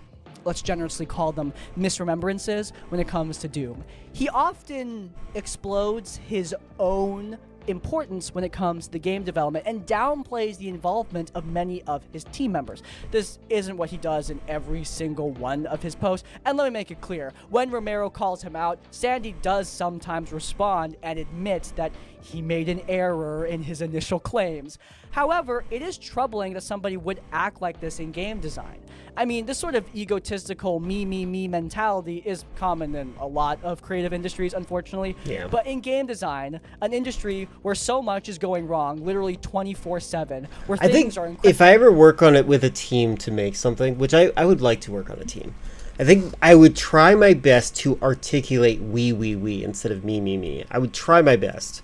let's generously call them misremembrances when it comes to Doom. He often explodes his own importance when it comes to the game development and downplays the involvement of many of his team members. This isn't what he does in every single one of his posts, and let me make it clear, when Romero calls him out, Sandy does sometimes respond and admit that he made an error in his initial claims. However, it is troubling that somebody would act like this in game design. I mean, this sort of egotistical me mentality is common in a lot of creative industries, unfortunately. Yeah. But in game design, an industry where so much is going wrong, literally 24/7, where things are if I ever work on it with a team to make something, which I would like to work on a team, I think I would try my best to articulate we instead of me. I would try my best.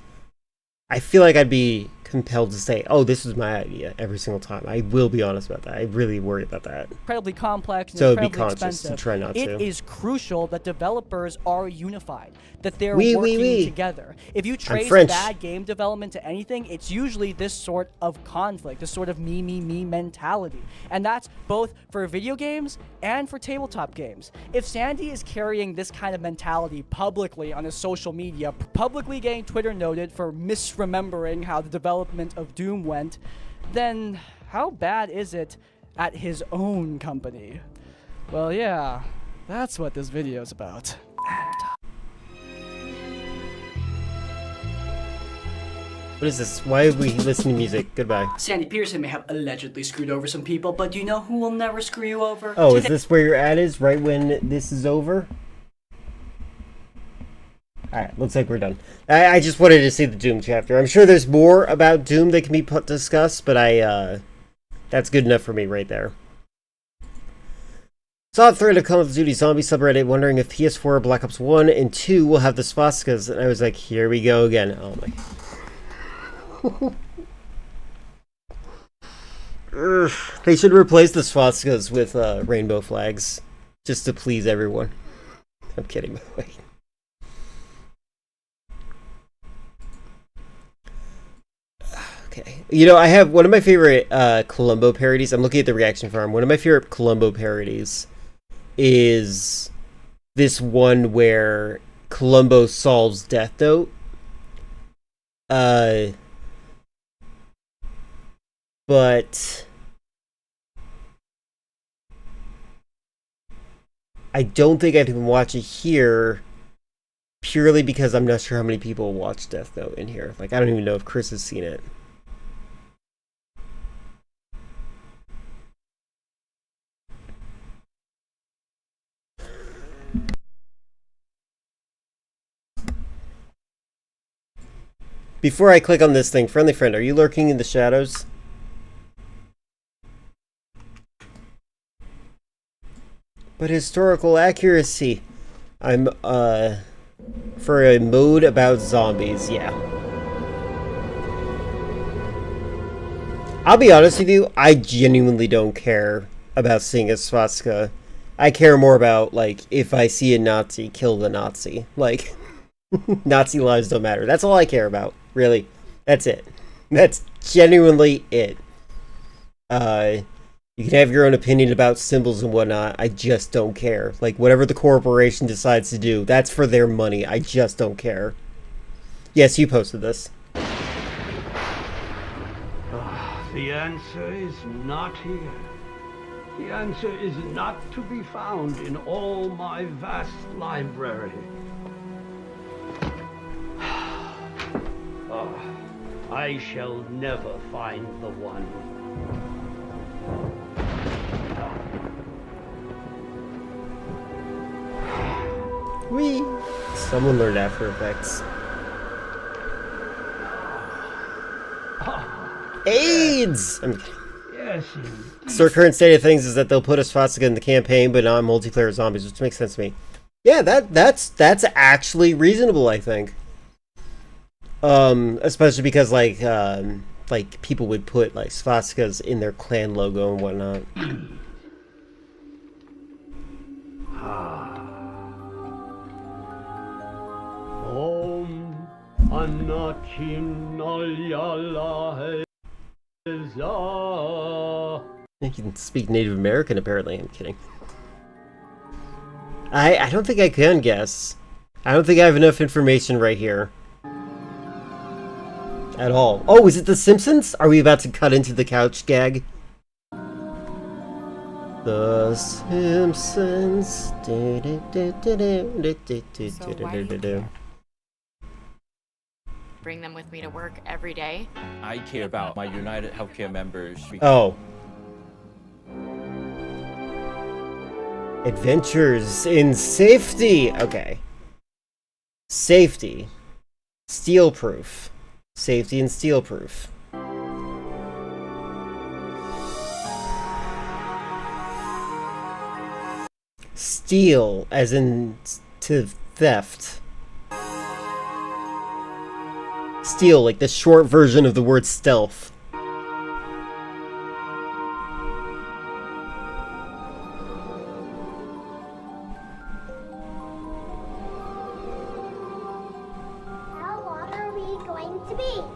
I feel like I'd be compelled to say, oh, this was my idea every single time. I will be honest about that. I really worry about that. Incredibly complex and So be incredibly conscious expensive. to try not to. It is crucial that developers are unified, that they're working together. If you trace bad game development to anything, it's usually this sort of conflict, this sort of me mentality. And that's both for video games and for tabletop games. If Sandy is carrying this kind of mentality publicly on his social media, publicly getting Twitter noted for misremembering how the development of Doom went, then how bad is it at his own company? Well, yeah, that's what this video is about. What is this? Why are we listening to music? Goodbye. Sandy Peterson may have allegedly screwed over some people, but do you know who will never screw you over? Oh, is this where your ad is? Right when this is over? Alright, looks like we're done. I just wanted to see the Doom chapter. I'm sure there's more about Doom that can be discussed, but that's good enough for me right there. Saw a thread of Call of Duty Zombie subreddit wondering if PS4, Black Ops 1, and 2 will have the swastikas, and I was like, here we go again. Oh my... Ugh, they should replace the swastikas with rainbow flags, just to please everyone. I'm kidding, by the way. Okay. You know, I have one of my favorite Columbo parodies. I'm looking at the reaction farm. One of my favorite Columbo parodies is this one where Columbo solves Death Note. But I don't think I can watch it here purely because I'm not sure how many people watch Death Note in here. Like, I don't even know if Chris has seen it. Before I click on this thing, friendly friend, are you lurking in the shadows? But historical accuracy. I'm, for a mode about zombies, yeah. I'll be honest with you, I genuinely don't care about seeing a swastika. I care more about, like, if I see a Nazi, kill the Nazi. Like, Nazi lives don't matter. That's all I care about, really. That's it. That's genuinely it. You can have your own opinion about symbols and whatnot. I just don't care. Like, whatever the corporation decides to do, that's for their money. I just don't care. Yes, you posted this. The answer is not here. The answer is not to be found in all my vast library. I shall never find the one. Whee! Someone learned After Effects. AIDS! I'm kidding. Yes. So current state of things is that they'll put a swastika in the campaign, but not multiplayer zombies, which makes sense to me. Yeah, that's actually reasonable, I think. Especially because like people would put like swastikas in their clan logo and whatnot. Om Anachinayala. You can speak Native American, apparently. I'm kidding. I don't think I can guess. I don't think I have enough information right here. At all. Oh, is it The Simpsons? Are we about to cut into the couch gag? The Simpsons. So why do you care? Bring them with me to work every day. I care about my United Healthcare members. Oh. Adventures in safety. Okay. Safety. Steel proof. Safety and steel proof. Steal, as in to theft. Steal, like the short version of the word stealth.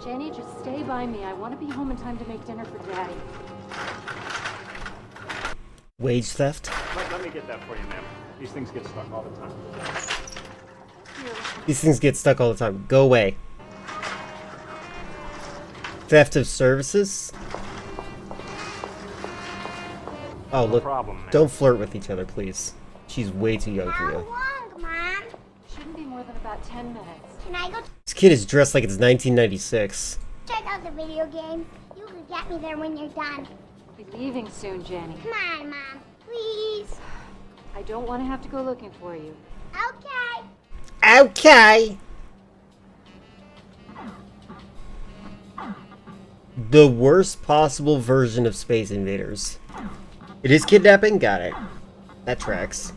Jenny, just stay by me. I want to be home in time to make dinner for Daddy. Wage theft? Let me get that for you, ma'am. These things get stuck all the time. These things get stuck all the time. Go away. Theft of services? Oh, look. Don't flirt with each other, please. She's way too young for you. long, Mom? Shouldn't be more than about 10 minutes. Can I go This kid is dressed like it's 1996. check out the video game? You can get me there when you're done. We'll be leaving soon, Jenny. Come on, Mom. Please. I don't want to have to go looking for you. Okay. Okay. The worst possible version of Space Invaders. It is kidnapping? Got it. That tracks.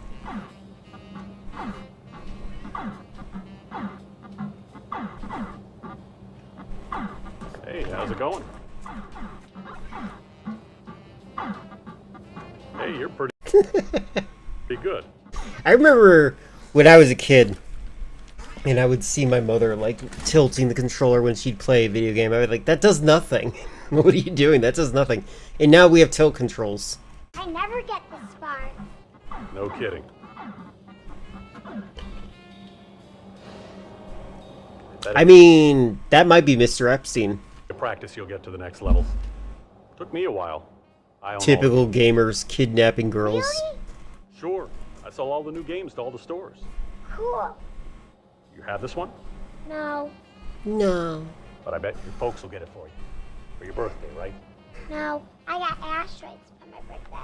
Hey, how's it going? Hey, you're pretty good. I remember when I was a kid, and I would see my mother like tilting the controller when she'd play a video game. I was like, that does nothing. What are you doing? That does nothing. And now we have tilt controls. I never get this far. No kidding. I mean, that might be Mr. Epstein. You practice, you'll get to the next level. Took me a while. I own Typical gamers kidnapping girls. Really? Sure. I sell all the new games to all the stores. Cool. You have this one? No. No. But I bet your folks will get it for you. For your birthday, right? No. I got ashtrays for my birthday.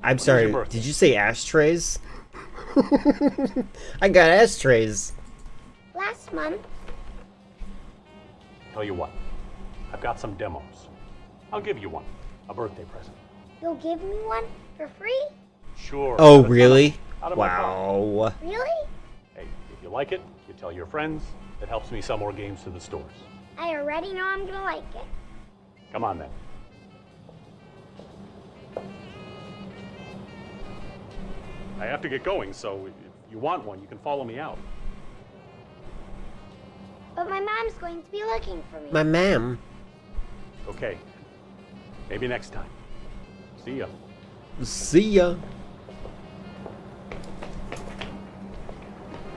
I'm sorry, did you say ashtrays? I got ashtrays. Last month. Tell you what, I've got some demos. I'll give you one. A birthday present. You'll give me one for free? Sure. Oh, really? Out of my pocket. Wow. Really? Hey, if you like it, you tell your friends. It helps me sell more games to the stores. I already know I'm gonna like it. Come on, then. I have to get going, so if you want one, you can follow me out. But my mom's going to be looking for me. My ma'am. Okay. Maybe next time. See ya. See ya.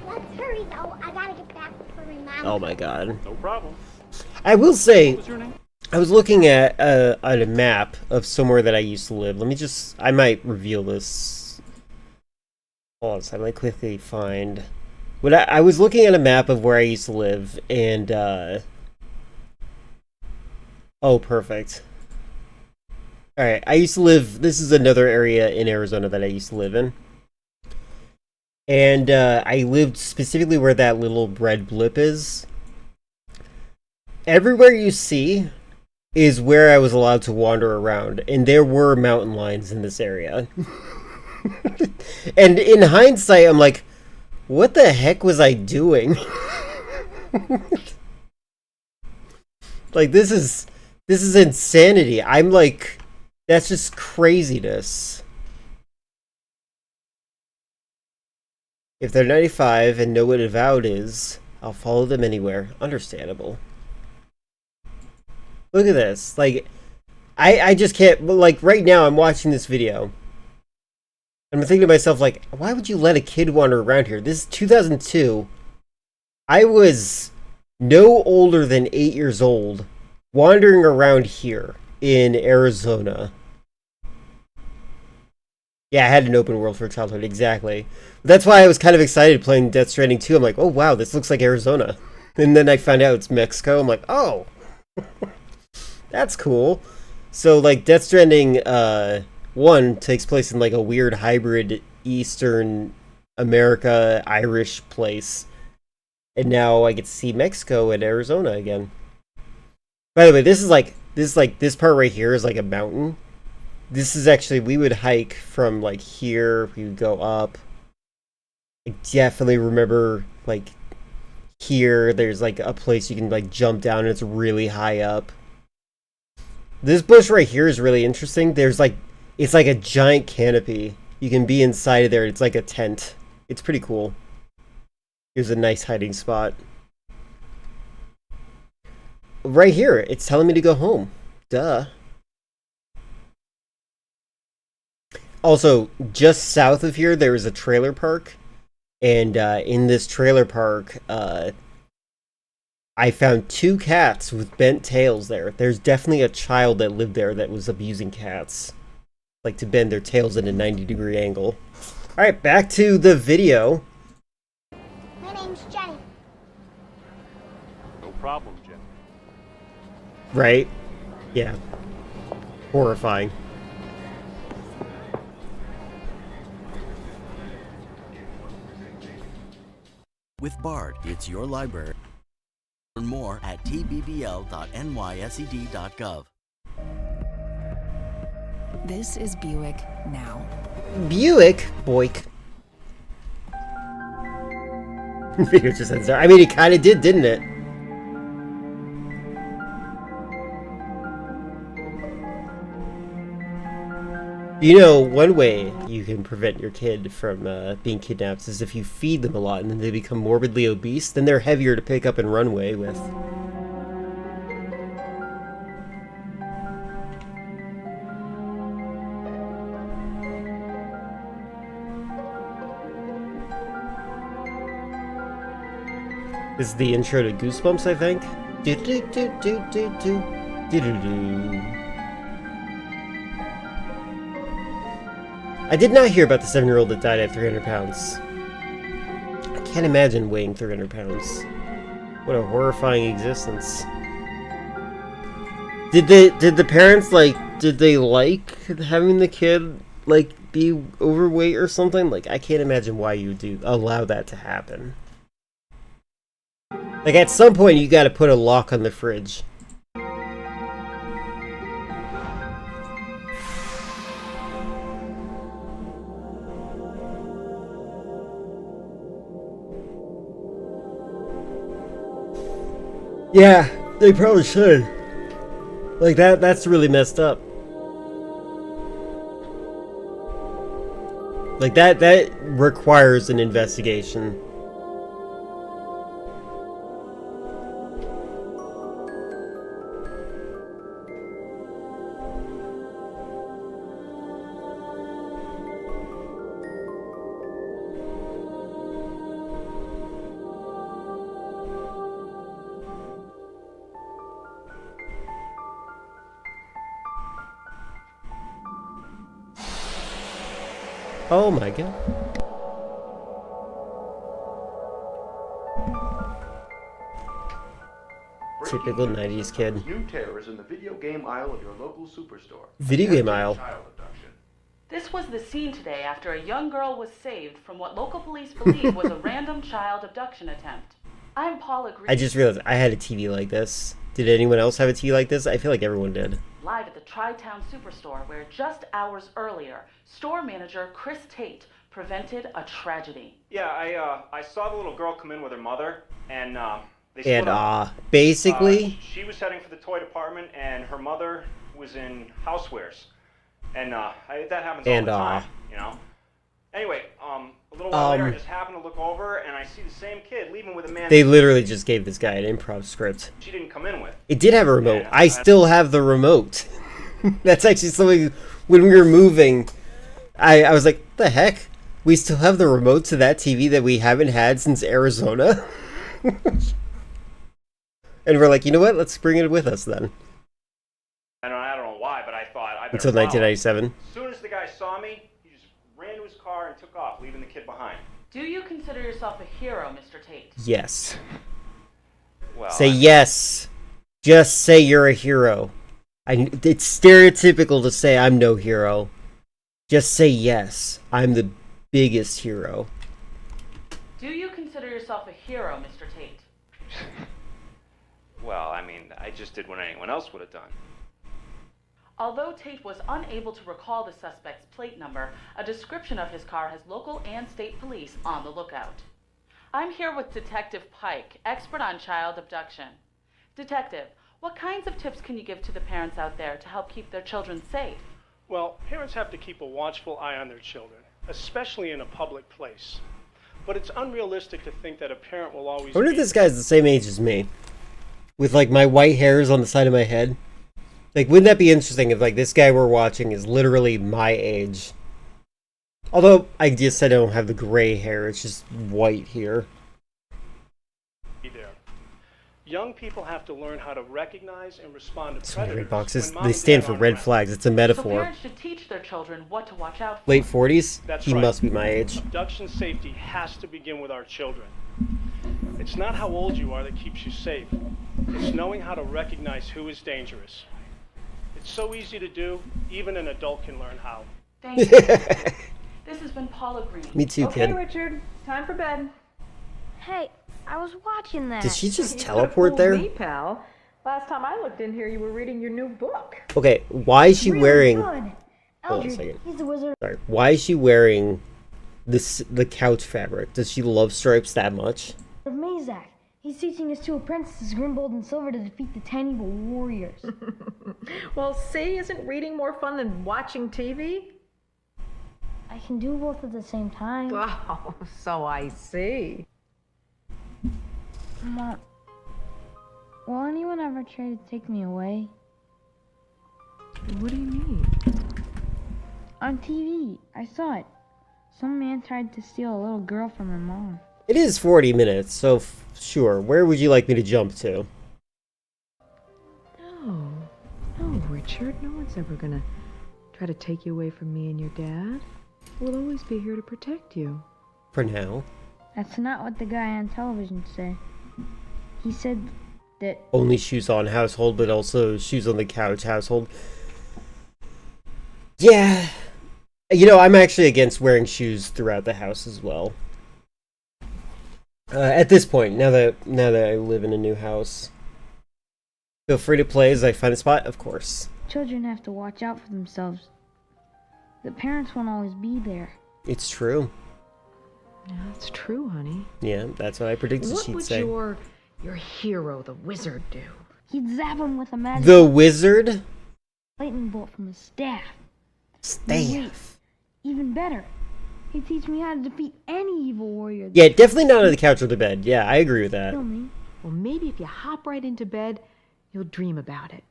Let's hurry though. I gotta get back before my mom. Oh my god. No problem. I will say, What was your name? I was looking at a map of somewhere that I used to live. Let me just, I might reveal this. Hold on, so I might quickly find. When I was looking at a map of where I used to live, and oh, perfect. Alright, I used to live, this is another area in Arizona that I used to live in. And I lived specifically where that little red blip is. Everywhere you see is where I was allowed to wander around, and there were mountain lions in this area. And in hindsight, I'm like, what the heck was I doing? Like, this is insanity. I'm like, that's just craziness. If they're 95 and know what avowed is, I'll follow them anywhere. Understandable. Look at this. Like, I just can't, like, right now I'm watching this video. And I'm thinking to myself, like, why would you let a kid wander around here? This is 2002. I was no older than 8 years old, wandering around here in Arizona. Yeah, I had an open world for childhood, exactly. That's why I was kind of excited playing Death Stranding 2. I'm like, oh wow, this looks like Arizona. And then I found out it's Mexico. I'm like, oh, that's cool. So, like, Death Stranding 1 takes place in, like, a weird hybrid Eastern America Irish place. And now I get to see Mexico and Arizona again. By the way, this part right here is like a mountain. This is actually, we would hike from like here, we would go up. I definitely remember like here, there's like a place you can like jump down and it's really high up. This bush right here is really interesting. There's like, it's like a giant canopy. You can be inside of there. It's like a tent. It's pretty cool. Here's a nice hiding spot. Right here, it's telling me to go home. Duh. Also, just south of here, there is a trailer park. And in this trailer park, I found 2 cats with bent tails there. There's definitely a child that lived there that was abusing cats. Like to bend their tails at a 90-degree angle. Alright, back to the video. My name's Jenny. No problem, Jim. Right? Yeah. Horrifying. With Bard, it's your library. Learn more at tbbl.nysed.gov. This is Buick now. Buick? Boink. Video just ends there. I mean, it kind of did, didn't it? You know, one way you can prevent your kid from being kidnapped is if you feed them a lot and then they become morbidly obese, then they're heavier to pick up and run away with. This is the intro to Goosebumps, I think. I did not hear about the 7-year-old that died at 300 pounds. I can't imagine weighing 300 pounds. What a horrifying existence. Did the parents, did they like having the kid, be overweight or something? Like, I can't imagine why you would allow that to happen. Like, at some point, you gotta put a lock on the fridge. Yeah, they probably should. Like, that's really messed up. Like, that requires an investigation. Oh my god. Typical 90s kid. New terrors in the video game aisle of your local superstore. Video game aisle. This was the scene today after a young girl was saved from what local police believe was a random child abduction attempt. I'm Paula Green. I just realized I had a TV like this. Did anyone else have a TV like this? I feel like everyone did. Live at the Tri-Town Superstore, where just hours earlier, store manager Chris Tate prevented a tragedy. Yeah, I saw the little girl come in with her mother, and they split And up. basically, She was heading for the toy department, and her mother was in housewares, and that happens all the time, you know. Anyway, a little while later, I just happened to look over, and I see the same kid leaving with a man. they literally just gave this guy an improv script. She didn't come in with. It did have a remote. I still have the remote. That's actually something. When we were moving, I was like, "The heck? We still have the remote to that TV that we haven't had since Arizona." And we're like, you know what? Let's bring it with us then. I don't know why, but I thought I better Until follow. 1997. As soon as the guy saw me, he just ran to his car and took off, leaving the kid behind. Do you consider yourself a hero, Mr. Tate? Yes. Well, Say yes. Just say you're a hero. It's stereotypical to say I'm no hero. Just say yes. I'm the biggest hero. Do you consider yourself a hero, Mr. Tate? Well, I mean, I just did what anyone else would have done. Although Tate was unable to recall the suspect's plate number, a description of his car has local and state police on the lookout. I'm here with Detective Pike, expert on child abduction. Detective, what kinds of tips can you give to the parents out there to help keep their children safe? Well, parents have to keep a watchful eye on their children, especially in a public place. But it's unrealistic to think that a parent will always I wonder if this guy's the same age as me. With my white hairs on the side of my head. Wouldn't that be interesting if this guy we're watching is literally my age? Although, I just said I don't have the gray hair, it's just white here. be there. Young people have to learn how to recognize and respond to So many red predators. boxes. when mom They and stand dad for aren't red around. flags. It's a So metaphor. parents should teach their children what to watch out for. Late 40s? That's He right. must be my age. Abduction safety has to begin with our children. It's not how old you are that keeps you safe. It's knowing how to recognize who is dangerous. It's so easy to do, even an adult can learn how. Thank you. This has been Paula Green. Me too, Okay, kid. Richard, time for bed. Hey, I was watching that. Did she just You teleport could've there? fooled me, pal. Last time I looked in here, you were reading your new book. Okay, why is she wearing... Good. Hold on a Eldred, second. he's the wizard. Sorry. Why is she wearing the couch fabric? Does she love stripes that much? Of Mazak. He's teaching his two apprentices, Grimbold and Silver, to defeat the 10 evil warriors. Well, see, isn't reading more fun than watching TV? I can do both at the same time. Oh, so I see. Mom, will anyone ever try to take me away? What do you mean? On TV, I saw it. Some man tried to steal a little girl from her mom. It is 40 minutes, so sure. Where would you like me to jump to? No, Richard. No one's ever gonna try to take you away from me and your dad. We'll always be here to protect you. For now. That's not what the guy on television said. He said that... Only shoes on household, but also shoes on the couch household. Yeah. You know, I'm actually against wearing shoes throughout the house as well. At this point, now that I live in a new house. Feel free to play as I find a spot, of course. Children have to watch out for themselves. The parents won't always be there. It's true. Yeah, it's true, honey. Yeah, that's what I predicted she'd say. What would your hero, the wizard, do? He'd zap him with a magic... The wizard? Lightning bolt from his staff. Staff? Even better. He'd teach me how to defeat any evil warrior. Yeah, definitely not on the couch or the bed. Yeah, I agree with that. Kill me. Well, maybe if you hop right into bed, you'll dream about it.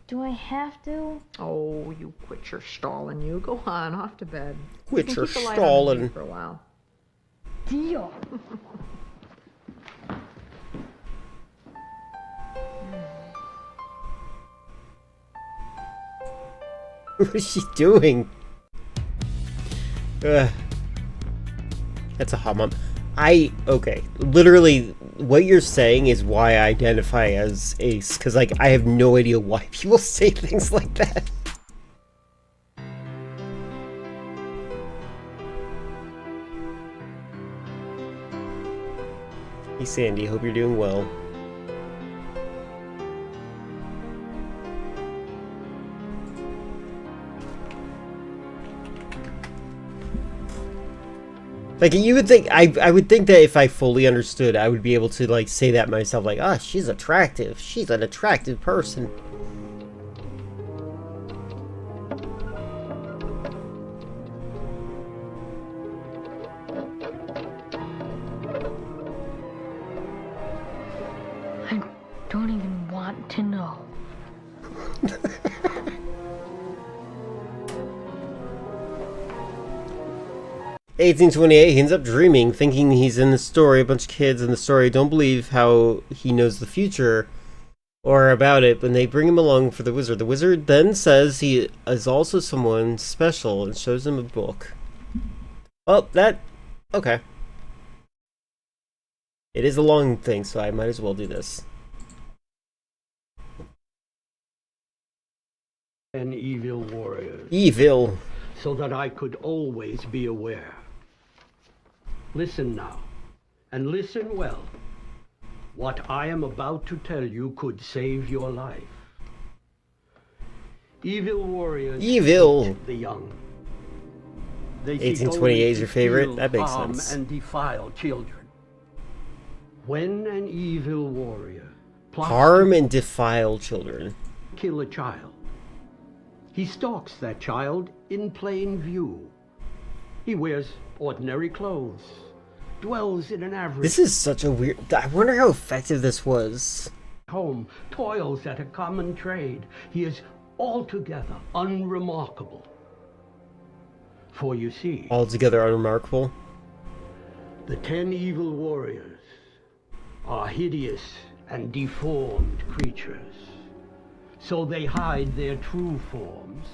Do I have to? Oh, you quit your stalling, you. Go on, off to bed. Quit your Keep the light on stalling. for a while. Deal. What is she doing? That's a hot mom. Okay, literally, what you're saying is why I identify as ace, because, like, I have no idea why people say things like that. Hey, Sandy, hope you're doing well. Like, you would think, I would think that if I fully understood, I would be able to, like, say that myself, like, ah, she's attractive. She's an attractive person. I don't even want to know. 1828, he ends up dreaming, thinking he's in the story. A bunch of kids in the story don't believe how he knows the future or about it, but they bring him along for the wizard. The wizard then says he is also someone special and shows him a book. Well, okay. It is a long thing, so I might as well do this. And evil warriors. Evil. So that I could always be aware. Listen now, and listen well. What I am about to tell you could save your life. Evil warriors hate the young. They 1828 is your favorite? That makes harm sense. And defile children. When an evil warrior plots Harm and defile children. to kill a child, he stalks that child in plain view. He wears ordinary clothes, dwells in an average This is such a weird... I wonder how effective this was. home, toils at a common trade. He is altogether unremarkable. For you see, Altogether unremarkable. the 10 evil warriors are hideous and deformed creatures. So they hide their true forms.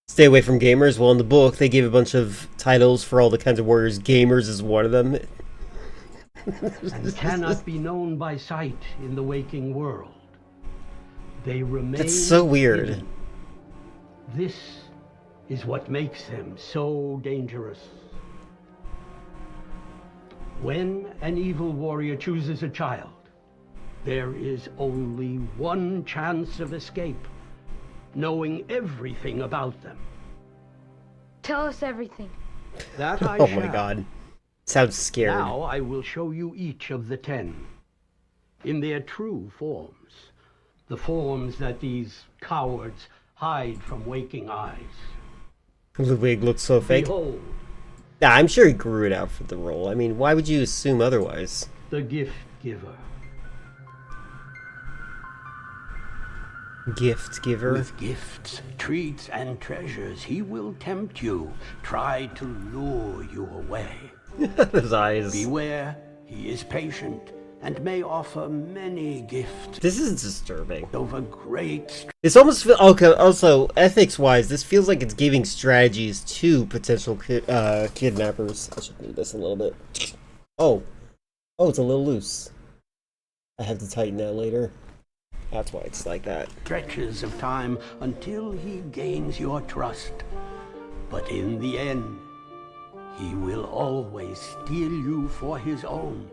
Stay away from gamers. Well, in the book, they gave a bunch of titles for all the kinds of warriors. Gamers is one of them. And cannot be known by sight in the waking world. They remain That's so weird. hidden. This is what makes them so dangerous. When an evil warrior chooses a child, there is only one chance of escape, knowing everything about them. Tell us everything. That I Oh shall. my god. Sounds scared. Now I will show you each of the 10 in their true forms, the forms that these cowards hide from waking eyes. Ludwig looks so fake. Behold, Nah, I'm sure he grew it out for the role. I mean, why would you assume otherwise? the gift giver. Gift giver? With gifts, treats, and treasures, he will tempt you, try to lure you away. His eyes. Beware, he is patient, and may offer many gifts. This is disturbing. Over great. This almost feels... Okay, also, ethics-wise, this feels like it's giving strategies to potential kidnappers. I should move this a little bit. Oh. Oh, it's a little loose. I have to tighten that later. That's why it's like that. Stretches of time until he gains your trust. But in the end, he will always steal you for his own.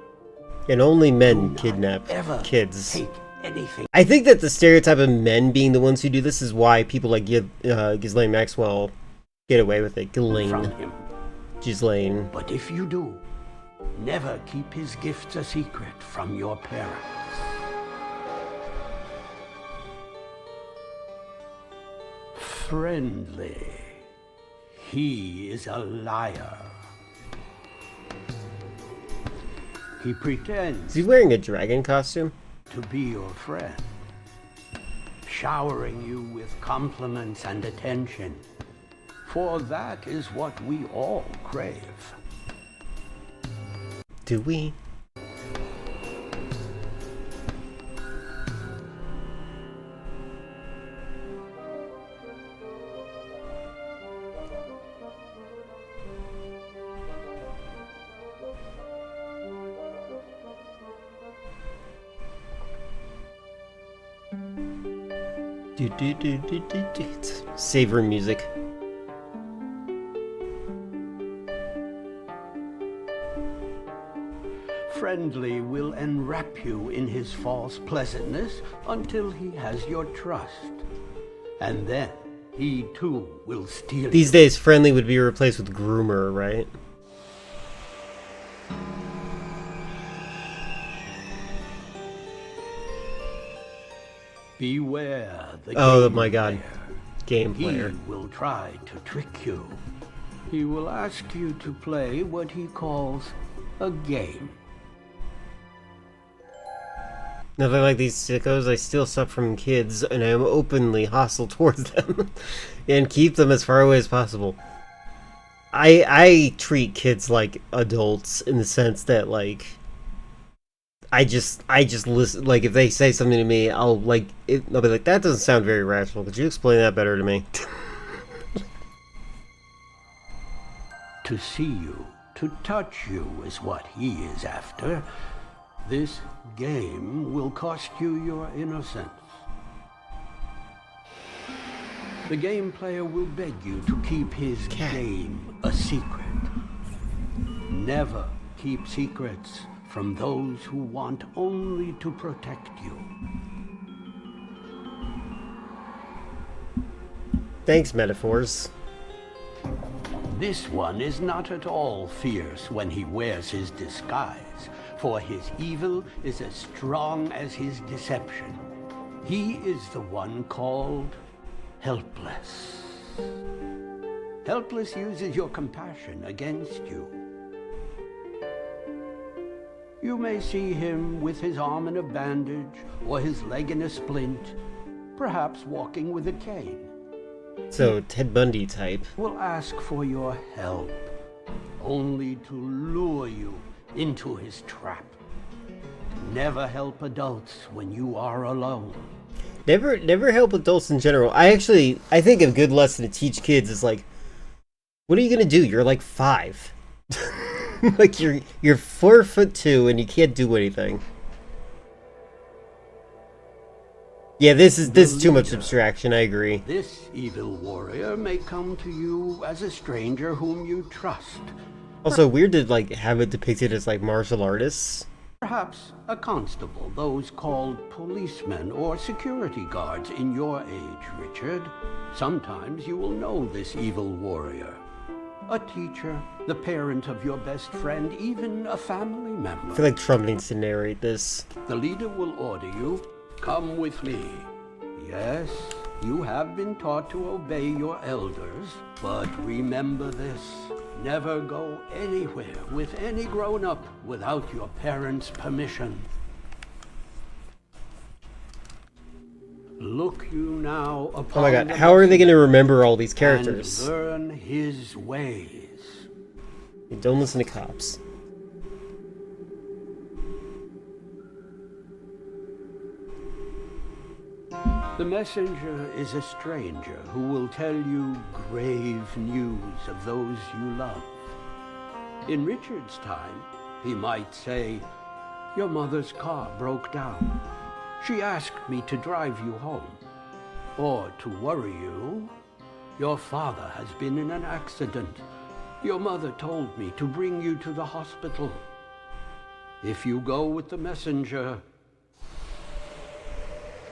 And only men kidnap kids. Take anything. I think that the stereotype of men being the ones who do this is why people like Ghislaine Maxwell get away with it. Ghislaine. But if you do, never keep his gifts a secret from your parents. Friendly. He is a liar. He pretends. Is he wearing a dragon costume? To be your friend, showering you with compliments and attention, for that is what we all crave. Do we? Savory music. Friendly will enwrap you in his false pleasantness until he has your trust. And then he too will steal These days, friendly would be replaced with groomer, right? Beware the Oh game my god. player. Game player. He will try to trick you. He will ask you to play what he calls a game. Nothing like these sickos. I steal stuff from kids, and I am openly hostile towards them, and keep them as far away as possible. I treat kids like adults in the sense that, like, I just listen. Like, if they say something to me, I'll be like, that doesn't sound very rational. Could you explain that better to me? To see you, to touch you is what he is after. This game will cost you your innocence. The game player will beg you to keep his game a secret. Never keep secrets from those who want only to protect you. Thanks, metaphors. This one is not at all fierce when he wears his disguise, for his evil is as strong as his deception. He is the one called Helpless. Helpless uses your compassion against you. You may see him with his arm in a bandage or his leg in a splint, perhaps walking with a cane. So, Ted Bundy type. Will ask for your help, only to lure you into his trap. Never help adults when you are alone. Never help adults in general. I think a good lesson to teach kids is like, what are you gonna do? You're like 5. Like you're 4'2" and you can't do anything. Yeah, this is too much abstraction, I agree. This evil warrior may come to you as a stranger whom you trust. Also weird to like have it depicted as like martial artists. Perhaps a constable, those called policemen or security guards in your age, Richard. Sometimes you will know this evil warrior. A teacher, the parent of your best friend, even a family member. I feel like Trump needs to narrate this. The leader will order you, come with me. Yes, You have been taught to obey your elders, but remember this. Never go anywhere with any grown-up without your parents' permission. Look you now upon Oh my god, how are they going to remember all these characters? and learn his ways. Don't listen to cops. The messenger is a stranger who will tell you grave news of those you love. In Richard's time, he might say, "Your mother's car broke down. She asked me to drive you home." Or to worry you, "Your father has been in an accident. Your mother told me to bring you to the hospital." If you go with the messenger,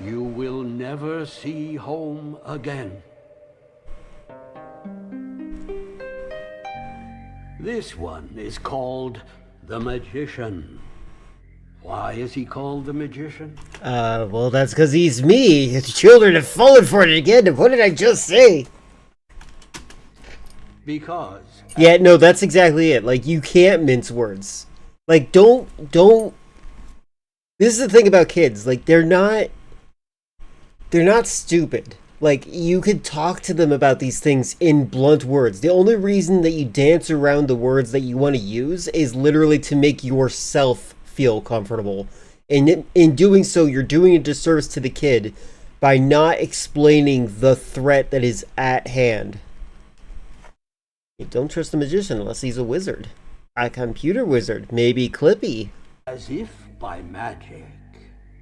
you will never see home again. This one is called the Magician. Why is he called the Magician? Well, that's because he's me. His children have fallen for it again. What did I just say? Because... Yeah, no, that's exactly it. Like, you can't mince words. Like, don't... This is the thing about kids. Like, they're not stupid. Like, you could talk to them about these things in blunt words. The only reason that you dance around the words that you want to use is literally to make yourself feel comfortable. And in doing so, you're doing a disservice to the kid by not explaining the threat that is at hand. You don't trust the magician unless he's a wizard. A computer wizard. Maybe Clippy. As if by magic,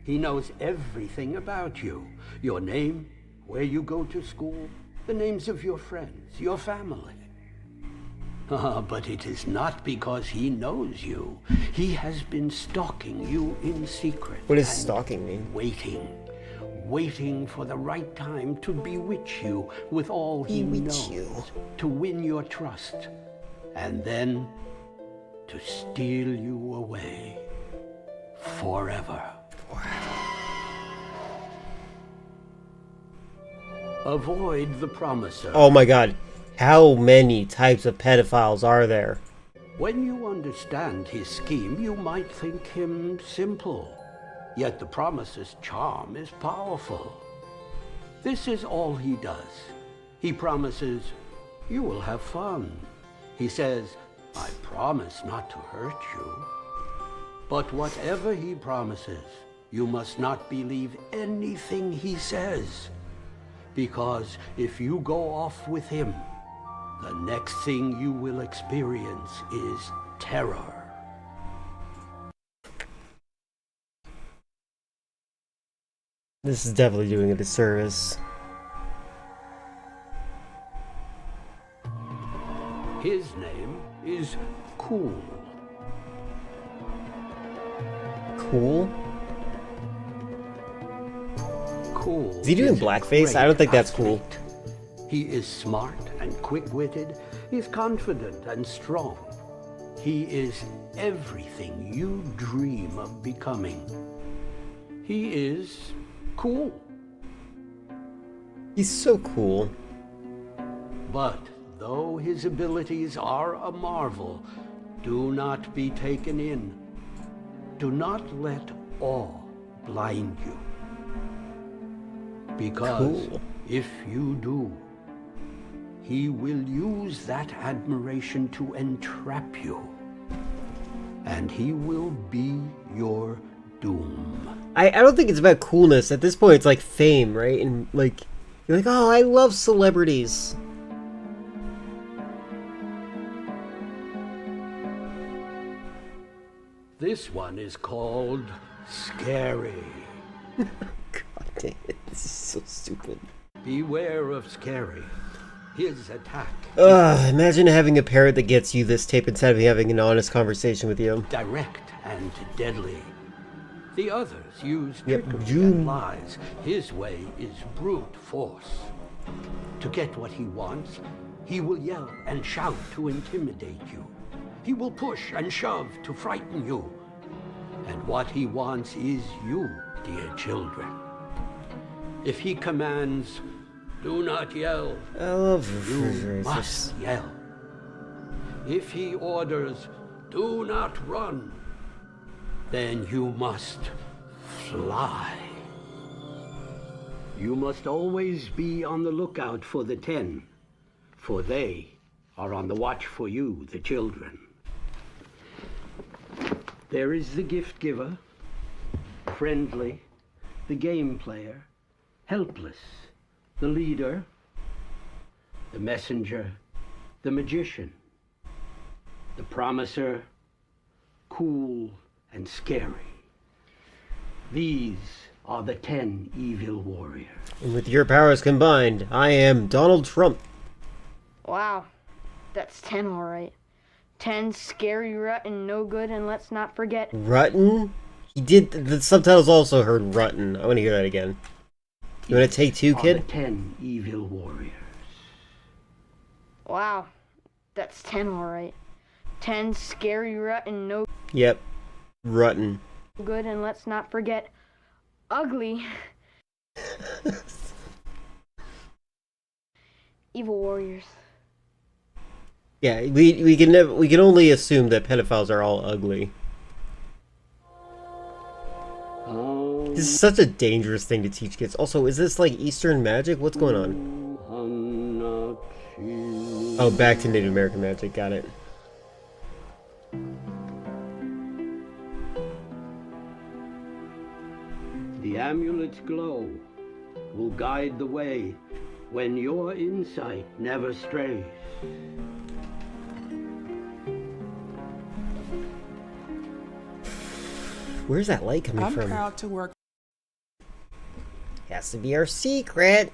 he knows everything about you. Your name, where you go to school, the names of your friends, your family. But it is not because he knows you. He has been stalking you in secret. What does stalking mean? Waiting for the right time to bewitch you with all he knows, to win your trust, and then to steal you away forever. Avoid the promiser. Oh my god. How many types of pedophiles are there? When you understand his scheme, you might think him simple. Yet the promiser's charm is powerful. This is all he does. He promises, "You will have fun." He says, "I promise not to hurt you." But whatever he promises, you must not believe anything he says. Because if you go off with him, the next thing you will experience is terror. This is definitely doing a disservice. His name is Cool. Cool? Cool. Is he doing blackface? I don't think that's cool. He is smart and quick-witted. He's confident and strong. He is everything you dream of becoming. He is cool. He's so cool. But though his abilities are a marvel, do not be taken in. Do not let awe blind you. Because if you do, he will use that admiration to entrap you. And he will be your doom. I don't think it's about coolness. At this point, it's like fame, right? And like, you're like, oh, I love celebrities. This one is called Scary. God dang it, this is so stupid. Beware of Scary. His attack. Imagine having a parrot that gets you this tape instead of having an honest conversation with you. Direct and deadly. The others use trickery and lies. His way is brute force. To get what he wants, he will yell and shout to intimidate you. He will push and shove to frighten you. And what he wants is you, dear children. If he commands, Do not yell. I love You refrigerators. must yell. If he orders, do not run, then you must fly. You must always be on the lookout for the 10, for they are on the watch for you, the children. There is the gift giver, friendly, the game player, helpless, the leader, the messenger, the magician, the promiser, cool and scary. These are the 10 evil warriors. And with your powers combined, I am Donald Trump. Wow, that's 10 alright. 10 scary, rotten, no good, and let's not forget... Rutten? He did, the subtitles also heard Rutten. I want to hear that again. You want to take two, Are kid? the 10 evil warriors. Wow, that's 10 alright. 10 scary, rotten, no Yep. Rutten. good, and let's not forget... ugly. Evil warriors. Yeah, we can only assume that pedophiles are all ugly. This is such a dangerous thing to teach kids. Also, is this like Eastern magic? What's going on? Oh, back to Native American magic. Got it. The amulet's glow will guide the way when your insight never strays. Where's that light coming I'm from? proud to work. Has to be our secret.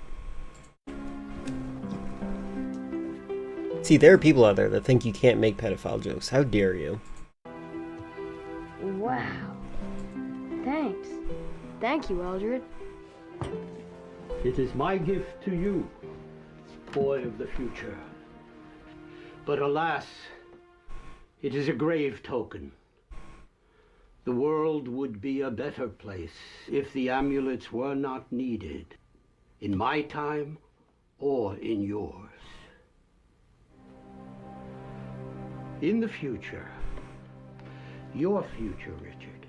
See, there are people out there that think you can't make pedophile jokes. How dare you? Wow. Thanks. Thank you, Eldred. It is my gift to you, boy of the future. But alas, it is a grave token. The world would be a better place if the amulets were not needed, in my time or in yours. In the future, your future, Richard,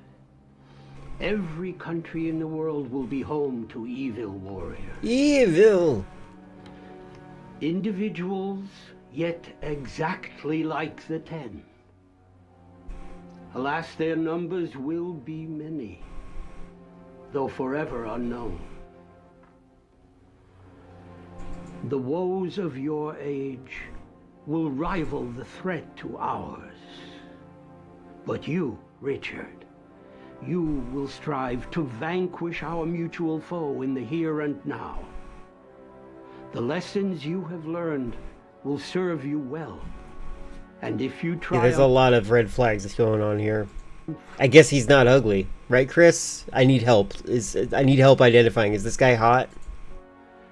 every country in the world will be home to evil warriors. Evil! Individuals, yet exactly like the 10. Alas, their numbers will be many, though forever unknown. The woes of your age will rival the threat to ours. But you, Richard, you will strive to vanquish our mutual foe in the here and now. The lessons you have learned will serve you well. And if you try... Yeah, there's a lot of red flags going on here. I guess he's not ugly. Right, Chris? I need help. I need help identifying. Is this guy hot?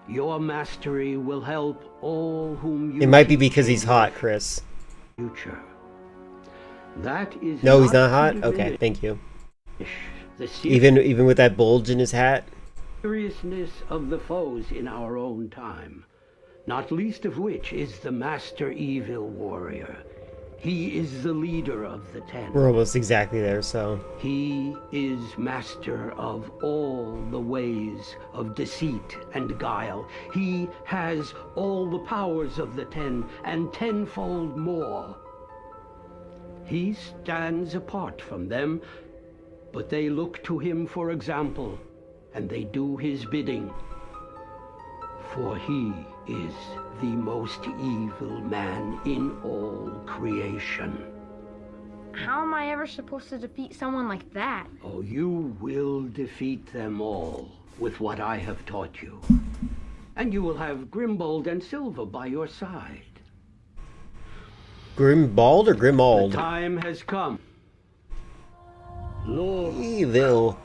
Your mastery will help all whom you... It might be because he's hot, Chris. Future. That is No, he's not hot? Okay, thank you. The Even with that bulge in his hat? seriousness of the foes in our own time, not least of which is the Master Evil Warrior. He is the leader of the 10. We're almost exactly there, so... He is master of all the ways of deceit and guile. He has all the powers of the 10, and tenfold more. He stands apart from them, but they look to him for example, and they do his bidding. For he is the most evil man in all creation. How am I ever supposed to defeat someone like that? Oh, you will defeat them all with what I have taught you. And you will have Grimbold and Silva by your side. Grimbald or Grimald? The time has come. Lord Evil.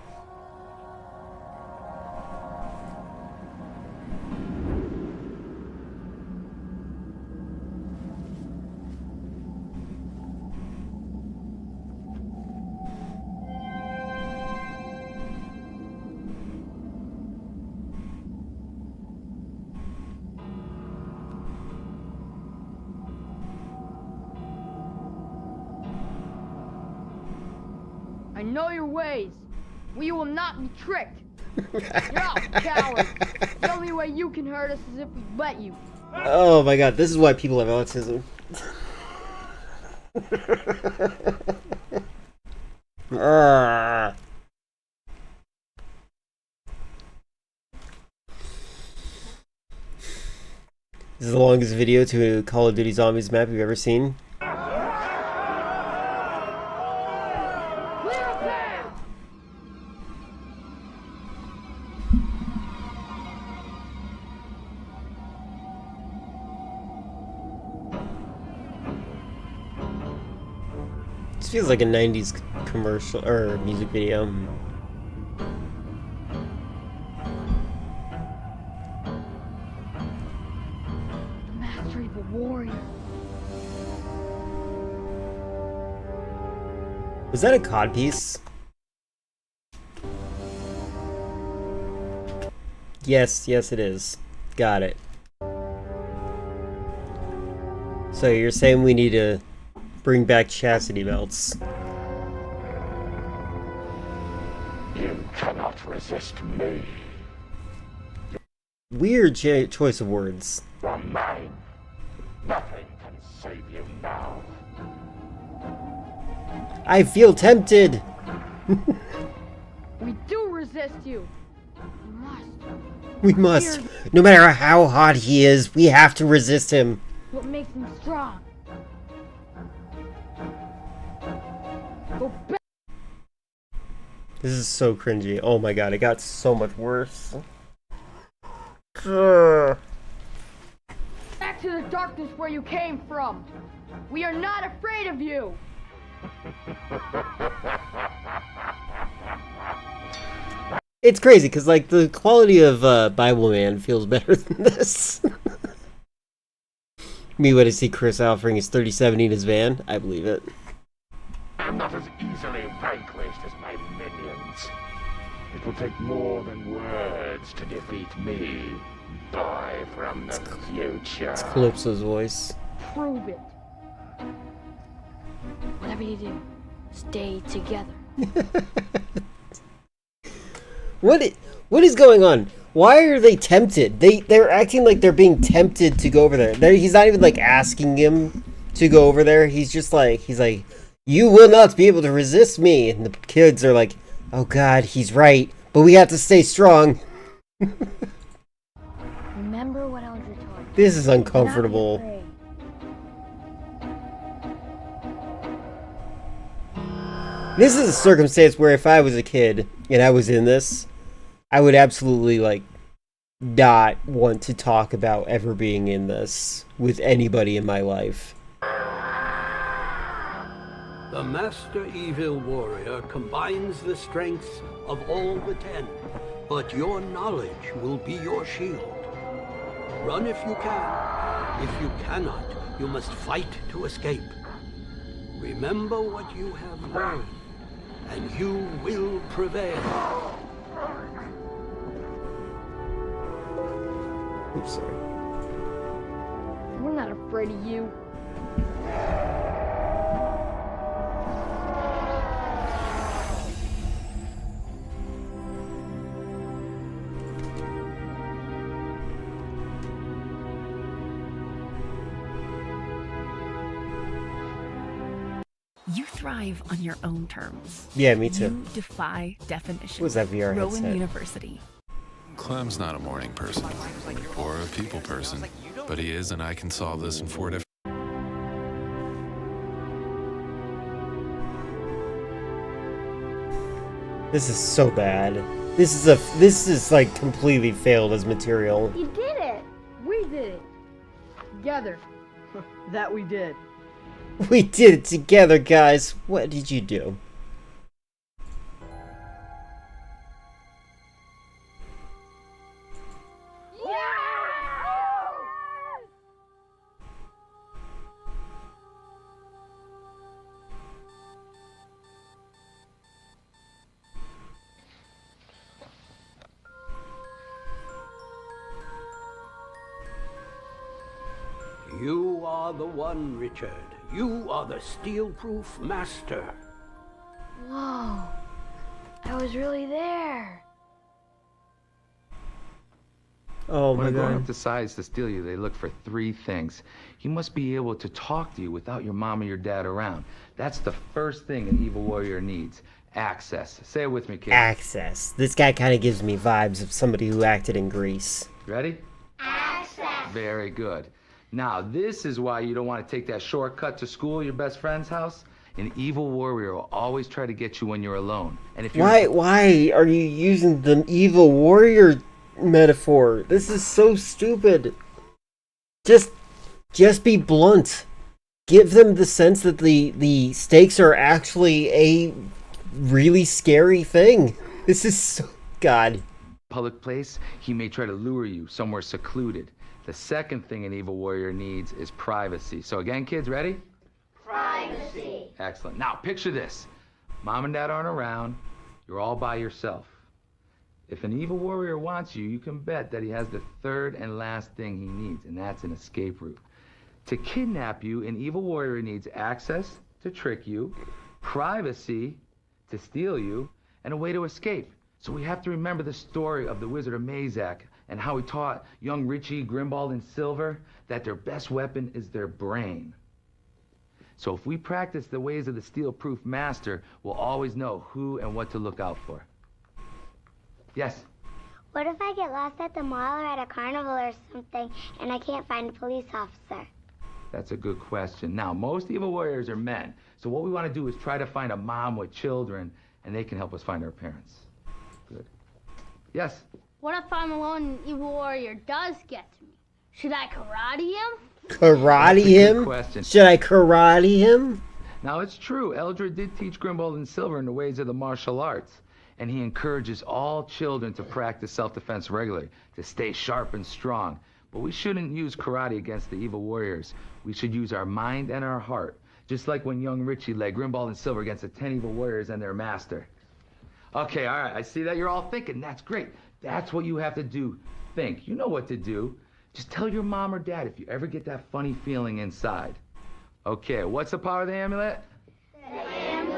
Know your ways. We will not be tricked. You're all cowards. The only way you can hurt us is if we let you. Oh my god, this is why people have autism. This is the longest video to a Call of Duty Zombies map you've ever seen. This feels like a 90s commercial or music video. The master evil warrior. Was that a cod piece? Yes, yes it is. Got it. So you're saying we need to bring back chastity belts? You cannot resist me. Weird choice of words. You're mine. Nothing can save you now. I feel tempted! We do resist you. We must. We must. No matter how hot he is, we have to resist him. What makes him strong? Go back. This is so cringy. Oh my god, it got so much worse. Ugh. Back to the darkness where you came from. We are not afraid of you. It's crazy because like the quality of Bible Man feels better than this. Me when I see Chris offering his 3070 in his van, I believe it. I'm not as easily vanquished as my minions. It will take more than words to defeat me, boy from the future. It's Calypso's voice. Prove it. Whatever you do, stay together. What is going on? Why are they tempted? They're acting like they're being tempted to go over there. He's not even like asking him to go over there. He's just like you will not be able to resist me. And the kids are like, oh god, he's right, but we have to stay strong. Remember what Eldred told you. This is uncomfortable. This is a circumstance where if I was a kid and I was in this, I would absolutely like not want to talk about ever being in this with anybody in my life. The Master Evil Warrior combines the strengths of all the 10, but your knowledge will be your shield. Run if you can. If you cannot, you must fight to escape. Remember what you have learned, and you will prevail. Oops, sorry. We're not afraid of you. You thrive on your own terms. Yeah, me too. You defy definition. What was that VR Rowan headset? University. Clem's not a morning person or a people person, but he is, and I can solve this in 4 different. This is so bad. This is like completely failed as material. You did it. We did it. Together. That we did. We did it together, guys. What did you do? You are the one, Richard. You are the steel-proof master. Whoa. was really there. Oh When my a grown-up god. decides to steal you, they look for three things. He must be able to talk to you without your mom or your dad around. That's the first thing an evil warrior needs. Access. Say it with me, kid. Access. This guy kind of gives me vibes of somebody who acted in Grease. Ready? Access. Very good. Now, this is why you don't want to take that shortcut to school, your best friend's house. An evil warrior will always try to get you when you're alone. And if you're Why are you using the evil warrior metaphor? This is so stupid. Just be blunt. Give them the sense that the stakes are actually a really scary thing. This is so... God. public place, he may try to lure you somewhere secluded. The second thing an evil warrior needs is privacy. So again, kids, ready? Privacy. Excellent. Now, picture this. Mom and dad aren't around. You're all by yourself. If an evil warrior wants you, you can bet that he has the third and last thing he needs, and that's an escape route. To kidnap you, an evil warrior needs access to trick you, privacy to steal you, and a way to escape. So we have to remember the story of the Wizard of Mazak and how he taught young Richie, Grimbald, and Silver that their best weapon is their brain. So if we practice the ways of the steel-proof master, we'll always know who and what to look out for. Yes? What if I get lost at the mall or at a carnival or something and I can't find a police officer? That's a good question. Now, most evil warriors are men. So what we want to do is try to find a mom with children, and they can help us find our parents. Good. Yes? What if I'm alone and an evil warrior does get to me? Should I karate him? Karate him? Question. Should I karate him? Now, it's true. Eldred did teach Grimbald and Silver in the ways of the martial arts. And he encourages all children to practice self-defense regularly, to stay sharp and strong. But we shouldn't use karate against the evil warriors. We should use our mind and our heart, just like when young Richie led Grimbald and Silver against the 10 evil warriors and their master. Okay, all right, I see that you're all thinking. That's great. That's what you have to do. Think. You know what to do. Just tell your mom or dad if you ever get that funny feeling inside. Okay, what's the power of the amulet?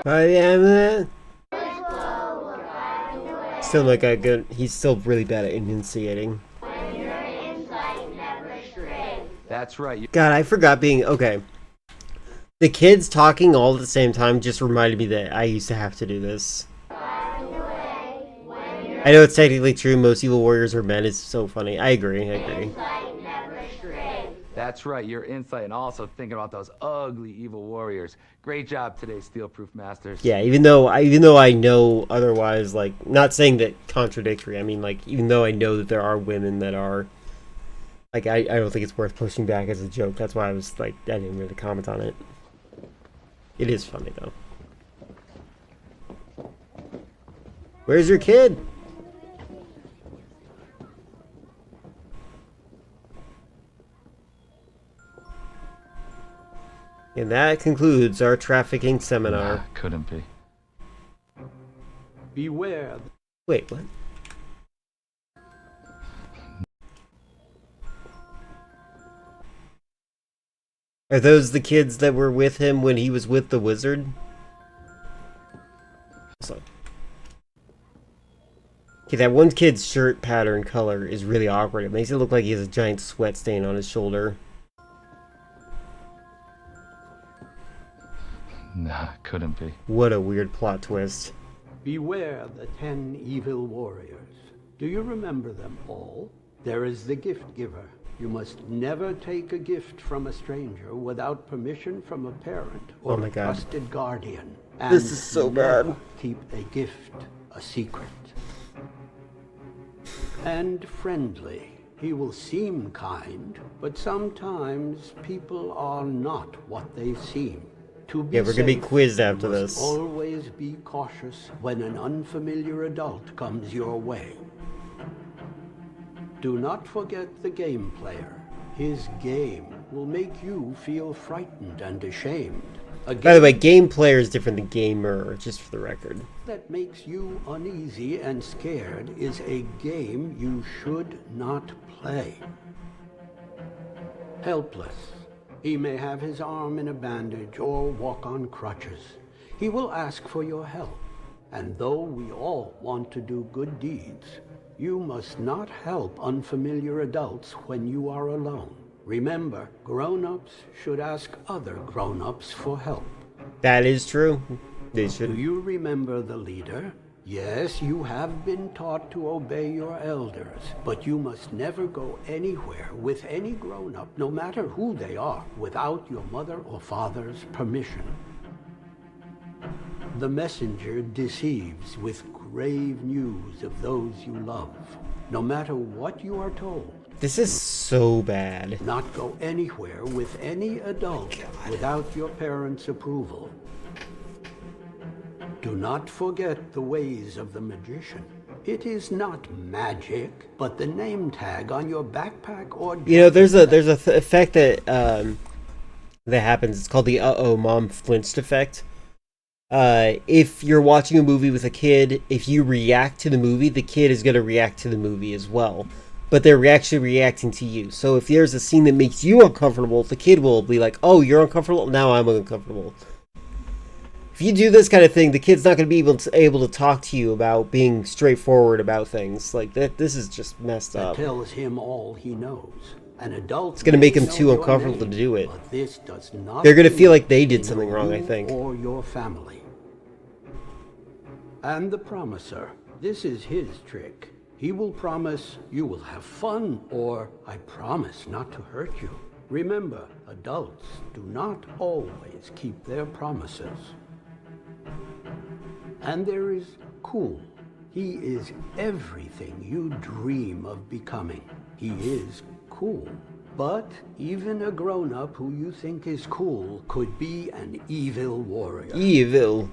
The amulet? Still not that good. He's still really bad at enunciating. That's right. God, I forgot being... Okay. The kids talking all at the same time just reminded me that I used to have to do this. I know it's technically true, most evil warriors are men. It's so funny. I agree. That's right, your insight, and also thinking about those ugly evil warriors. Great job today, Steel-Proof Masters. Yeah, even though I know otherwise, like, not saying that contradictory. I mean, like, even though I know that there are women that are, like, I don't think it's worth pushing back as a joke. That's why I was like, I didn't really comment on it. It is funny though. Where's your kid? And that concludes our trafficking seminar. Nah, couldn't be. Beware. Wait, what? Are those the kids that were with him when he was with the wizard? So. Okay, that one kid's shirt pattern color is really awkward. It makes it look like he has a giant sweat stain on his shoulder. Nah, couldn't be. What a weird plot twist. Beware the 10 evil warriors. Do you remember them all? There is the gift giver. You must never take a gift from a stranger without permission from a parent or Oh my a God. trusted guardian. This is so never bad. Keep a gift a secret. And friendly. He will seem kind, but sometimes people are not what they seem. To be Yeah, we're gonna be safe, quizzed after you must this. always be cautious when an unfamiliar adult comes your way. Do not forget the game player. His game will make you feel frightened and ashamed. A By the way, game player is different than gamer, just for the record. that makes you uneasy and scared is a game you should not play. Helpless. He may have his arm in a bandage or walk on crutches. He will ask for your help. And though we all want to do good deeds, you must not help unfamiliar adults when you are alone. Remember, grown-ups should ask other grown-ups for help. That is true. They should. Do you remember the leader? Yes, you have been taught to obey your elders, but you must never go anywhere with any grown-up, no matter who they are, without your mother or father's permission. The messenger deceives with grave news of those you love, no matter what you are told. This is so bad. Not go anywhere with any adult without your parents' approval. Do not forget the ways of the magician. It is not magic, but the name tag on your backpack or... You know, there's a effect that that happens. It's called the uh-oh mom flinched effect. If you're watching a movie with a kid, if you react to the movie, the kid is going to react to the movie as well. But they're actually reacting to you. So if there's a scene that makes you uncomfortable, the kid will be like, oh, you're uncomfortable? Now I'm uncomfortable. If you do this kind of thing, the kid's not going to be able to talk to you about being straightforward about things. Like, this is just messed up. That tells him all he knows. An adult It's going to make him may too know your uncomfortable to name, do it. but this does not They're going to feel mean like they did know something wrong, I you think. Or your family. And the promiser. This is his trick. He will promise you will have fun, or I promise not to hurt you. Remember, adults do not always keep their promises. And there is Cool. He is everything you dream of becoming. He is cool. But even a grown-up who you think is cool could be an evil warrior. Evil.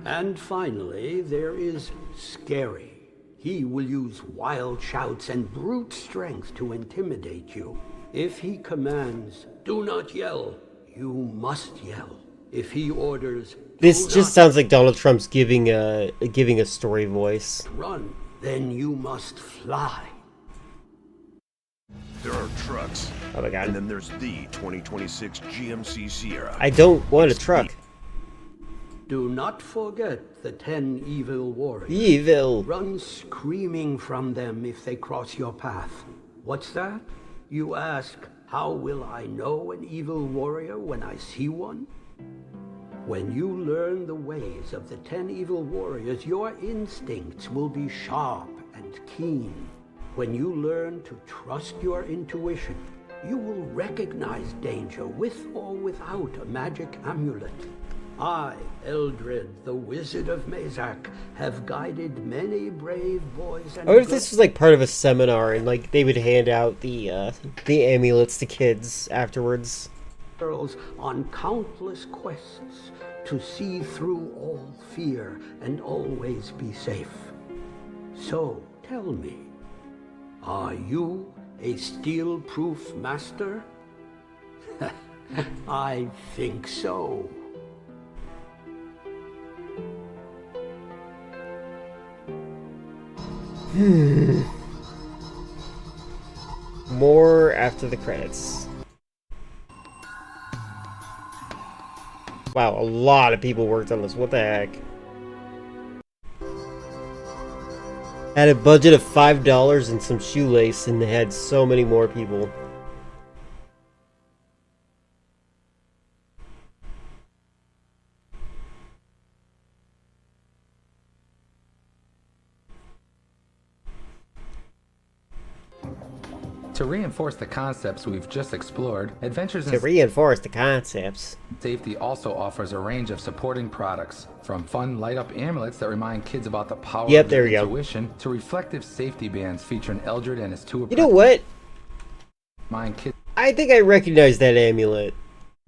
And finally, there is Scary. He will use wild shouts and brute strength to intimidate you. If he commands, do not yell, you must yell. If he orders, This just sounds like Donald Trump's giving a story voice. run, then you must fly. There are trucks. Oh my god. And then there's the 2026 GMC Sierra. I don't want a truck. Do not forget the 10 evil warriors. Evil. Run screaming from them if they cross your path. What's that? You ask, how will I know an evil warrior when I see one? When you learn the ways of the 10 evil warriors, your instincts will be sharp and keen. When you learn to trust your intuition, you will recognize danger with or without a magic amulet. I, Eldred, the Wizard of Mazak, have guided many brave boys and I wonder if this was like part of a seminar and like they would hand out the amulets to kids afterwards. girls on countless quests to see through all fear and always be safe. So, tell me, are you a steel-proof master? I think so. More after the credits. Wow, a lot of people worked on this. What the heck? Had a budget of $5 and some shoelace, and they had so many more people. To reinforce the concepts we've just explored, Adventures To in reinforce the concepts. Safety also offers a range of supporting products, from fun light-up amulets that remind kids about the power Yep, of there their we go. intuition, to reflective safety bands featuring Eldred and his two You know what? remind kids I think I recognize that amulet.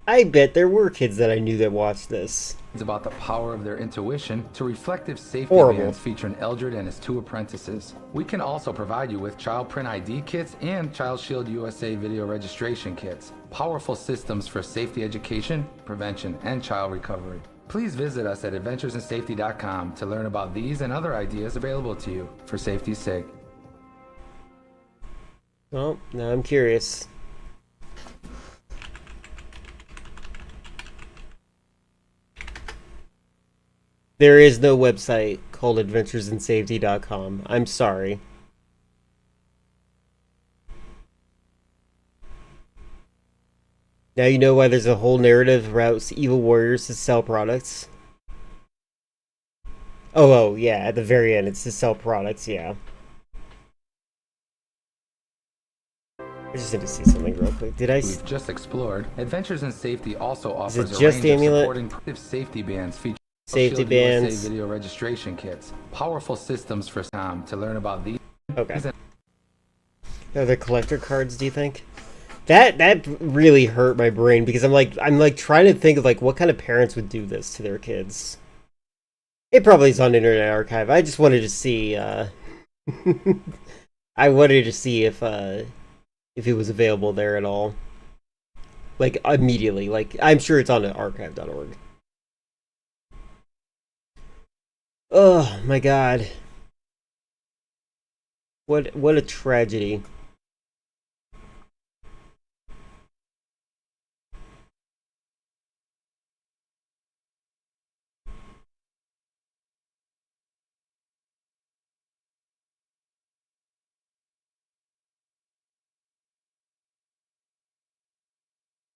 I bet there were kids that I knew that watched this. about the power of their intuition, to reflective safety Horrible. bands featuring Eldred and his two apprentices. We can also provide you with child print ID kits and Child Shield USA video registration kits, powerful systems for safety education, prevention, and child recovery. Please visit us at adventuresinsafety.com to learn about these and other ideas available to you for safety's sake. Well, now I'm curious. There is no website called adventuresinsafety.com. I'm sorry. Now you know why there's a whole narrative about evil warriors to sell products. Oh, yeah, at the very end, it's to sell products, yeah. I just need to see something real quick. Did I... We've just explored. Adventures in Safety also offers a just range the of amulet? supporting safety bands featuring Safety Shield USA bands. video registration kits, powerful systems for Sam to learn about these. Okay. Are there collector cards, do you think? That really hurt my brain because I'm like trying to think of like what kind of parents would do this to their kids. It probably is on Internet Archive. I just wanted to see I wanted to see if it was available there at all. Like immediately. Like I'm sure it's on archive.org. Oh my god. What a tragedy.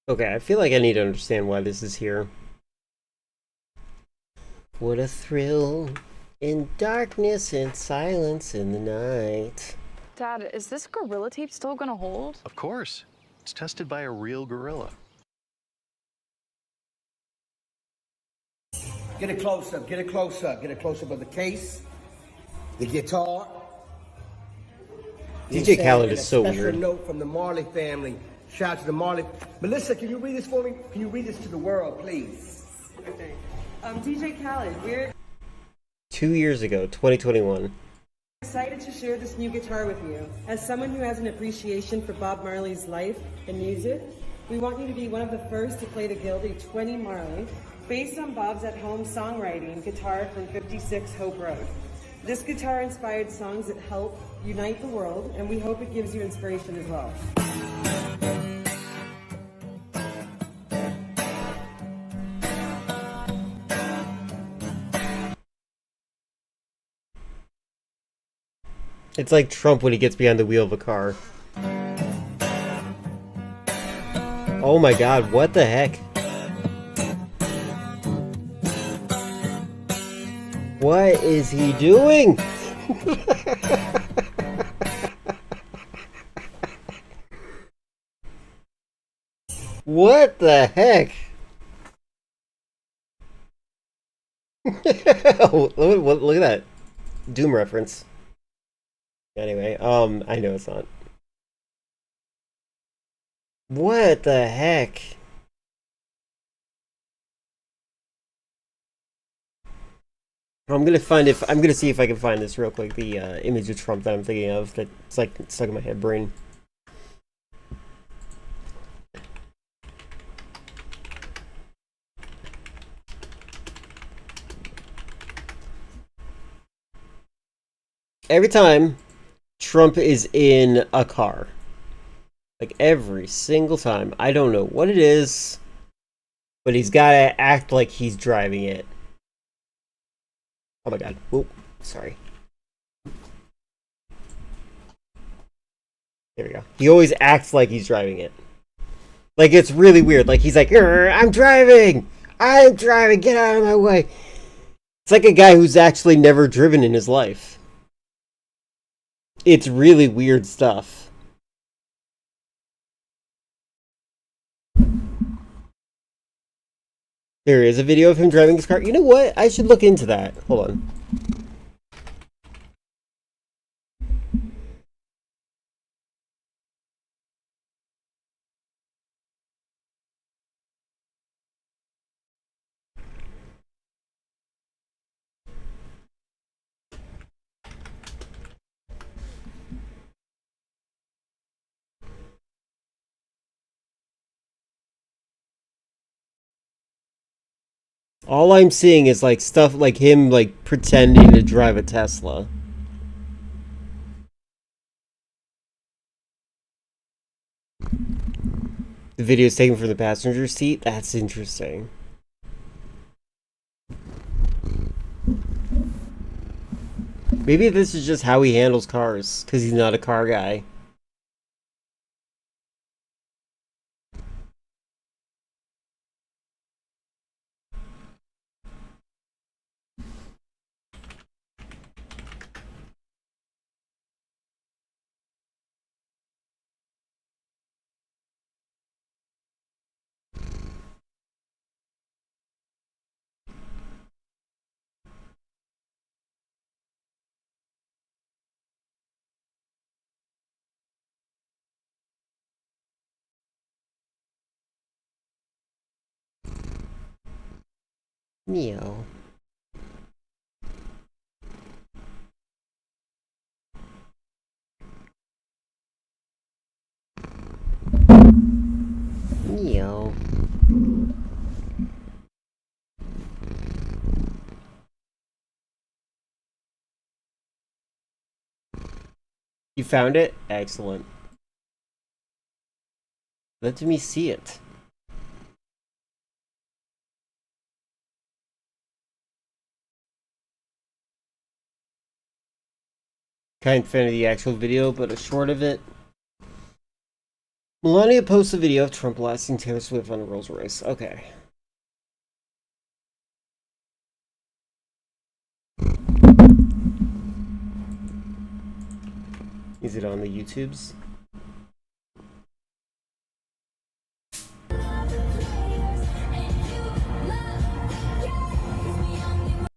Okay, I feel like I need to understand why this is here. What a thrill in darkness and silence in the night. Dad, is this gorilla tape still gonna hold? Of course. It's tested by a real gorilla. Get a close-up, get a close-up, get a close-up of the case, the guitar. DJ Khaled is so weird. A special weird. note from the Marley family. Shout out to the Marley. Melissa, can you read this for me? Can you read this to the world, please? Okay. DJ Khaled, we're 2 years ago, 2021. excited to share this new guitar with you. As someone who has an appreciation for Bob Marley's life and music, we want you to be one of the first to play the Gildy 20 Marley, based on Bob's at-home songwriting guitar from 56 Hope Road. This guitar inspired songs that help unite the world, and we hope it gives you inspiration as well. It's like Trump when he gets behind the wheel of a car. Oh my god, what the heck? What is he doing? What the heck? Oh, look at that. Doom reference. Anyway, I know it's not. What the heck? I'm gonna see if I can find this real quick. The image of Trump that I'm thinking of that's like stuck in my head brain. Every time Trump is in a car, like every single time, I don't know what it is, but he's gotta act like he's driving it. Oh my god. Whoa, sorry. There we go. He always acts like he's driving it. Like, it's really weird. Like, he's like, I'm driving! I'm driving! Get out of my way! It's like a guy who's actually never driven in his life. It's really weird stuff. There is a video of him driving his car. You know what? I should look into that. Hold on. All I'm seeing is like stuff like him like pretending to drive a Tesla. The video is taken from the passenger seat. That's interesting. Maybe this is just how he handles cars, because he's not a car guy. Meow. Meow. You found it? Excellent. Let me see it. Kind of fan of the actual video, but a short of it. Melania posts a video of Trump blasting Taylor Swift on a Rolls Royce. Okay. Is it on the YouTubes?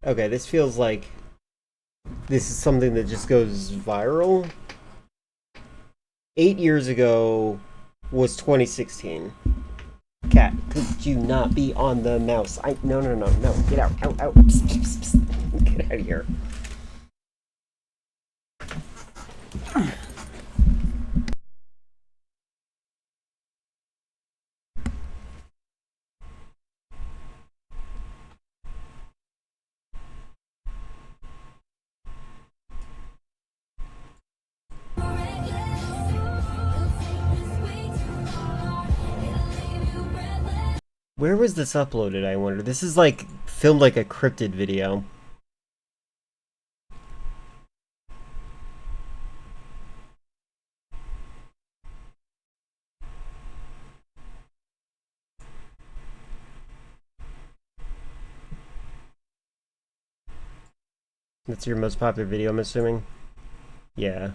Okay, this feels like this is something that just goes viral. 8 years ago was 2016. Cat, could you not be on the mouse? No, get out, out. Psst, psst, psst. Get out of here. Where was this uploaded, I wonder? This is like filmed like a cryptid video. That's your most popular video, I'm assuming? Yeah.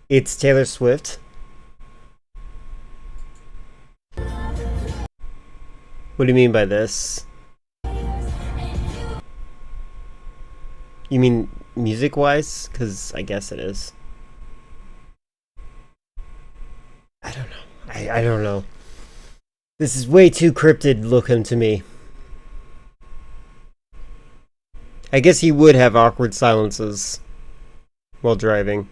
It's Taylor Swift. What do you mean by this? You mean music-wise? Because I guess it is. I don't know. I don't know. This is way too cryptid looking to me. I guess he would have awkward silences while driving.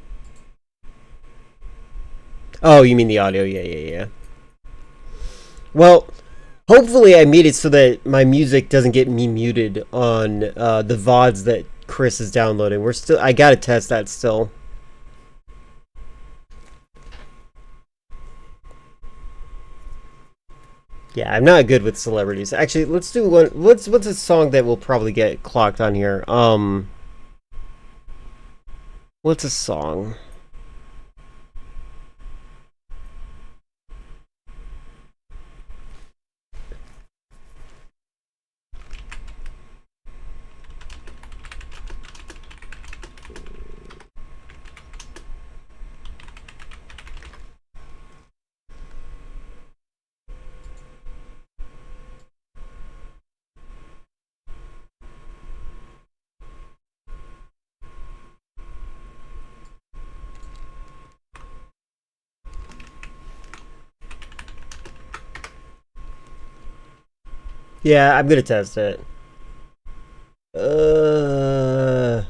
Oh, you mean the audio? Yeah. Well, hopefully I made it so that my music doesn't get me muted on the VODs that Chris is downloading. I gotta test that still. Yeah, I'm not good with celebrities. Actually, let's do one. What's a song that will probably get clocked on here? What's a song? Yeah, I'm gonna test it. There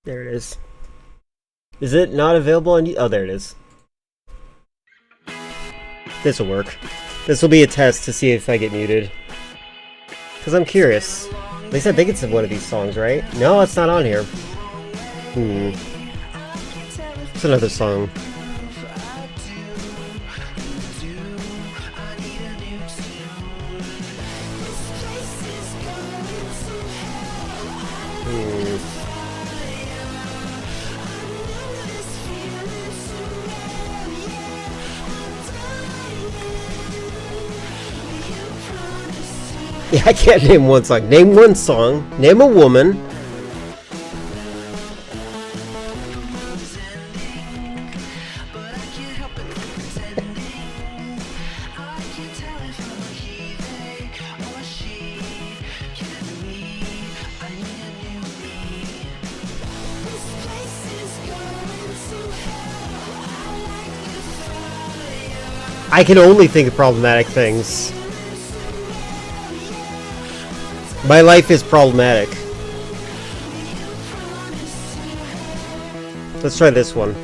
it is. Is it not available on you? Oh, there it is. This will work. This will be a test to see if I get muted. Because I'm curious. At least I think it's one of these songs, right? No, it's not on here. It's another song. Yeah, I can't name one song. Name one song. Name a woman. I can only think of problematic things. My life is problematic. Let's try this one.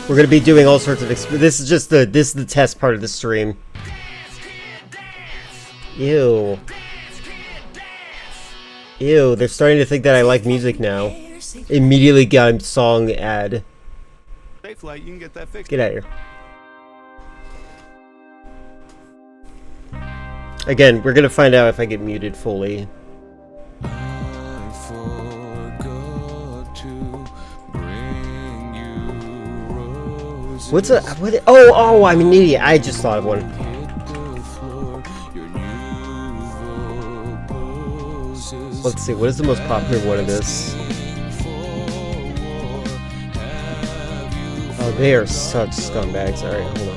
We're gonna be doing all sorts of this is just the test part of the stream. Ew. Ew, they're starting to think that I like music now. Immediately got a song ad. Flight, you can get that fixed. Get out of here. Again, we're gonna find out if I get muted fully. What's a what? Oh, I'm an idiot. I just thought of one. Let's see. What is the most popular one of this? Oh, they are such scumbags. All right, hold on.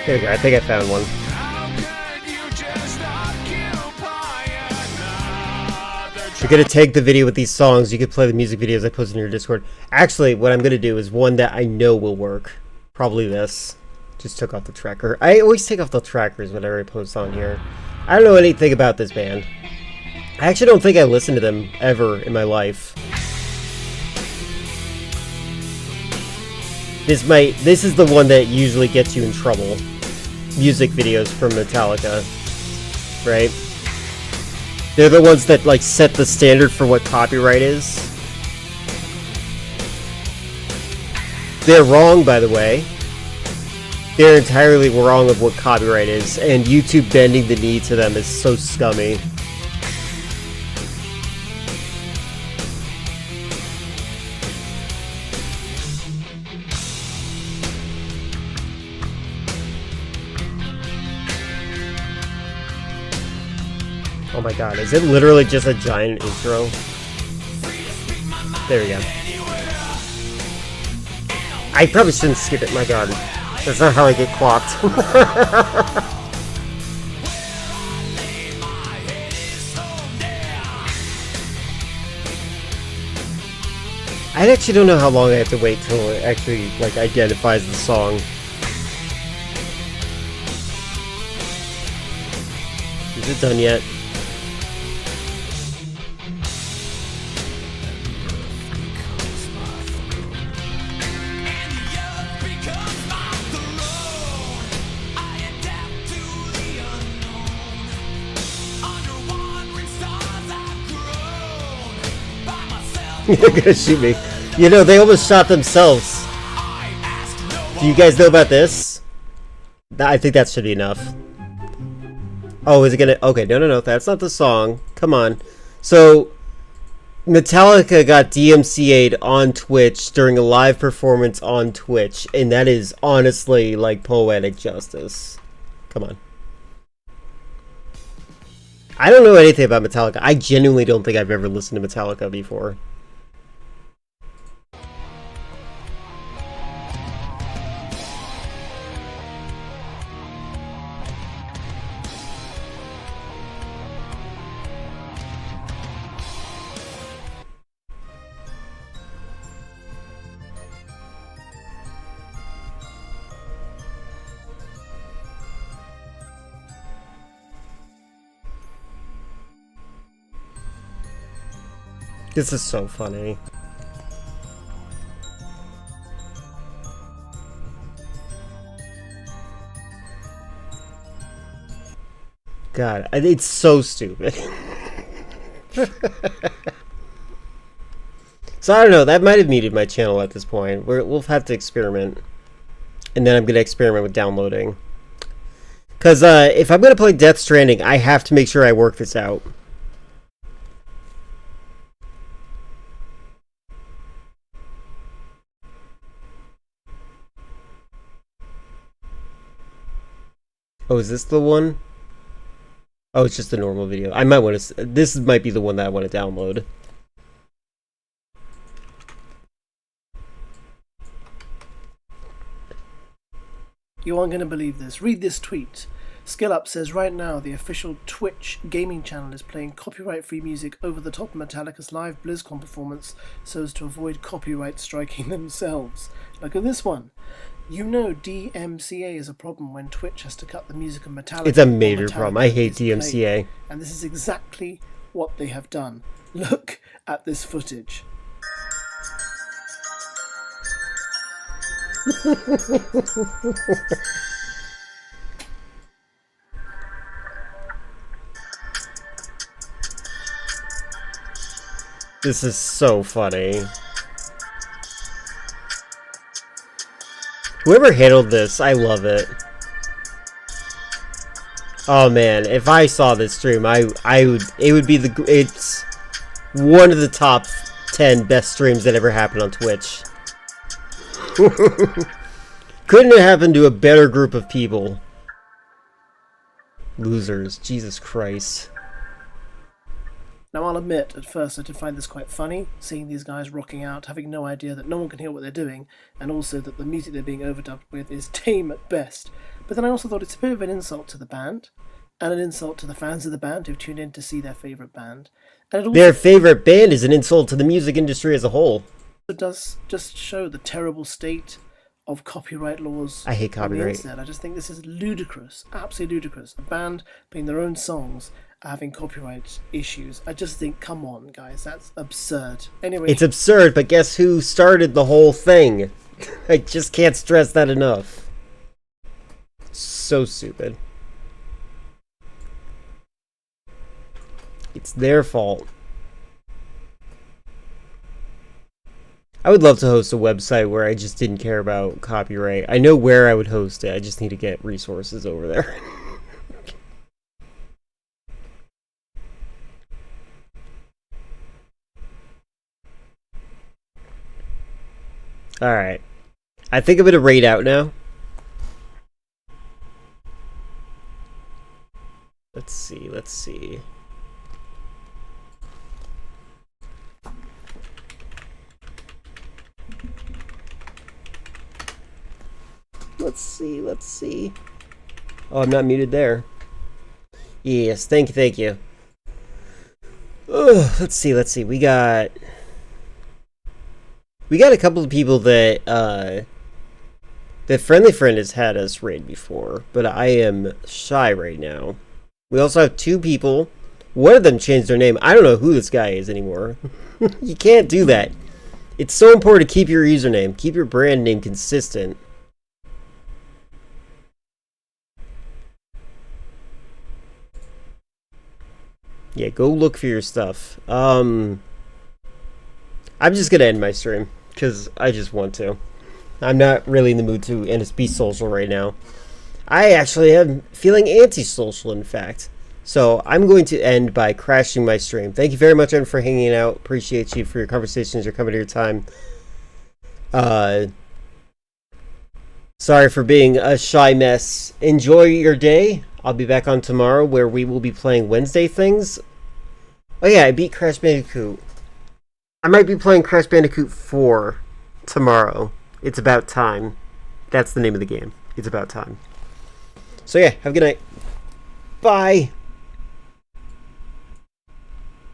There we go. I think I found one. You're gonna take the video with these songs. You could play the music videos I posted in your Discord. Actually, what I'm gonna do is one that I know will work. Probably this. Just took off the tracker. I always take off the trackers whenever I post on here. I don't know anything about this band. I actually don't think I listened to them ever in my life. This is the one that usually gets you in trouble. Music videos from Metallica, right? They're the ones that like set the standard for what copyright is. They're wrong, by the way. They're entirely wrong of what copyright is, and YouTube bending the knee to them is so scummy. Oh my god, is it literally just a giant intro? There we go. I probably shouldn't skip it, my god. That's not how I get clocked. I actually don't know how long I have to wait till it actually like identifies the song. Is it done yet? They're gonna shoot me. You know, they almost shot themselves. Do you guys know about this? I think that should be enough. Oh, is it gonna... Okay, no, that's not the song. Come on. So, Metallica got DMCA'd on Twitch during a live performance on Twitch, and that is honestly, like, poetic justice. Come on. I don't know anything about Metallica. I genuinely don't think I've ever listened to Metallica before. This is so funny. God, it's so stupid. So I don't know, that might have muted my channel at this point. We'll have to experiment. And then I'm going to experiment with downloading. Because if I'm going to play Death Stranding, I have to make sure I work this out. Oh, is this the one? Oh, it's just a normal video. I might want to... This might be the one that I want to download. You aren't going to believe this. Read this tweet. SkillUp says right now the official Twitch gaming channel is playing copyright-free music over the top of Metallica's live BlizzCon performance so as to avoid copyright striking themselves. Look at this one. You know DMCA is a problem when Twitch has to cut the music of Metallica. It's a major problem. I hate DMCA. And this is exactly what they have done. Look at this footage. This is so funny. Whoever handled this, I love it. Oh man, if I saw this stream, it would be it's one of the top 10 best streams that ever happened on Twitch. Couldn't have happened to a better group of people. Losers, Jesus Christ. Now I'll admit, at first I did find this quite funny, seeing these guys rocking out, having no idea that no one can hear what they're doing, and also that the music they're being overdubbed with is tame at best. But then I also thought it's a bit of an insult to the band, and an insult to the fans of the band who've tuned in to see their favourite band. And it also their favourite band is an insult to the music industry as a whole. It does just show the terrible state of copyright laws. I hate copyright. On the internet. I just think this is ludicrous, absolutely ludicrous. A band playing their own songs having copyright issues. I just think, come on, guys, that's absurd. Anyway, it's absurd, but guess who started the whole thing? I just can't stress that enough. So stupid. It's their fault. I would love to host a website where I just didn't care about copyright. I know where I would host it. I just need to get resources over there. Alright. I think I'm going to raid out now. Let's see. Let's see, let's see. Oh, I'm not muted there. Yes, thank you. Oh, let's see. We got a couple of people that Friendly Friend has had us raid before, but I am shy right now. We also have two people. One of them changed their name. I don't know who this guy is anymore. You can't do that. It's so important to keep your username. Keep your brand name consistent. Yeah, go look for your stuff. I'm just gonna end my stream because I just want to. I'm not really in the mood to be social right now. I actually am feeling antisocial, in fact. So I'm going to end by crashing my stream. Thank you very much, everyone, for hanging out. Appreciate you for your conversations, your coming to your time. Sorry for being a shy mess. Enjoy your day. I'll be back on tomorrow where we will be playing Wednesday things. Oh yeah, I beat Crash Bandicoot. I might be playing Crash Bandicoot 4 tomorrow. It's About Time. That's the name of the game. It's About Time. So yeah, have a good night. Bye.